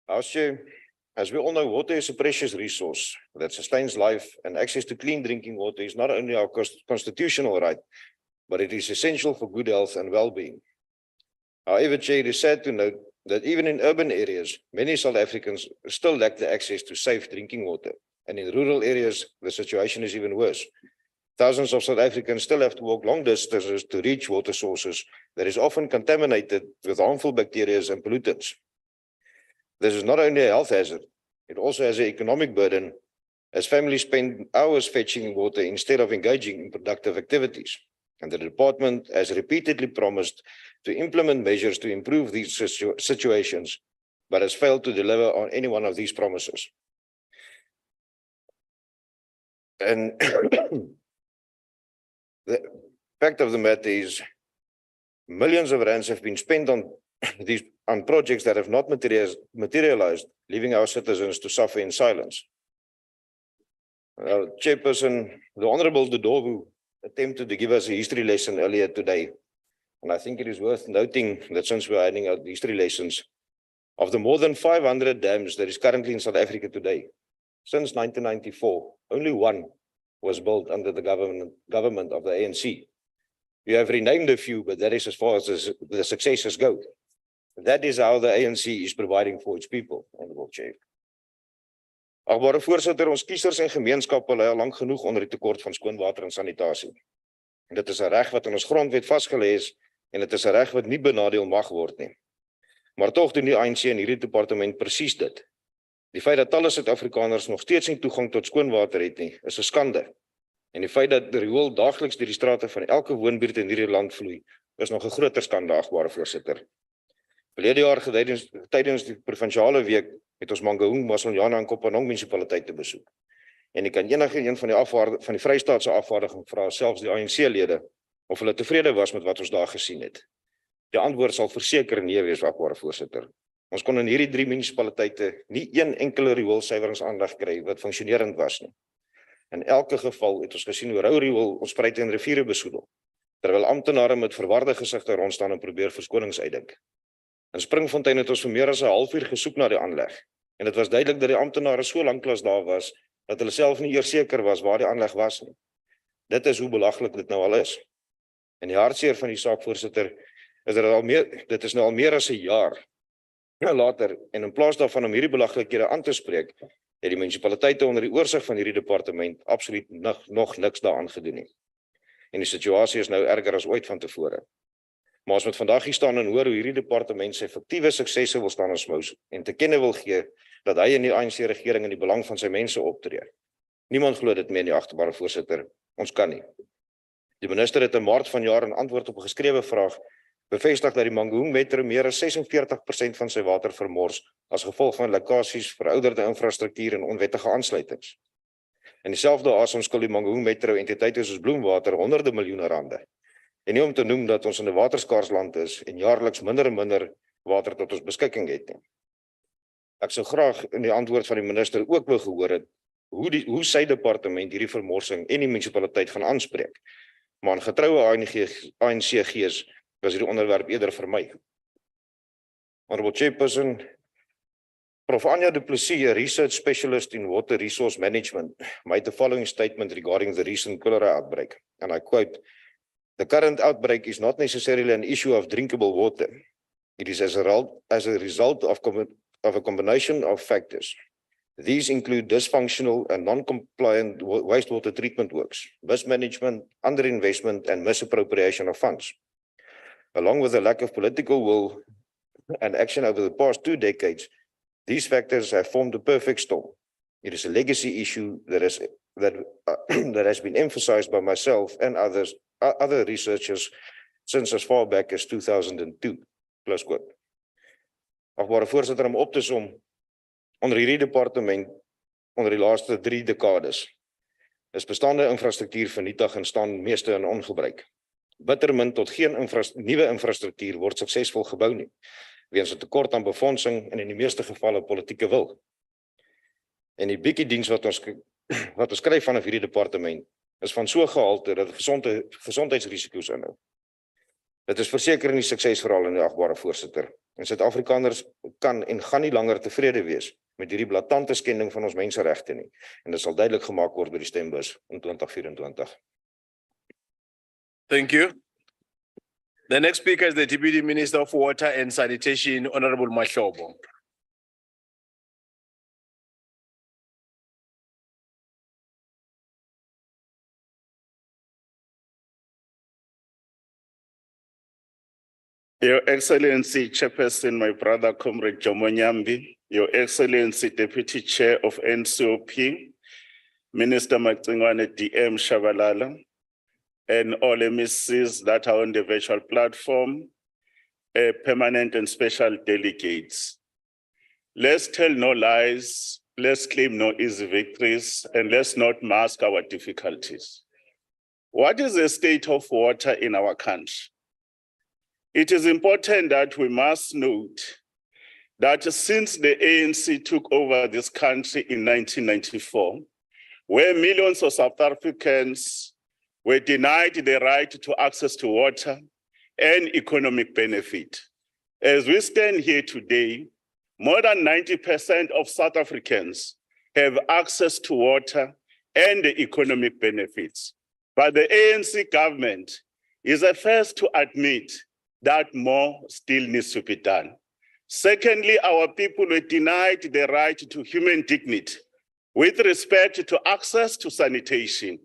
House Chair, as we all know, water is a precious resource that sustains life, and access to clean drinking water is not only our constitutional right, but it is essential for good health and well-being. However, Chair, it is sad to note that even in urban areas, many South Africans still lack the access to safe drinking water. And in rural areas, the situation is even worse. Thousands of South Africans still have to walk long distances to reach water sources that is often contaminated with harmful bacteria and pollutants. This is not only a health hazard, it also has an economic burden, as families spend hours fetching water instead of engaging in productive activities. And the department has repeatedly promised to implement measures to improve these situations, but has failed to deliver on any one of these promises. And the fact of the matter is, millions of rands have been spent on projects that have not materialized, leaving our citizens to suffer in silence. Chairperson, the Honorable Dodovu attempted to give us a history lesson earlier today. And I think it is worth noting that since we're handing out history lessons, of the more than 500 dams that is currently in South Africa today, since 1994, only one was built under the government of the ANC. You have renamed a few, but that is as far as the successes go. That is how the ANC is providing for its people, Honorable Chair. Agbare voorsitter, ons kiesers en gemeenskappe ly al lank genoeg onder die tekort van skoon water en sanitasie. En dit is 'n reg wat in ons grondwet vasgelê is, en dit is 'n reg wat nie benadeel mag word nie. Maar tog doen die ANC in hierdie departement presies dit. Die feit dat talle Suid-Afrikaners nog steeds nie toegang tot skoon water het nie, is 'n skande. En die feit dat die riool daagliks deur die strate van elke woonbuurt in hierdie land vloei, is nog 'n groter skande, agbare voorsitter. Verlede jaar tydens die provinsiale week het ons Mangaung, Masonyana en Kopanong munisipaliteite besoek. En ek kan enige een van die Vrystaatse afvaardiging vra, selfs die ANC-lede, of hulle tevrede was met wat ons daar gesien het. Die antwoord sal verseker nee wees, agbare voorsitter. Ons kon in hierdie 3 munisipaliteite nie een enkele rioolsuiweringsaanleg kry wat funksionerend was nie. In elke geval het ons gesien hoe rou riool ons spruite en riviere besoedel, terwyl amptenare met verwarde gesigte rondstaan en probeer verskonings uitdink. In Springfontein het ons vir meer as 'n halfuur gesoek na die aanleg, en dit was duidelik dat die amptenare so lanklaas daar was, dat hulle self nie eers seker was waar die aanleg was nie. Dit is hoe belaglik dit nou al is. En die hartseer van die saak, voorsitter, is dit is nou al meer as 'n jaar later, en in plaas daarvan om hierdie belaglikhede aan te spreek, het die munisipaliteite onder die oorsig van hierdie departement absoluut nog niks daaraan gedoen nie. En die situasie is nou erger as ooit van tevore. Maar ons moet vandag hier staan en hoor hoe hierdie departement sy fiktiewe suksesse wil staan smous en te kenne wil gee dat hy in die ANC-regering in die belang van sy mense optree. Niemand glo dit meer nie, agbare voorsitter. Ons kan nie. Die minister het in Maart vanjaar in antwoord op 'n geskrewe vraag bevestig dat die Mangaung Metro meer as 46% van sy water vermors as gevolg van lekkasies, verouderde infrastruktuur en onwettige aansluitings. In dieselfde asem skuld die Mangaung Metro entiteite soos Bloemwater honderde miljoene rande. En nie om te noem dat ons in 'n waterskaars land is en jaarliks minder en minder water tot ons beskikking het nie. Ek sou graag in die antwoord van die minister ook wou gehoor het hoe sy departement hierdie vermorsing en die munisipaliteit gaan aanspreek. Maar in getroue ANC gees was hierdie onderwerp eerder vermy. Honorable Chairperson, Prof. Anja Du Plessis, a research specialist in water resource management, made the following statement regarding the recent cholera outbreak, and I quote, "The current outbreak is not necessarily an issue of drinkable water. It is as a result of a combination of factors. These include dysfunctional and non-compliant wastewater treatment works, mismanagement, underinvestment, and misappropriation of funds. Along with the lack of political will and action over the past 2 decades, these factors have formed a perfect storm. It is a legacy issue that has been emphasized by myself and other researchers since as far back as 2002. Close quote. Agbare voorsitter, om op te som, onder hierdie departement, onder die laaste 3 dekades, is bestaande infrastruktuur vernietig en staan meeste in ongebruik. Bittermin tot geen nuwe infrastruktuur word suksesvol gebou nie, weens 'n tekort aan befondsing en in die meeste gevalle politieke wil. En die bietjie diens wat ons kry vanaf hierdie departement is van so gehalte dat gesondheidsrisiko's inhou. Dit is verseker nie suksesverhaal in die agbare voorsitter. En Suid-Afrikaners kan en gaan nie langer tevrede wees met hierdie blaatante skending van ons menseregte nie. En dit sal duidelik gemaak word by die stembus in 2024. Thank you. The next speaker is the Deputy Minister of Water and Sanitation, Honorable Mahlobo. Your Excellency, Chairperson, my brother, Comrade Jomo Nyambi, Your Excellency, Deputy Chair of NCOP, Minister Macingwane DM Shabalala, and all MECs that are on the virtual platform, permanent and special delegates. Let's tell no lies, let's claim no easy victories, and let's not mask our difficulties. What is the state of water in our country? It is important that we must note that since the ANC took over this country in 1994, where millions of South Africans were denied the right to access to water and economic benefit. As we stand here today, more than 90% of South Africans have access to water and the economic benefits. But the ANC government is the first to admit that more still needs to be done. Secondly, our people were denied the right to human dignity with respect to access to sanitation.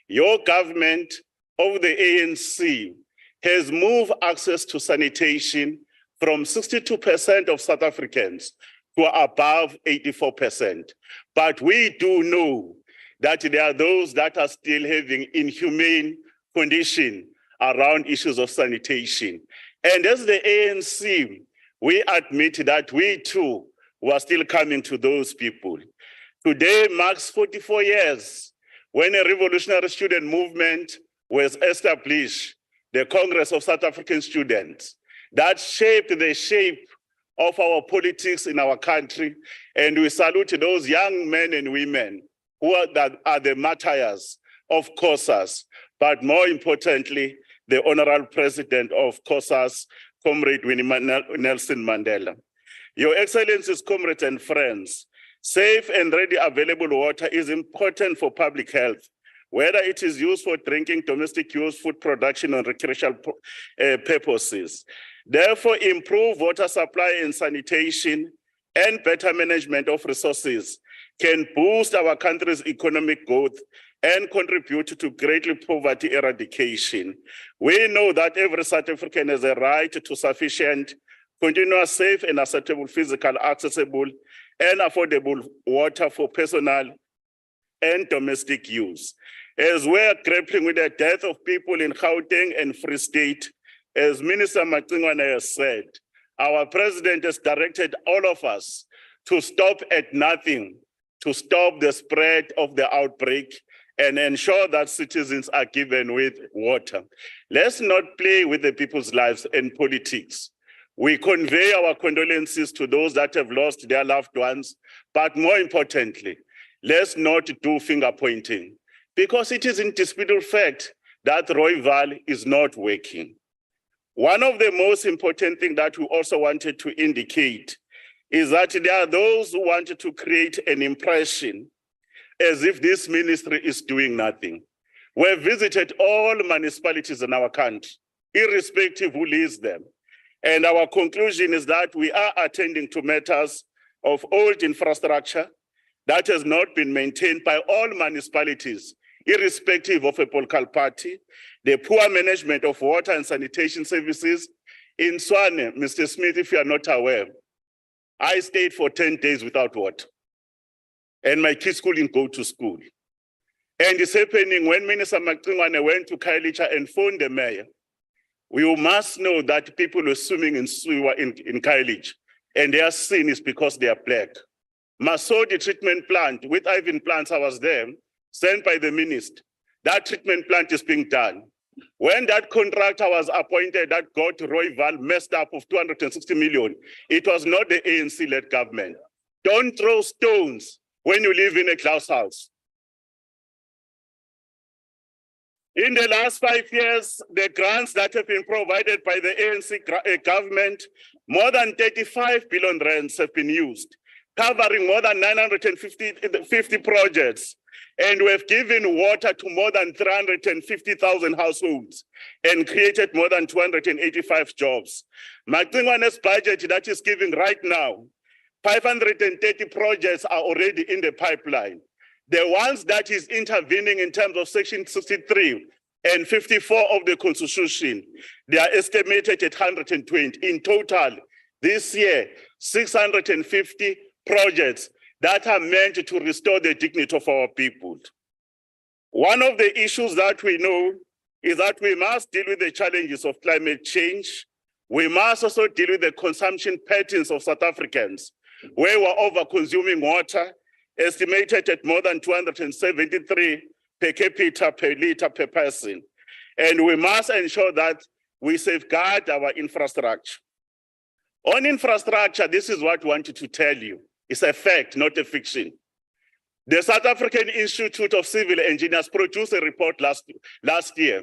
Your government of the ANC has moved access to sanitation from 62% of South Africans to above 84%. But we do know that there are those that are still having inhumane condition around issues of sanitation. And as the ANC, we admit that we too were still coming to those people. Today marks 44 years when a revolutionary student movement was established, the Congress of South African Students, that shaped the shape of our politics in our country. And we salute those young men and women who are the martyrs of COSAS, but more importantly, the Honorable President of COSAS, Comrade Winnie Nelson Mandela. Your Excellencies, comrades and friends, safe and ready available water is important for public health, whether it is used for drinking, domestic use, food production, or recreational purposes. Therefore, improved water supply and sanitation and better management of resources can boost our country's economic growth and contribute to greatly poverty eradication. We know that every South African has a right to sufficient, continuous, safe, and acceptable physical, accessible, and affordable water for personal and domestic use. As we're grappling with the death of people in Gauteng and Free State, as Minister Macingwane has said, our president has directed all of us to stop at nothing, to stop the spread of the outbreak and ensure that citizens are given with water. Let's not play with the people's lives and politics. We convey our condolences to those that have lost their loved ones, but more importantly, let's not do finger pointing, because it is indisputable fact that Rooival is not working. One of the most important things that we also wanted to indicate is that there are those who wanted to create an impression as if this ministry is doing nothing. We've visited all municipalities in our country, irrespective who leads them. And our conclusion is that we are attending to matters of old infrastructure that has not been maintained by all municipalities, irrespective of a political party, the poor management of water and sanitation services. In Swane, Mr. Smith, if you are not aware, I stayed for 10 days without water. And my kids couldn't go to school. And it's happening when Minister Macingwane went to Kailicha and phoned the mayor. We must know that people were swimming in sewer in Kailicha, and their sin is because they are black. Masodi treatment plant, with Ivan plants, I was there, sent by the minister. That treatment plant is being done. When that contractor was appointed, that got Rooival messed up of 260 million, it was not the ANC-led government. Don't throw stones when you live in a glass house. In the last 5 years, the grants that have been provided by the ANC government, more than 35 billion rands have been used, covering more than 950 projects. And we've given water to more than 350,000 households and created more than 285 jobs. Macingwane's budget that is giving right now, 530 projects are already in the pipeline. The ones that is intervening in terms of Section 63 and 54 of the Constitution, they are estimated at 120. In total, this year, 650 projects that are meant to restore the dignity of our people. One of the issues that we know is that we must deal with the challenges of climate change. We must also deal with the consumption patterns of South Africans, where we're over-consuming water, estimated at more than 273 per capita per liter per person. And we must ensure that we safeguard our infrastructure. On infrastructure, this is what we wanted to tell you. It's a fact, not a fiction. The South African Institute of Civil Engineers produced a report last year.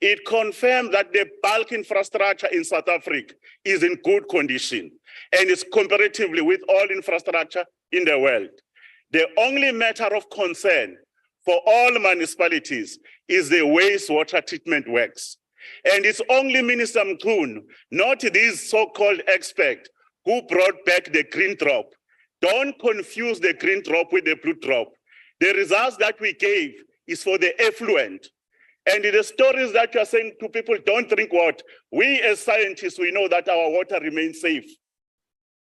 It confirmed that the bulk infrastructure in South Africa is in good condition and is comparatively with all infrastructure in the world. The only matter of concern for all municipalities is the wastewater treatment works. And it's only Minister Mkhunu, not these so-called experts, who brought back the green drop. Don't confuse the green drop with the blue drop. The results that we gave is for the effluent. And in the stories that you are saying to people, don't drink water. We as scientists, we know that our water remains safe.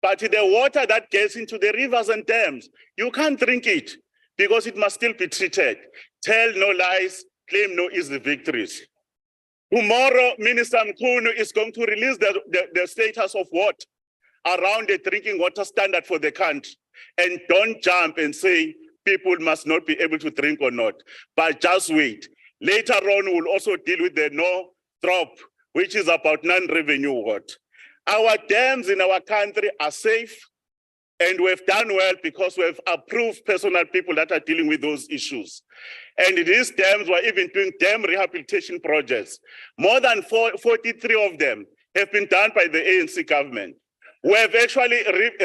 But the water that gets into the rivers and dams, you can't drink it because it must still be treated. Tell no lies, claim no easy victories. Tomorrow, Minister Mkhunu is going to release the status of what? Around the drinking water standard for the country. And don't jump and say people must not be able to drink or not, but just wait. Later on, we'll also deal with the no drop, which is about non-revenue water. Our dams in our country are safe, and we've done well because we've approved personal people that are dealing with those issues. And these dams were even doing dam rehabilitation projects. More than 43 of them have been done by the ANC government. We have actually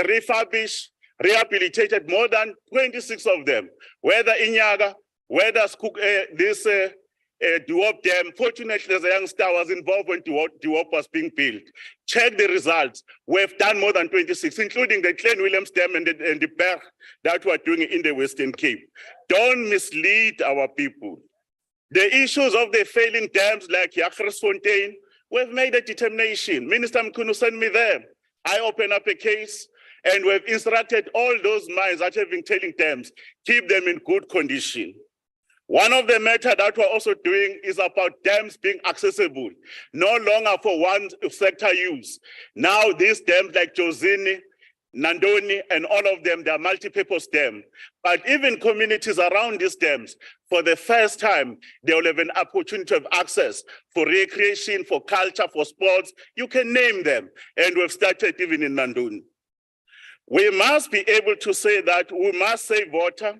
refurbished, rehabilitated more than 26 of them, whether in Yaga, whether this Duop Dam. Fortunately, as a youngster, I was involved when Duop was being built. Check the results. We've done more than 26, including the Glen Williams Dam and the Berg that we're doing in the Western Cape. Don't mislead our people. The issues of the failing dams like Jagersfontein, we've made a determination. Minister Mkhunu sent me there. I open up a case and we've instructed all those mines that have been tailing dams, keep them in good condition. One of the matters that we're also doing is about dams being accessible, no longer for one sector use. Now these dams like Jozini, Nandoni, and all of them, they are multi-purpose dams. But even communities around these dams, for the first time, they will have an opportunity of access for recreation, for culture, for sports. You can name them. And we've started even in Nandoni. We must be able to say that we must save water.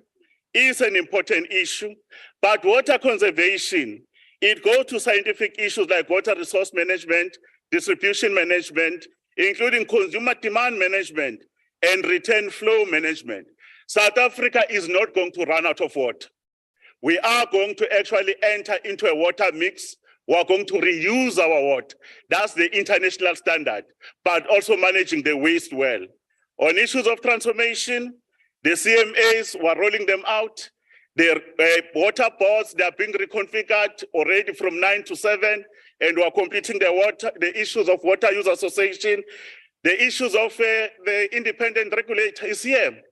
Is an important issue, but water conservation, it goes to scientific issues like water resource management, distribution management, including consumer demand management and return flow management. South Africa is not going to run out of water. We are going to actually enter into a water mix. We are going to reuse our water. That's the international standard, but also managing the waste well. On issues of transformation, the CMAs were rolling them out. The water boards, they are being reconfigured already from 9 to 7, and we are completing the issues of water use association. The issues of the independent regulator is here.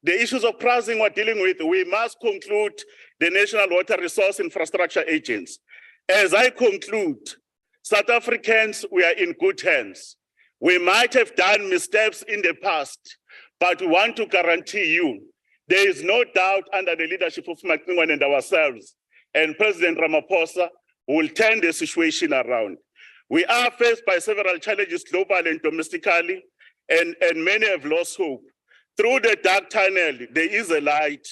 The issues of pricing we're dealing with, we must conclude the National Water Resource Infrastructure Agents. As I conclude, South Africans, we are in good hands. We might have done missteps in the past, but we want to guarantee you, there is no doubt under the leadership of Macmillan and ourselves, and President Ramaphosa will turn the situation around. We are faced by several challenges globally and domestically, and many have lost hope. Through the dark tunnel, there is a light.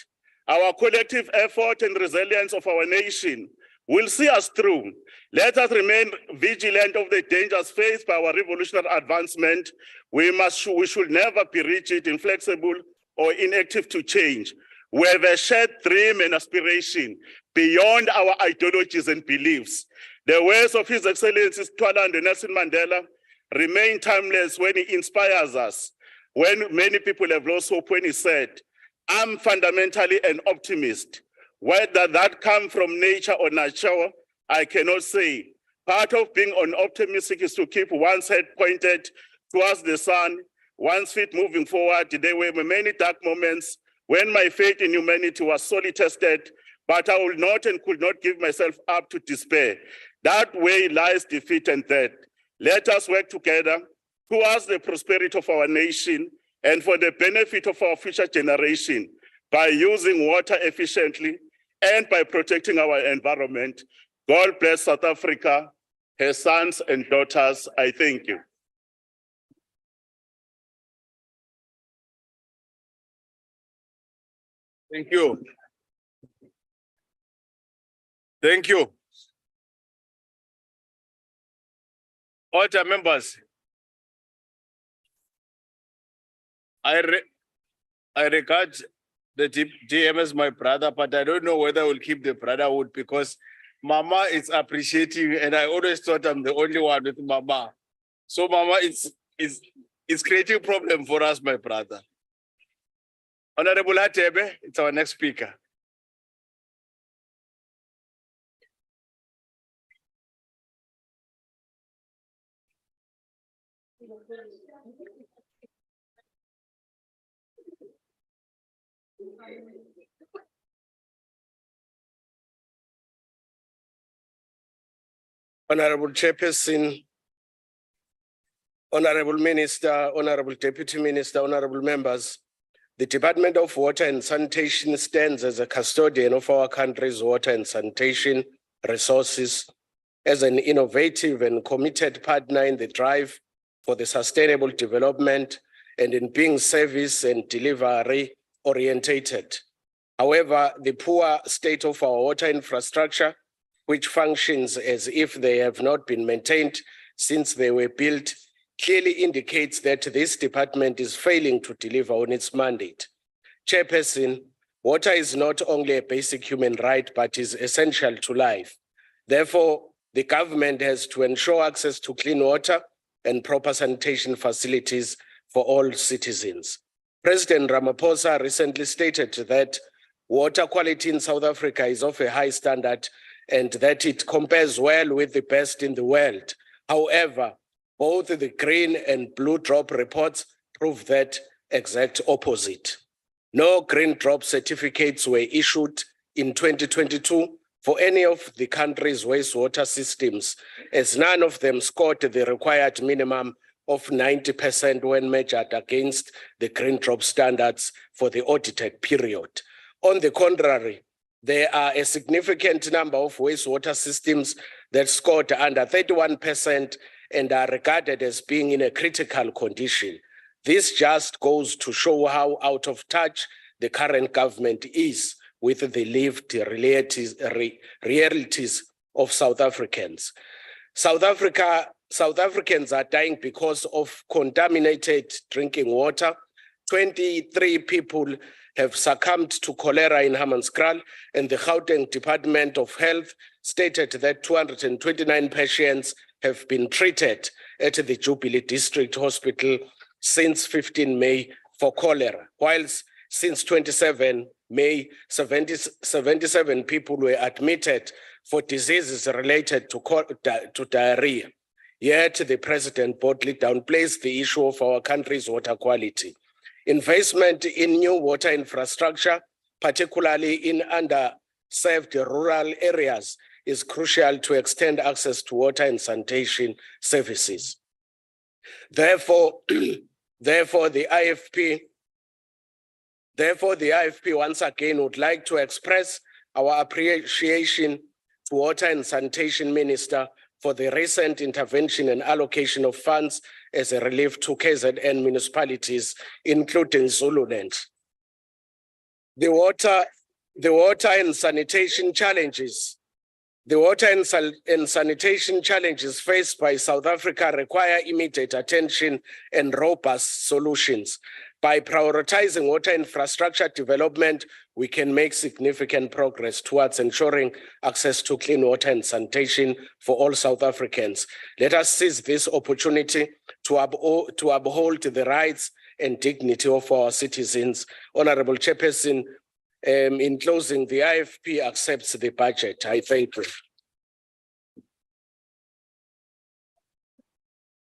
Our collective effort and resilience of our nation will see us through. Let us remain vigilant of the dangers faced by our revolutionary advancement. We should never be rigid, inflexible, or inactive to change. We have a shared dream and aspiration beyond our ideologies and beliefs. The words of His Excellency Twalanda Nelson Mandela remain timeless when he inspires us. When many people have lost hope, when he said, "I'm fundamentally an optimist. Whether that comes from nature or nurture, I cannot say. Part of being optimistic is to keep one's head pointed towards the sun, one's feet moving forward." There were many dark moments when my faith in humanity was sorely tested, but I will not and could not give myself up to despair. That way lies defeat and death. Let us work together towards the prosperity of our nation and for the benefit of our future generation by using water efficiently and by protecting our environment. God bless South Africa, her sons and daughters. I thank you. Thank you. Thank you. Order members. I regard the DM as my brother, but I don't know whether I will keep the brotherhood because Mama is appreciating, and I always thought I'm the only one with Mama. So Mama is creating a problem for us, my brother. Honorable Atebe, it's our next speaker. Honorable Chairperson, Honorable Minister, Honorable Deputy Minister, Honorable members, the Department of Water and Sanitation stands as a custodian of our country's water and sanitation resources, as an innovative and committed partner in the drive for the sustainable development and in being service and delivery orientated. However, the poor state of our water infrastructure, which functions as if they have not been maintained since they were built, clearly indicates that this department is failing to deliver on its mandate. Chairperson, water is not only a basic human right, but is essential to life. Therefore, the government has to ensure access to clean water and proper sanitation facilities for all citizens. President Ramaphosa recently stated that water quality in South Africa is of a high standard and that it compares well with the best in the world. However, both the green and blue drop reports prove that exact opposite. No green drop certificates were issued in 2022 for any of the country's wastewater systems, as none of them scored the required minimum of 90% when measured against the green drop standards for the audited period. On the contrary, there are a significant number of wastewater systems that scored under 31% and are regarded as being in a critical condition. This just goes to show how out of touch the current government is with the lived realities of South Africans. South Africans are dying because of contaminated drinking water. 23 people have succumbed to cholera in Hammanskraal, and the Gauteng Department of Health stated that 229 patients have been treated at the Jubilee District Hospital since 15 May for cholera, whilst since 27 May, 77 people were admitted for diseases related to diarrhea. Yet the president boldly downplays the issue of our country's water quality. Investment in new water infrastructure, particularly in underserved rural areas, is crucial to extend access to water and sanitation services. Therefore, the IFP once again would like to express our appreciation to Water and Sanitation Minister for the recent intervention and allocation of funds as a relief to KZN municipalities, including Zululand. The water and sanitation challenges faced by South Africa require immediate attention and robust solutions. By prioritizing water infrastructure development, we can make significant progress towards ensuring access to clean water and sanitation for all South Africans. Let us seize this opportunity to uphold the rights and dignity of our citizens. Honorable Chairperson, in closing, the IFP accepts the budget. I thank you.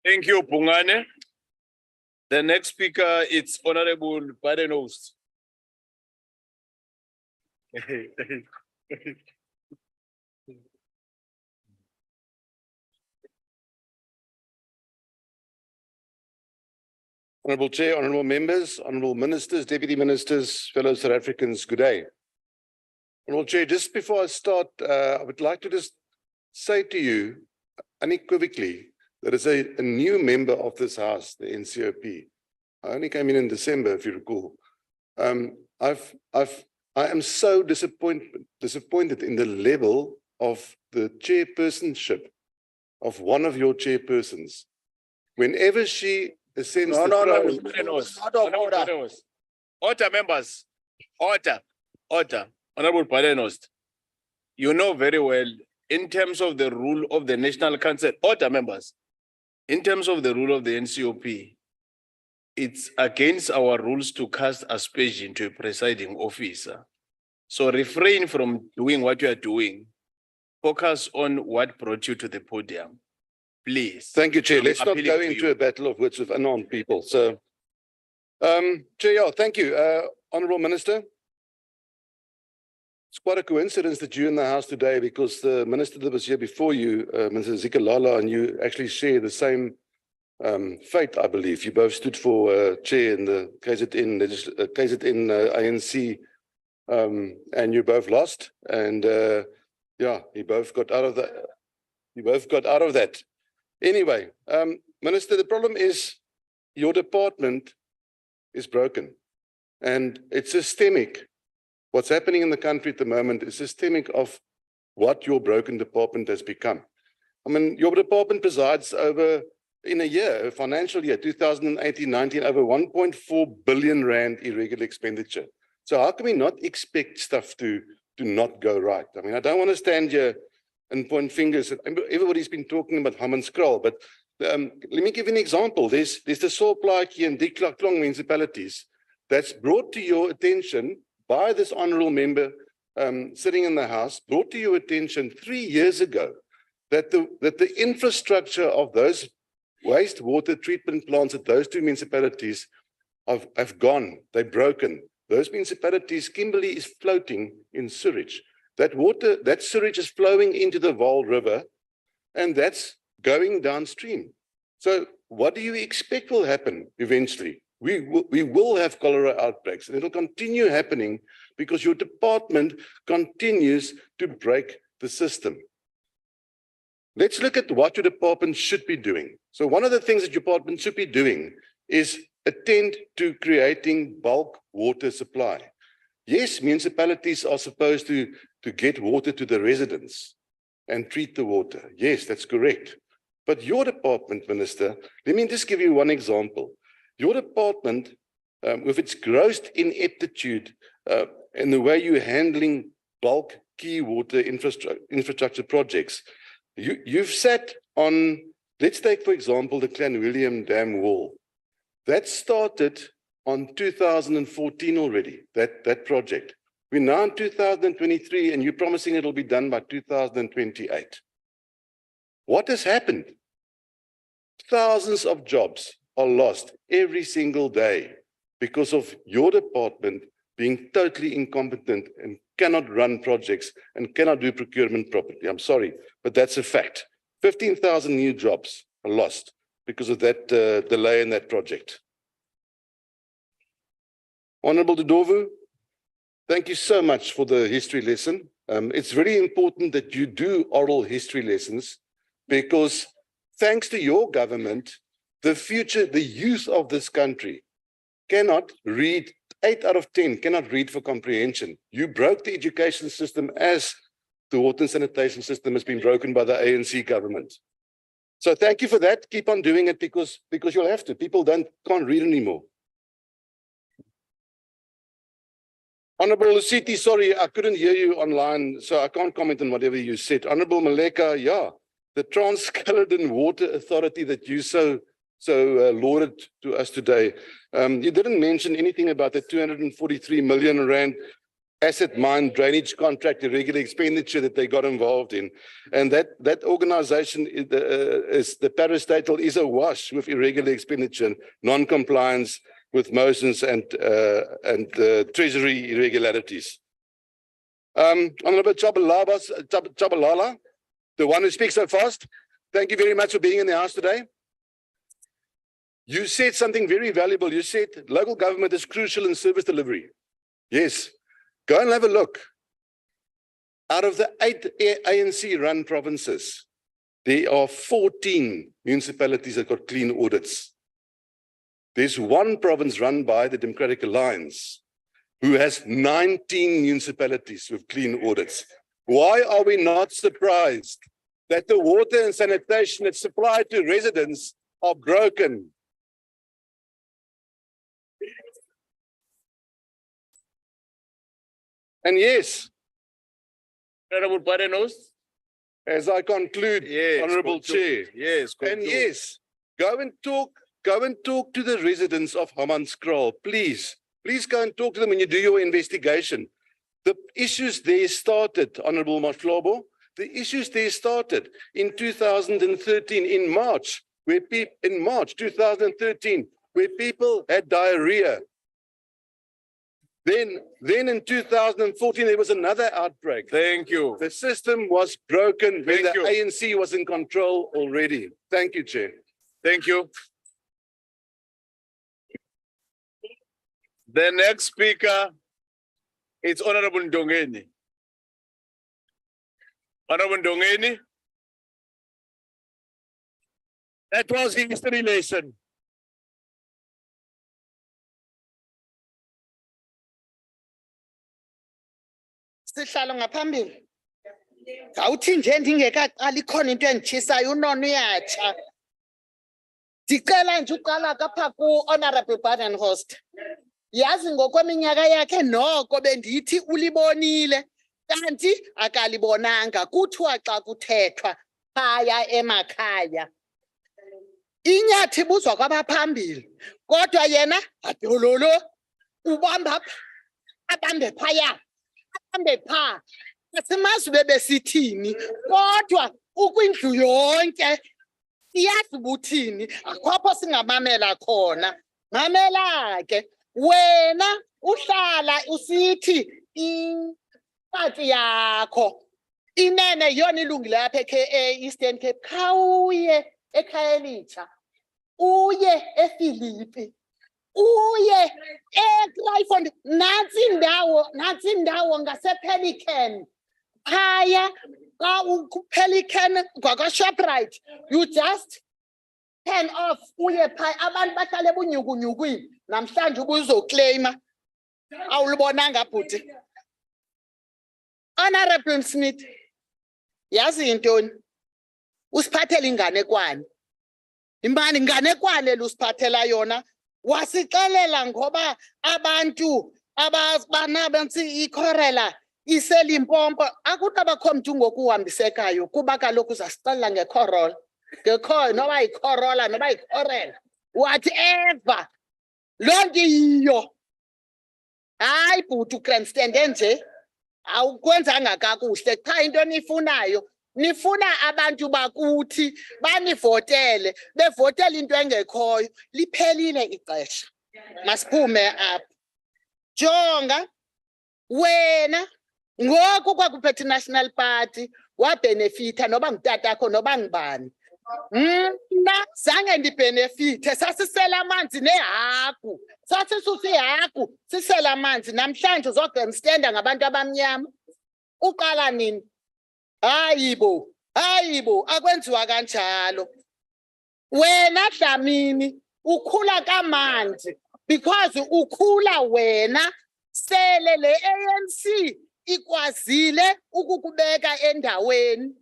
Thank you, Pungane. The next speaker is Honorable Badenost. Honorable Chair, honorable members, honorable ministers, deputy ministers, fellow South Africans, good day. Honorable Chair, just before I start, I would like to just say to you unequivocally that as a new member of this House, the NCOP, I only came in December, if you recall. I am so disappointed in the level of the chairpersonship of one of your chairpersons. Whenever she ascends the throne. Order, members. Order. Honorable Badenost, you know very well, in terms of the rule of the National Council, order, members. In terms of the rule of the NCOP, it's against our rules to cast aspersion to a presiding officer. So refrain from doing what you are doing. Focus on what brought you to the podium. Please. Thank you, Chair. Let's not go into a battle of words with unarmed people. So, Chair, thank you. Honourable Minister, it's quite a coincidence that you're in the House today because the Minister that was here before you, Mr. Zikalala, and you actually share the same fate, I believe. You both stood for Chair in the KZN ANC, and you both lost. And yeah, you both got out of that. Anyway, Minister, the problem is your department is broken and it's systemic. What's happening in the country at the moment is systemic of what your broken department has become. I mean, your department presides over, in a year, a financial year, 2018-19, over 1.4 billion rand irregular expenditure. So how can we not expect stuff to not go right? I mean, I don't want to stand here and point fingers. Everybody's been talking about Hammanskraal, but let me give you an example. There's the Solplaatjie and Diklong municipalities that's brought to your attention by this honourable member sitting in the House, brought to your attention 3 years ago that the infrastructure of those wastewater treatment plants at those two municipalities have gone. They're broken. those municipalities, Kimberley is floating in sewage. That water, that sewage is flowing into the Vaal River, and that's going downstream. So what do you expect will happen eventually? We will have cholera outbreaks, and it'll continue happening because your department continues to break the system. Let's look at what your department should be doing. So one of the things that your department should be doing is attend to creating bulk water supply. Yes, municipalities are supposed to get water to the residents and treat the water. Yes, that's correct. But your department, Minister, let me just give you one example. Your department, with its gross ineptitude in the way you're handling bulk key water infrastructure projects, you've sat on, let's take, for example, the Clanwilliam Dam wall. That started on 2014 already, that project. We're now in 2023, and you're promising it'll be done by 2028. What has happened? Thousands of jobs are lost every single day because of your department being totally incompetent and cannot run projects and cannot do procurement properly. I'm sorry, but that's a fact. 15,000 new jobs are lost because of that delay in that project. Honorable Dodovu, thank you so much for the history lesson. It's very important that you do oral history lessons because thanks to your government, the youth of this country cannot read, 8 out of 10 cannot read for comprehension. You broke the education system as the water and sanitation system has been broken by the ANC government. So thank you for that. Keep on doing it because you'll have to. People can't read anymore. Honorable Lusiti, sorry, I couldn't hear you online, so I can't comment on whatever you said. Honorable Maleka, yeah, the Trans-Caledon Water Authority that you so lauded to us today. You didn't mention anything about the 243 million rand asset mine drainage contract irregular expenditure that they got involved in. And that organization, the parastatal, is awash with irregular expenditure, non-compliance with motions and treasury irregularities. Honorable Chabalala, the one who speaks so fast, thank you very much for being in the house today. You said something very valuable. You said local government is crucial in service delivery. Yes, go and have a look. Out of the 8 ANC-run provinces, there are 14 municipalities that got clean audits. There's one province run by the Democratic Alliance who has 19 municipalities with clean audits. Why are we not surprised that the water and sanitation that's supplied to residents are broken? And yes, Honorable Barenos, as I conclude, yes, Honorable Chair, yes, and yes, go and talk to the residents of Hammanskraal, please. Please go and talk to them when you do your investigation. The issues there started, Honorable Mahlobo, the issues there started in 2013, in March 2013, where people had diarrhea. Then in 2014, there was another outbreak. Thank you. The system was broken when the ANC was in control already. Thank you, Chair. Thank you. The next speaker is Honorable Ndongeni. Honorable Ndongeni. That was history lesson. Sihlalo ngaphambili. Awuthi nje ndingekaqali khona into endichisayo unono uyatsha. Ndicela nje uqala kapha ku-Honorable Badenhorst. Yazi ngokweminyaka yakhe noko bendithi ulibonile, kanti akalibonanga. Kuthiwa xa kuthethwa phaya emakhaya. Inyathi ibuzwa kwabaphambili, kodwa yena adololo ubamba abambe phaya. Pha asimazi bebesithini kodwa ukwindlu yonke siyazi ubuthini, akhapho singamamela khona. Mamela ke Wena uhlala usithi incwadi yakho inene yona ilungile lapha Eastern Cape, khawuye eKhayelitsha, uye eFilipi, uye eKryfond, nansi indawo ngasePelican. Phaya Pelican Shoprite, you just turn off uye phaya, abantu bahlale ebunyukunyukwini, namhlanje ubuzoclaima awulibonanga bhuti. Honorable Smith, yazi yintoni? Usiphathela inganekwane. Imani inganekwane lusiphathela yona, wasixelela ngoba abantu abanabansi ikhorela iseLimpopo akutabakho mntu ngokuhambisekayo kuba kaloku uzasixelela ngekhorola. Noba ikhorola noba ikhorela, whatever. Loo nto yiyo. Hayi bhuti ugrandstande nje awukwenzanga kakuhle, cha into nifunayo nifuna abantu bakuthi banivotele, bevotela into engekhoyo, liphelile ixesha. Masiphume apha. Jonga wena ngoku kwakuphethe National Party wabenefitha noba ngutatakho noba ngibani. Mna zange ndibhenefithe, sasisela amanzi nehagu, sasisusa ihagu sisela amanzi. Namhlanje uzograndstanda ngabantu abamnyama. Uqala nini? Hayibo, akwenziwa kanjalo. Wena Dlamini ukhula kamanzi because ukhula wena sele le ANC ikwazile ukukubeka endaweni.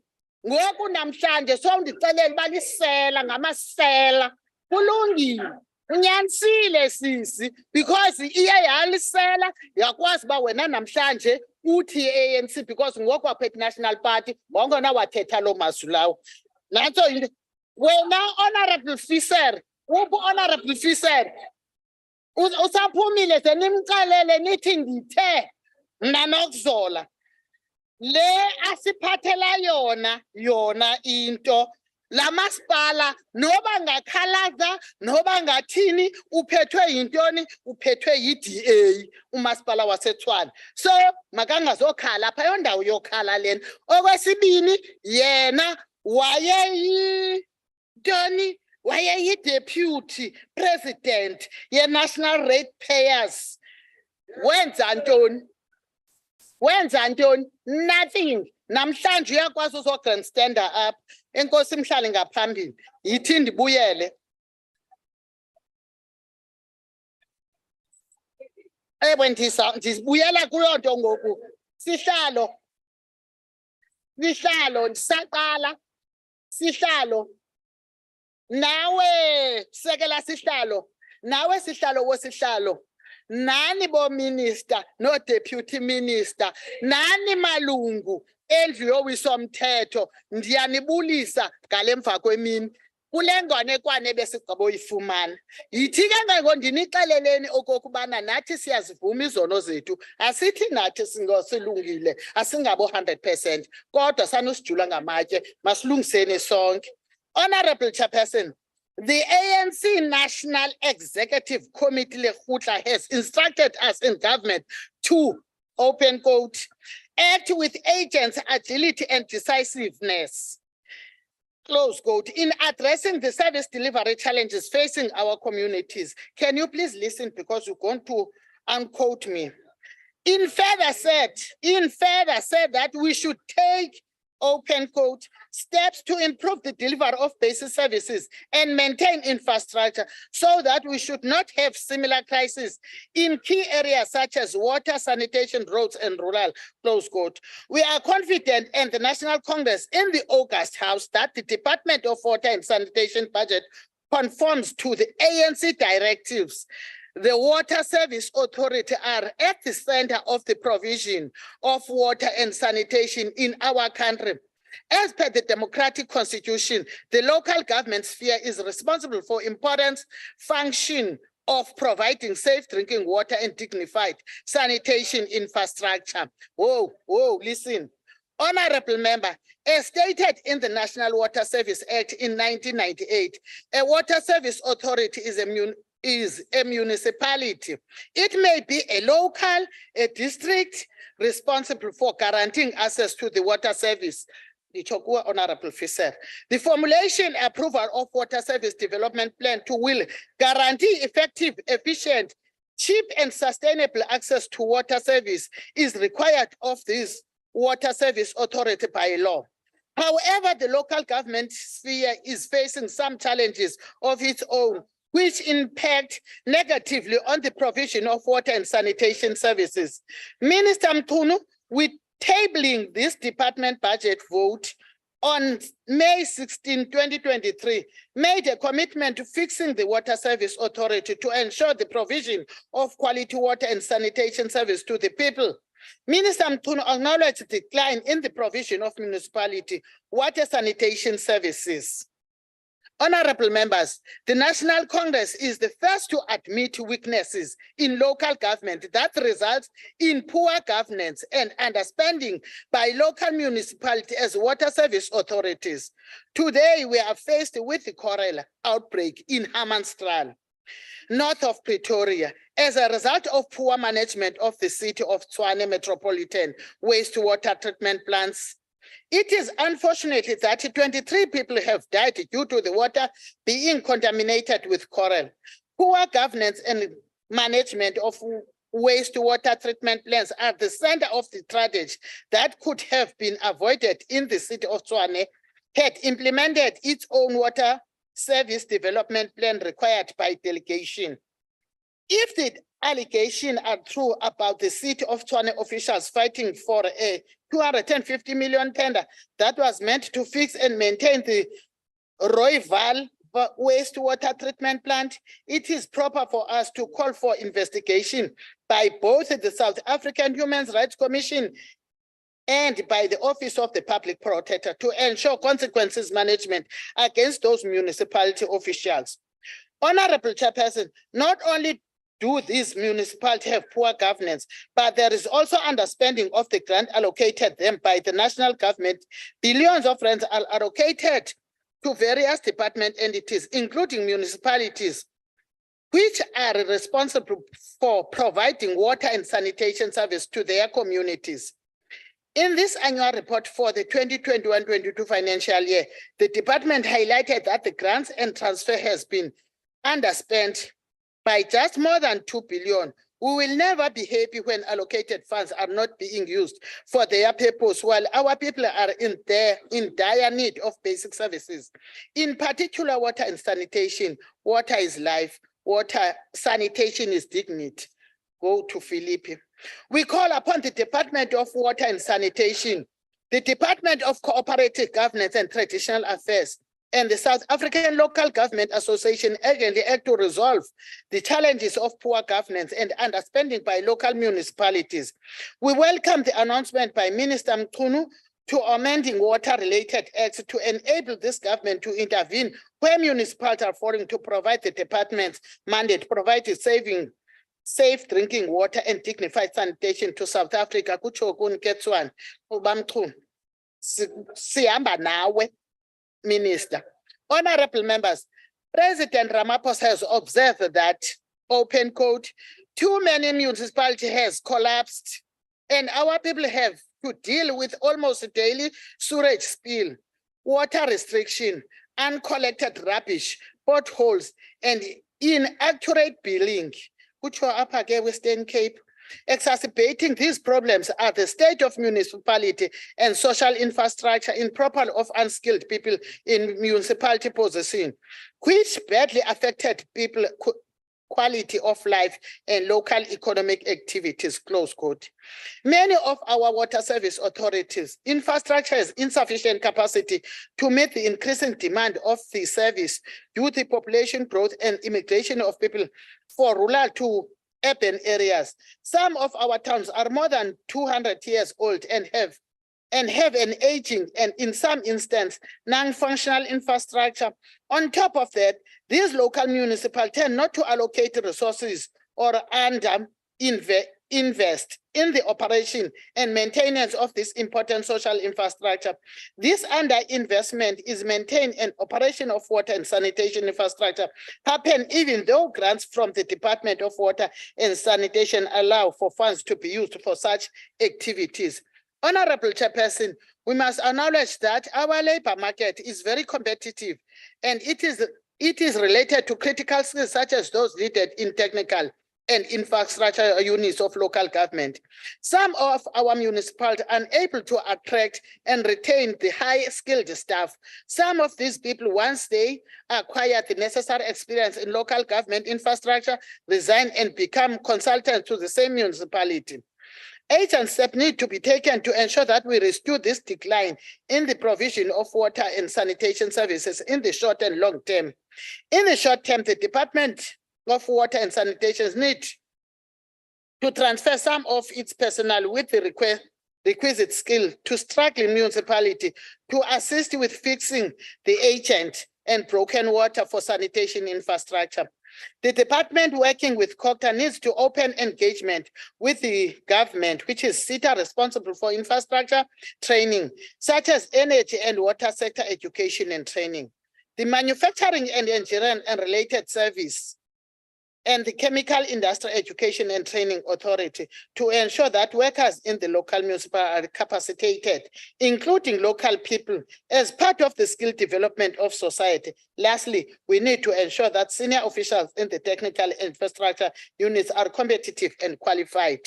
Ngoku namhlanje sondicelela balisela ngamasela. Kulungile. Unyanisile sisi because iye yalisela yakwazi ba wena namhlanje uthi ANC because ngoku waphethe National Party wangona wathetha lo mazwi lawo. Nanso into wena Honorable Fisher, Honorable Fisher usaphumile senimcalele nithi ngithe mna nokuzola le asiphathela yona into la masipala noba ngakhalaza noba ngathini uphethwe yintoni, uphethwe yiDA umasipala waseTshwane. So makangazokhala apha yondawo yokhala lena. Okwesibini yena wayeyi-deputy president ye-National Ratepayers. Wenza ntoni? Nothing. Namhlanje uyakwazi uzograndstanda up. Enkosi mhlali ngaphambili. Yithi ndibuyele. Ndibuyela kuyo nto ngoku. Sihlalo ndisaqala. Sihlalo. Nawe sekela sihlalo. Nawe sihlalo wosihlalo. Nani bo minister no deputy minister, nani malungu endlu yowisomthetho, ndiyanibulisa ngalemva kwemini kule nganekwane besigqibo uyifumana. Yithi ke ngeke ndinixeleleni okokubana nathi siyazivuma izono zethu, asithi nathi singosilungile asingabo 100%, kodwa sanosijula ngamatye, masilungiseni sonke. Honorable Chairperson, the ANC National Executive Committee Lekgutla has instructed us in government to, open quote, act with agents, agility and decisiveness, close quote, in addressing the service delivery challenges facing our communities. Can you please listen because you're going to unquote me. In further said that we should take, open quote, steps to improve the delivery of basic services and maintain infrastructure so that we should not have similar crises in key areas such as water, sanitation, roads, and rural, close quote. We are confident in the National Congress in the August House that the Department of Water and Sanitation budget conforms to the ANC directives. The Water Service Authority are at the center of the provision of water and sanitation in our country. As per the democratic constitution, the local government sphere is responsible for important function of providing safe drinking water and dignified sanitation infrastructure. Listen. Honorable member, as stated in the National Water Service Act in 1998, a water service authority is a is a municipality. It may be a local, a district responsible for guaranteeing access to the water service. Honorable Fisher. The formulation approval of water service development plan will guarantee effective, efficient, cheap and sustainable access to water service is required of this water service authority by law. However, the local government sphere is facing some challenges of its own, which impact negatively on the provision of water and sanitation services. Minister Mkhunu, with tabling this department budget vote on May 16, 2023, made a commitment to fixing the water service authority to ensure the provision of quality water and sanitation service to the people. Minister Mkhunu acknowledged the decline in the provision of municipality water sanitation services. Honorable members, the National Congress is the first to admit weaknesses in local government that results in poor governance and underspending by local municipalities as water service authorities. Today, we are faced with the cholera outbreak in Hammanskraal, north of Pretoria, as a result of poor management of the city of Tshwane Metropolitan wastewater treatment plants. It is unfortunate that 23 people have died due to the water being contaminated with cholera. Poor governance and management of wastewater treatment plants are the center of the tragedy that could have been avoided in the city of Tshwane had implemented its own water service development plan required by delegation. If the allegations are true about the city of Tshwane officials fighting for a 250 million tender that was meant to fix and maintain the Rooival wastewater treatment plant, it is proper for us to call for investigation by both the South African Human Rights Commission and by the Office of the Public Protector to ensure consequences management against those municipality officials. Honorable Chairperson, not only do these municipalities have poor governance, but there is also underspending of the grant allocated them by the national government. Billions of rands are allocated to various department entities, including municipalities, which are responsible for providing water and sanitation service to their communities. In this annual report for the 2021-22 financial year, the department highlighted that the grants and transfer has been underspent by just more than 2 billion. We will never be happy when allocated funds are not being used for their purpose while our people are in dire need of basic services. In particular, water and sanitation. Water is life. Water sanitation is dignity. Go to Philippi. We call upon the Department of Water and Sanitation, the Department of Cooperative Governance and Traditional Affairs, and the South African Local Government Association urgently act to resolve the challenges of poor governance and underspending by local municipalities. We welcome the announcement by Minister Mkhunu to amending water-related acts to enable this government to intervene where municipalities are failing to provide the department's mandate, provided safe drinking water and dignified sanitation to South Africa. Kucho kun Ketswan, Ubam Mkhunu, siyamba nawe. Minister. Honorable members, President Ramaphosa has observed that, open quote, too many municipalities has collapsed and our people have to deal with almost daily sewage spill, water restriction, uncollected rubbish, potholes, and inaccurate billing. Which are up again Western Cape. Exacerbating these problems are the state of municipality and social infrastructure improper of unskilled people in municipality possession, which badly affected people quality of life and local economic activities, close quote. Many of our water service authorities, infrastructure has insufficient capacity to meet the increasing demand of the service due to population growth and immigration of people for rural to urban areas. Some of our towns are more than 200 years old and have an aging and in some instances non-functional infrastructure. On top of that, these local municipalities tend not to allocate resources or invest in the operation and maintenance of this important social infrastructure. This underinvestment is maintained and operation of water and sanitation infrastructure happen even though grants from the Department of Water and Sanitation allow for funds to be used for such activities. Honorable Chairperson, we must acknowledge that our labor market is very competitive and it is related to critical skills such as those needed in technical and infrastructure units of local government. Some of our municipalities are unable to attract and retain the high-skilled staff. Some of these people, once they acquire the necessary experience in local government infrastructure, resign and become consultants to the same municipality. Urgent steps need to be taken to ensure that we restore this decline in the provision of water and sanitation services in the short and long term. In the short term, the Department of Water and Sanitation needs to transfer some of its personnel with the requisite skill to struggling municipality to assist with fixing the agent and broken water for sanitation infrastructure. The department working with COCTA needs to open engagement with the government, which is SITA responsible for infrastructure training, such as energy and water sector education and training, the manufacturing and engineering and related service, and the Chemical Industry Education and Training Authority to ensure that workers in the local municipality are capacitated, including local people, as part of the skill development of society. Lastly, we need to ensure that senior officials in the technical infrastructure units are competitive and qualified.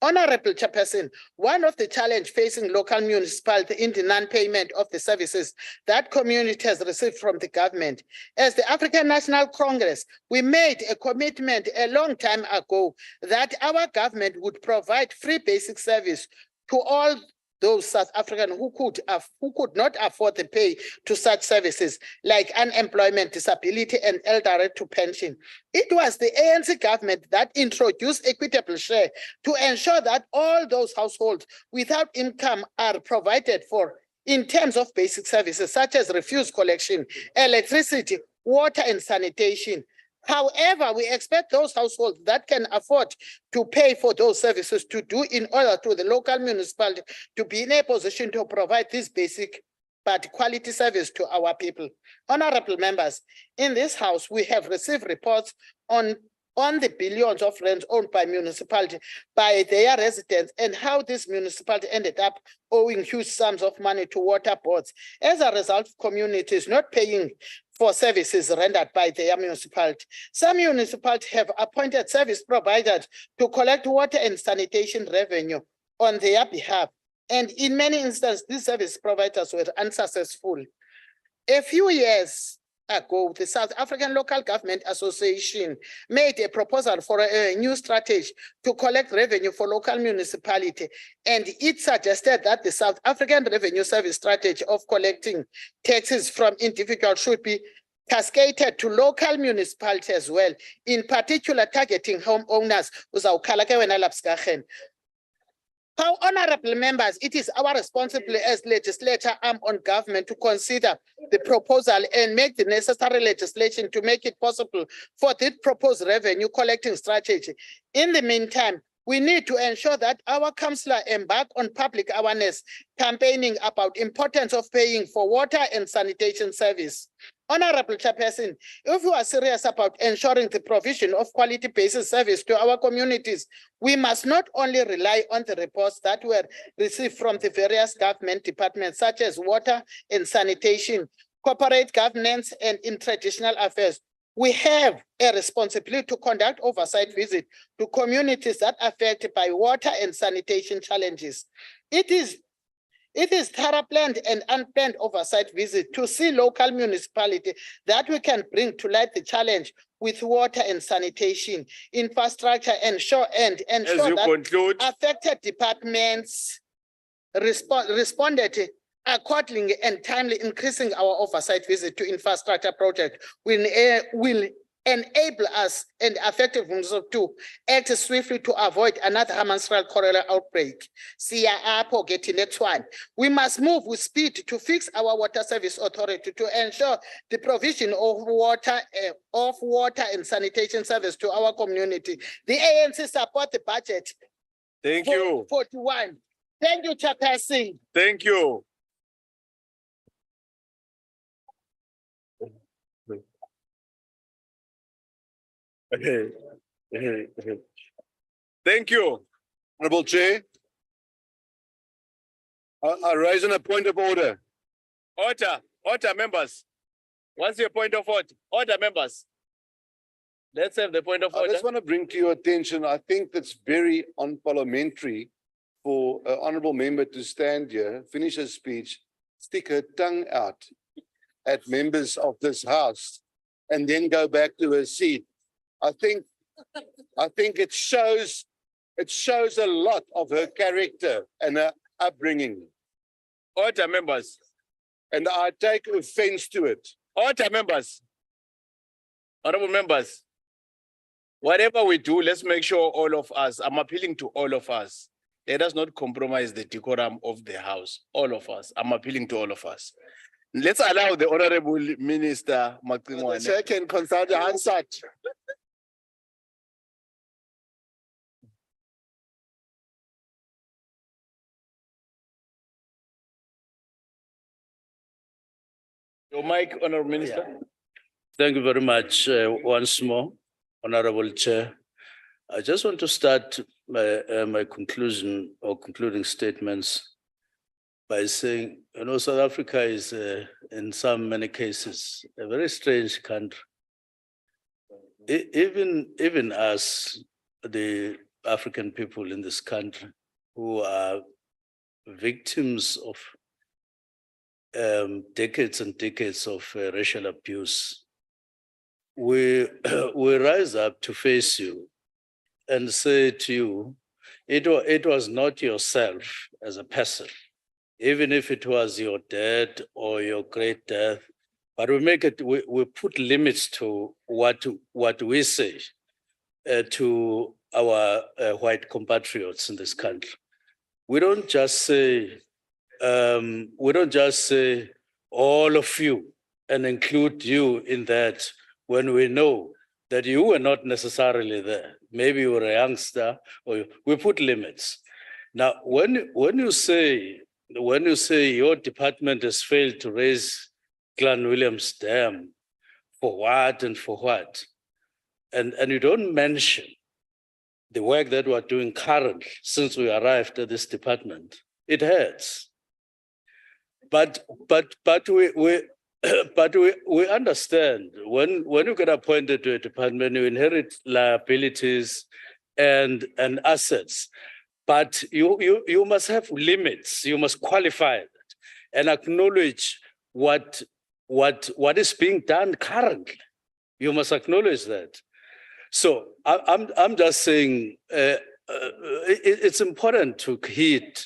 Honorable Chairperson, one of the challenges facing local municipalities in the non-payment of the services that community has received from the government. As the African National Congress, we made a commitment a long time ago that our government would provide free basic service to all those South Africans who could not afford the pay to such services like unemployment, disability, and elderly to pension. It was the ANC government that introduced equitable share to ensure that all those households without income are provided for in terms of basic services such as refuse collection, electricity, water, and sanitation. However, we expect those households that can afford to pay for those services to do in order to the local municipality to be in a position to provide this basic but quality service to our people. Honorable members, in this house, we have received reports on the billions of rents owned by municipality by their residents and how this municipality ended up owing huge sums of money to water boards as a result of communities not paying for services rendered by their municipality. Some municipalities have appointed service providers to collect water and sanitation revenue on their behalf. And in many instances, these service providers were unsuccessful. A few years ago, the South African Local Government Association made a proposal for a new strategy to collect revenue for local municipality. And it suggested that the South African Revenue Service strategy of collecting taxes from individuals should be cascaded to local municipalities as well, in particular targeting homeowners. How, honorable members, it is our responsibility as legislature arm on government to consider the proposal and make the necessary legislation to make it possible for this proposed revenue collecting strategy. In the meantime, we need to ensure that our councillor embark on public awareness campaigning about importance of paying for water and sanitation service. Honorable Chairperson, if we are serious about ensuring the provision of quality basis service to our communities, we must not only rely on the reports that were received from the various government departments, such as water and sanitation, corporate governance, and in traditional affairs. We have a responsibility to conduct oversight visits to communities that are affected by water and sanitation challenges. It is thorough planned and unplanned oversight visit to see local municipality that we can bring to light the challenge with water and sanitation infrastructure and ensure that affected departments responded accordingly and timely, increasing our oversight visit to infrastructure project will enable us and effective to act swiftly to avoid another menstrual cholera outbreak. We must move with speed to fix our water service authority to ensure the provision of water and sanitation service to our community. The ANC support the budget Thank you. 41. Thank you, Chairperson. Thank you. Thank you. Honorable Chair. I raise a point of order. Order, members. What's your point of order? Order, members. Let's have the point of I order. just want to bring to your attention, I think that's very unparliamentary for an honorable member to stand here, finish her speech, stick her tongue out at members of this house, and then go back to her seat. I think it shows a lot of her character and her upbringing. Order, members. And I take offense to it. Order, members. Honorable members. Whatever we do, let's make sure all of us, I'm appealing to all of us. Let us not compromise the decorum of the house. All of us. I'm appealing to all of us. Let's allow the Honorable Minister The chair can consult the Hansard. Your mic, Honorable Minister. Thank you very much once more, Honorable Chair. I just want to start my conclusion or concluding statements by saying, South Africa is in many cases, a very strange country. Even us, the African people in this country, who are victims of decades and decades of racial abuse, we rise up to face you and say to you, it was not yourself as a person, even if it was your dad or your great dad, but we put limits to what we say to our white compatriots in this country. We don't just say all of you and include you in that when we know that you were not necessarily there. Maybe you were a youngster, or we put limits. Now, when you say your department has failed to raise Glen Williams Dam, for what and for what, and you don't mention the work that we're doing currently since we arrived at this department, it hurts. But we understand when you get appointed to a department, you inherit liabilities and assets, but you must have limits. You must qualify it and acknowledge what is being done currently. You must acknowledge that. So I'm just saying it's important to heed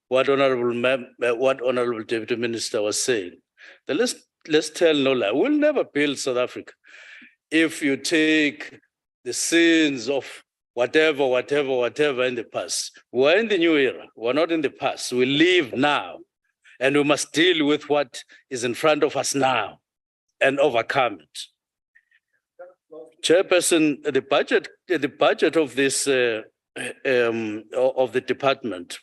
what Honorable Deputy Minister was saying. Let's tell no lie. We'll never build South Africa if you take the sins of whatever in the past. We're in the new era. We're not in the past. We live now, and we must deal with what is in front of us now and overcome it. Chairperson, the budget of this of the department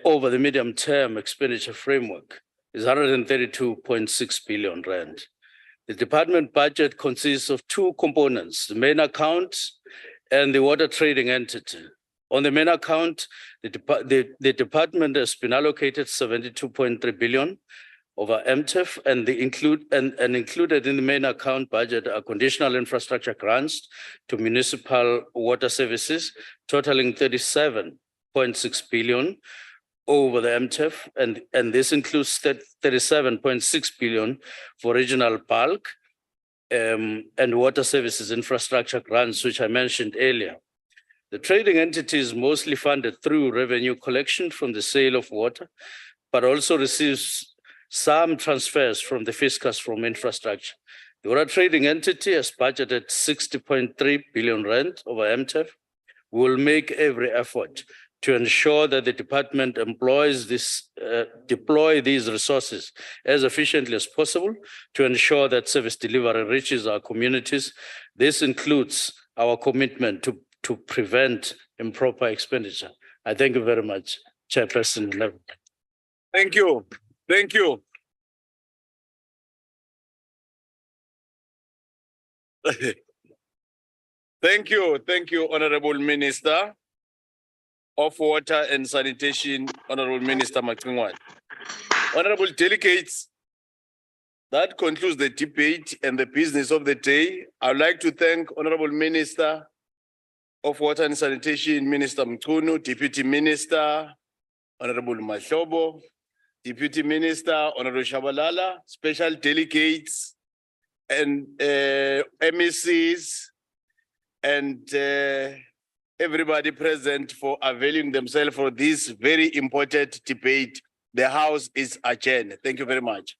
over the medium-term expenditure framework is 132.6 billion rand. The department budget consists of two components, the main account and the water trading entity. On the main account, the department has been allocated 72.3 billion over MTEF, and included in the main account budget are conditional infrastructure grants to municipal water services totaling 37.6 billion over the MTEF, and this includes 37.6 billion for regional bulk and water services infrastructure grants, which I mentioned earlier. The trading entity is mostly funded through revenue collection from the sale of water, but also receives some transfers from the fiscus from infrastructure. The water trading entity has budgeted 60.3 billion rand over MTEF. We will make every effort to ensure that the department employs deploy these resources as efficiently as possible to ensure that service delivery reaches our communities. This includes our commitment to prevent improper expenditure. I thank you very much, Chairperson. and everyone. Thank you. Thank you. Thank you, Honorable Minister of Water and Sanitation, Honorable Minister Macingwane. Honorable delegates, that concludes the debate and the business of the day. I'd like to thank Honorable Minister of Water and Sanitation, Minister Mchunu, Deputy Minister, Honorable Mahlobo, Deputy Minister, Honorable Shabalala, special delegates, and MECs, and everybody present for availing themselves for this very important debate. The House is adjourned. Thank you very much.